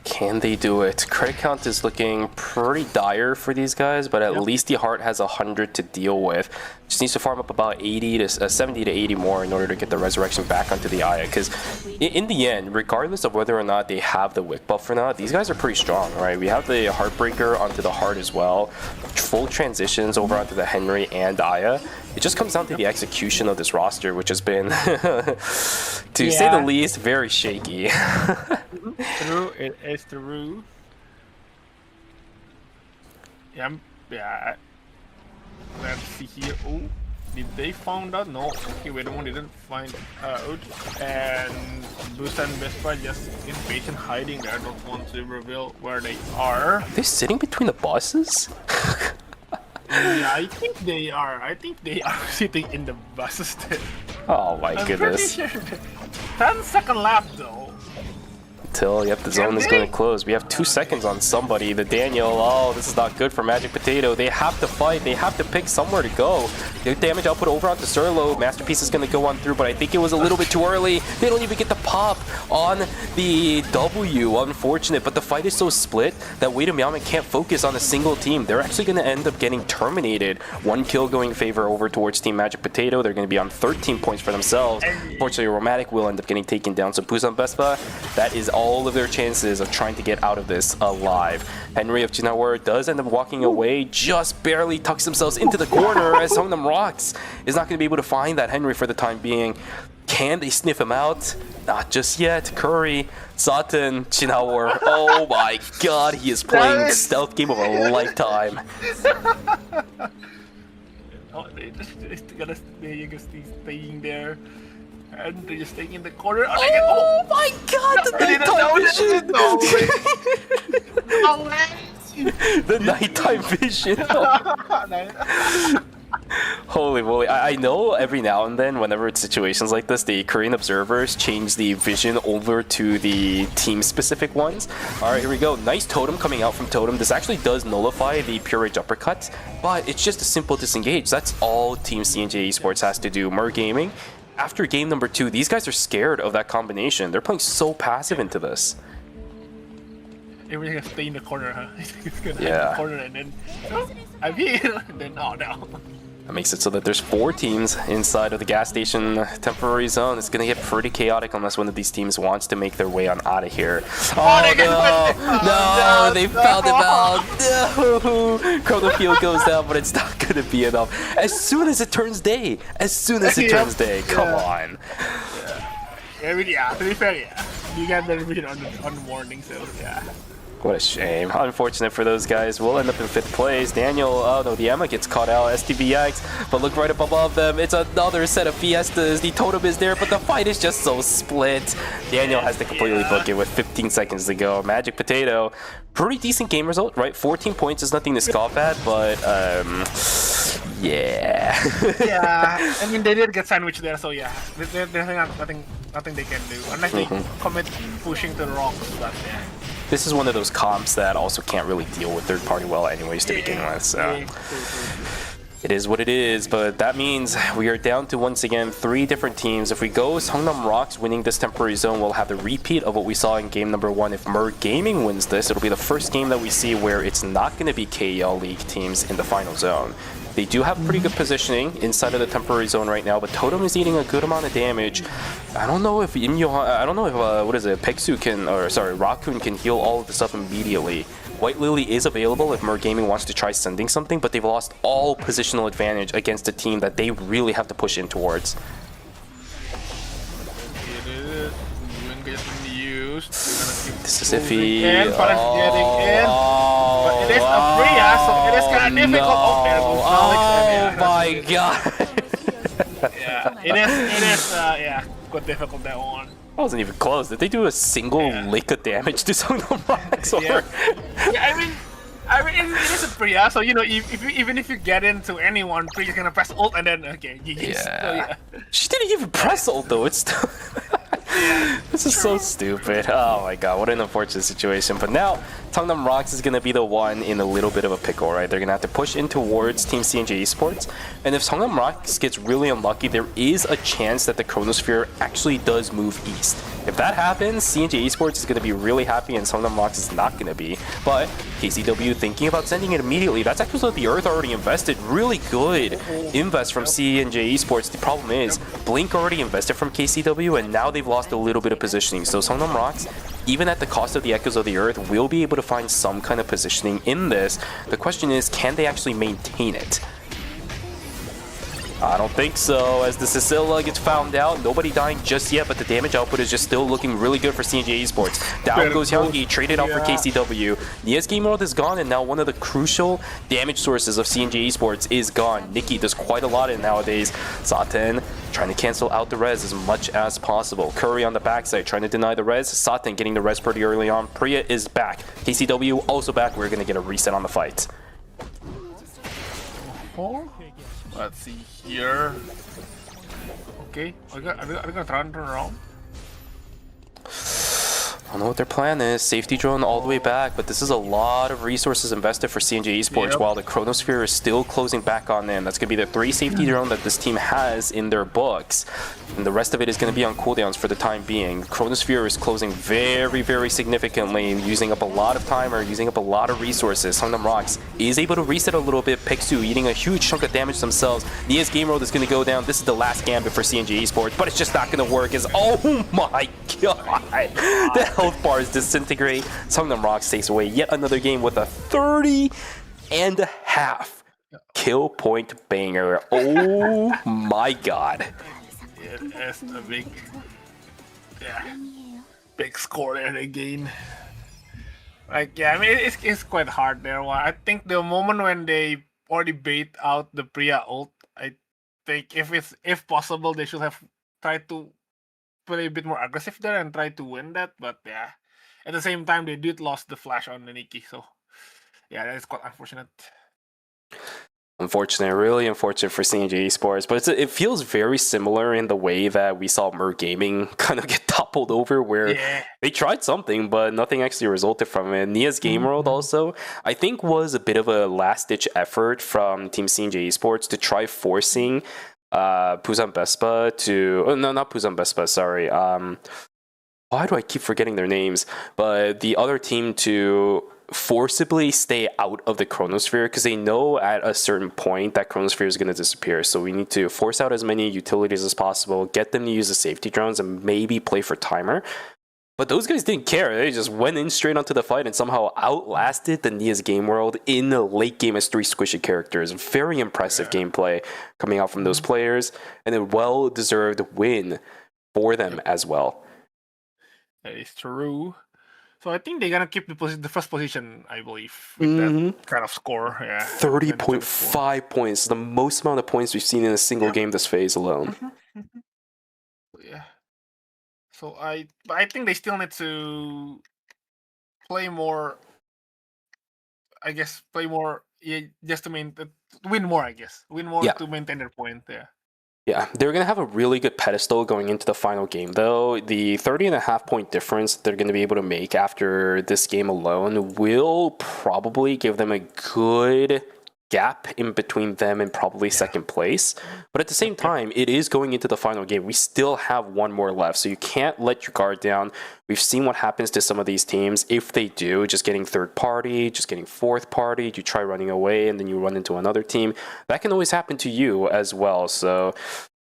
Can they do it? Credit count is looking pretty dire for these guys, but at least the Heart has 100 to deal with. Just needs to farm up about 70 to 80 more in order to get the Resurrection back onto the Aya. Because in the end, regardless of whether or not they have the Wick buff or not, these guys are pretty strong, right? We have the Heartbreaker onto the Heart as well. Full transitions over onto the Henry and Aya. It just comes down to the execution of this roster, which has been, to say the least, very shaky.
True, it is true. Yeah. Let's see here. Oh, did they found out? No. Okay, wait a moment, didn't find out. And Busan Vespa just impatient hiding there. Don't want to reveal where they are.
They're sitting between the buses?
Yeah, I think they are. I think they are sitting in the buses there.
Oh my goodness.
Pretty sure. 10-second lap though.
Until, yep, the zone is going to close. We have 2 seconds on somebody. The Daniel, oh, this is not good for Magic Potato. They have to fight. They have to pick somewhere to go. The damage output over onto Surlo. Masterpiece is going to go on through, but I think it was a little bit too early. They don't even get the pop on the W. Unfortunate, but the fight is so split that Wade and Meowman can't focus on a single team. They're actually going to end up getting terminated. 1 kill going in favor over towards Team Magic Potato. They're going to be on 13 points for themselves. Unfortunately, Romantic will end up getting taken down. So Busan Vespa, that is all of their chances of trying to get out of this alive. Henry of Jinawar does end up walking away, just barely tucks themselves into the corner as Songnam Rocks is not going to be able to find that Henry for the time being. Can they sniff him out? Not just yet. Curry, Sutton, Jinawar. Oh my god, he is playing stealth game of a lifetime.
Oh, they just staying there. And they're just staying in the corner.
Oh my god, the nighttime vision! The nighttime vision. Holy moly. I know every now and then, whenever it's situations like this, the Korean observers change the vision over to the team-specific ones. Alright, here we go. Nice totem coming out from Totem. This actually does nullify the Pure Rage Uppercut, but it's just a simple disengage. That's all Team CNJ Esports has to do. Mer Gaming, after game number 2, these guys are scared of that combination. They're playing so passive into this.
Everything has to stay in the corner, huh? It's gonna hide in the corner and then, oh, I'm here, and then, oh no.
That makes it so that there's 4 teams inside of the gas station temporary zone. It's going to get pretty chaotic unless one of these teams wants to make their way on out of here. Oh no! They found him out! No! Chrono Field goes down, but it's not going to be enough. As soon as it turns day! As soon as it turns day! Come on!
Yeah, to be fair, yeah. You got the vision on the morning, so yeah.
What a shame. Unfortunate for those guys. We'll end up in 5th place. Daniel, oh no, the Emma gets caught out. STVX, but look right up above them. It's another set of Fiestas. The totem is there, but the fight is just so split. Daniel has to completely book it with 15 seconds to go. Magic Potato, pretty decent game result, right? 14 points is nothing to scoff at, but yeah.
Yeah, I mean, they did get sandwiched there, so yeah. There's nothing they can do. Unless they commit pushing to the rocks, but yeah.
This is one of those comps that also can't really deal with third party well anyways to begin with, so it is what it is. But that means we are down to, once again, 3 different teams. If we go Songnam Rocks winning this temporary zone, we'll have the repeat of what we saw in game number 1. If Mer Gaming wins this, it'll be the first game that we see where it's not going to be KEL League teams in the final zone. They do have pretty good positioning inside of the temporary zone right now, but Totem is eating a good amount of damage. I don't know if what is it, Peksu can, or sorry, Raccoon can heal all of this up immediately. White Lily is available if Mer Gaming wants to try sending something, but they've lost all positional advantage against a team that they really have to push in towards. This is iffy.
But it is a Freya, so it is kind of difficult. Oh, there goes Alex.
Oh my god.
Yeah, it is, yeah, quite difficult, that one.
I wasn't even close. Did they do a single lick of damage to Songnam Rocks?
Yeah, I mean, it is a Freya, so you know, even if you get into anyone, Freya's gonna press ult and then, okay, GG's.
Yeah.
So, yeah.
She didn't even press ult though, it's still... This is so stupid. Oh my god, what an unfortunate situation. But now, Songnam Rocks is going to be the one in a little bit of a pickle, right? They're going to have to push in towards Team CNJ Esports. And if Songnam Rocks gets really unlucky, there is a chance that the Chronosphere actually does move east. If that happens, CNJ Esports is going to be really happy and Songnam Rocks is not going to be. But KCW thinking about sending it immediately. That's actually the Earth already invested. Really good invest from CNJ Esports. The problem is, Blink already invested from KCW and now they've lost a little bit of positioning. So Songnam Rocks, even at the cost of the Echoes of the Earth, will be able to find some kind of positioning in this. The question is, can they actually maintain it? I don't think so, as the Sicilla gets found out. Nobody dying just yet, but the damage output is just still looking really good for CNJ Esports. Down goes Hyungi, traded out for KCW. Nia's Game World is gone, and now one of the crucial damage sources of CNJ Esports is gone. Nikki does quite a lot in nowadays. Saten trying to cancel out the res as much as possible. Curry on the backside trying to deny the res. Saten getting the res pretty early on. Priya is back. KCW also back. We're going to get a reset on the fight.
Let's see here. Okay, are we gonna try and turn around?
I don't know what their plan is. Safety drone all the way back, but this is a lot of resources invested for CNJ Esports while the Chronosphere is still closing back on them. That's going to be the 3 safety drone that this team has in their books. And the rest of it is going to be on cooldowns for the time being. Chronosphere is closing very, very significantly, using up a lot of timer, using up a lot of resources. Songnam Rocks is able to reset a little bit. Pixu eating a huge chunk of damage themselves. Nia's Game World is going to go down. This is the last gambit for CNJ Esports, but it's just not going to work. Oh my god! The health bars disintegrate. Songnam Rocks takes away yet another game with a 30.5 kill point banger. Oh my god.
It is a big score there again. Like, yeah, I mean, it's quite hard there. I think the moment when they already bait out the Priya ult, I think if possible, they should have tried to play a bit more aggressive there and try to win that. But yeah, at the same time, they did lost the flash on the Nikki. So yeah, that is quite unfortunate.
Unfortunate, really unfortunate for CNJ Esports, but it feels very similar in the way that we saw Mer Gaming kind of get toppled over, where they tried something, but nothing actually resulted from it. Nia's Game World also, I think, was a bit of a last-ditch effort from Team CNJ Esports to try forcing Busan Bespa to... Oh, no, not Busan Bespa, sorry. Why do I keep forgetting their names? But the other team to forcibly stay out of the Chronosphere, because they know at a certain point that Chronosphere is going to disappear. So we need to force out as many utilities as possible, get them to use the safety drones, and maybe play for timer. But those guys didn't care. They just went in straight onto the fight and somehow outlasted the Nia's Game World in the late game as 3 squishy characters. Very impressive gameplay coming out from those players, and a well-deserved win for them as well.
That is true. So I think they're gonna keep the first position, I believe, with that kind of score. Yeah,
30.5 points, the most amount of points we've seen in a single game this phase alone.
Yeah. So I think they still need to play more. I guess play more, just to win more. I guess win more to maintain their point. Yeah.
Yeah, they're going to have a really good pedestal going into the final game, though. The 30.5 point difference they're going to be able to make after this game alone will probably give them a good gap in between them and probably second place. But at the same time, it is going into the final game. We still have one more left, so you can't let your guard down. We've seen what happens to some of these teams. If they do, just getting third party, just getting fourth party, you try running away and then you run into another team. That can always happen to you as well. So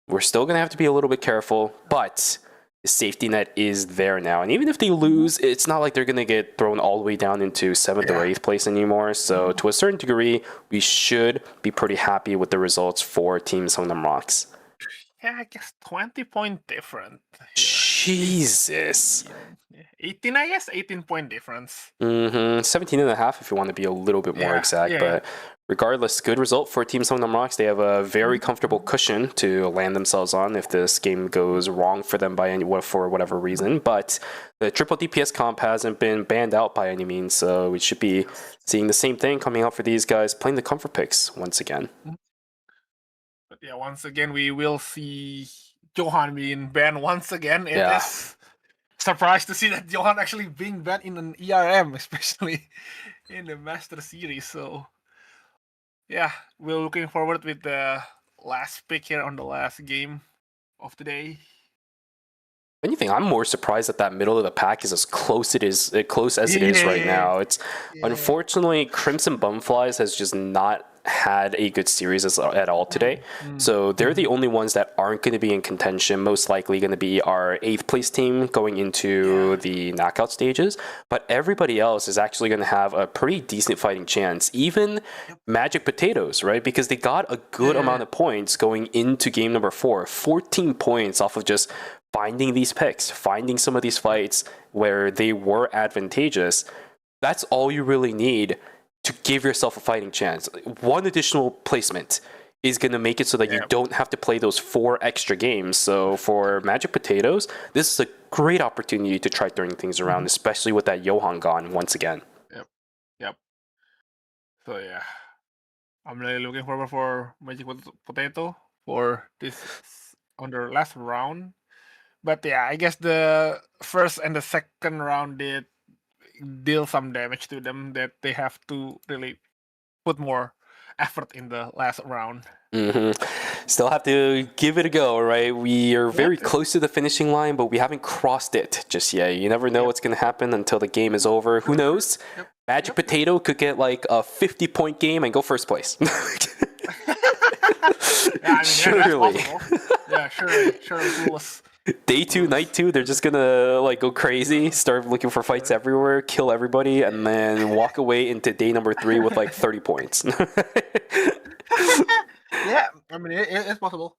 we're still going to have to be a little bit careful, but the safety net is there now. And even if they lose, it's not like they're going to get thrown all the way down into 7th or 8th place anymore. So to a certain degree, we should be pretty happy with the results for Team Songnam Rocks.
Yeah, I guess 20-point difference.
Jesus.
18, I guess, 18-point difference.
17.5 if you want to be a little bit more exact. But regardless, good result for Team Songnam Rocks. They have a very comfortable cushion to land themselves on if this game goes wrong for them for whatever reason. But the triple DPS comp hasn't been banned out by any means, so we should be seeing the same thing coming out for these guys, playing the comfort picks once again.
But yeah, once again, we will see Johan being banned once again. It
Yeah.
is surprised to see that Johan actually being banned in an ERM, especially in the Master Series. So yeah, we're looking forward with the last pick here on the last game of the day.
Anything, I'm more surprised that middle of the pack is as close as it is right now. It's unfortunately Crimson Bumflies has just not had a good series at all today. So they're the only ones that aren't going to be in contention. Most likely going to be our 8th place team going into the knockout stages. But everybody else is actually going to have a pretty decent fighting chance. Even Magic Potatoes, right? Because they got a good amount of points going into game number 4. 14 points off of just finding these picks, finding some of these fights where they were advantageous. That's all you really need to give yourself a fighting chance. One additional placement is going to make it so that you don't have to play those 4 extra games. So for Magic Potatoes, this is a great opportunity to try turning things around, especially with that Johan gone once again.
Yep. So yeah, I'm really looking forward for Magic Potato for this on their last round. But yeah, I guess the first and the second round did deal some damage to them that they have to really put more effort in the last round.
Still have to give it a go, right? We are very close to the finishing line, but we haven't crossed it just yet. You never know what's going to happen until the game is over. Who knows? Magic Potato could get like a 50-point game and go first place. Surely.
Yeah, sure.
Day 2, night 2, they're just gonna like go crazy, start looking for fights everywhere, kill everybody, and then walk away into day number 3 with like 30 points.
Yeah, I mean it's possible.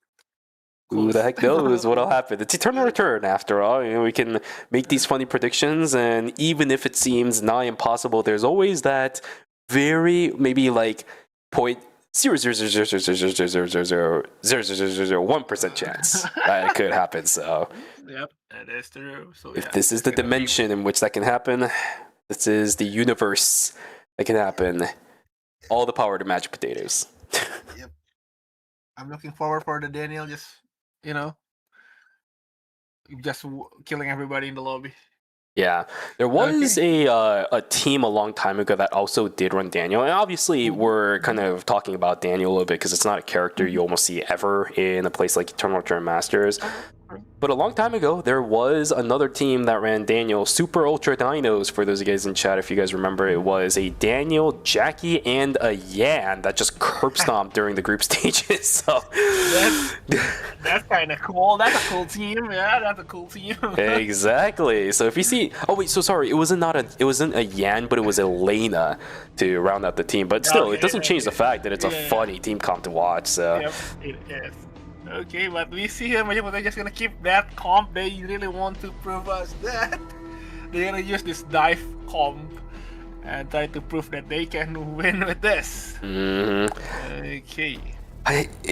Who the heck knows what'll happen? It's eternal return after all. You know, we can make these funny predictions, and even if it seems nigh impossible, there's always that very maybe like 0.0000000000001% chance that it could happen. So
Yep, that is true. So
if this is the dimension in which that can happen, this is the universe that can happen. All the power to Magic Potatoes.
Yep. I'm looking forward for the Daniel just killing everybody in the lobby.
Yeah, there was a team a long time ago that also did run Daniel, and obviously we're kind of talking about Daniel a little bit because it's not a character you almost see ever in a place like Eternal Return Masters. But a long time ago, there was another team that ran Daniel, Super Ultra Dinos, for those of you guys in chat, if you guys remember. It was a Daniel, Jackie, and a Yan that just curb stomped during the group stages. So
That's kind of cool. That's a cool team. Yeah, that's a cool team.
Exactly. So if you see... Oh, wait, so sorry. It wasn't a Yan, but it was Elena to round out the team. But still, it doesn't change the fact that it's a funny team comp to watch. So.
Yep, it is. Okay, but we see here, Magic Potato just gonna keep that comp. They really want to prove us that they're gonna use this dive comp and try to prove that they can win with this. Okay.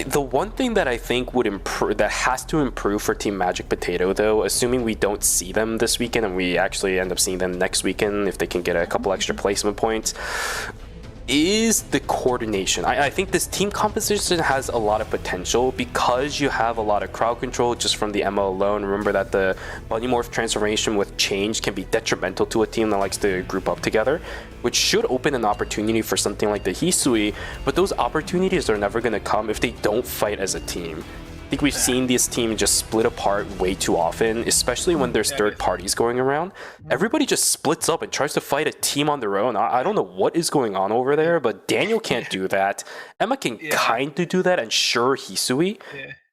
The one thing that I think would improve, that has to improve for Team Magic Potato, though, assuming we don't see them this weekend and we actually end up seeing them next weekend if they can get a couple extra placement points, is the coordination. I think this team composition has a lot of potential because you have a lot of crowd control just from the MO alone. Remember that the Bunny Morph transformation with change can be detrimental to a team that likes to group up together, which should open an opportunity for something like the Hisui, but those opportunities are never going to come if they don't fight as a team. I think we've seen this team just split apart way too often, especially when there's third parties going around. Everybody just splits up and tries to fight a team on their own. I don't know what is going on over there, but Daniel can't do that. Emma can kind of do that, and sure, Hisui,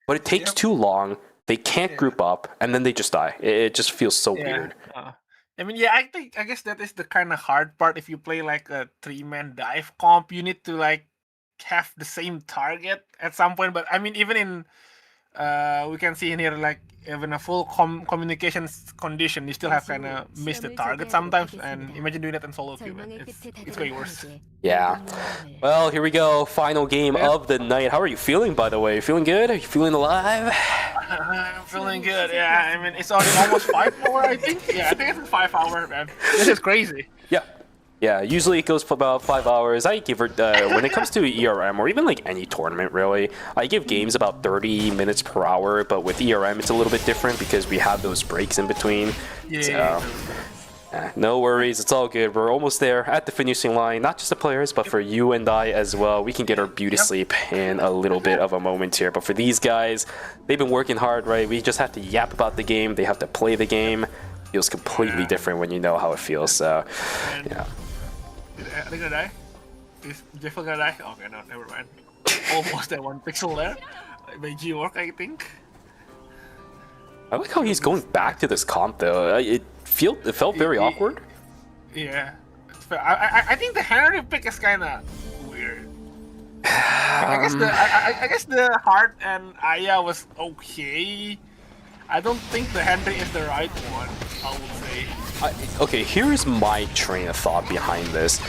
but it takes too long. They can't group up, and then they just die. It just feels so weird.
I mean, I guess that is the kind of hard part. If you play like a 3-man dive comp, you need to like have the same target at some point. But I mean, even in we can see in here, like even a full communications condition, you still have kind of missed the target sometimes. And imagine doing that in solo queue, man. It's way worse.
Yeah. Well, here we go. Final game of the night. How are you feeling, by the way? You feeling good? Are you feeling alive?
I'm feeling good. Yeah, I mean, it's already almost 5 hours, I think. Yeah, I think it's 5 hours, man. This is crazy.
Yeah. Yeah, usually it goes for about 5 hours. I give it, when it comes to ERM or even like any tournament really, I give games about 30 minutes per hour, but with ERM it's a little bit different because we have those breaks in between.
Yeah.
So, no worries, it's all good. We're almost there at the finishing line, not just the players, but for you and I as well. We can get our beauty sleep in a little bit of a moment here, but for these guys, they've been working hard, right? We just have to yap about the game, they have to play the game. Feels completely different when you know how it feels, so, yeah.
Are they gonna die? Is Jeffel gonna die? Okay, no, never mind. Almost that 1 pixel there. Made G work, I think.
I like how he's going back to this comp though. It felt very awkward.
Yeah. I think the Henry pick is kinda weird. I guess the Hart and Aya was okay. I don't think the Henry is the right one, I would say.
Okay, here's my train of thought behind this.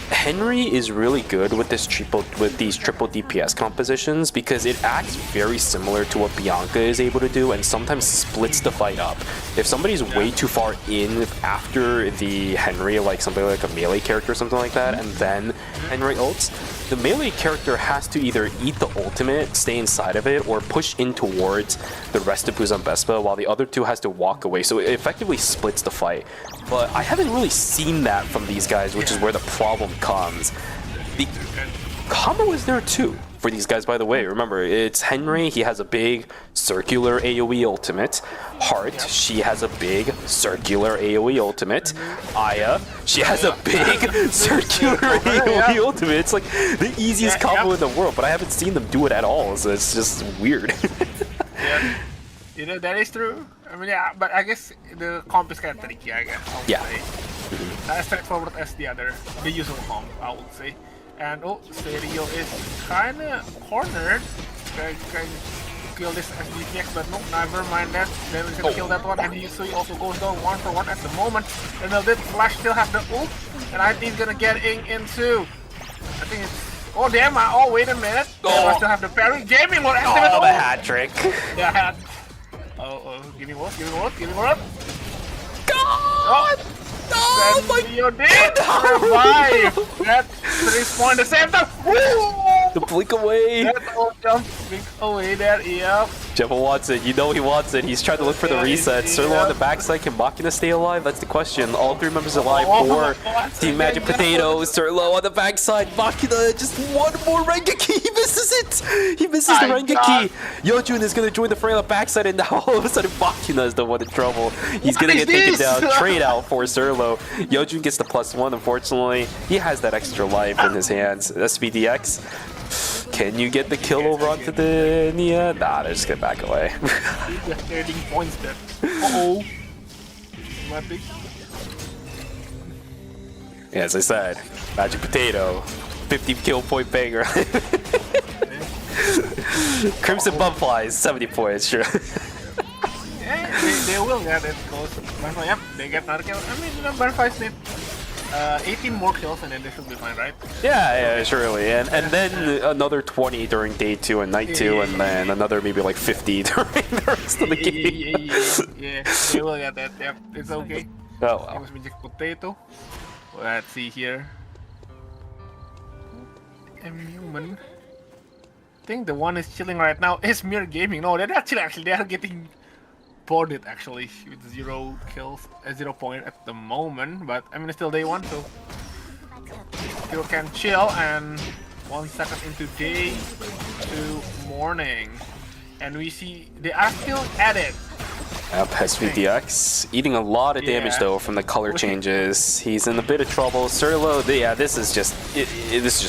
Henry is really good with these triple DPS compositions because it acts very similar to what Bianca is able to do and sometimes splits the fight up. If somebody's way too far in after the Henry, like somebody like a melee character or something like that, and then Henry ults, the melee character has to either eat the ultimate, stay inside of it, or push in towards the rest of Busan Vespa while the other two has to walk away. So it effectively splits the fight. But I haven't really seen that from these guys, which is where the problem comes. The combo is there too for these guys, by the way. Remember, it's Henry, he has a big circular AoE ultimate. Hart, she has a big circular AoE ultimate. Aya, she has a big circular AoE ultimate. It's like the easiest combo in the world, but I haven't seen them do it at all, so it's just weird.
Yeah, you know, that is true. I mean, yeah, but I guess the comp is kind of tricky, I guess.
Yeah.
Not as straightforward as the usual comp, I would say. And oh, Stereo is kind of cornered. Can kill this SDPX, but no, never mind that. Then he's gonna kill that one, and Yusui also goes down 1 for 1 at the moment. And the Flash still have the ult, and I think he's gonna get into. I think it's. Oh damn! Oh wait a minute. I still have the parry. Gaming will activate.
Oh, the hat trick.
Yeah. Oh, give me what? Give me what? Give me what?
God! Oh my
God! Revive! That 3 point the same time! Woo!
The blink away!
That old jump blink away there, yep.
Jeffel wants it, you know he wants it. He's trying to look for the reset. Sirlo on the backside, can Machina stay alive? That's the question. All 3 members alive for Team Magic Potato. Sirlo on the backside. Machina, just 1 more Rengeki. He misses it! He misses the Rengeki. Yeojun is going to join the fray on the backside, and now all of a sudden Machina is the one in trouble. He's going to get taken down. Trade out for Sirlo. Yeojun gets the +1, unfortunately. He has that extra life in his hands. SPDX. Can you get the kill over onto the Nia? Nah, they're just gonna back away.
Just trading points there. Uh-oh.
Yeah, as I said, Magic Potato, 50 kill point banger. Crimson Bumflies, 70 points, sure.
Yeah, they will get it close. Yep, they get another kill. I mean, you know, Butterflies need 18 more kills and then they should be fine, right?
Yeah, surely. And then another 20 during day 2 and night 2, and then another maybe like 50 during the rest of the game.
Yeah, they will get that. Yep, it's okay.
Oh well.
It was Magic Potato. Let's see here. Human. I think the one is chilling right now is Mere Gaming. No, they're not chilling actually. They are getting boarded actually with 0 kills, 0 point at the moment. But I mean, it's still day 1, so people can chill. And 1 second into day 2 morning, and we see they are still at it.
Yep, SVDX eating a lot of damage though from the color changes. He's in a bit of trouble. Sirlo, yeah, this is just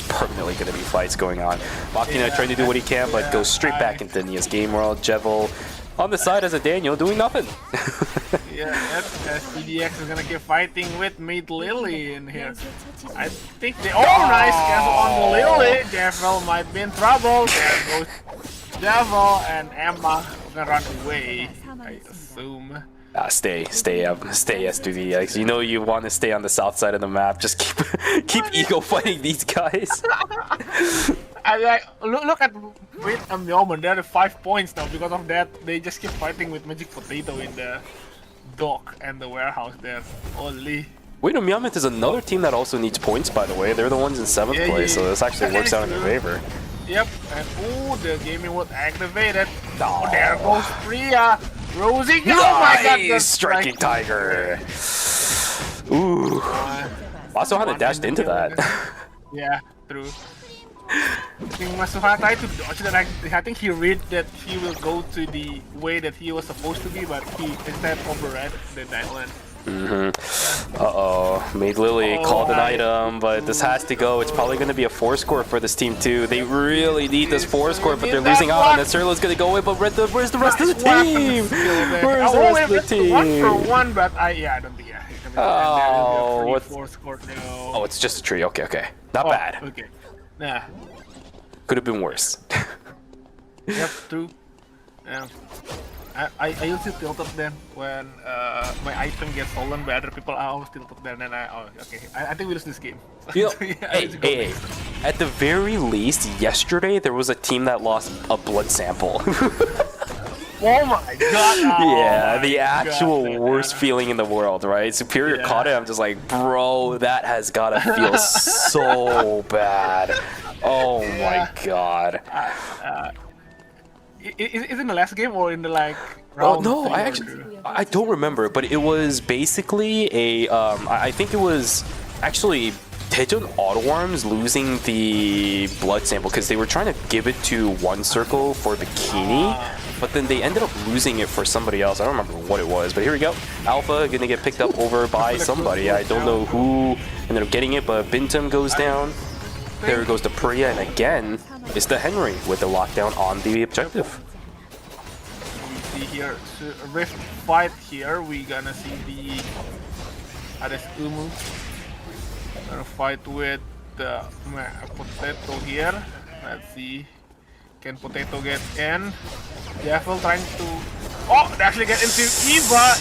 permanently going to be fights going on. Machina trying to do what he can, but goes straight back into Nia's game world. Jevel on the side as a Daniel doing nothing.
Yeah, SPDX is gonna keep fighting with Maid Lily in here. I think they nice cancel on the Lily. Devil might be in trouble. There goes Devil, and Emma gonna run away, I assume.
Stay SPDX. You know you want to stay on the south side of the map. Just keep ego fighting these guys.
Look at wait a moment, they're at 5 points now. Because of that, they just keep fighting with Magic Potato in the dock and the warehouse there. Only
Wait, Myamet is another team that also needs points, by the way. They're the ones in 7th
Yeah,
place,
yeah,
so this actually
yeah.
works out in their favor.
Yep, and the gaming was activated. Oh, there goes Priya. Rosie, oh my god, the
Striking Tiger. Ooh. Also had to dash into that.
Yeah, true. I think Masuha tried to dodge that. I think he read that he will go to the way that he was supposed to be, but he instead overread the island.
Uh-oh. Made Lily called an item, but this has to go. It's probably going to be a 4-score for this team, too. They really need this 4-score, but they're losing out on it. Serlo's going to go away, but where's the rest of the team? Where's the rest of the team?
1-for-1, but I don't think,
Oh,
what's 4-score now?
Oh, it's just a tree. Okay. Not bad.
Okay. Nah.
Could have been worse.
Yep, true. I used to tilted then when my item gets stolen by other people. I always tilted then, and I think we lose this game.
You know,
Yeah,
hey, at the very least, yesterday there was a team that lost a blood sample.
Oh my god! Oh
Yeah,
my
the actual
god,
worst feeling in the world, right? Superior caught it. I'm just like, bro, that has gotta feel so bad. Oh my god.
Is it in the last game or in the like?
Oh
round
no,
3
I don't remember, but it was basically a I think it was actually Taejeon Auto Arms losing the blood sample because they were trying to give it to One Circle for Bikini, but then they ended up losing it for somebody else. I don't remember what it was, but here we go. Alpha gonna get picked up over by somebody. I don't know who ended up getting it, but Bintum goes down. There goes to Priya, and again, it's the Henry with the lockdown on the objective.
We see here Rift fight here. We gonna see the Hades Umu gonna fight with the Potato here. Let's see, can Potato get in? Devil trying to. Oh, they actually get into Eva.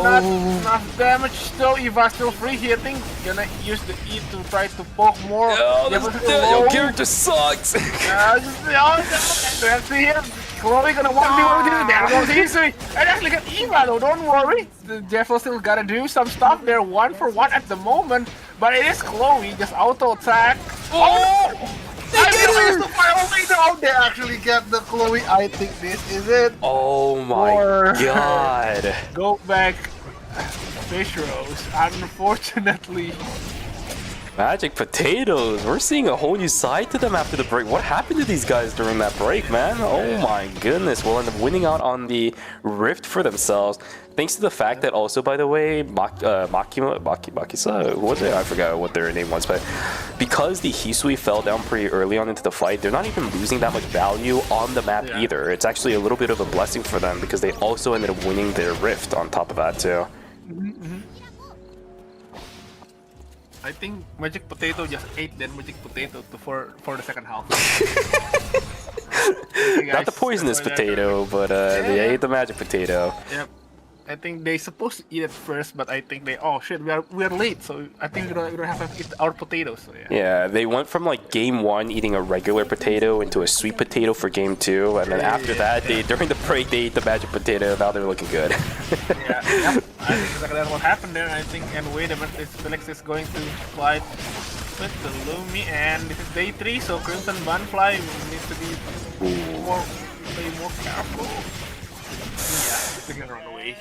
Not enough damage still. Eva still free here. I think gonna use the E to try to poke more.
Your character sucks.
Let's see here. Chloe gonna 1v1 there goes easy. And actually get Eva though, don't worry. The Devil still gotta do some stuff there. 1-for-1 at the moment. But it is Chloe, just auto attack. Oh! They actually get the Chloe. I think this is it.
Oh my god.
Go back. Fish Rose. Unfortunately.
Magic Potatoes. We're seeing a whole new side to them after the break. What happened to these guys during that break, man? Oh my goodness. We'll end up winning out on the Rift for themselves. Thanks to the fact that also, by the way, Makisa, who was it? I forgot what their name was, but because the Hisui fell down pretty early on into the fight, they're not even losing that much value on the map either. It's actually a little bit of a blessing for them because they also ended up winning their Rift on top of that too.
I think Magic Potato just ate that Magic Potato for the second half.
Not the poisonous potato, but they ate the magic potato.
Yep. I think they supposed to eat it first, but I think they we're late, so I think we don't have to eat our potatoes. So
yeah, they went from like game 1 eating a regular potato into a sweet potato for game 2, and then after that, during the break they ate the magic potato. Now they're looking good.
Yep. I think exactly that's what happened there. I think, and wait a minute, Felix is going to fight with the Lumi, and this is day 3, so Crimson Bunfly needs to be more careful. Yeah, they're gonna run away.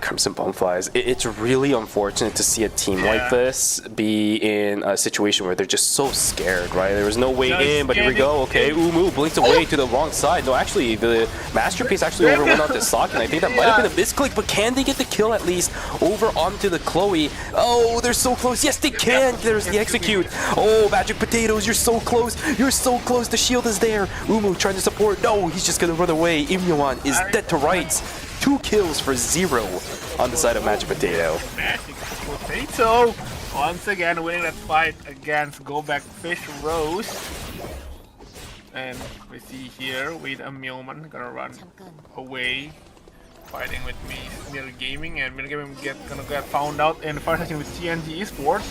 Crimson Boneflies. It's really unfortunate to see a team like this be in a situation where they're just so scared, right? There was no way in, but here we go. Okay, Umu blinks away to the wrong side. No, actually, the Masterpiece actually overwent onto Saki, and I think that might have been a misclick, but can they get the kill at least over onto the Chloe? Oh, they're so close. Yes, they can. There's the execute. Oh, Magic Potatoes, you're so close. You're so close. The shield is there. Umu trying to support. No, he's just going to run away. Imyoan is dead to rights. 2 kills for 0 on the side of Magic Potato.
Magic Potato once again winning that fight against Go Back Fish Rose. And we see here with a Milman gonna run away, fighting with me Mirror Gaming, and Mirror Gaming gonna get found out in the first session with TNG Esports.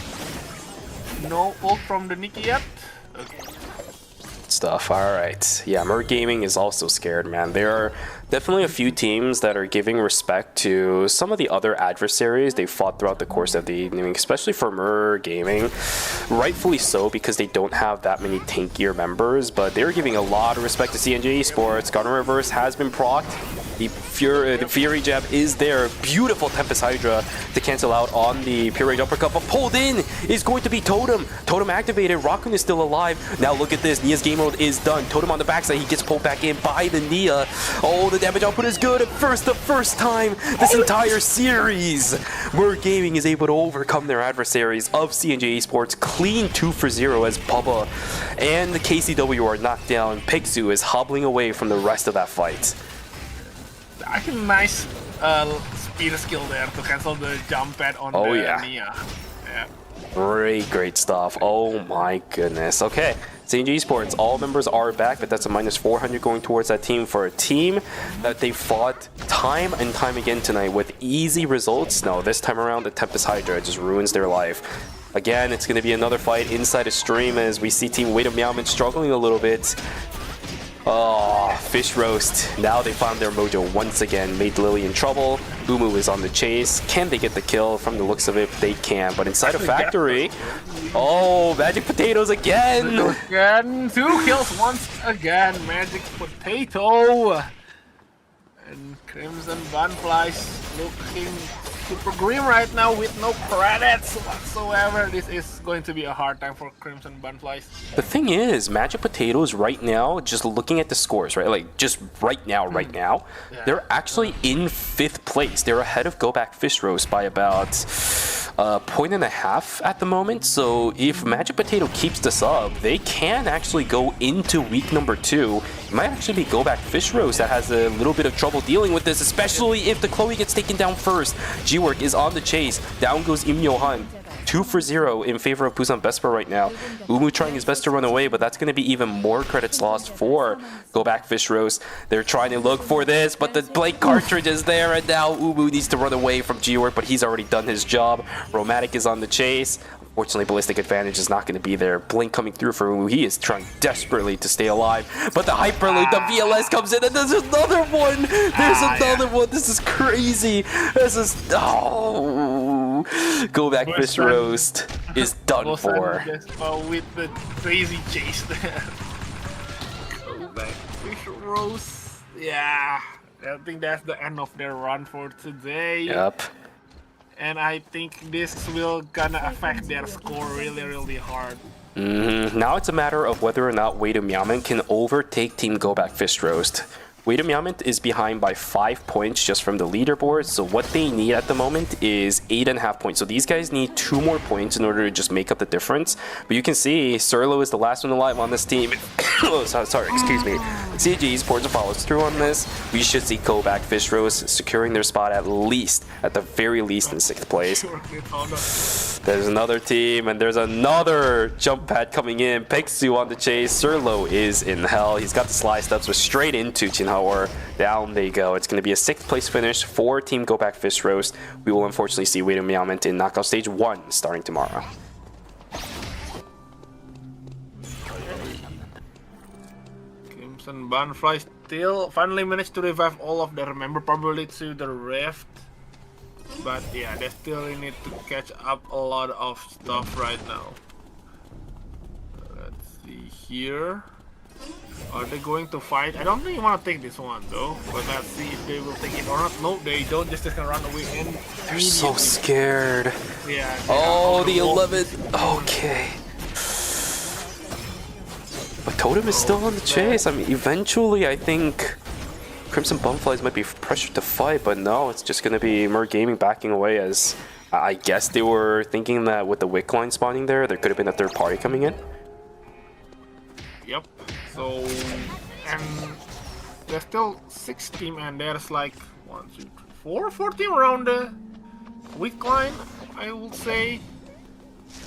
No ult from the Nikki yet. Okay.
Stuff. All right. Yeah, Mirror Gaming is also scared, man. They're definitely a few teams that are giving respect to some of the other adversaries they fought throughout the course of the evening, especially for Mer Gaming. Rightfully so, because they don't have that many tankier members, but they're giving a lot of respect to CNJ Esports. Garden Reverse has been procced. The Fury jab is there. Beautiful Tempest Hydra to cancel out on the Pure Rage Uppercut, but pulled in is going to be Totem. Totem activated. Rakun is still alive. Now look at this. Nia's game mode is done. Totem on the backside. He gets pulled back in by the Nia. Oh, the damage output is good. At first, the first time this entire series, Mer Gaming is able to overcome their adversaries of CNJ Esports. Clean 2-for-0 as Bubba and the KCW are knocked down. Pixu is hobbling away from the rest of that fight.
Actually, nice speed skill there to cancel the jump pad on the Nia. Yeah.
Great stuff. Oh my goodness. Okay, CNG Esports, all members are back, but that's a minus 400 going towards that team for a team that they fought time and time again tonight with easy results. No, this time around, the Tempest Hydra just ruins their life. Again, it's going to be another fight inside a stream as we see Team Wait Meowman struggling a little bit. Oh, Fish Roast. Now they found their mojo once again, made Lily in trouble. Umu is on the chase. Can they get the kill? From the looks of it, they can. But inside a factory, oh, Magic Potatoes again!
Again, 2 kills once again. Magic Potato. And Crimson Gunflies looking super grim right now with no credits whatsoever. This is going to be a hard time for Crimson Gunflies.
The thing is, Magic Potatoes right now, just looking at the scores, right? Like, just right now, yeah. They're actually in 5th place. They're ahead of Go Back Fish Roast by about 1.5 points at the moment. So if Magic Potato keeps this up, they can actually go into week number 2. It might actually be Go Back Fish Roast that has a little bit of trouble dealing with this, especially if the Chloe gets taken down first. G-Work is on the chase. Down goes Im Yo-han. 2-for-0 in favor of Busan Vesper right now. Umu trying his best to run away, but that's going to be even more credits lost for Go Back Fish Roast. They're trying to look for this, but the blank cartridge is there, and now Umu needs to run away from G-Work, but he's already done his job. Romantic is on the chase. Unfortunately, Ballistic Advantage is not going to be there. Blink coming through for Umu. He is trying desperately to stay alive. But the Hyperloop, the VLS comes in, and there's another one! There's another one! This is crazy! This is... Oh! Go Back Fish Roast is done for.
With the crazy chase there. Go Back Fish Roast. Yeah. I think that's the end of their run for today.
Yep.
And I think this will gonna affect their score really hard.
Now it's a matter of whether or not Wait Meowman can overtake Team Go Back Fish Roast. Wait Meowman is behind by 5 points just from the leaderboard, so what they need at the moment is 8.5 points. So these guys need 2 more points in order to just make up the difference. But you can see Surlo is the last one alive on this team. Oh, sorry, excuse me. CNJ Esports follows through on this. We should see Go Back Fish Roast securing their spot at the very least in 6th place. There's another team, and there's another jump pad coming in. Pexu on the chase. Surlo is in hell. He's got the slide steps, but straight into Chinhawar. Down they go. It's going to be a 6th place finish for Team Go Back Fish Roast. We will unfortunately see Wait Meowman in knockout stage 1 starting tomorrow.
Crimson Burnfly still finally managed to revive all of their member, probably to the Rift. But yeah, they still need to catch up a lot of stuff right now. Let's see here. Are they going to fight? I don't think you want to take this one though, but let's see if they will take it or not. No, they don't. Just gonna run away and
they're so scared.
Yeah.
Oh, the 11th. Okay. But Totem is still on the chase. I mean, eventually, I think Crimson Bumflies might be pressured to fight, but no, it's just gonna be Mer Gaming backing away, as I guess they were thinking that with the Wick line spawning there could have been a third party coming in.
Yep. So, and there's still 6 team, and there's like 1, 2, 3, 4 team around the Wick line, I would say.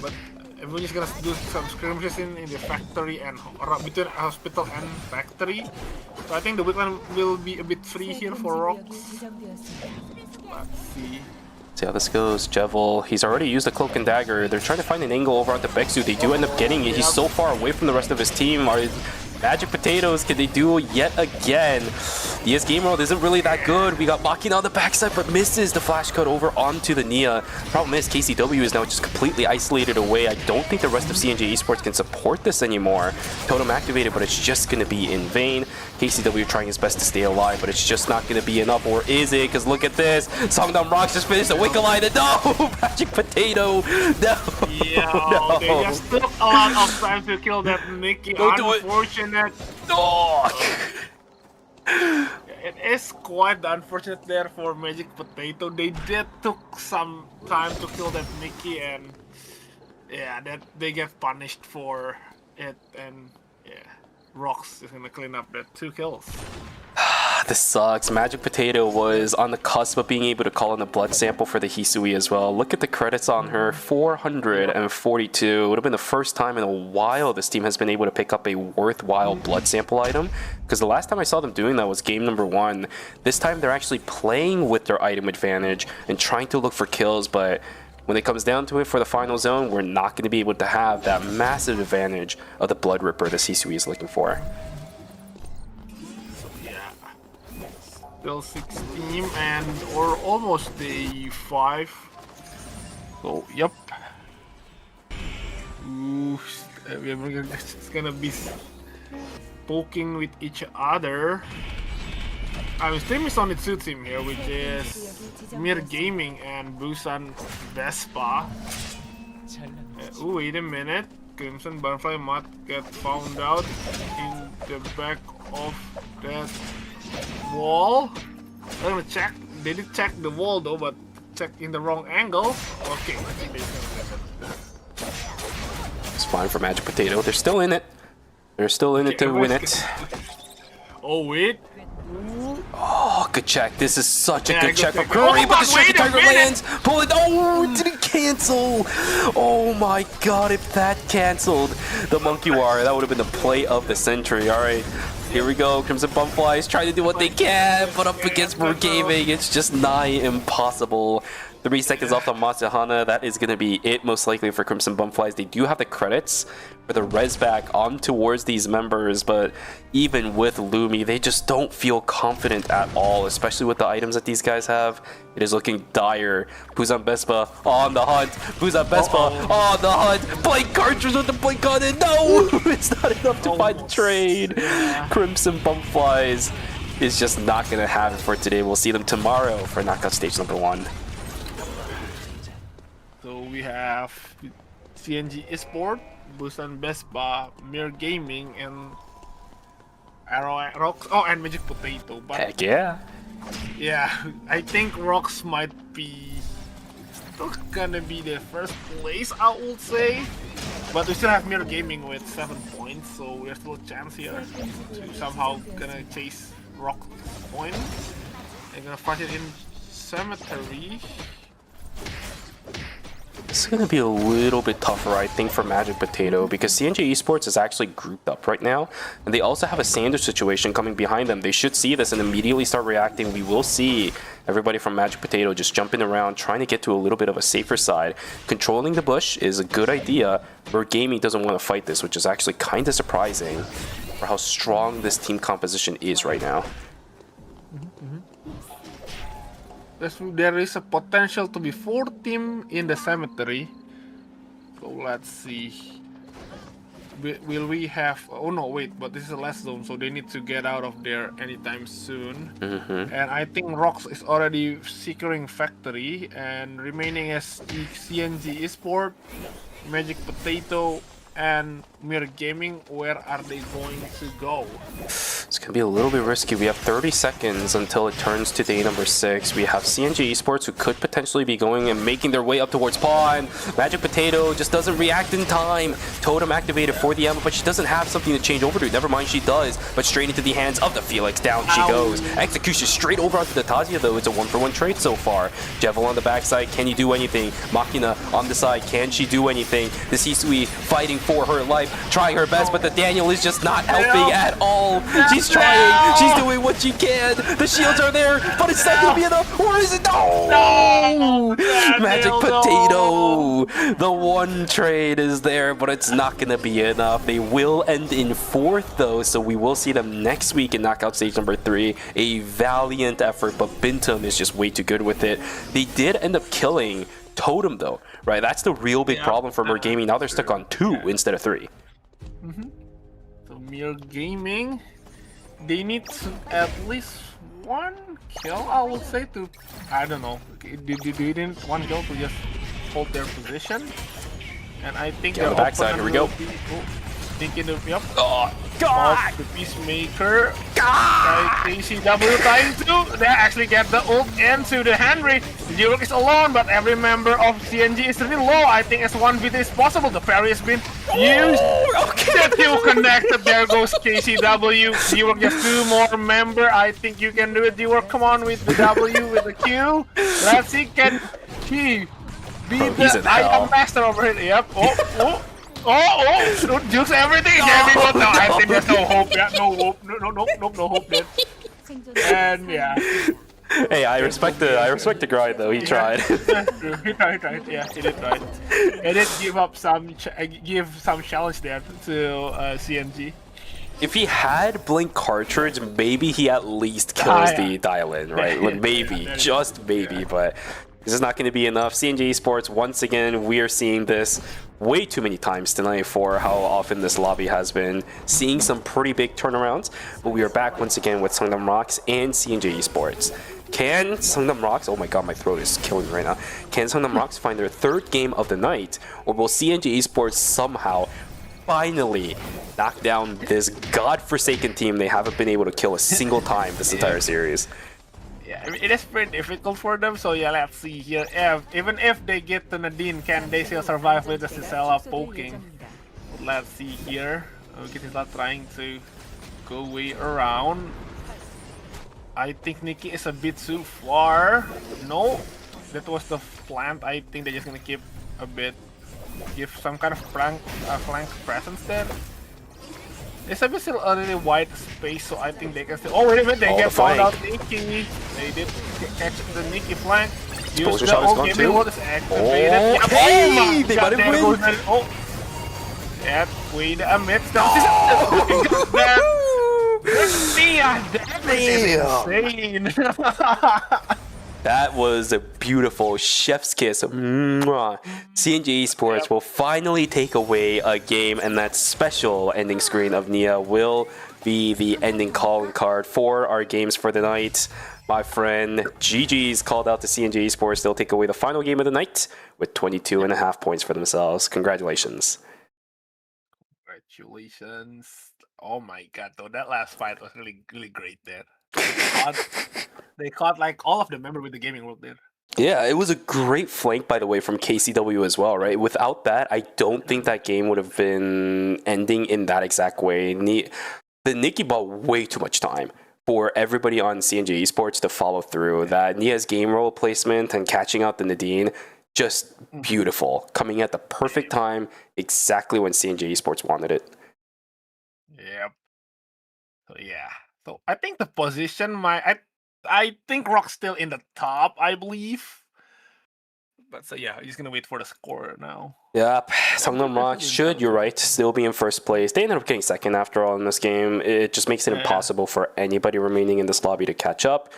But we're just gonna do some skirmishes in the factory and between hospital and factory. So I think the Wick line will be a bit free here for rocks. Let's see.
See how this goes. Jevil, he's already used a Cloak and Dagger. They're trying to find an angle over at the Bexu. They do end up getting it. He's so far away from the rest of his team. Magic Potatoes, can they do yet again? DS Game World isn't really that good. We got Machina on the backside, but misses the flash cut over onto the Nia. Problem is, KCW is now just completely isolated away. I don't think the rest of CNJ Esports can support this anymore. Totem activated, but it's just going to be in vain. KCW trying his best to stay alive, but it's just not going to be enough, or is it? Because look at this. Songdam Rocks just finished the Wickle Line, and no! Magic Potato! No!
Yeah,
No!
they just took a lot of time to kill that Nikki.
Don't do it.
Unfortunate.
No!
It is quite unfortunate there for Magic Potato. They did took some time to kill that Nikki, and yeah, that they get punished for it, and yeah, Rocks is gonna clean up that 2 kills.
This sucks. Magic Potato was on the cusp of being able to call in a blood sample for the Hisui as well. Look at the credits on her, 442. It would have been the first time in a while this team has been able to pick up a worthwhile blood sample item. Because the last time I saw them doing that was game number 1. This time they're actually playing with their item advantage and trying to look for kills, but when it comes down to it for the final zone, we're not going to be able to have that massive advantage of the Blood Ripper this Hisui is looking for.
Still 16 and or almost day 5. So yep. Ooh, it's gonna be poking with each other. I'm streaming on Itsu team here, which is Mir Gaming and Busan Vespa. Ooh, wait a minute. Crimson Butterfly might get found out in the back of that wall. I'm gonna check. They did check the wall though, but check in the wrong angle. Okay, I think they're gonna get it.
It's fine for Magic Potato. They're still in it. They're still in it to win it.
Oh wait.
Oh, good check. This is such a good check from Curry, but the Striker Tiger lands. Pull it. Oh, it didn't cancel. Oh my god, if that canceled the Monkey War, that would have been the play of the century. All right. Here we go. Crimson Bumflies trying to do what they can, but up against Mer Gaming, it's just nigh impossible. 3 seconds off on Matsuhana. That is going to be it, most likely, for Crimson Bumflies. They do have the credits for the res back on towards these members, but even with Lumi, they just don't feel confident at all, especially with the items that these guys have. It is looking dire. Busan Vespa on the hunt. Busan Vespa on the hunt. Blank cartridge with the blink on it. No! It's not enough to find the trade. Crimson Bumflies is just not going to have it for today. We'll see them tomorrow for knockout stage number 1.
So we have CNG Esport, Busan Vespa, Mir Gaming, and Rocks. Oh, and Magic Potato. But
heck yeah.
Yeah, I think Rocks might be still gonna be the first place, I would say. But we still have Mir Gaming with 7 points, so there's still a chance here to somehow gonna chase Rock's point. They're gonna fight it in Cemetery.
It's going to be a little bit tougher, I think, for Magic Potato, because CNJ Esports is actually grouped up right now, and they also have a Sanders situation coming behind them. They should see this and immediately start reacting. We will see everybody from Magic Potato just jumping around, trying to get to a little bit of a safer side. Controlling the bush is a good idea, but Gaming doesn't want to fight this, which is actually kind of surprising for how strong this team composition is right now.
There is a potential to be 4 teams in the cemetery. So let's see. Will we have... Oh no, wait, but this is the last zone, so they need to get out of there anytime soon. And I think Rocks is already securing factory, and remaining as CNG Esport, Magic Potato, and Mir Gaming. Where are they going to go?
It's going to be a little bit risky. We have 30 seconds until it turns to day number 6. We have CNG Esports, who could potentially be going and making their way up towards Pawn. Magic Potato just doesn't react in time. Totem activated for the Emma, but she doesn't have something to change over to. Never mind, she does. But straight into the hands of the Felix. Down she goes. Execution straight over onto the Tazia, though. It's a 1-for-1 trade so far. Jevel on the backside. Can you do anything? Machina on the side. Can she do anything? This Hisui fighting for her life, trying her best, but the Daniel is just not helping at all. She's trying, she's doing what she can. The shields are there, but it's not gonna be enough. Or is it? No! Magic Potato! The one trade is there, but it's not gonna be enough. They will end in 4th though, so we will see them next week in knockout stage number 3. A valiant effort, but Bintum is just way too good with it. They did end up killing Totem though, right? That's the real big problem for Mir Gaming. Now they're stuck on 2 instead of 3.
So Mir Gaming, they need to at least 1 kill, I would say, to, I don't know, they didn't 1 kill to just hold their position. And I think
on the backside, here we go.
Thinking of, yep.
Oh, God!
The Peacemaker. KCW trying to. They actually get the ult into the Henry. Duke is alone, but every member of CNG is really low. I think as 1v3 is possible. The parry has been used. The 2 connected. There goes KCW. Duke just 2 more member. I think you can do it, Duke. Come on with the W, with the Q. Let's see, can he be the item master over here? Yep. Oh, Duke's everything. Yeah, no, I think there's no hope. Yeah, no hope. No hope there. And yeah.
Hey, I respect the grind though. He tried.
He tried. Yeah, he did try. He did give some challenge there to CNG.
If he had Blink cartridge, maybe he at least kills the dial-in, right? Like maybe, just maybe, but this is not going to be enough. CNG Esports, once again, we are seeing this way too many times tonight for how often this lobby has been seeing some pretty big turnarounds. But we are back once again with Sangdam Rocks and CNG Esports. Can Sangdam Rocks, oh my god, my throat is killing me right now. Can Sangdam Rocks find their 3rd game of the night? Or will CNG Esports somehow finally knock down this godforsaken team they haven't been able to kill a single time this entire series?
Yeah, I mean, it is pretty difficult for them, so yeah, let's see here. Even if they get to Nadine, can they still survive with the Cicella poking? Let's see here. Okay, he's not trying to go way around. I think Nikki is a bit too far. No, that was the plant. I think they're just gonna keep a bit, give some kind of flank presence there. It's a bit still a really wide space, so I think they can still. Oh, wait a minute, they get found out Nikki. They did catch the Nikki flank. Use the old gaming mode is activated.
Hey, they might have win.
That wait a minute. That is insane.
That was a beautiful chef's kiss. Mwah. CNG Esports will finally take away a game, and that special ending screen of Nia will be the ending calling card for our games for the night. My friend GG's called out to CNG Esports. They'll take away the final game of the night with 22.5 points for themselves. Congratulations.
Congratulations. Oh my god, though, that last fight was really great there. They caught like all of the members with the gaming world there.
Yeah, it was a great flank, by the way, from KCW as well, right? Without that, I don't think that game would have been ending in that exact way. The Nikki bought way too much time for everybody on CNG Esports to follow through. That Nia's game role placement and catching out the Nadine, just beautiful. Coming at the perfect time, exactly when CNG Esports wanted it.
Yep. So yeah. So I think the position I think Rock's still in the top, I believe. But so yeah, he's gonna wait for the score now.
Yep, Sangdam Rocks should, you're right, still be in first place. They ended up getting second after all in this game. It just makes it impossible for anybody remaining in this lobby to catch up.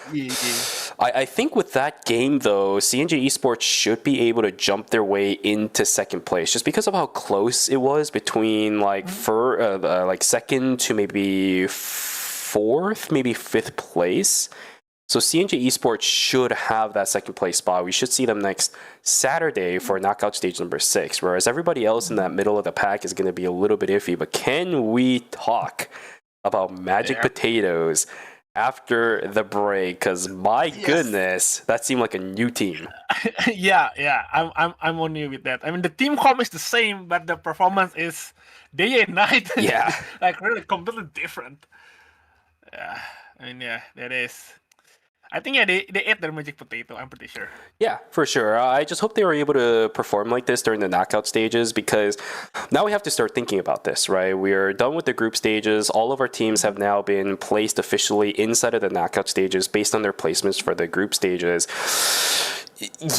I think with that game though, CNG Esports should be able to jump their way into second place just because of how close it was between like second to maybe 4th, maybe 5th place. So CNG Esports should have that second place spot. We should see them next Saturday for knockout stage number 6, whereas everybody else in that middle of the pack is going to be a little bit iffy. But can we talk about Magic Potatoes after the break? Because my goodness, that seemed like a new team.
yeah, I'm on you with that. I mean, the team comp is the same, but the performance is day and night.
Yeah,
like really completely different. Yeah, I mean, yeah, that is. I think yeah, they ate their magic potato. I'm pretty sure.
Yeah, for sure. I just hope they were able to perform like this during the knockout stages, because now we have to start thinking about this, right? We're done with the group stages. All of our teams have now been placed officially inside of the knockout stages based on their placements for the group stages.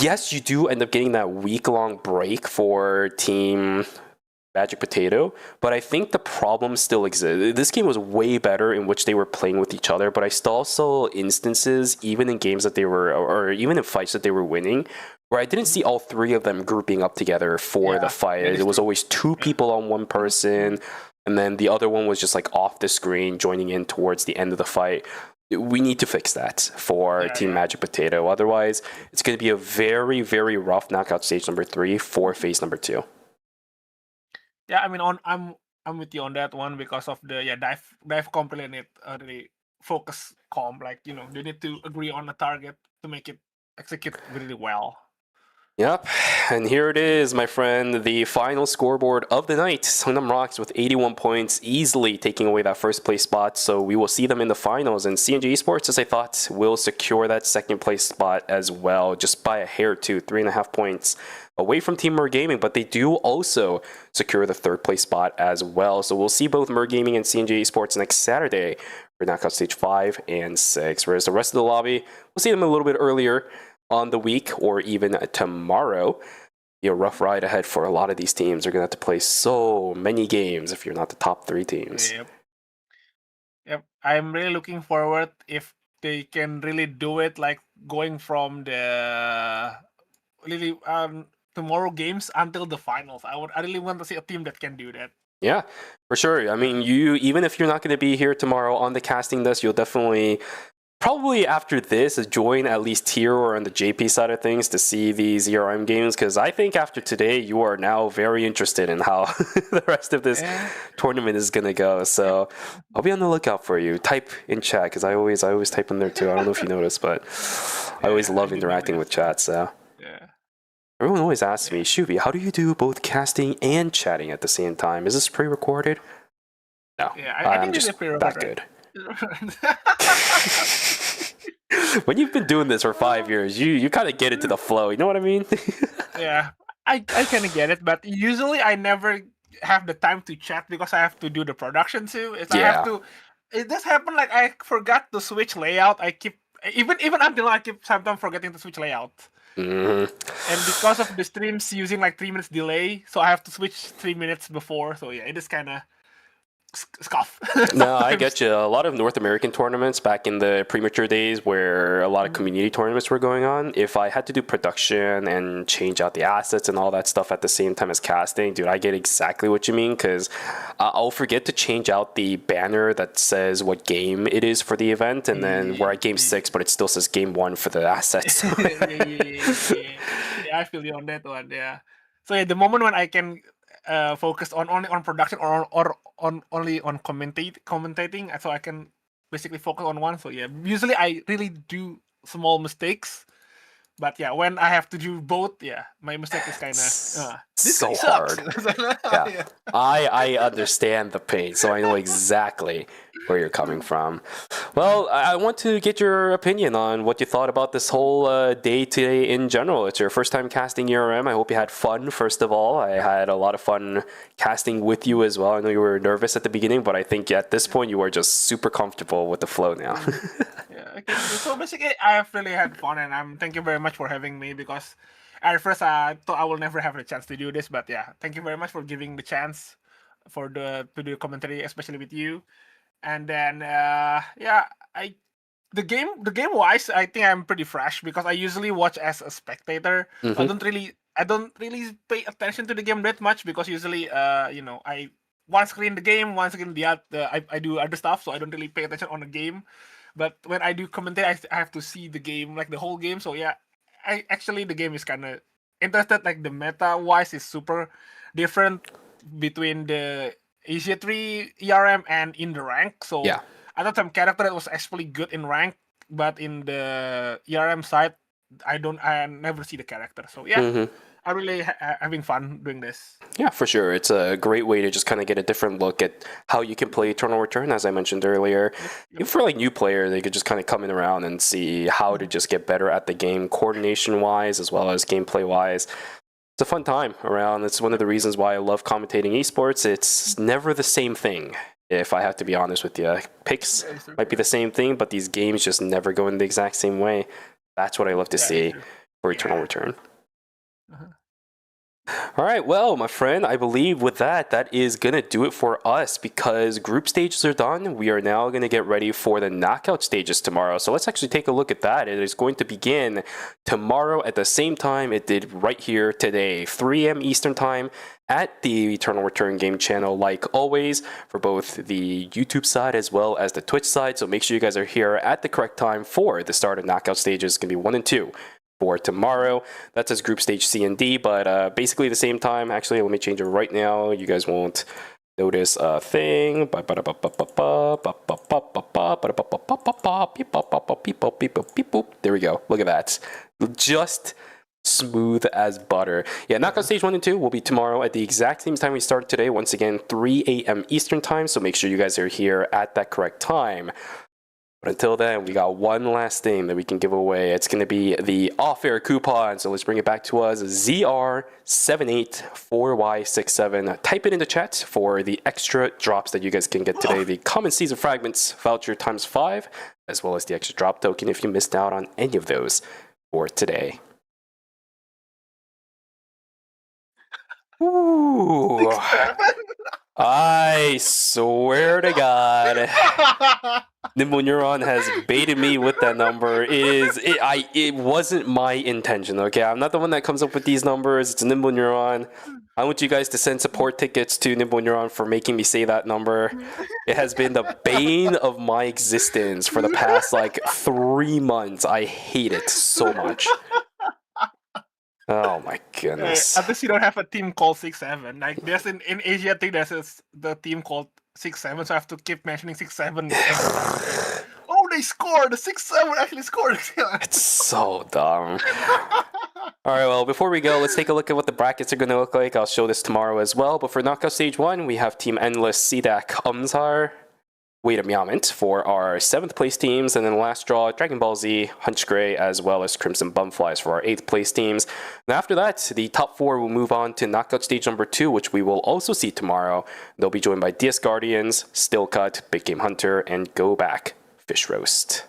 Yes, you do end up getting that week-long break for Team Magic Potato, but I think the problem still exists. This game was way better in which they were playing with each other, but I still saw instances, even in games that they were, or even in fights that they were winning, where I didn't see all three of them grouping up together for the fight. It was always two people on one person, and then the other one was just like off the screen, joining in towards the end of the fight. We need to fix that for Team Magic Potato. Otherwise, it's going to be a very, very rough knockout stage number 3 for phase number 2.
Yeah, I mean, I'm with you on that one because of the dive comp really need really focus comp. Like, you know, they need to agree on a target to make it execute really well.
Yep, and here it is, my friend, the final scoreboard of the night. Songnam Rocks with 81 points, easily taking away that first place spot, so we will see them in the finals. And CNG Esports, as I thought, will secure that second place spot as well, just by a hair too, 3.5 points away from Team Mer Gaming, but they do also secure the third place spot as well. So we'll see both Mer Gaming and CNG Esports next Saturday for knockout stage 5 and 6, whereas the rest of the lobby, we'll see them a little bit earlier on the week or even tomorrow. Be a rough ride ahead for a lot of these teams. They're going to have to play so many games if you're not the top 3 teams.
Yep. I'm really looking forward if they can really do it, like going from the really tomorrow games until the finals. I really want to see a team that can do that.
Yeah, for sure. I mean, you, even if you're not going to be here tomorrow on the casting desk, you'll definitely, probably after this, join at least here or on the JP side of things to see these ERM games, because I think after today, you are now very interested in how the rest of this tournament is going to go. So I'll be on the lookout for you. Type in chat, because I always type in there too. I don't know if you noticed, but I always love interacting with chat. So everyone always asks me, Shuvi, how do you do both casting and chatting at the same time? Is this pre-recorded? No, I'm just that good. When you've been doing this for 5 years, you kind of get into the flow. You know what I mean?
Yeah, I kind of get it, but usually I never have the time to chat because I have to do the production too. I have to. It does happen. Like I forgot to switch layout. I keep even until now, I keep sometimes forgetting to switch layout. And because of the streams using like 3 minutes delay, so I have to switch 3 minutes before. So yeah, it is kind of scuff.
No, I get you. A lot of North American tournaments back in the premature days where a lot of community tournaments were going on, if I had to do production and change out the assets and all that stuff at the same time as casting, dude, I get exactly what you mean, because I'll forget to change out the banner that says what game it is for the event, and then we're at game 6, but it still says game 1 for the assets.
Yeah, I feel you on that one. Yeah. So yeah, the moment when I can focus on only on production or only on commentating, so I can basically focus on one. So yeah, usually I really do small mistakes, but yeah, when I have to do both, yeah, my mistake is kind of
so hard. Yeah. I understand the pain, so I know exactly where you're coming from. Well, I want to get your opinion on what you thought about this whole day today in general. It's your first time casting ERM. I hope you had fun, first of all. I had a lot of fun casting with you as well. I know you were nervous at the beginning, but I think at this point you are just super comfortable with the flow now.
Okay. So basically, I have really had fun, and thank you very much for having me, because at first I thought I will never have the chance to do this, but yeah, thank you very much for giving the chance to do commentary, especially with you. And then the game wise, I think I'm pretty fresh because I usually watch as a spectator. I don't really pay attention to the game that much because usually I one screen the game, one screen the other. I do other stuff, so I don't really pay attention on the game. But when I do commentary, I have to see the game, like the whole game. So yeah, the game is kind of interested. Like the meta wise is super different between the Asia 3 ERM and in the rank. So
yeah,
I thought some character that was actually good in rank, but in the ERM side, I never see the character. So yeah, I really having fun doing this.
Yeah, for sure. It's a great way to just kind of get a different look at how you can play Eternal Return, as I mentioned earlier. Even for like new players, they could just kind of come in around and see how to just get better at the game, coordination-wise as well as gameplay-wise. It's a fun time around. It's one of the reasons why I love commentating esports. It's never the same thing, if I have to be honest with you. Picks might be the same thing, but these games just never go in the exact same way. That's what I love to see for Eternal Return. All right, well, my friend, I believe with that is going to do it for us because group stages are done. We are now going to get ready for the knockout stages tomorrow. So let's actually take a look at that. It is going to begin tomorrow at the same time it did right here today, 3 a.m. Eastern Time at the Eternal Return game channel, like always, for both the YouTube side as well as the Twitch side. So make sure you guys are here at the correct time for the start of knockout stages. It's going to be 1 and 2. For tomorrow. That's as group stage C and D, but basically the same time. Actually, let me change it right now. You guys won't notice a thing. There we go. Look at that. Just smooth as butter. Yeah, knockout stage 1 and 2 will be tomorrow at the exact same time we started today. Once again, 3 a.m. Eastern Time, so make sure you guys are here at that correct time. But until then, we got one last thing that we can give away. It's going to be the off-air coupon. So let's bring it back to us. ZR784Y67. Type it in the chat for the extra drops that you guys can get today. The Common Season Fragments voucher ×5, as well as the extra drop token if you missed out on any of those for today. Ooh. I swear to God. Nimble Neuron has baited me with that number. It wasn't my intention, okay? I'm not the one that comes up with these numbers. It's Nimble Neuron. I want you guys to send support tickets to Nimble Neuron for making me say that number. It has been the bane of my existence for the past, 3 months. I hate it so much. Oh my goodness.
At least you don't have a team called 6-7. Like, there's in Asia, I think there's the team called 6-7, so I have to keep mentioning 6-7. Oh, they scored! The 6-7 actually scored!
It's so dumb. Alright, well, before we go, let's take a look at what the brackets are going to look like. I'll show this tomorrow as well. But for Knockout Stage 1, we have Team Endless, Sidak, Umzar, Wait Yamant for our 7th place teams, and then last draw, Dragon Ball Z, Hunch Grey, as well as Crimson Bumflies for our 8th place teams. And after that, the top 4 will move on to knockout stage number 2, which we will also see tomorrow. They'll be joined by DS Guardians, Stillcut, Big Game Hunter, and Go Back Fish Roast.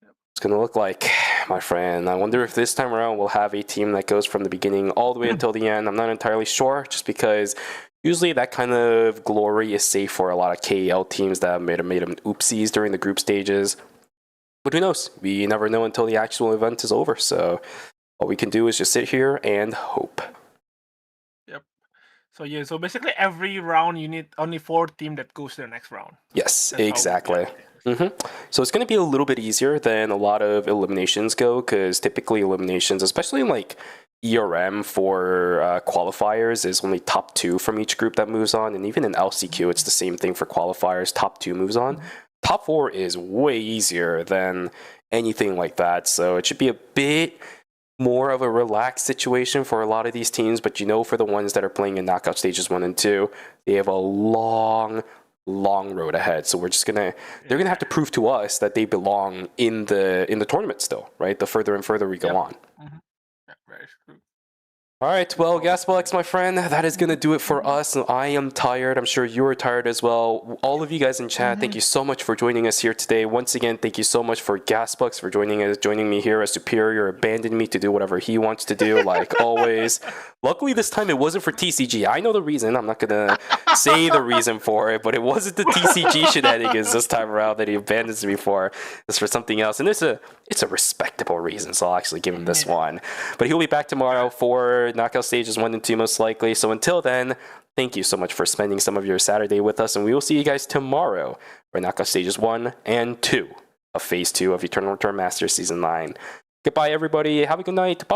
It's gonna look like, my friend. I wonder if this time around we'll have a team that goes from the beginning all the way until the end. I'm not entirely sure, just because usually that kind of glory is safe for a lot of KEL teams that made them oopsies during the group stages. But who knows? We never know until the actual event is over. So all we can do is just sit here and hope.
Yep. So yeah, so basically every round you need only 4 teams that goes to the next round.
Yes, exactly. So it's going to be a little bit easier than a lot of eliminations go, because typically eliminations, especially in ERM for qualifiers, is only top 2 from each group that moves on, and even in LCQ it's the same thing for qualifiers. Top 2 moves on. Top 4 is way easier than anything like that, so it should be a bit more of a relaxed situation for a lot of these teams. But for the ones that are playing in knockout stages 1 and 2, they have a long road ahead. So they're gonna have to prove to us that they belong in the tournament still, right? The further and further we go on.
Yeah, very true.
All right, well, Gasbox, my friend, that is going to do it for us. I am tired. I'm sure you are tired as well. All of you guys in chat, thank you so much for joining us here today. Once again, thank you so much for Gasbox for joining me here as Superior, abandoning me to do whatever he wants to do, like always. Luckily, this time it wasn't for TCG. I know the reason. I'm not going to say the reason for it, but it wasn't the TCG shenanigans this time around that he abandons me for. It's for something else, and it's a respectable reason, so I'll actually give him this one. But he'll be back tomorrow for knockout stages 1 and 2 most likely. So until then, thank you so much for spending some of your Saturday with us, and we will see you guys tomorrow for knockout stages 1 and 2 of Phase 2 of Eternal Return Masters Season 9. Goodbye, everybody. Have a good night. Bye-bye.